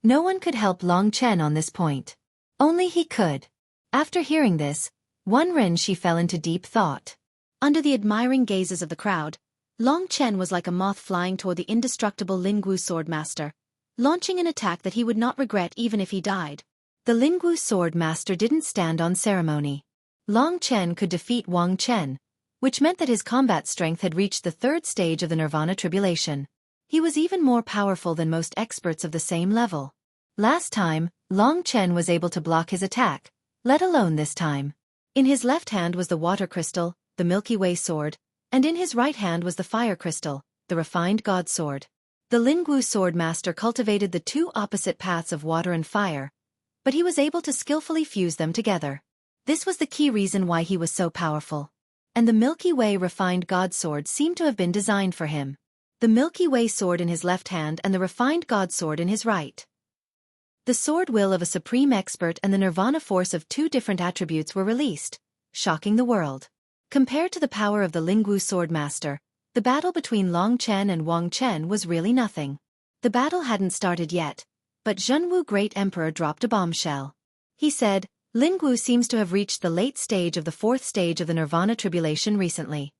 No one could help Long Chen on this point. Only he could. After hearing this, Wen Renshi fell into deep thought. Under the admiring gazes of the crowd, Long Chen was like a moth flying toward the indestructible Lingwu Sword Master, launching an attack that he would not regret even if he died. The Lingwu Sword Master didn't stand on ceremony. Long Chen could defeat Wang Chen, which meant that his combat strength had reached the third stage of the Nirvana Tribulation. He was even more powerful than most experts of the same level. Last time, Long Chen was able to block his attack, let alone this time. In his left hand was the water crystal, the Milky Way sword, and in his right hand was the fire crystal, the refined God sword. The Lingwu Sword Master cultivated the two opposite paths of water and fire, but he was able to skillfully fuse them together. This was the key reason why he was so powerful. And the Milky Way refined God sword seemed to have been designed for him. The Milky Way sword in his left hand and the refined God sword in his right. The sword will of a supreme expert and the nirvana force of two different attributes were released, shocking the world. Compared to the power of the Lingwu Sword Master, the battle between Long Chen and Wang Chen was really nothing. The battle hadn't started yet, but Zhenwu Great Emperor dropped a bombshell. He said, Lingwu seems to have reached the late stage of the fourth stage of the Nirvana Tribulation recently.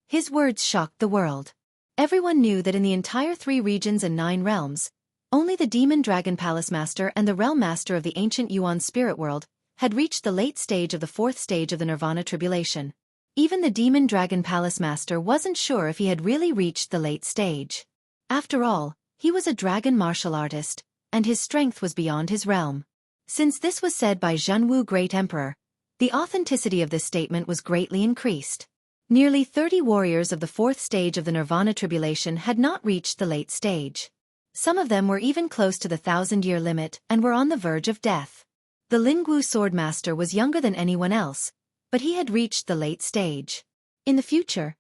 His words shocked the world. Everyone knew that in the entire 3 regions and 9 realms, only the Demon Dragon Palace Master and the Realm Master of the ancient Yuan Spirit World had reached the late stage of the fourth stage of the Nirvana Tribulation. Even the Demon Dragon Palace Master wasn't sure if he had really reached the late stage. After all, he was a dragon martial artist, and his strength was beyond his realm. Since this was said by Zhenwu Great Emperor, the authenticity of this statement was greatly increased. Nearly 30 warriors of the fourth stage of the Nirvana Tribulation had not reached the late stage. Some of them were even close to the 1,000-year limit and were on the verge of death. The Lingwu Sword Master was younger than anyone else, but he had reached the late stage. In the future,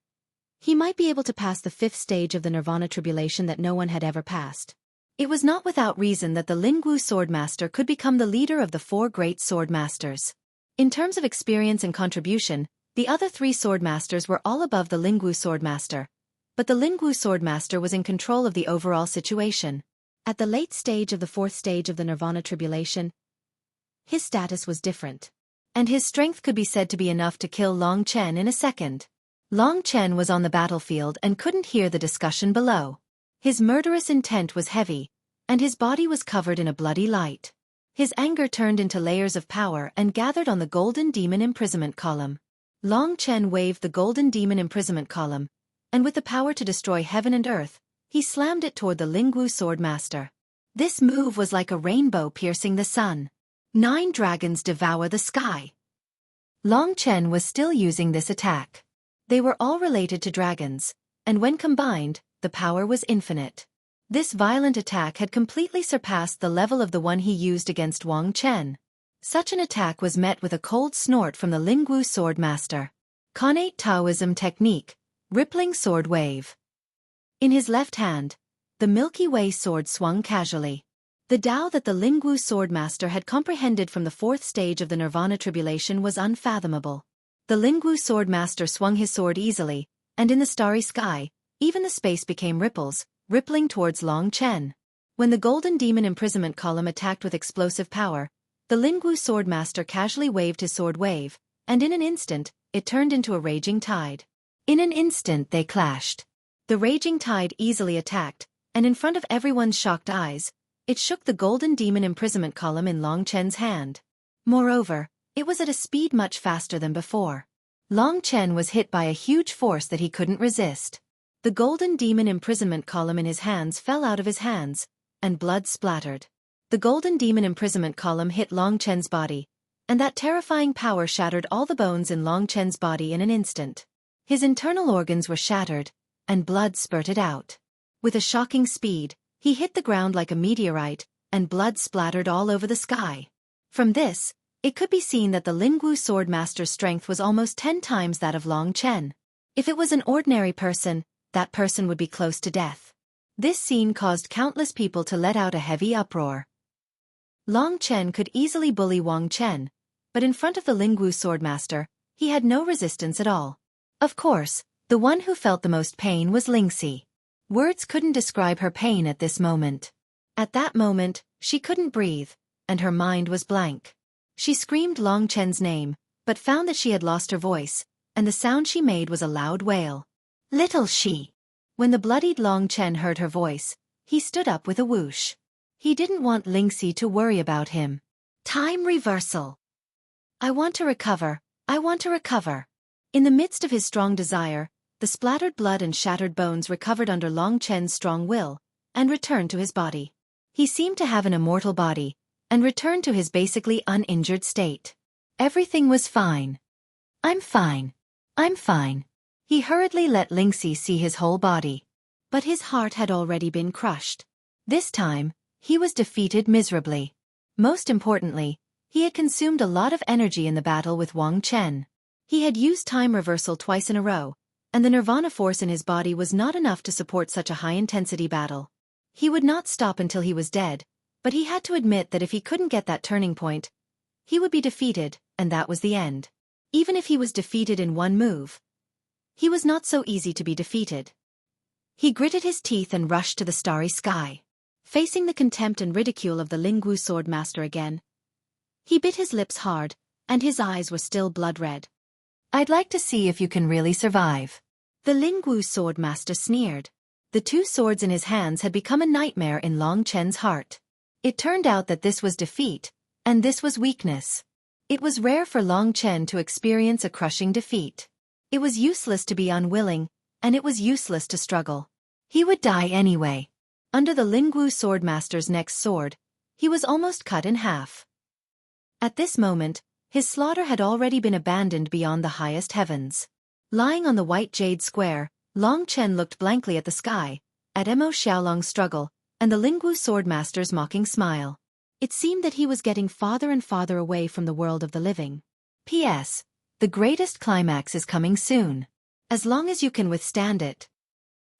he might be able to pass the 5th stage of the Nirvana Tribulation that no one had ever passed. It was not without reason that the Lingwu Sword Master could become the leader of the 4 great Sword Masters. In terms of experience and contribution, the other 3 Sword Masters were all above the Lingwu Sword Master, but the Lingwu Sword Master was in control of the overall situation. At the late stage of the 4th stage of the Nirvana Tribulation, his status was different, and his strength could be said to be enough to kill Long Chen in a second. Long Chen was on the battlefield and couldn't hear the discussion below. His murderous intent was heavy, and his body was covered in a bloody light. His anger turned into layers of power and gathered on the Golden Demon Imprisonment Column. Long Chen waved the Golden Demon Imprisonment Column, and with the power to destroy heaven and earth, he slammed it toward the Lingwu Sword Master. This move was like a rainbow piercing the sun. 9 dragons devour the sky. Long Chen was still using this attack. They were all related to dragons, and when combined, the power was infinite. This violent attack had completely surpassed the level of the one he used against Wang Chen. Such an attack was met with a cold snort from the Lingwu Sword Master. Connate Taoism Technique, Rippling Sword Wave. In his left hand, the Milky Way sword swung casually. The Tao that the Lingwu Sword Master had comprehended from the 4th stage of the Nirvana Tribulation was unfathomable. The Lingwu Sword Master swung his sword easily, and in the starry sky, even the space became ripples, rippling towards Long Chen. When the Golden Demon Imprisonment Column attacked with explosive power, the Lingwu Sword Master casually waved his sword wave, and in an instant, it turned into a raging tide. In an instant they clashed. The raging tide easily attacked, and in front of everyone's shocked eyes, it shook the Golden Demon Imprisonment Column in Long Chen's hand. Moreover, it was at a speed much faster than before. Long Chen was hit by a huge force that he couldn't resist. The Golden Demon Imprisonment Column in his hands fell out of his hands, and blood splattered. The Golden Demon Imprisonment Column hit Long Chen's body, and that terrifying power shattered all the bones in Long Chen's body in an instant. His internal organs were shattered, and blood spurted out. With a shocking speed, He hit the ground like a meteorite, and blood splattered all over the sky. From this, it could be seen that the Lingwu Swordmaster's strength was almost 10 times that of Long Chen. If it was an ordinary person, that person would be close to death. This scene caused countless people to let out a heavy uproar. Long Chen could easily bully Wang Chen, but in front of the Lingwu Swordmaster, he had no resistance at all. Of course, the one who felt the most pain was Lingxi. Words couldn't describe her pain at this moment. At that moment, she couldn't breathe, and her mind was blank. She screamed Long Chen's name, but found that she had lost her voice, and the sound she made was a loud wail. Little she. When the bloodied Long Chen heard her voice, he stood up with a whoosh. He didn't want Lingxi to worry about him. Time reversal. I want to recover, I want to recover. In the midst of his strong desire, the splattered blood and shattered bones recovered under Long Chen's strong will, and returned to his body. He seemed to have an immortal body, and returned to his basically uninjured state. Everything was fine. I'm fine. I'm fine. He hurriedly let Lingxi see his whole body. But his heart had already been crushed. This time, he was defeated miserably. Most importantly, he had consumed a lot of energy in the battle with Wang Chen. He had used time reversal twice in a row, and the nirvana force in his body was not enough to support such a high-intensity battle. He would not stop until he was dead, but he had to admit that if he couldn't get that turning point, he would be defeated, and that was the end. Even if he was defeated in one move, he was not so easy to be defeated. He gritted his teeth and rushed to the starry sky. Facing the contempt and ridicule of the Lingwu Swordmaster again, he bit his lips hard, and his eyes were still blood-red. I'd like to see if you can really survive. The Lingwu Swordmaster sneered. The two swords in his hands had become a nightmare in Long Chen's heart. It turned out that this was defeat, and this was weakness. It was rare for Long Chen to experience a crushing defeat. It was useless to be unwilling, and it was useless to struggle. He would die anyway. Under the Lingwu Swordmaster's next sword, he was almost cut in half. At this moment, his slaughter had already been abandoned beyond the highest heavens. Lying on the white jade square, Long Chen looked blankly at the sky, at Emo Xiaolong's struggle, and the Lingwu Swordmaster's mocking smile. It seemed that he was getting farther and farther away from the world of the living. P.S. The greatest climax is coming soon. As long as you can withstand it.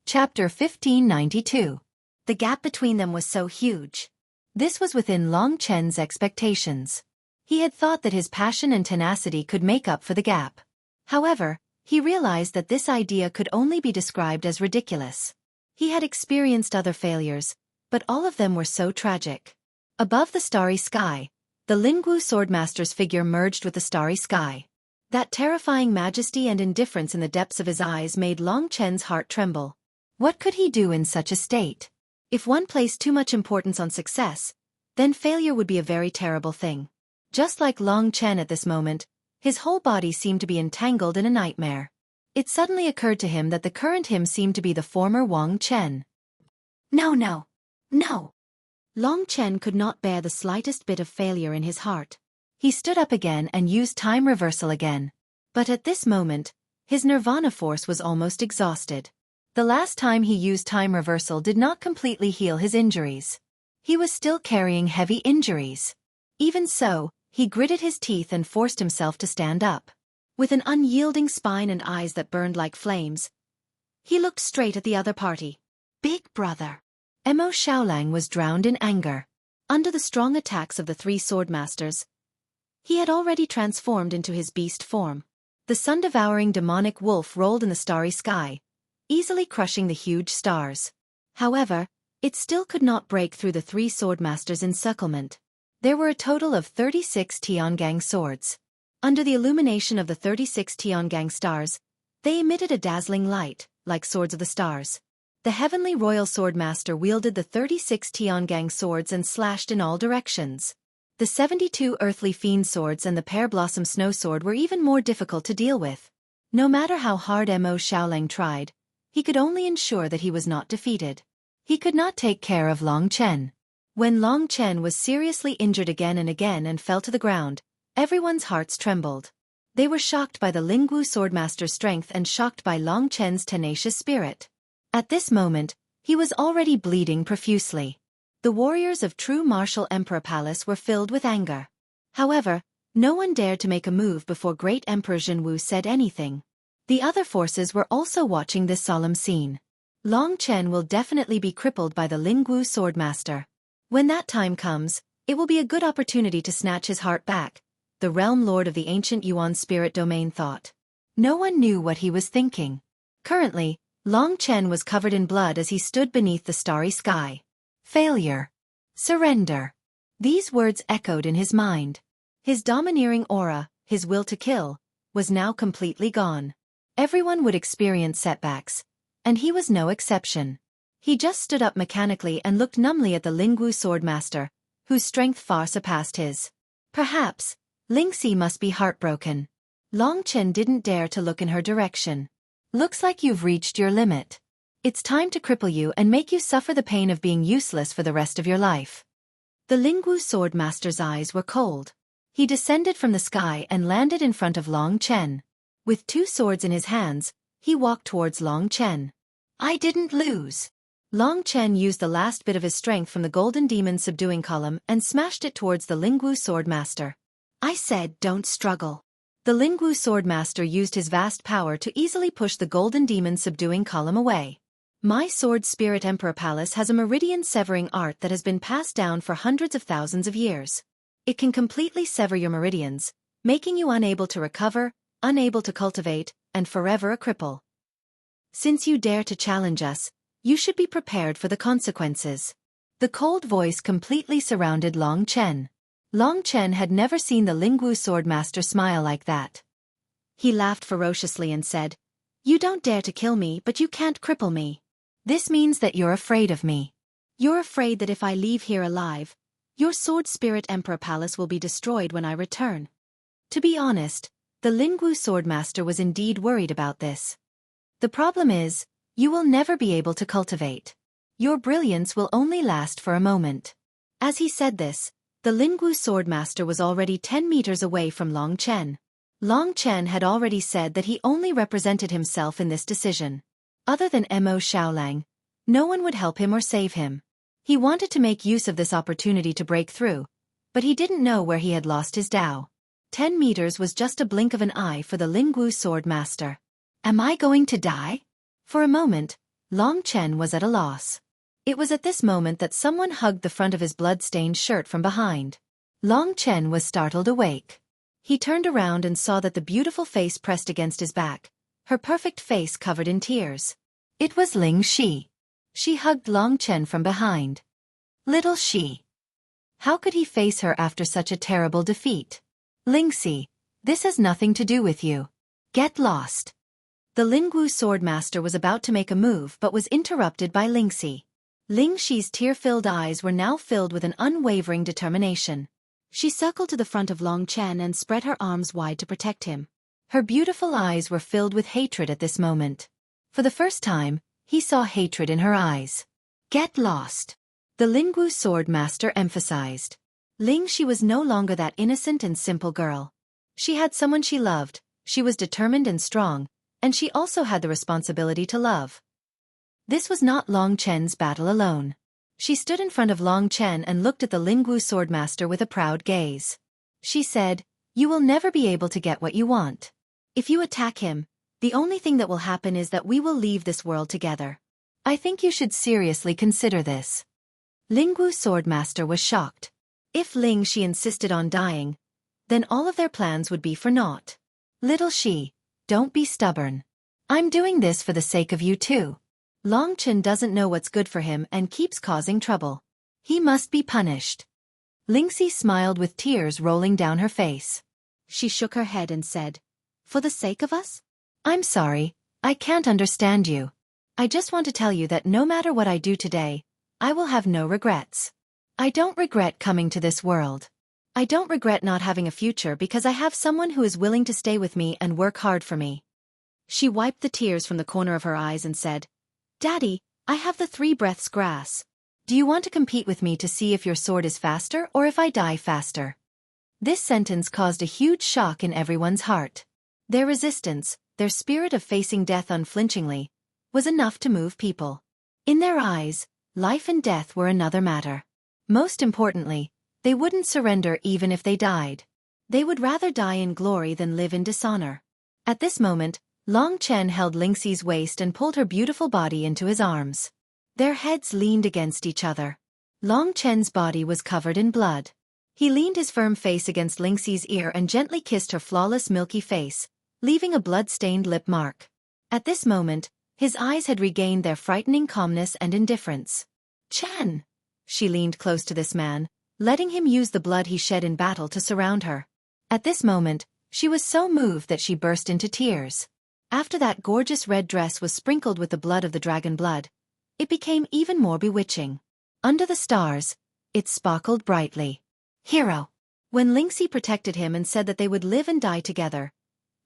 Chapter 1592. The gap between them was so huge. This was within Long Chen's expectations. He had thought that his passion and tenacity could make up for the gap. However, he realized that this idea could only be described as ridiculous. He had experienced other failures, but all of them were so tragic. Above the starry sky, the Lingwu Swordmaster's figure merged with the starry sky. That terrifying majesty and indifference in the depths of his eyes made Long Chen's heart tremble. What could he do in such a state? If one placed too much importance on success, then failure would be a very terrible thing. Just like Long Chen at this moment, his whole body seemed to be entangled in a nightmare. It suddenly occurred to him that the current him seemed to be the former Wang Chen. No, no, no. Long Chen could not bear the slightest bit of failure in his heart. He stood up again and used time reversal again. But at this moment, his nirvana force was almost exhausted. The last time he used time reversal did not completely heal his injuries. He was still carrying heavy injuries. Even so, he gritted his teeth and forced himself to stand up. With an unyielding spine and eyes that burned like flames, he looked straight at the other party. Big brother. Emo Xiaolang was drowned in anger. Under the strong attacks of the three swordmasters, he had already transformed into his beast form. The sun-devouring demonic wolf rolled in the starry sky, easily crushing the huge stars. However, it still could not break through the three swordmasters' encirclement. There were a total of 36 Tiangang swords. Under the illumination of the 36 Tiangang stars, they emitted a dazzling light, like swords of the stars. The heavenly royal swordmaster wielded the 36 Tiangang swords and slashed in all directions. The 72 earthly fiend swords and the pear blossom snow sword were even more difficult to deal with. No matter how hard Emo Xiaolang tried, he could only ensure that he was not defeated. He could not take care of Long Chen. When Long Chen was seriously injured again and fell to the ground, everyone's hearts trembled. They were shocked by the Lingwu Swordmaster's strength and shocked by Long Chen's tenacious spirit. At this moment, He was already bleeding profusely. The warriors of true martial Emperor Palace were filled with anger. However, no one dared to make a move before Great Emperor Zhenwu said anything. The other forces were also watching this solemn scene. Long Chen will definitely be crippled by the Lingwu Swordmaster. When that time comes, it will be a good opportunity to snatch his heart back, the realm lord of the ancient Yuan spirit domain thought. No one knew what he was thinking. Currently, Long Chen was covered in blood as he stood beneath the starry sky. Failure. Surrender. These words echoed in his mind. His domineering aura, his will to kill, was now completely gone. Everyone would experience setbacks, and he was no exception. He just stood up mechanically and looked numbly at the Lingwu Swordmaster, whose strength far surpassed his. Perhaps, Lingxi must be heartbroken. Long Chen didn't dare to look in her direction. Looks like you've reached your limit. It's time to cripple you and make you suffer the pain of being useless for the rest of your life. The Lingwu Swordmaster's eyes were cold. He descended from the sky and landed in front of Long Chen. With 2 swords in his hands, he walked towards Long Chen. I didn't lose. Long Chen used the last bit of his strength from the Golden Demon subduing column and smashed it towards the Lingwu Swordmaster. I said don't struggle. The Lingwu Swordmaster used his vast power to easily push the Golden Demon subduing column away. My sword Spirit Emperor Palace has a meridian-severing art that has been passed down for hundreds of thousands of years. It can completely sever your meridians, making you unable to recover, unable to cultivate, and forever a cripple. Since you dare to challenge us, you should be prepared for the consequences. The cold voice completely surrounded Long Chen. Long Chen had never seen the Lingwu Swordmaster smile like that. He laughed ferociously and said, You don't dare to kill me, but you can't cripple me. This means that you're afraid of me. You're afraid that if I leave here alive, your Sword Spirit Emperor Palace will be destroyed when I return. To be honest, the Lingwu Swordmaster was indeed worried about this. The problem is, you will never be able to cultivate. Your brilliance will only last for a moment. As he said this, the Lingwu Swordmaster was already 10 meters away from Long Chen. Long Chen had already said that he only represented himself in this decision. Other than Mo Xiaolang, no one would help him or save him. He wanted to make use of this opportunity to break through, but he didn't know where he had lost his Dao. 10 meters was just a blink of an eye for the Lingwu Swordmaster. Am I going to die? For a moment, Long Chen was at a loss. It was at this moment that someone hugged the front of his blood-stained shirt from behind. Long Chen was startled awake. He turned around and saw that the beautiful face pressed against his back, her perfect face covered in tears. It was Ling Shi. She hugged Long Chen from behind. Little Shi. How could he face her after such a terrible defeat? Lingxi, this has nothing to do with you. Get lost. The Lingwu Swordmaster was about to make a move but was interrupted by Lingxi. Ling Shi's tear-filled eyes were now filled with an unwavering determination. She circled to the front of Long Chen and spread her arms wide to protect him. Her beautiful eyes were filled with hatred at this moment. For the first time, he saw hatred in her eyes. Get lost. The Lingwu Swordmaster emphasized. Ling Shi was no longer that innocent and simple girl. She had someone she loved, she was determined and strong, and she also had the responsibility to love. This was not Long Chen's battle alone. She stood in front of Long Chen and looked at the Lingwu Swordmaster with a proud gaze. She said, You will never be able to get what you want. If you attack him, the only thing that will happen is that we will leave this world together. I think you should seriously consider this. Lingwu Swordmaster was shocked. If Ling Shi insisted on dying, then all of their plans would be for naught. Little Shi, don't be stubborn. I'm doing this for the sake of you too. Long Chen doesn't know what's good for him and keeps causing trouble. He must be punished. Lingxi smiled with tears rolling down her face. She shook her head and said, For the sake of us? I'm sorry, I can't understand you. I just want to tell you that no matter what I do today, I will have no regrets. I don't regret coming to this world. I don't regret not having a future because I have someone who is willing to stay with me and work hard for me. She wiped the tears from the corner of her eyes and said, Daddy, I have the 3 breaths grass. Do you want to compete with me to see if your sword is faster or if I die faster? This sentence caused a huge shock in everyone's heart. Their resistance, their spirit of facing death unflinchingly, was enough to move people. In their eyes, life and death were another matter. Most importantly, they wouldn't surrender even if they died. They would rather die in glory than live in dishonor. At this moment, Long Chen held Lingxi's waist and pulled her beautiful body into his arms. Their heads leaned against each other. Long Chen's body was covered in blood. He leaned his firm face against Lingxi's ear and gently kissed her flawless milky face, leaving a blood-stained lip mark. At this moment, his eyes had regained their frightening calmness and indifference. Chen! She leaned close to this man, letting him use the blood he shed in battle to surround her. At this moment, she was so moved that she burst into tears. After that gorgeous red dress was sprinkled with the blood of the dragon blood, it became even more bewitching. Under the stars, it sparkled brightly. Hero! When Lingxi protected him and said that they would live and die together,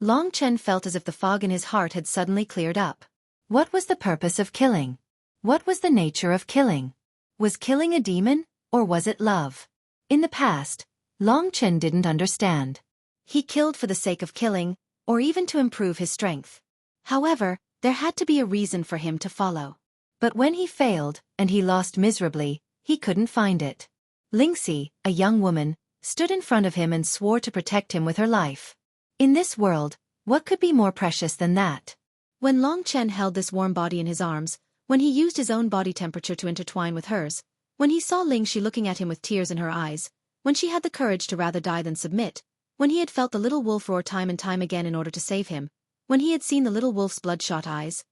Long Chen felt as if the fog in his heart had suddenly cleared up. What was the purpose of killing? What was the nature of killing? Was killing a demon, or was it love? In the past, Long Chen didn't understand. He killed for the sake of killing, or even to improve his strength. However, there had to be a reason for him to follow. But when he failed, and he lost miserably, he couldn't find it. Lingxi, a young woman, stood in front of him and swore to protect him with her life. In this world, what could be more precious than that? When Long Chen held this warm body in his arms, when he used his own body temperature to intertwine with hers, when he saw Lingxi looking at him with tears in her eyes, when she had the courage to rather die than submit, when he had felt the little wolf roar time and time again in order to save him, when he had seen the little wolf's bloodshot eyes,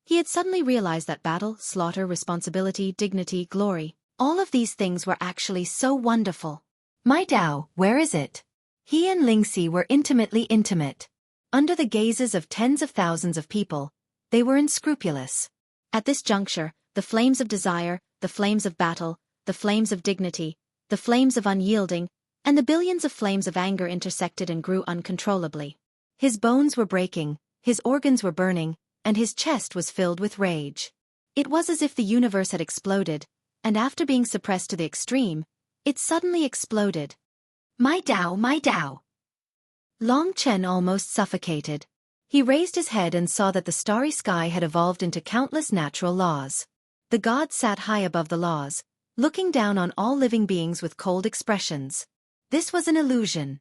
he had suddenly realized that battle, slaughter, responsibility, dignity, glory, all of these things were actually so wonderful. My Dao, where is it? He and Lingxi were intimately intimate. Under the gazes of tens of thousands of people, they were unscrupulous. At this juncture, the flames of desire, the flames of battle, the flames of dignity, the flames of unyielding, and the billions of flames of anger intersected and grew uncontrollably. His bones were breaking, his organs were burning, and his chest was filled with rage. It was as if the universe had exploded, and after being suppressed to the extreme, it suddenly exploded. My Dao, my Dao! Long Chen almost suffocated. He raised his head and saw that the starry sky had evolved into countless natural laws. The gods sat high above the laws, looking down on all living beings with cold expressions. This was an illusion.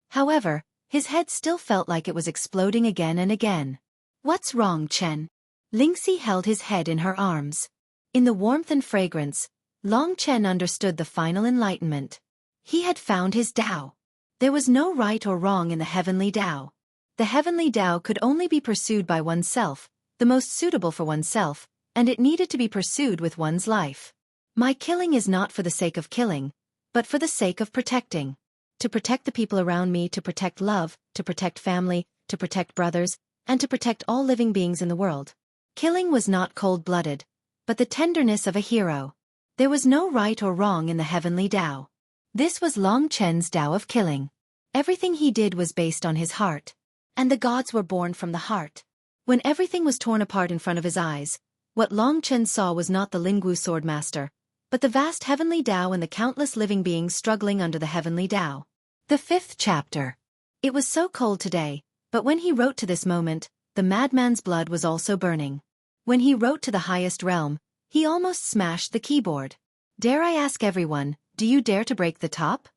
However, his head still felt like it was exploding again and again. What's wrong, Chen? Lingxi held his head in her arms. In the warmth and fragrance, Long Chen understood the final enlightenment. He had found his Dao. There was no right or wrong in the heavenly Dao. The heavenly Dao could only be pursued by oneself, the most suitable for oneself, and it needed to be pursued with one's life. My killing is not for the sake of killing, but for the sake of protecting. To protect the people around me, to protect love, to protect family, to protect brothers, and to protect all living beings in the world. Killing was not cold-blooded, but the tenderness of a hero. There was no right or wrong in the heavenly Dao. This was Long Chen's Dao of killing. Everything he did was based on his heart. And the gods were born from the heart. When everything was torn apart in front of his eyes, what Long Chen saw was not the Lingwu swordmaster, but the vast heavenly Dao and the countless living beings struggling under the heavenly Dao. The 5th chapter. It was so cold today, but when he wrote to this moment, the madman's blood was also burning. When he wrote to the highest realm, he almost smashed the keyboard. Dare I ask everyone, do you dare to break the top?